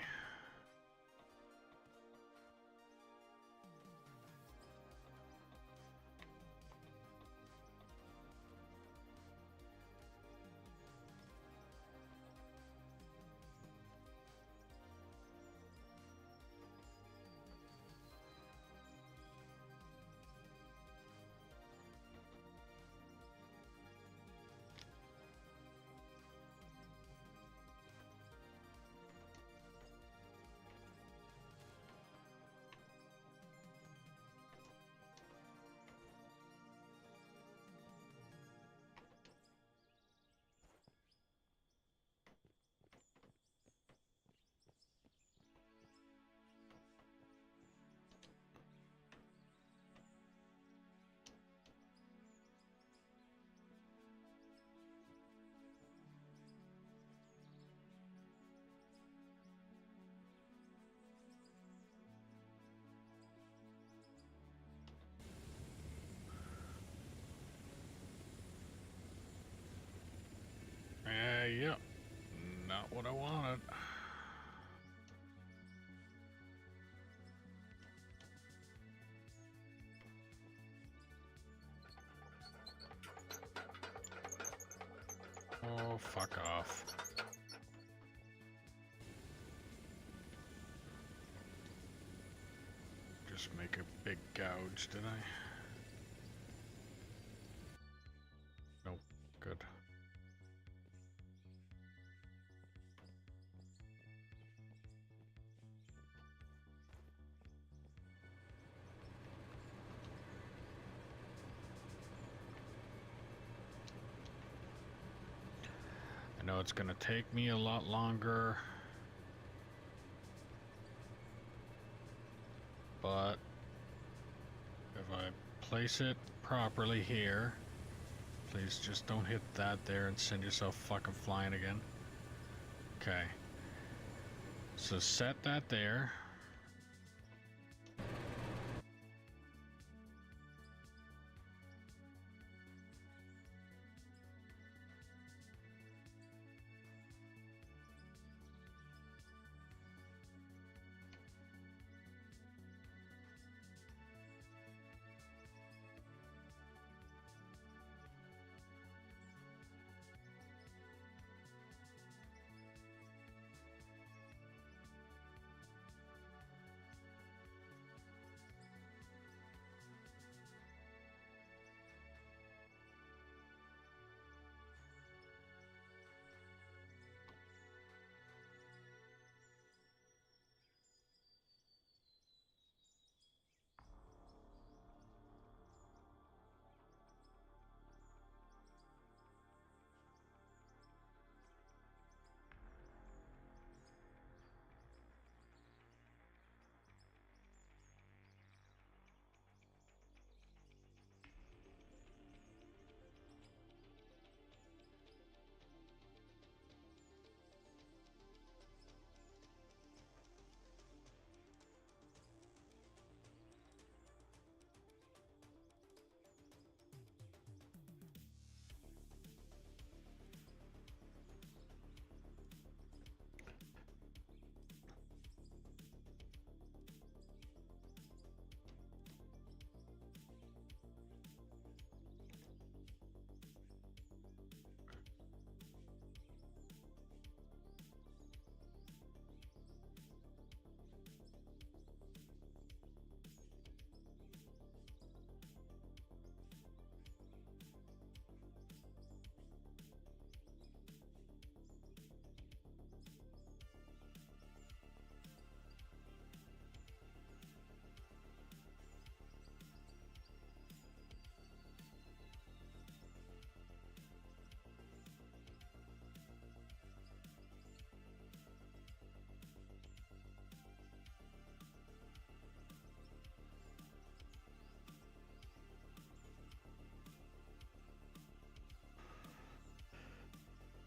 A: Yep. Not what I wanted. Oh, fuck off. Just make a big gouge, did I? Nope. Good. I know it's gonna take me a lot longer, but if I place it properly here, please just don't hit that there and send yourself fucking flying again. Okay. So set that there.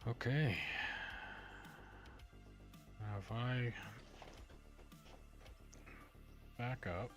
A: Okay. Now if I back up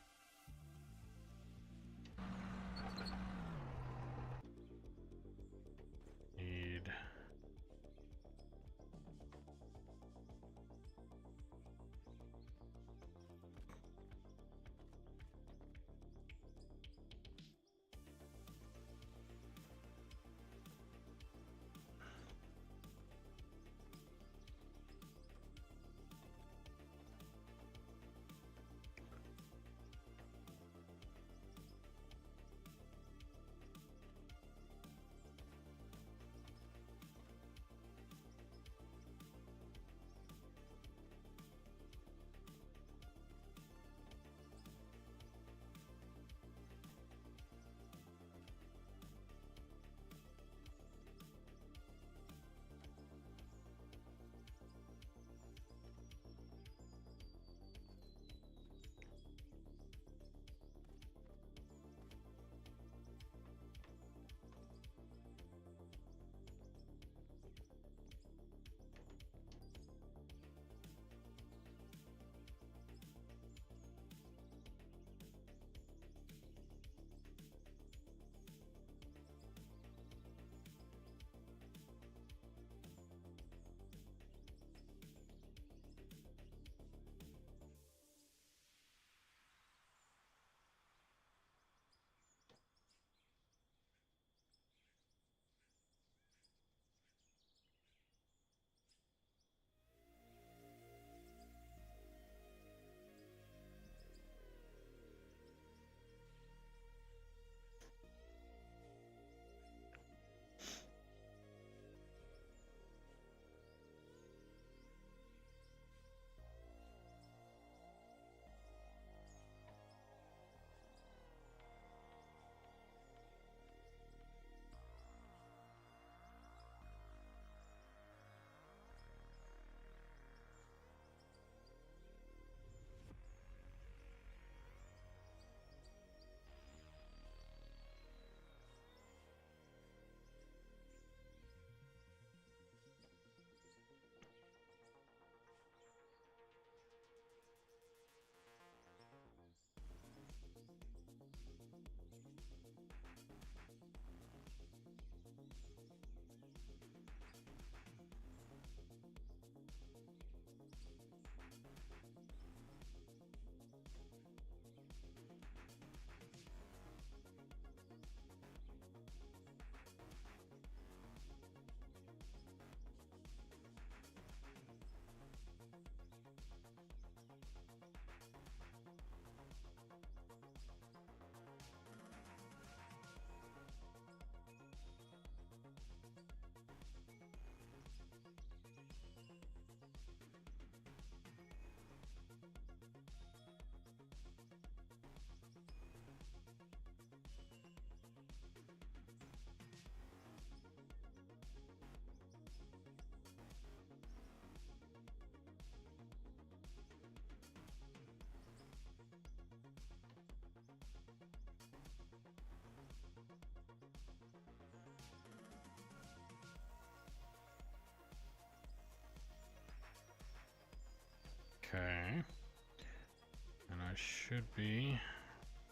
A: should be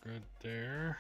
A: good there.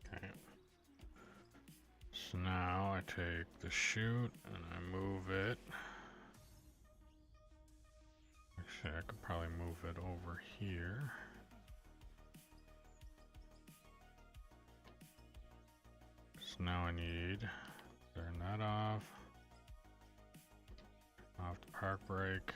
A: Okay. So now I take the chute and I move it. Actually, I could probably move it over here. So now I need to turn that off the park brake.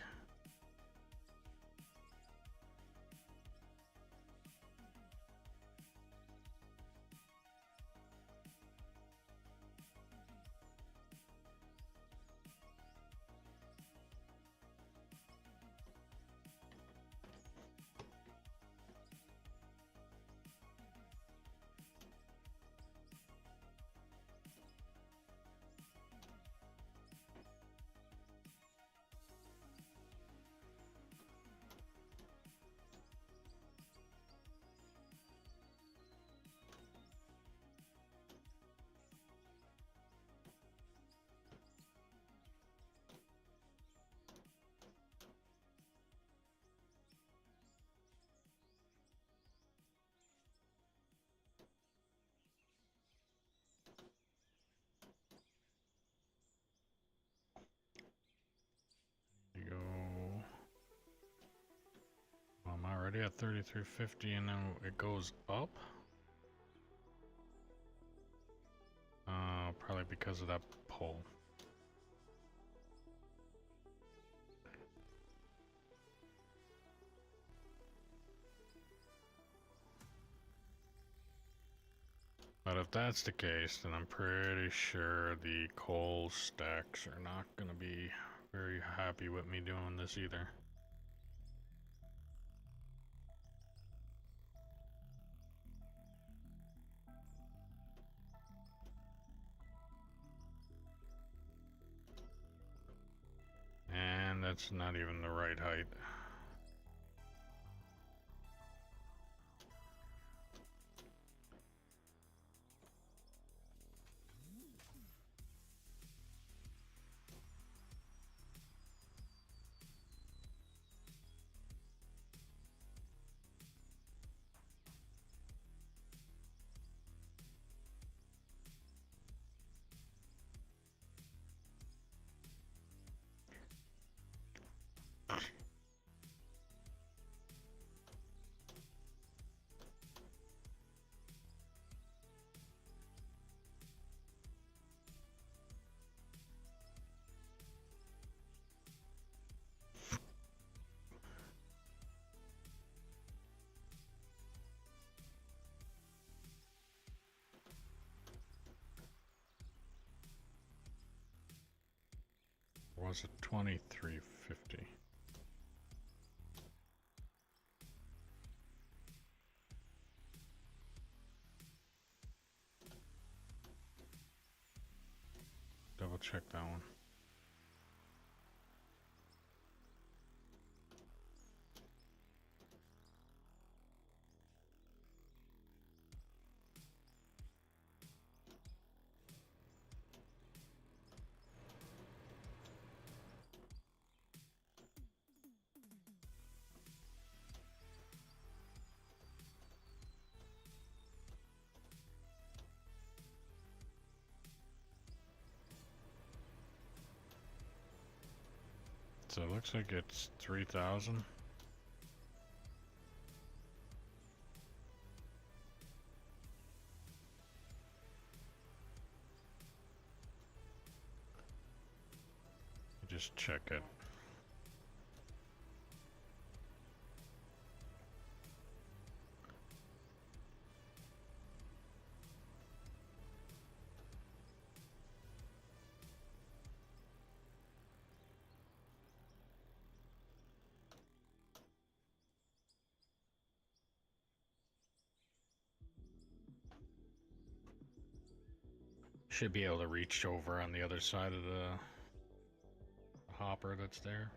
A: You go. Well, I'm already at 3350 and then it goes up. Probably because of that pole. But if that's the case, then I'm pretty sure the coal stacks are not going to be very happy with me doing this either. that's not even the right height. Or was it 2350? Double check that one. So it looks like it's 3,000. Just check it. Should be able to reach over on the other side of the hopper that's there.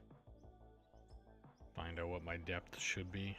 A: Find out what my depth should be.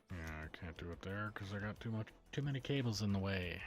A: Yeah, I can't do it there because I got too many cables in the way.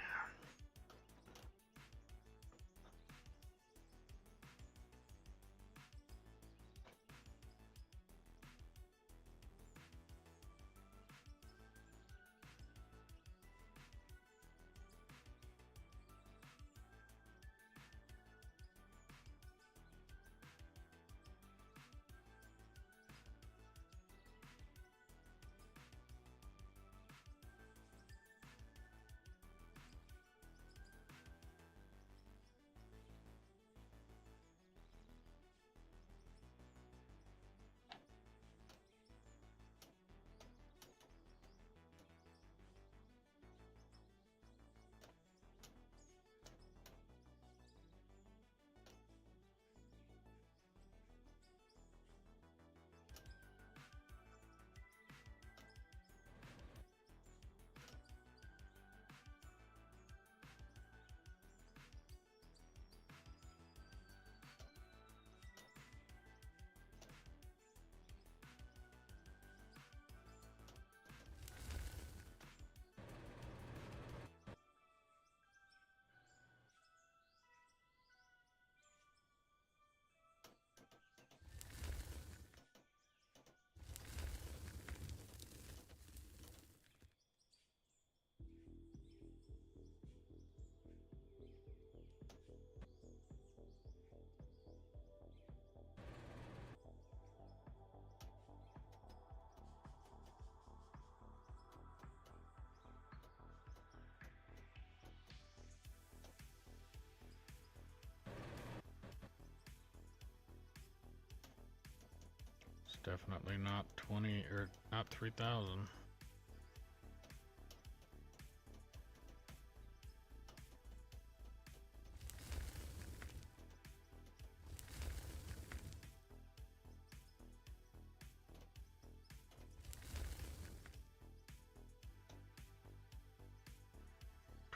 A: definitely not 20 or not 3,000.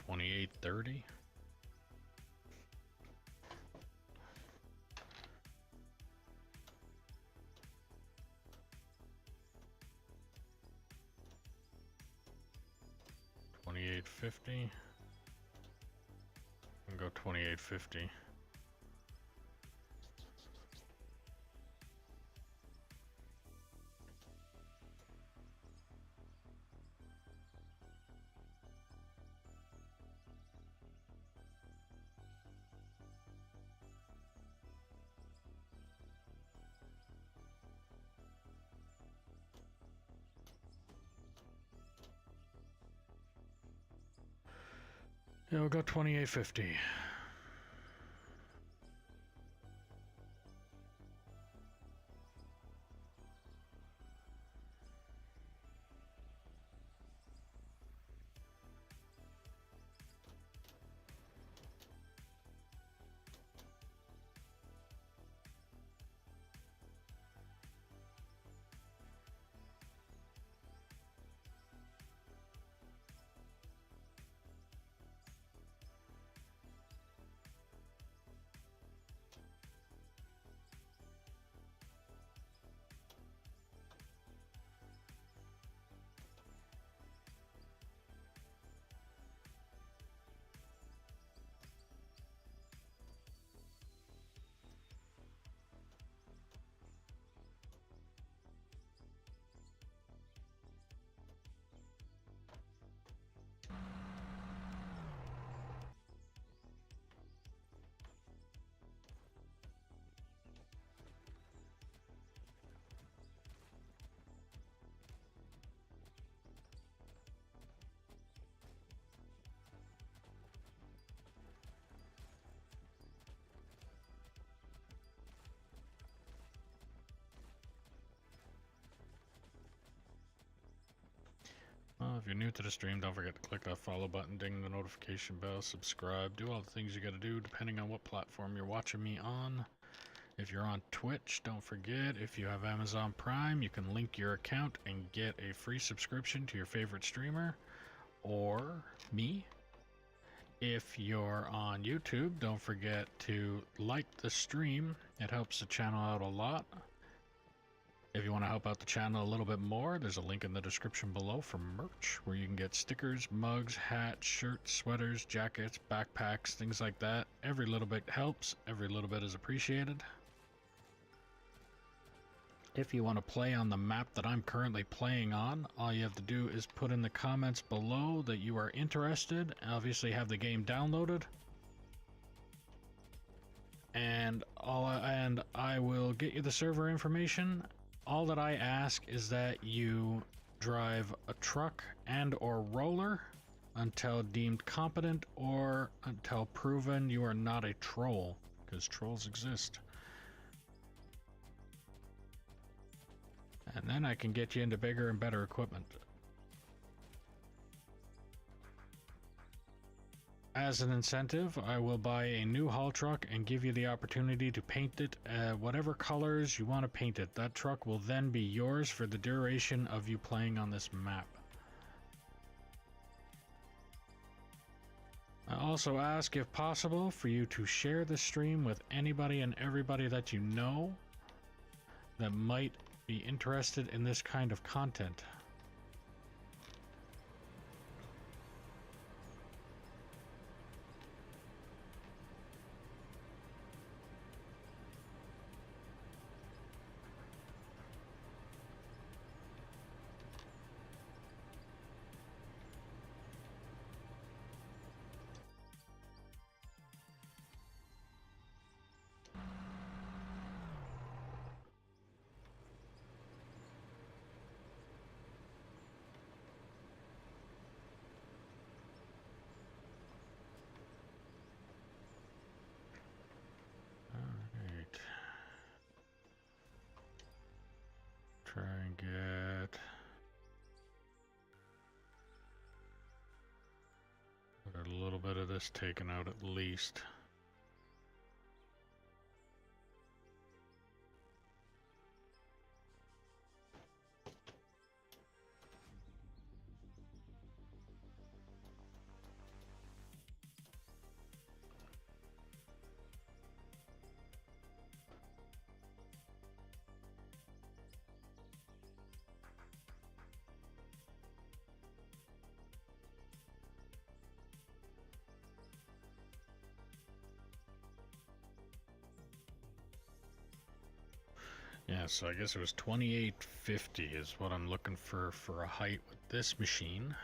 A: $28.30. $28.50. And go $28.50. Yeah, we'll go $28.50. If you're new to the stream, don't forget to click that follow button, ding the notification bell, subscribe, do all the things you gotta do depending on what platform you're watching me on. If you're on Twitch, don't forget, if you have Amazon Prime, you can link your account and get a free subscription to your favorite streamer or me. If you're on YouTube, don't forget to like the stream. It helps the channel out a lot. If you want to help out the channel a little bit more, there's a link in the description below for merch, where you can get stickers, mugs, hats, shirts, sweaters, jackets, backpacks, things like that. Every little bit helps. Every little bit is appreciated. If you want to play on the map that I'm currently playing on, all you have to do is put in the comments below that you are interested. Obviously have the game downloaded. And I will get you the server information. All that I ask is that you drive a truck and or roller until deemed competent or until proven you are not a troll, because trolls exist. And then I can get you into bigger and better equipment. As an incentive, I will buy a new haul truck and give you the opportunity to paint it whatever colors you want to paint it. That truck will then be yours for the duration of you playing on this map. I also ask, if possible, for you to share the stream with anybody and everybody that you know that might be interested in this kind of content. get a little bit of this taken out at least. Yeah, so I guess it was 2850 is what I'm looking for a height with this machine.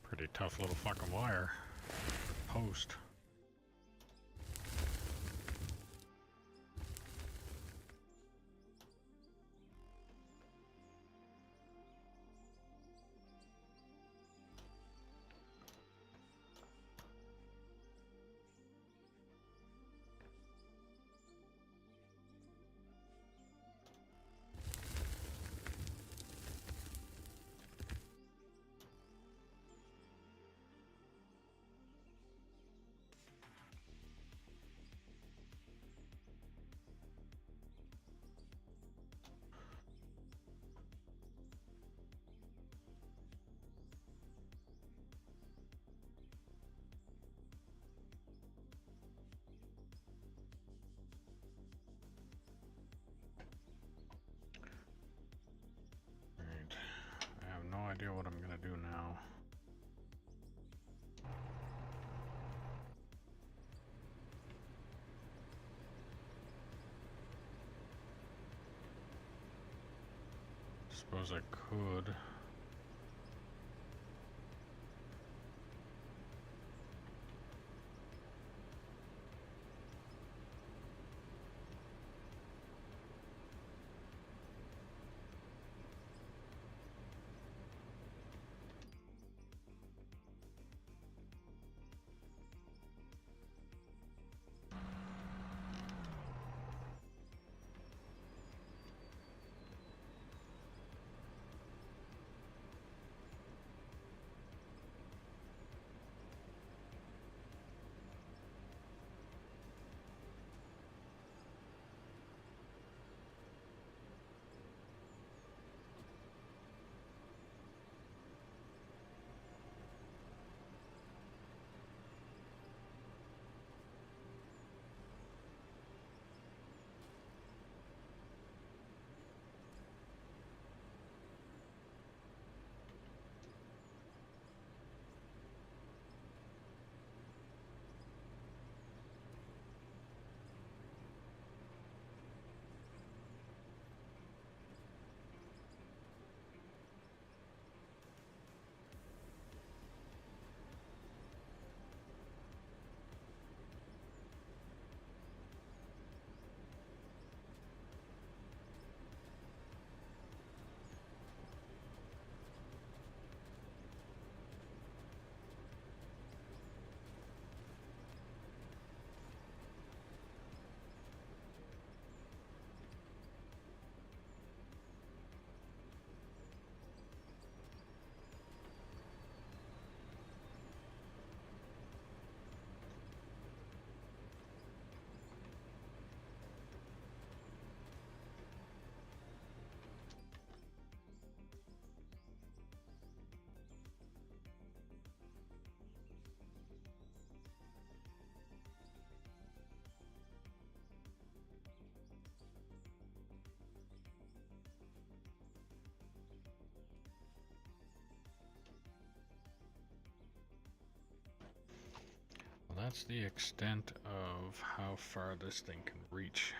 A: Pretty tough little fucking wire. Post. Right. I have no idea what I'm gonna do now. Suppose I could. That's the extent of how far this thing can reach.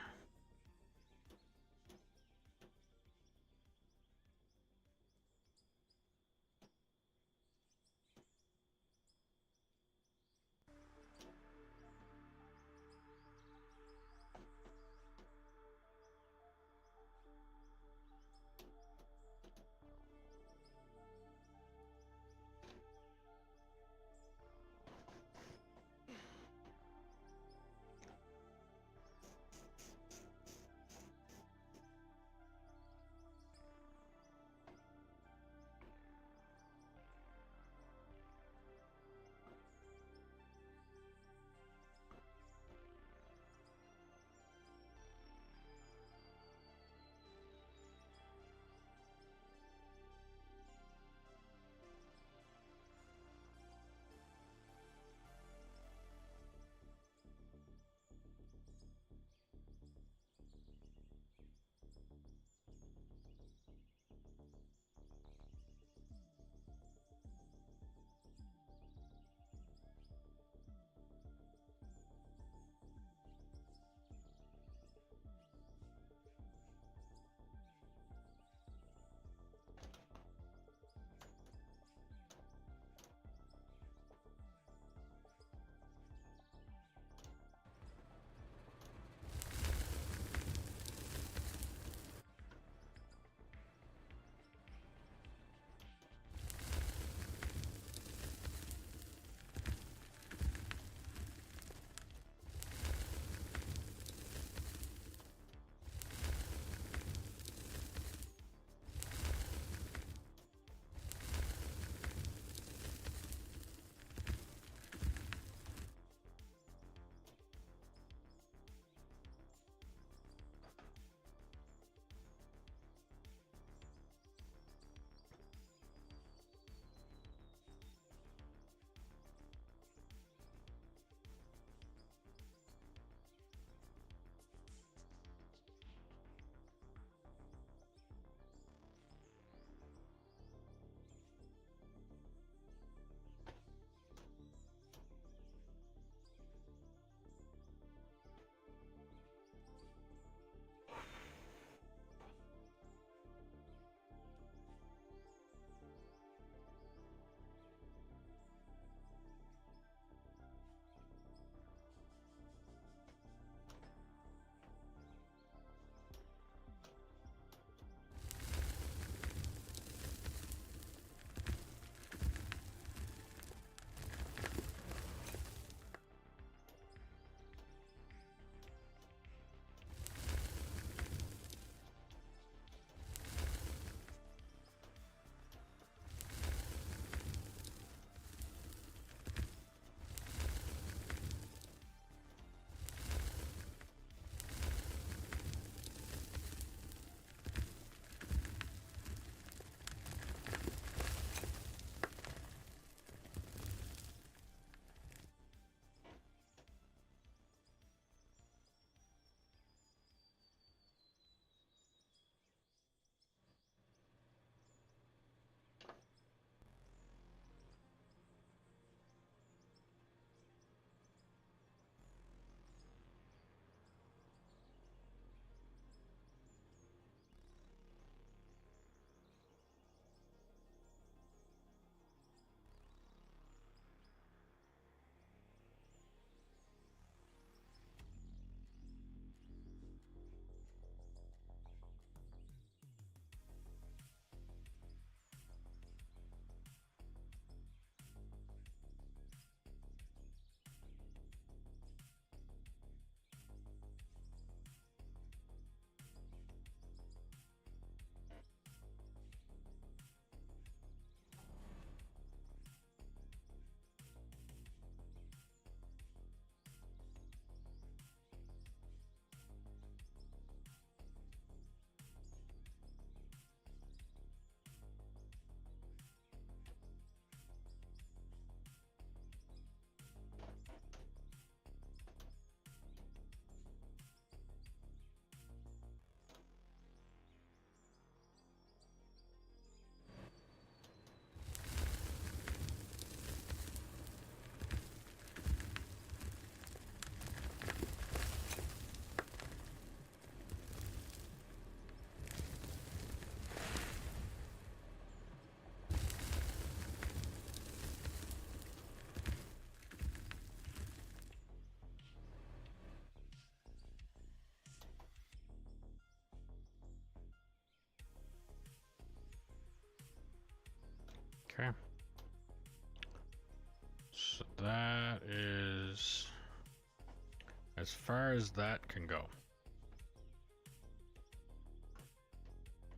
A: far as that can go.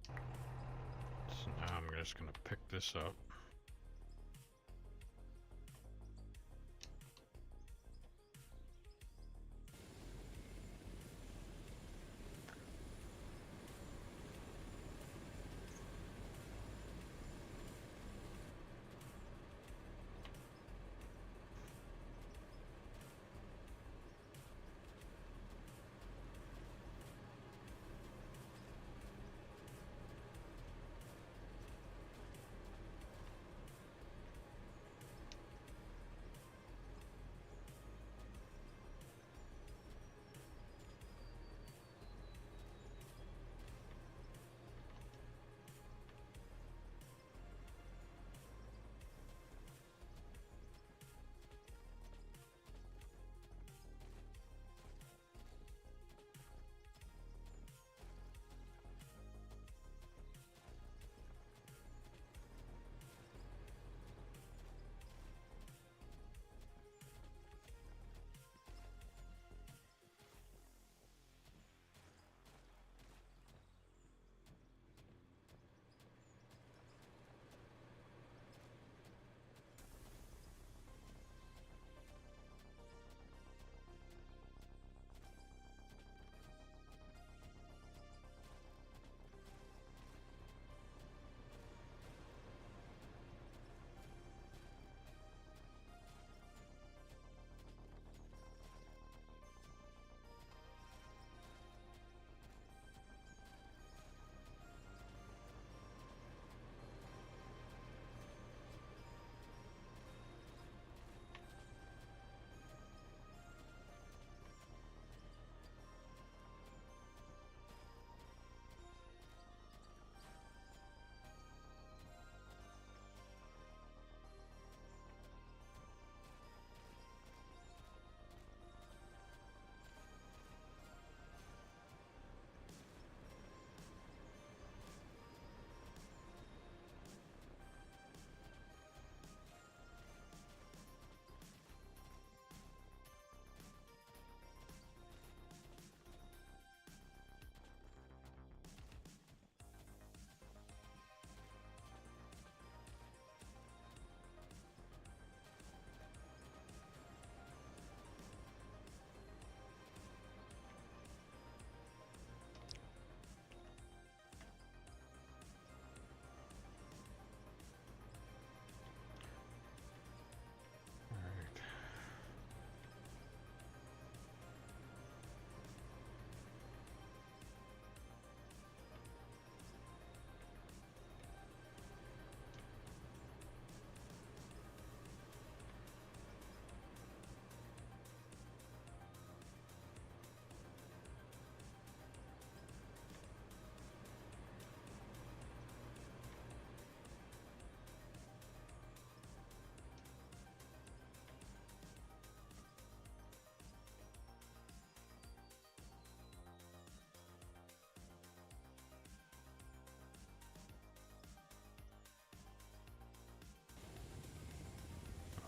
A: So now I'm just gonna pick this up.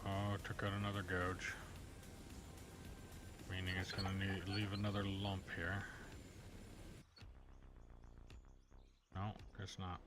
A: Oh, took out another gouge. Meaning it's gonna leave another lump here. No, guess not.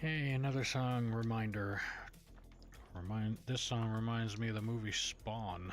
A: Hey, another song reminder. This song reminds me of the movie Spawn.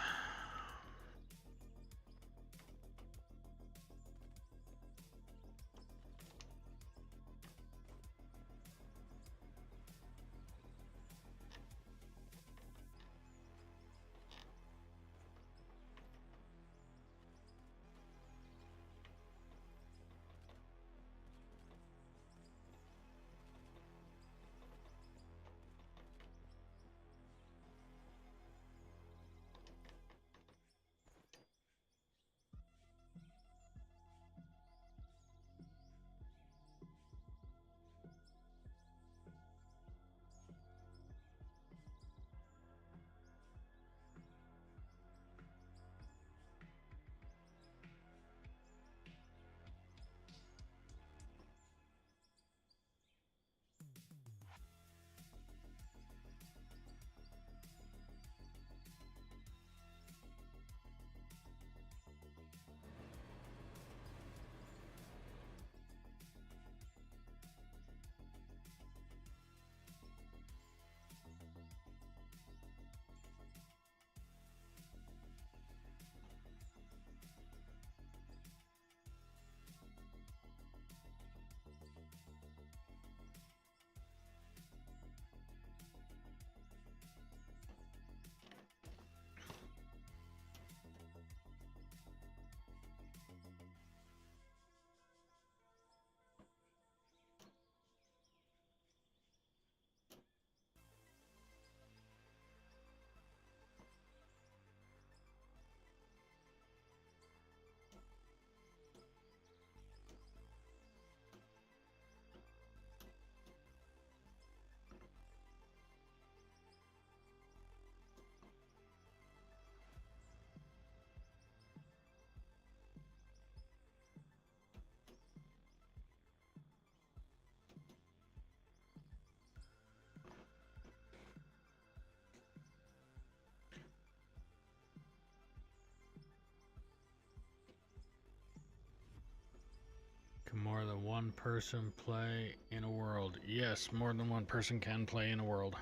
A: Can more than one person play in a world? Yes, more than one person can play in a world.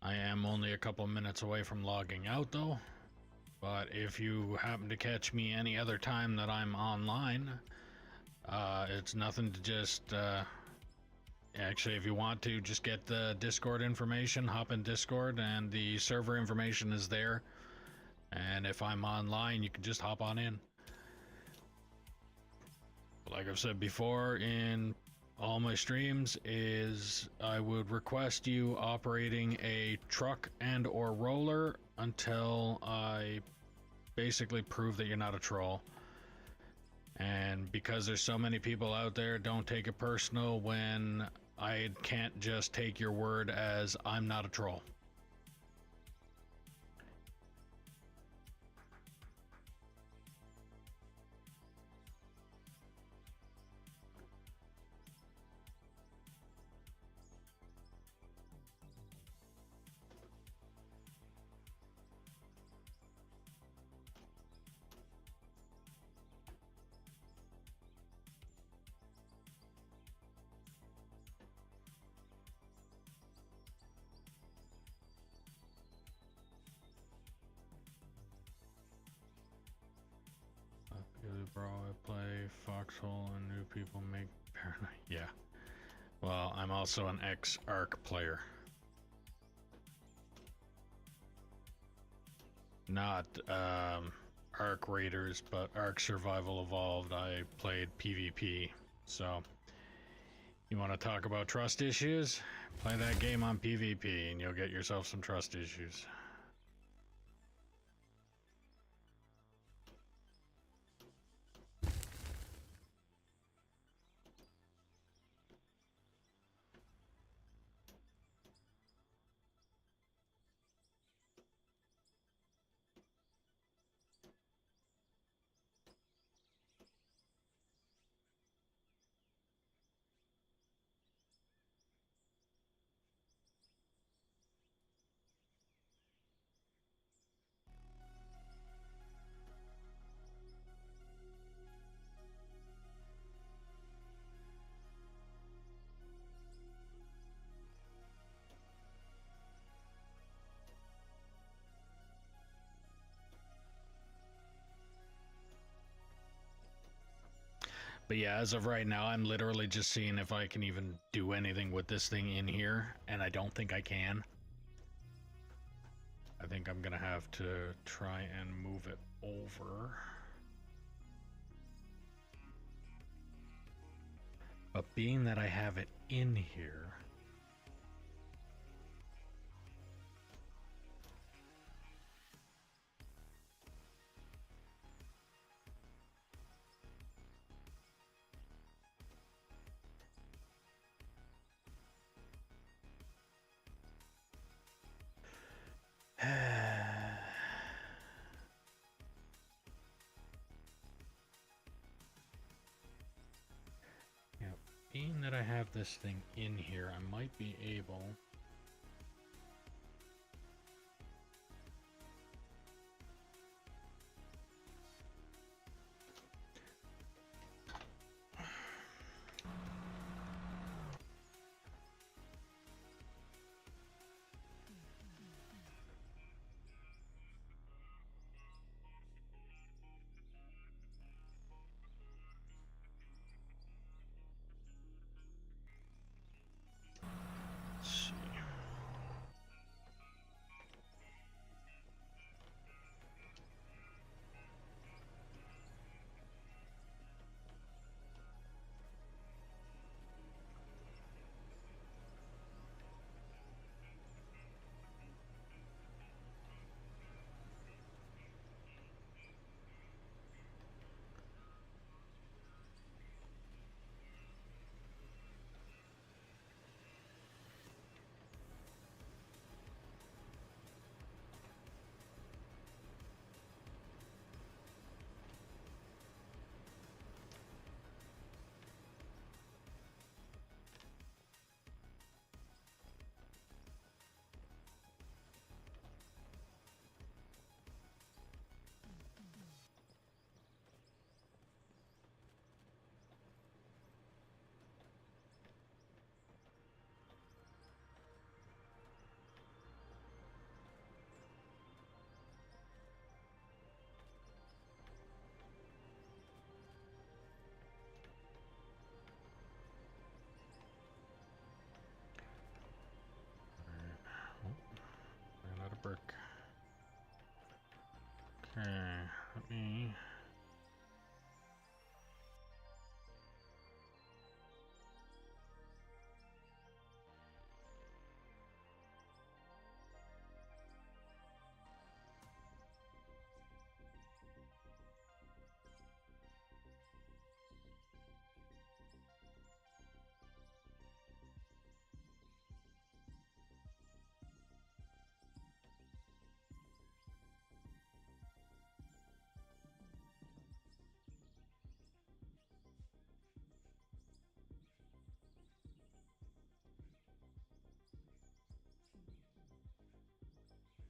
A: I am only a couple minutes away from logging out though. But if you happen to catch me any other time that I'm online, it's nothing to just, actually, if you want to, just get the Discord information, hop in Discord, and the server information is there. And if I'm online, you can just hop on in. Like I've said before in all my streams, is I would request you operating a truck and or roller until I basically prove that you're not a troll. And because there's so many people out there, don't take it personal when I can't just take your word as I'm not a troll. Bro, I play Foxhole and new people make paranoid. Yeah. Well, I'm also an ex-Ark player. Not Ark Raiders, but Ark Survival Evolved. I played PvP. So, you want to talk about trust issues? Play that game on PvP and you'll get yourself some trust issues. But yeah, as of right now, I'm literally just seeing if I can even do anything with this thing in here, and I don't think I can. I think I'm gonna have to try and move it over. But being that I have it in here, yeah, being that I have this thing in here, I might be able. Let's see. Ran out of brick. Okay, let me.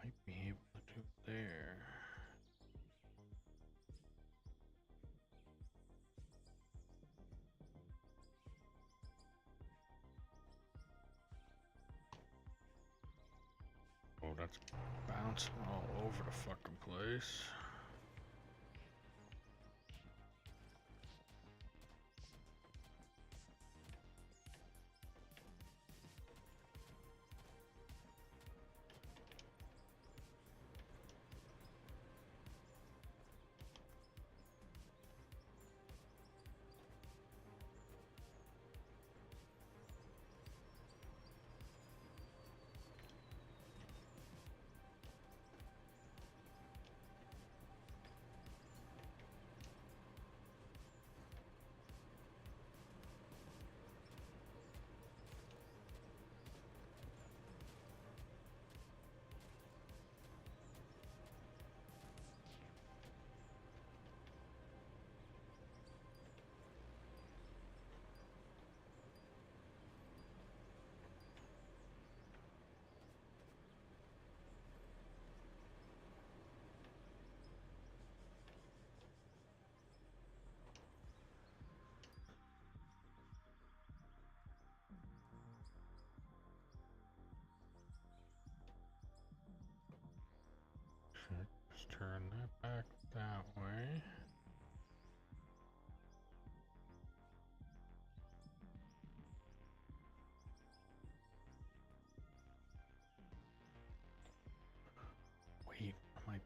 A: Might be able to do it there. Oh, that's bouncing all over the fucking place.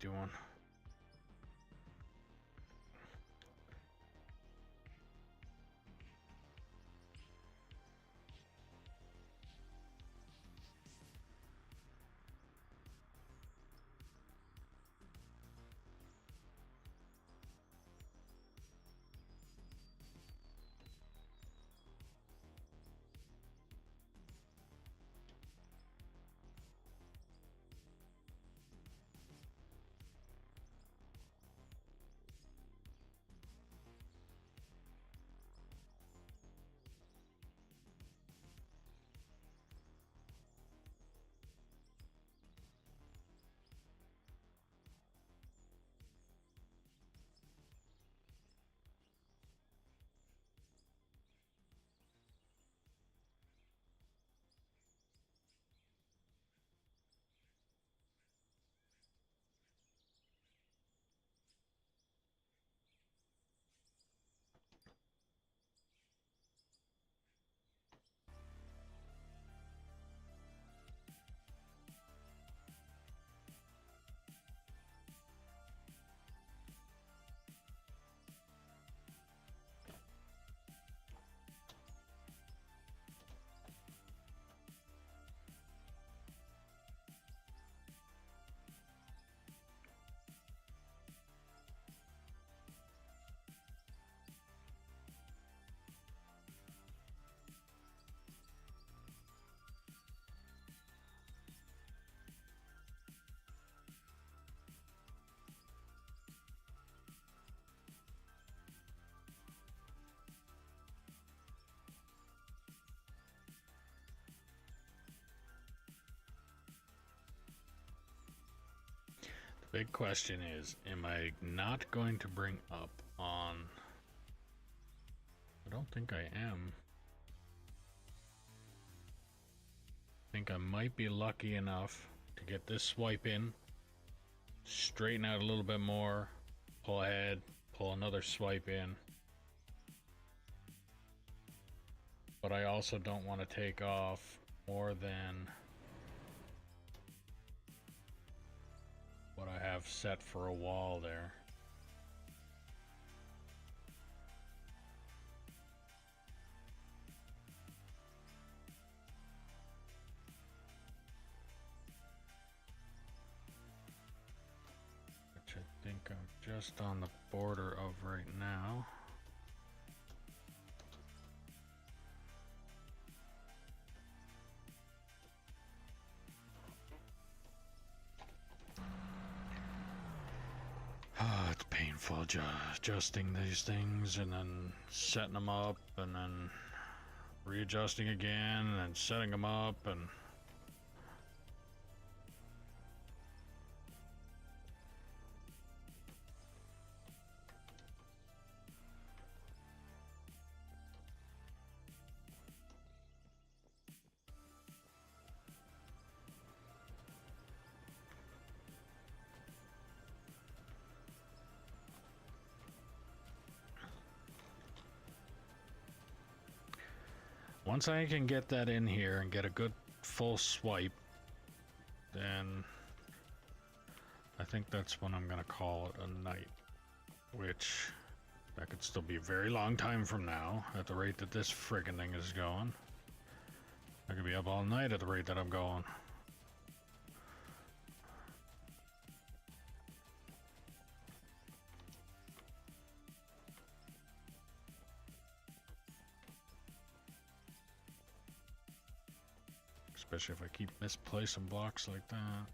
A: doing? Big question is, am I not going to bring up on... I don't think I am. I think I might be lucky enough to get this swipe in, straighten out a little bit more, pull ahead, pull another swipe in. But I also don't want to take off more than what I have set for a wall there. Which I think I'm just on the border of right now. It's painful adjusting these things and then setting them up and then readjusting again and then setting them up and once I can get that in here and get a good full swipe, then I think that's when I'm gonna call it a night, which that could still be a very long time from now at the rate that this friggin' thing is going. I could be up all night at the rate that I'm going. Especially if I keep misplacing blocks like that.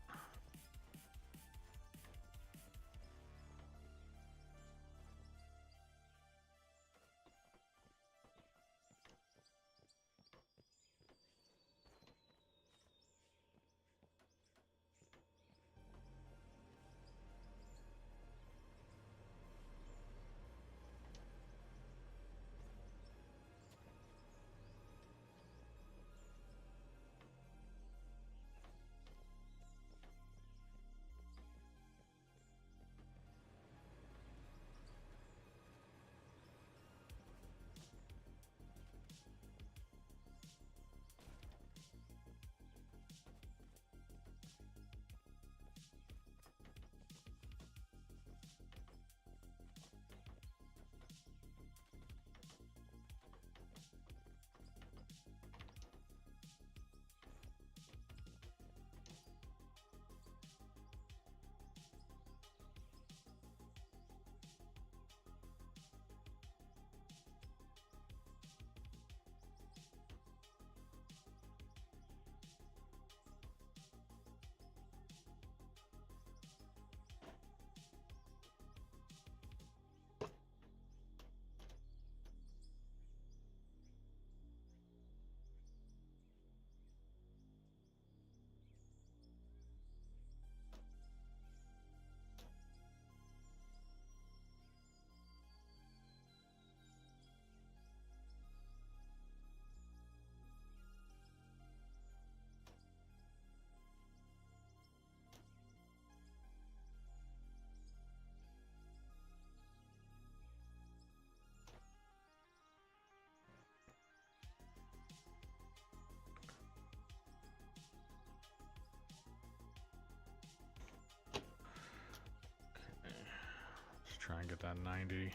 A: that 90-degree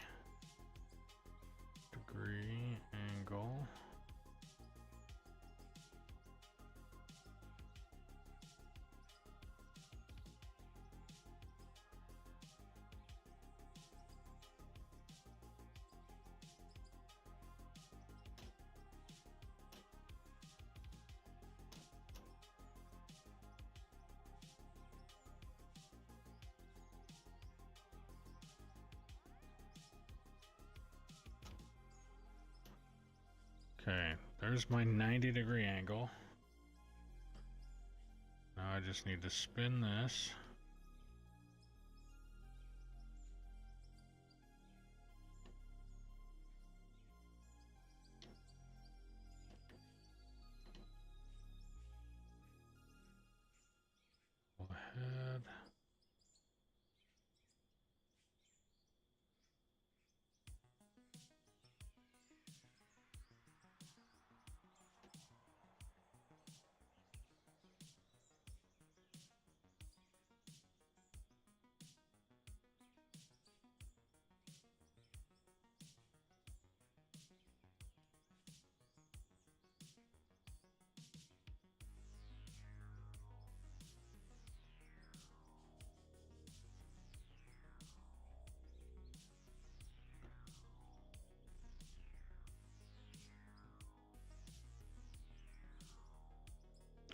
A: angle. Okay, there's my 90-degree angle. Now I just need to spin this. Pull ahead.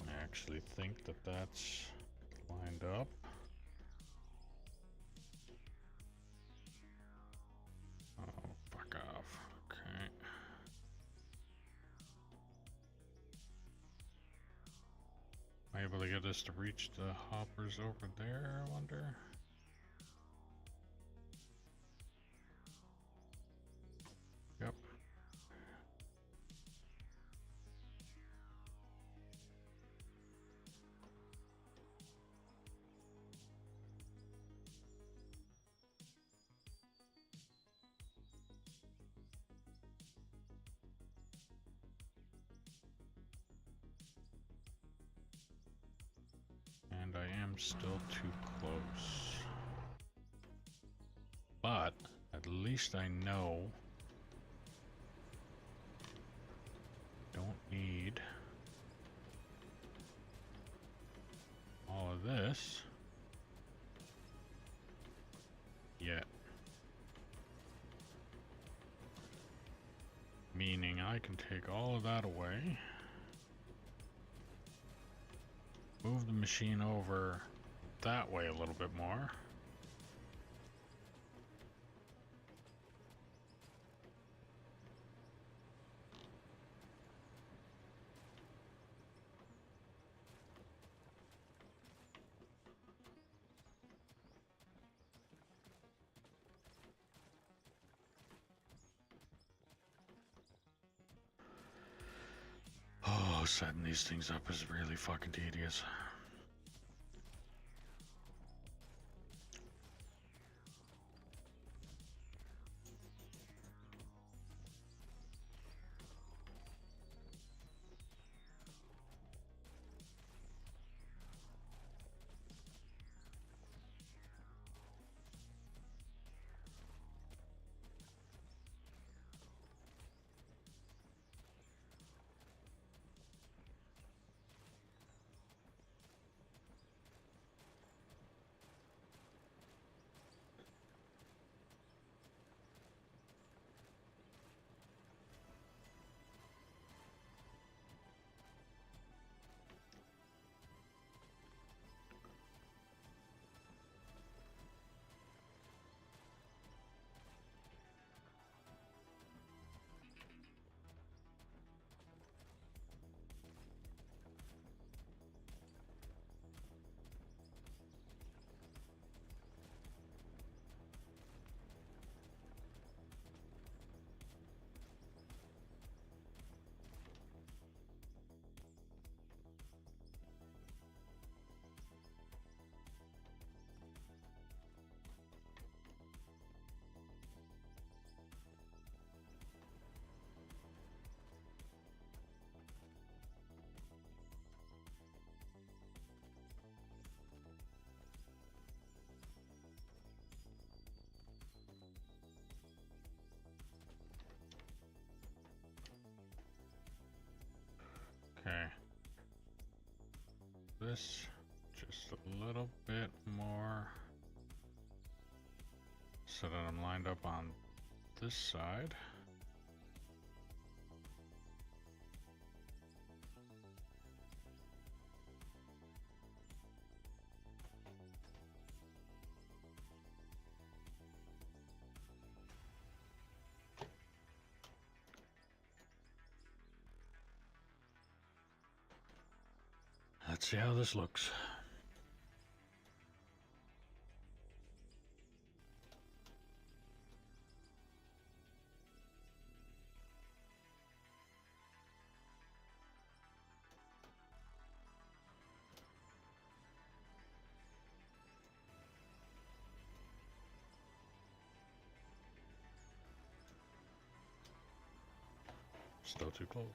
A: I actually think that that's lined up. Oh, fuck off. Okay. Am I able to get this to reach the hoppers over there, I wonder? Yep. And I am still too close. But at least I know don't need all of this yet. Meaning I can take all of that away. Move the machine over that way a little bit more. Oh, setting these things up is really fucking tedious. this just a little bit more so that I'm lined up on this side. Let's see how this looks. Still too close.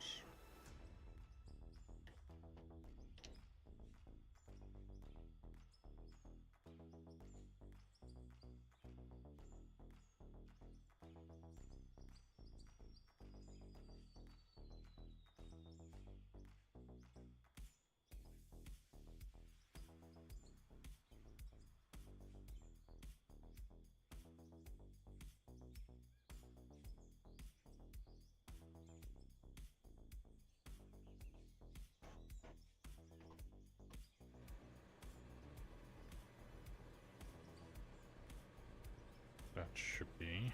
A: That should be.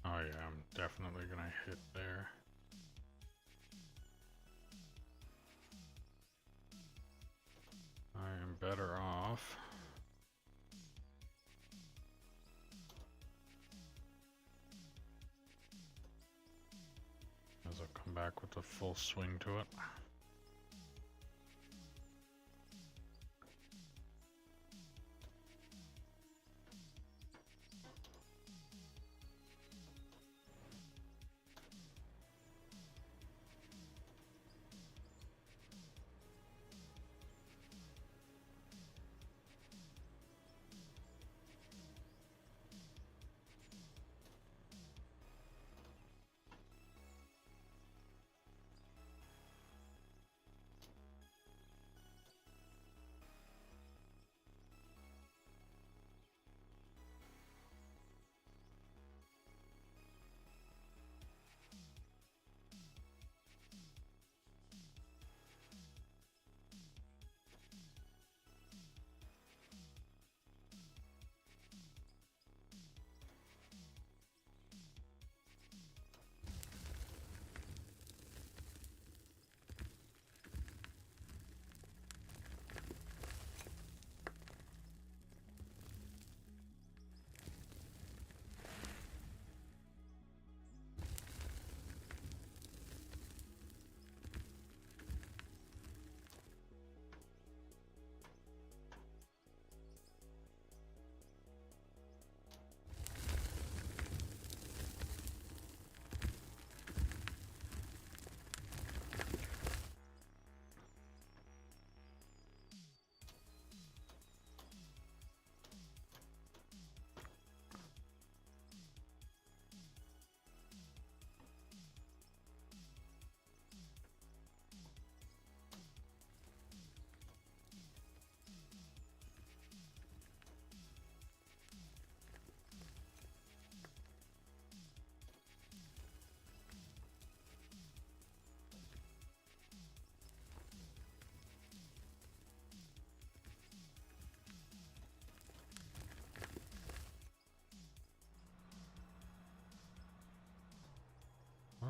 A: Oh yeah, I'm definitely gonna hit there. I am better off as I come back with a full swing to it.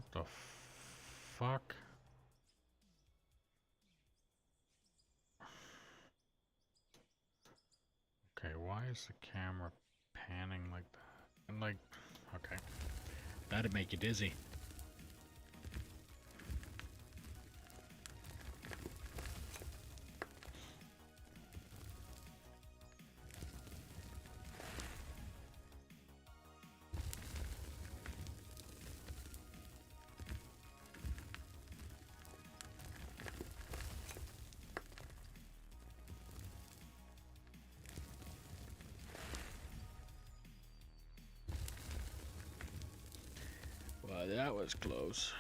A: What the fuck? Okay, why is the camera panning like that? And like, okay. That'd make you dizzy. Well, that was close.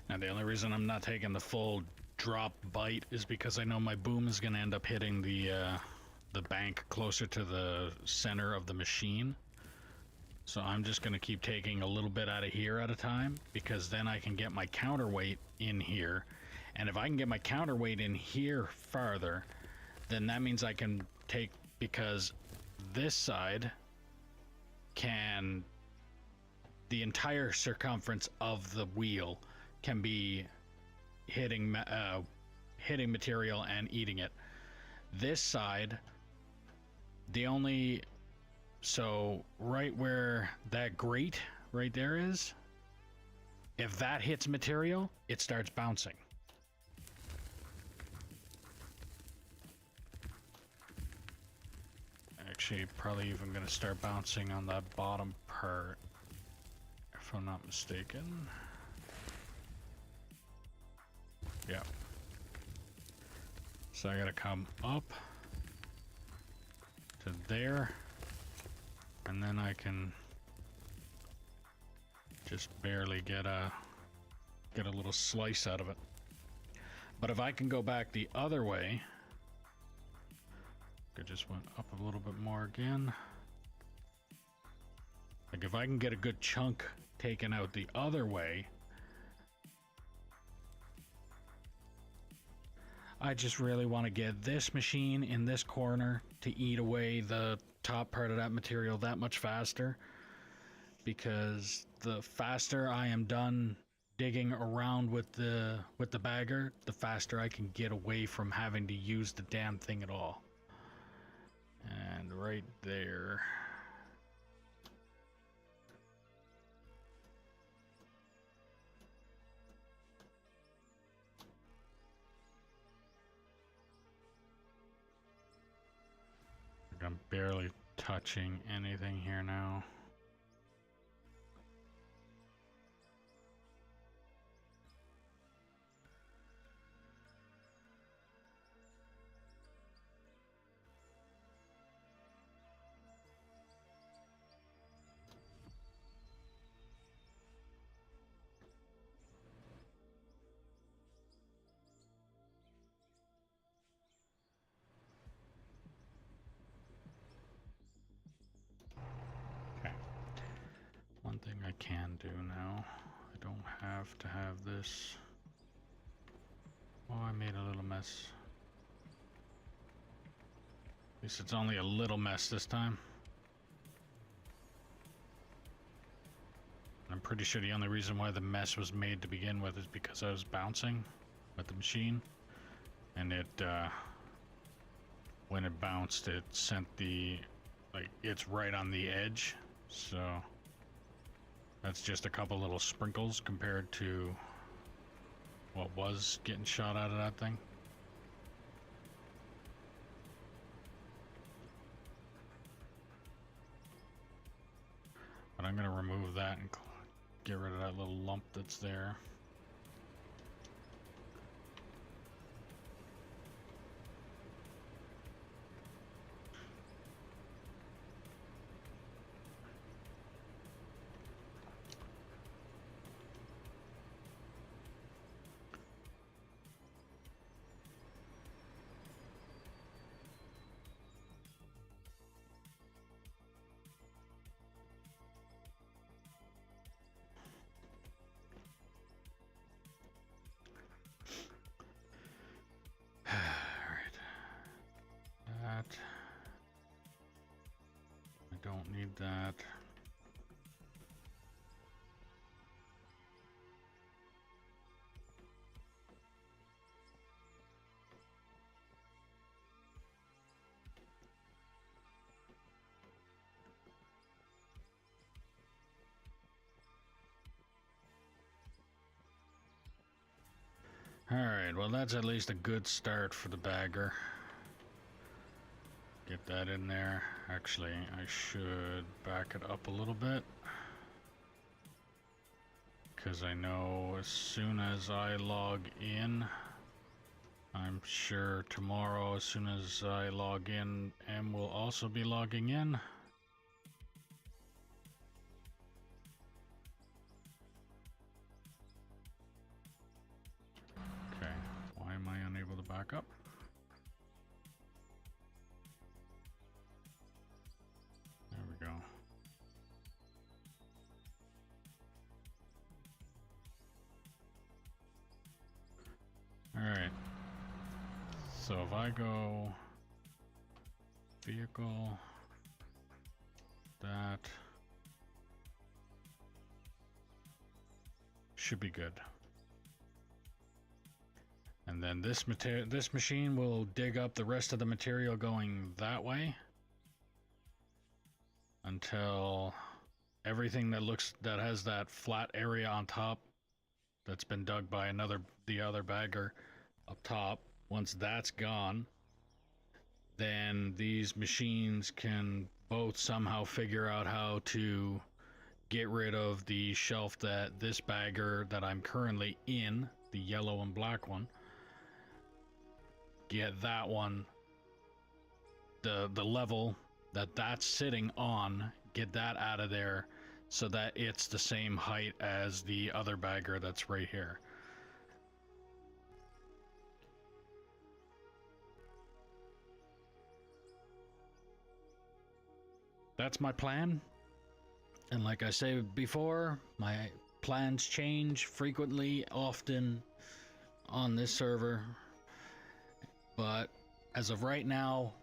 A: Now the only reason I'm not taking the full drop bite is because I know my boom is going to end up hitting the bank closer to the center of the machine. So I'm just going to keep taking a little bit out of here at a time, because then I can get my counterweight in here. And if I can get my counterweight in here farther, then that means I can take, because this side can, the entire circumference of the wheel can be hitting material and eating it. This side, the only, so right where that grate right there is, if that hits material, it starts bouncing. Actually, probably even gonna start bouncing on that bottom part, if I'm not mistaken. Yeah. So I gotta come up to there, and then I can just barely get a little slice out of it. But if I can go back the other way, I just went up a little bit more again. Like if I can get a good chunk taken out the other way, I just really want to get this machine in this corner to eat away the top part of that material that much faster, because the faster I am done digging around with the bagger, the faster I can get away from having to use the damn thing at all. And right there. I'm barely touching anything here now. One thing I can do now, I don't have to have this. Oh, I made a little mess. At least it's only a little mess this time. I'm pretty sure the only reason why the mess was made to begin with is because I was bouncing with the machine. And it, when it bounced, it sent the, like, it's right on the edge. So that's just a couple little sprinkles compared to what was getting shot out of that thing. But I'm going to remove that and get rid of that little lump that's there. Don't need that. All right, well, that's at least a good start for the bagger. Get that in there. Actually, I should back it up a little bit, because I know as soon as I log in, I'm sure tomorrow as soon as I log in, Em will also be logging in. Okay, why am I unable to back up? There we go. Alright. So if I go vehicle, that should be good. And then this machine will dig up the rest of the material going that way until everything that has that flat area on top that's been dug by the other bagger up top, once that's gone, then these machines can both somehow figure out how to get rid of the shelf that this bagger that I'm currently in, the yellow and black one, get that one, the level that that's sitting on, get that out of there so that it's the same height as the other bagger that's right here. that's my plan. And like I said before, my plans change frequently, often on this server. But as of right now,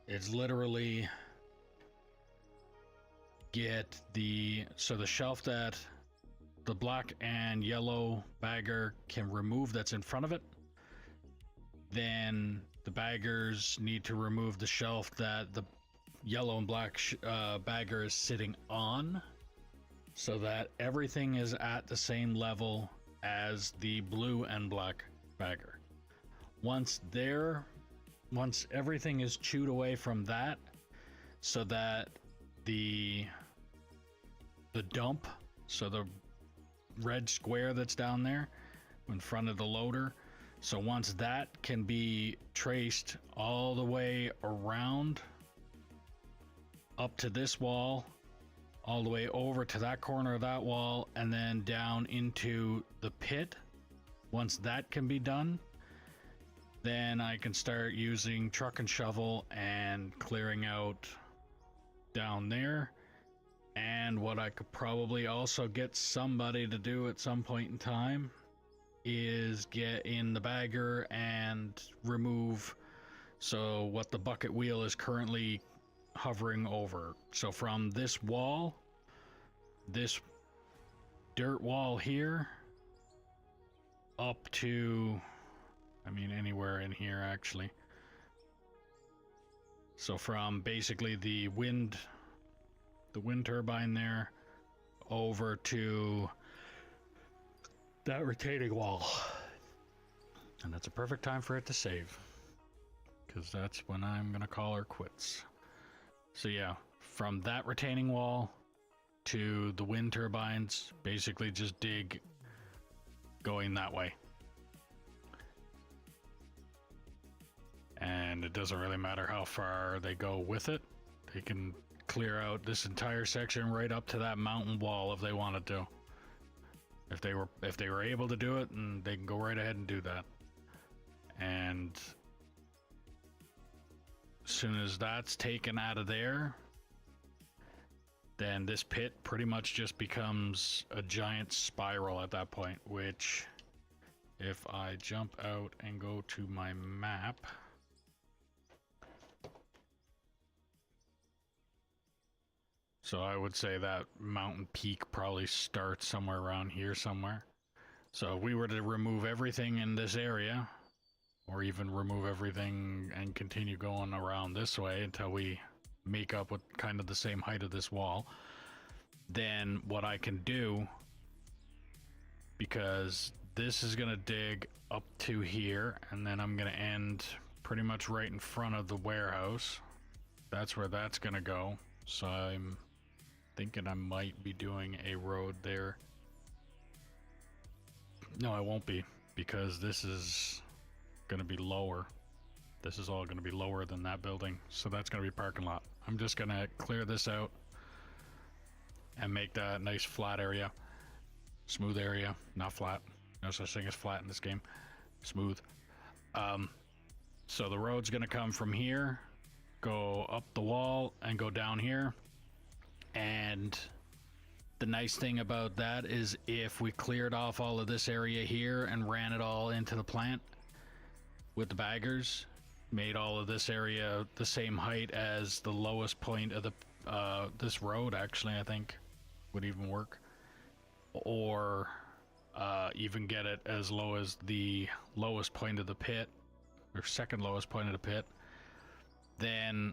A: it's literally get the shelf that the black and yellow bagger can remove that's in front of it. Then the baggers need to remove the shelf that the yellow and black bagger is sitting on, so that everything is at the same level as the blue and black bagger. Once everything is chewed away from that, so that the dump, so the red square that's down there in front of the loader, so once that can be traced all the way around up to this wall, all the way over to that corner of that wall, and then down into the pit, once that can be done, then I can start using truck and shovel and clearing out down there. And what I could probably also get somebody to do at some point in time is get in the bagger and remove what the bucket wheel is currently hovering over. So from this wall, this dirt wall here, up to, I mean, anywhere in here actually. So from basically the wind turbine there over to that retaining wall. And that's a perfect time for it to save, because that's when I'm gonna call her quits. So yeah, from that retaining wall to the wind turbines, basically just dig going that way. And it doesn't really matter how far they go with it. They can clear out this entire section right up to that mountain wall if they wanted to. If they were able to do it, and they can go right ahead and do that. And as soon as that's taken out of there, then this pit pretty much just becomes a giant spiral at that point, which if I jump out and go to my map, so I would say that mountain peak probably starts somewhere around here somewhere. So if we were to remove everything in this area, or even remove everything and continue going around this way until we make up with kind of the same height of this wall, then what I can do, because this is gonna dig up to here, and then I'm gonna end pretty much right in front of the warehouse. That's where that's gonna go. So I'm thinking I might be doing a road there. No, I won't be, because this is gonna be lower. This is all gonna be lower than that building, so that's gonna be parking lot. I'm just gonna clear this out and make that a nice flat area, smooth area, not flat. No such thing as flat in this game. Smooth. So the road's gonna come from here, go up the wall, and go down here. And the nice thing about that is if we cleared off all of this area here and ran it all into the plant with the baggers, made all of this area the same height as the lowest point of the this road, actually, I think would even work, or even get it as low as the lowest point of the pit, or second lowest point of the pit, then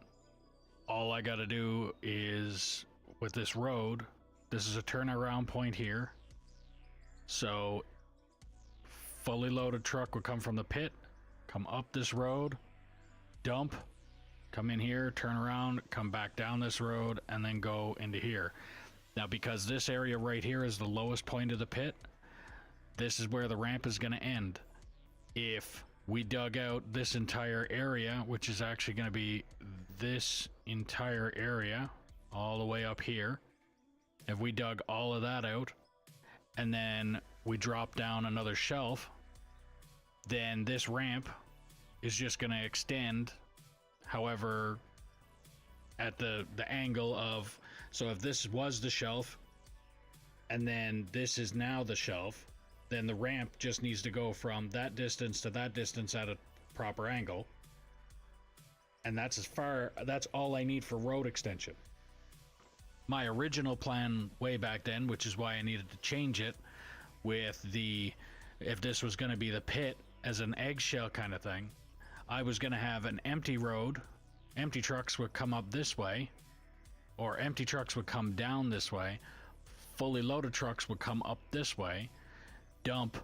A: all I gotta do is, with this road, this is a turnaround point here, so fully loaded truck would come from the pit, come up this road, dump, come in here, turn around, come back down this road, and then go into here. Now, because this area right here is the lowest point of the pit, this is where the ramp is going to end. If we dug out this entire area, which is actually going to be this entire area all the way up here, if we dug all of that out and then we drop down another shelf, then this ramp is just going to extend however at the angle of, so if this was the shelf and then this is now the shelf, then the ramp just needs to go from that distance to that distance at a proper angle. And that's all I need for road extension. My original plan way back then, which is why I needed to change it, with if this was going to be the pit as an eggshell kind of thing, I was going to have an empty road. Empty trucks would come up this way, or empty trucks would come down this way. Fully loaded trucks would come up this way, dump,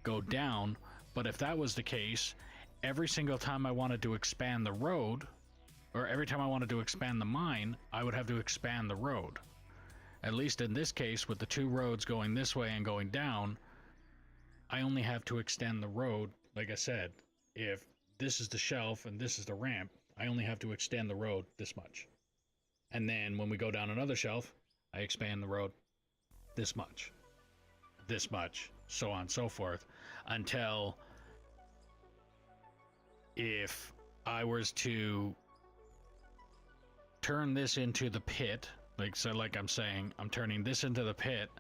A: go down. But if that was the case, every single time I wanted to expand the road, or every time I wanted to expand the mine, I would have to expand the road. At least in this case, with the two roads going this way and going down, I only have to extend the road. Like I said, if this is the shelf and this is the ramp, I only have to extend the road this much. And then when we go down another shelf, I expand the road this much, so on and so forth, until if I was to turn this into the pit, like I'm saying, I'm turning this into the pit,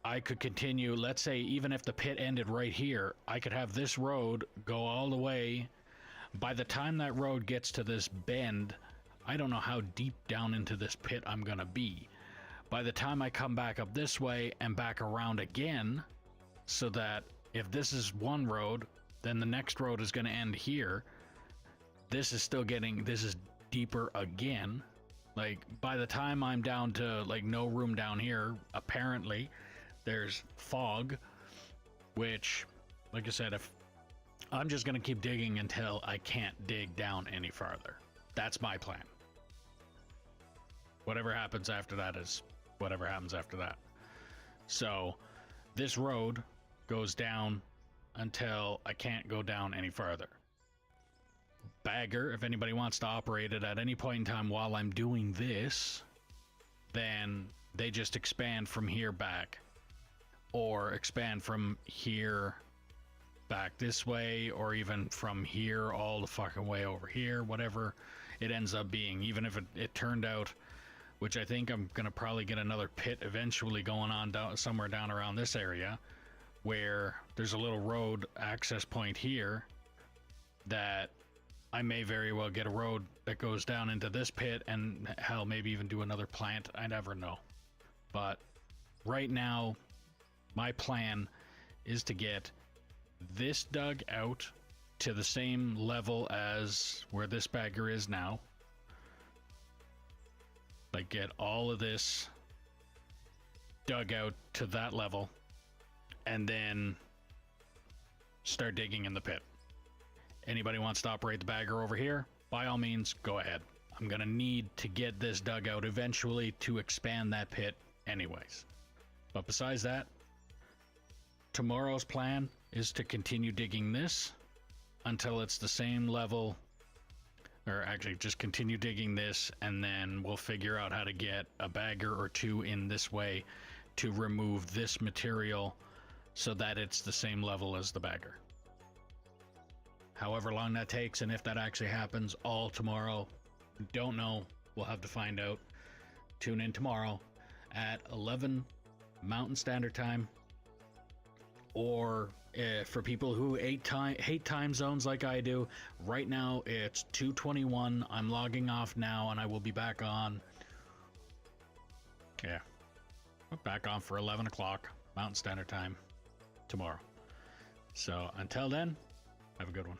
A: I could continue, let's say, even if the pit ended right here, I could have this road go all the way. By the time that road gets to this bend, I don't know how deep down into this pit I'm gonna be. By the time I come back up this way and back around again, so that if this is one road, then the next road is gonna end here. This is deeper again. Like, by the time I'm down to like no room down here, apparently there's fog, which, like I said, if I'm just gonna keep digging until I can't dig down any farther. That's my plan. Whatever happens after that is whatever happens after that. So this road goes down until I can't go down any farther. Bagger, if anybody wants to operate it at any point in time while I'm doing this, then they just expand from here back, or expand from here back this way, or even from here all the fucking way over here, whatever it ends up being. Even if it turned out, which I think I'm gonna probably get another pit eventually going on down somewhere down around this area, where there's a little road access point here that I may very well get a road that goes down into this pit, and hell, maybe even do another plant. I never know. But right now, my plan is to get this dug out to the same level as where this bagger is now. Like, get all of this dug out to that level, and then start digging in the pit. Anybody wants to operate the bagger over here, by all means, go ahead. I'm gonna need to get this dug out eventually to expand that pit anyways. But besides that, tomorrow's plan is to continue digging this until it's the same level, or actually just continue digging this, and then we'll figure out how to get a bagger or two in this way to remove this material so that it's the same level as the bagger. However long that takes, and if that actually happens, all tomorrow, don't know. We'll have to find out. Tune in tomorrow at 11 Mountain Standard Time, or for people who hate time zones like I do, right now it's 2:21. I'm logging off now, and I will be back on. Yeah, I'm back on for 11 o'clock Mountain Standard Time tomorrow. So until then, have a good one.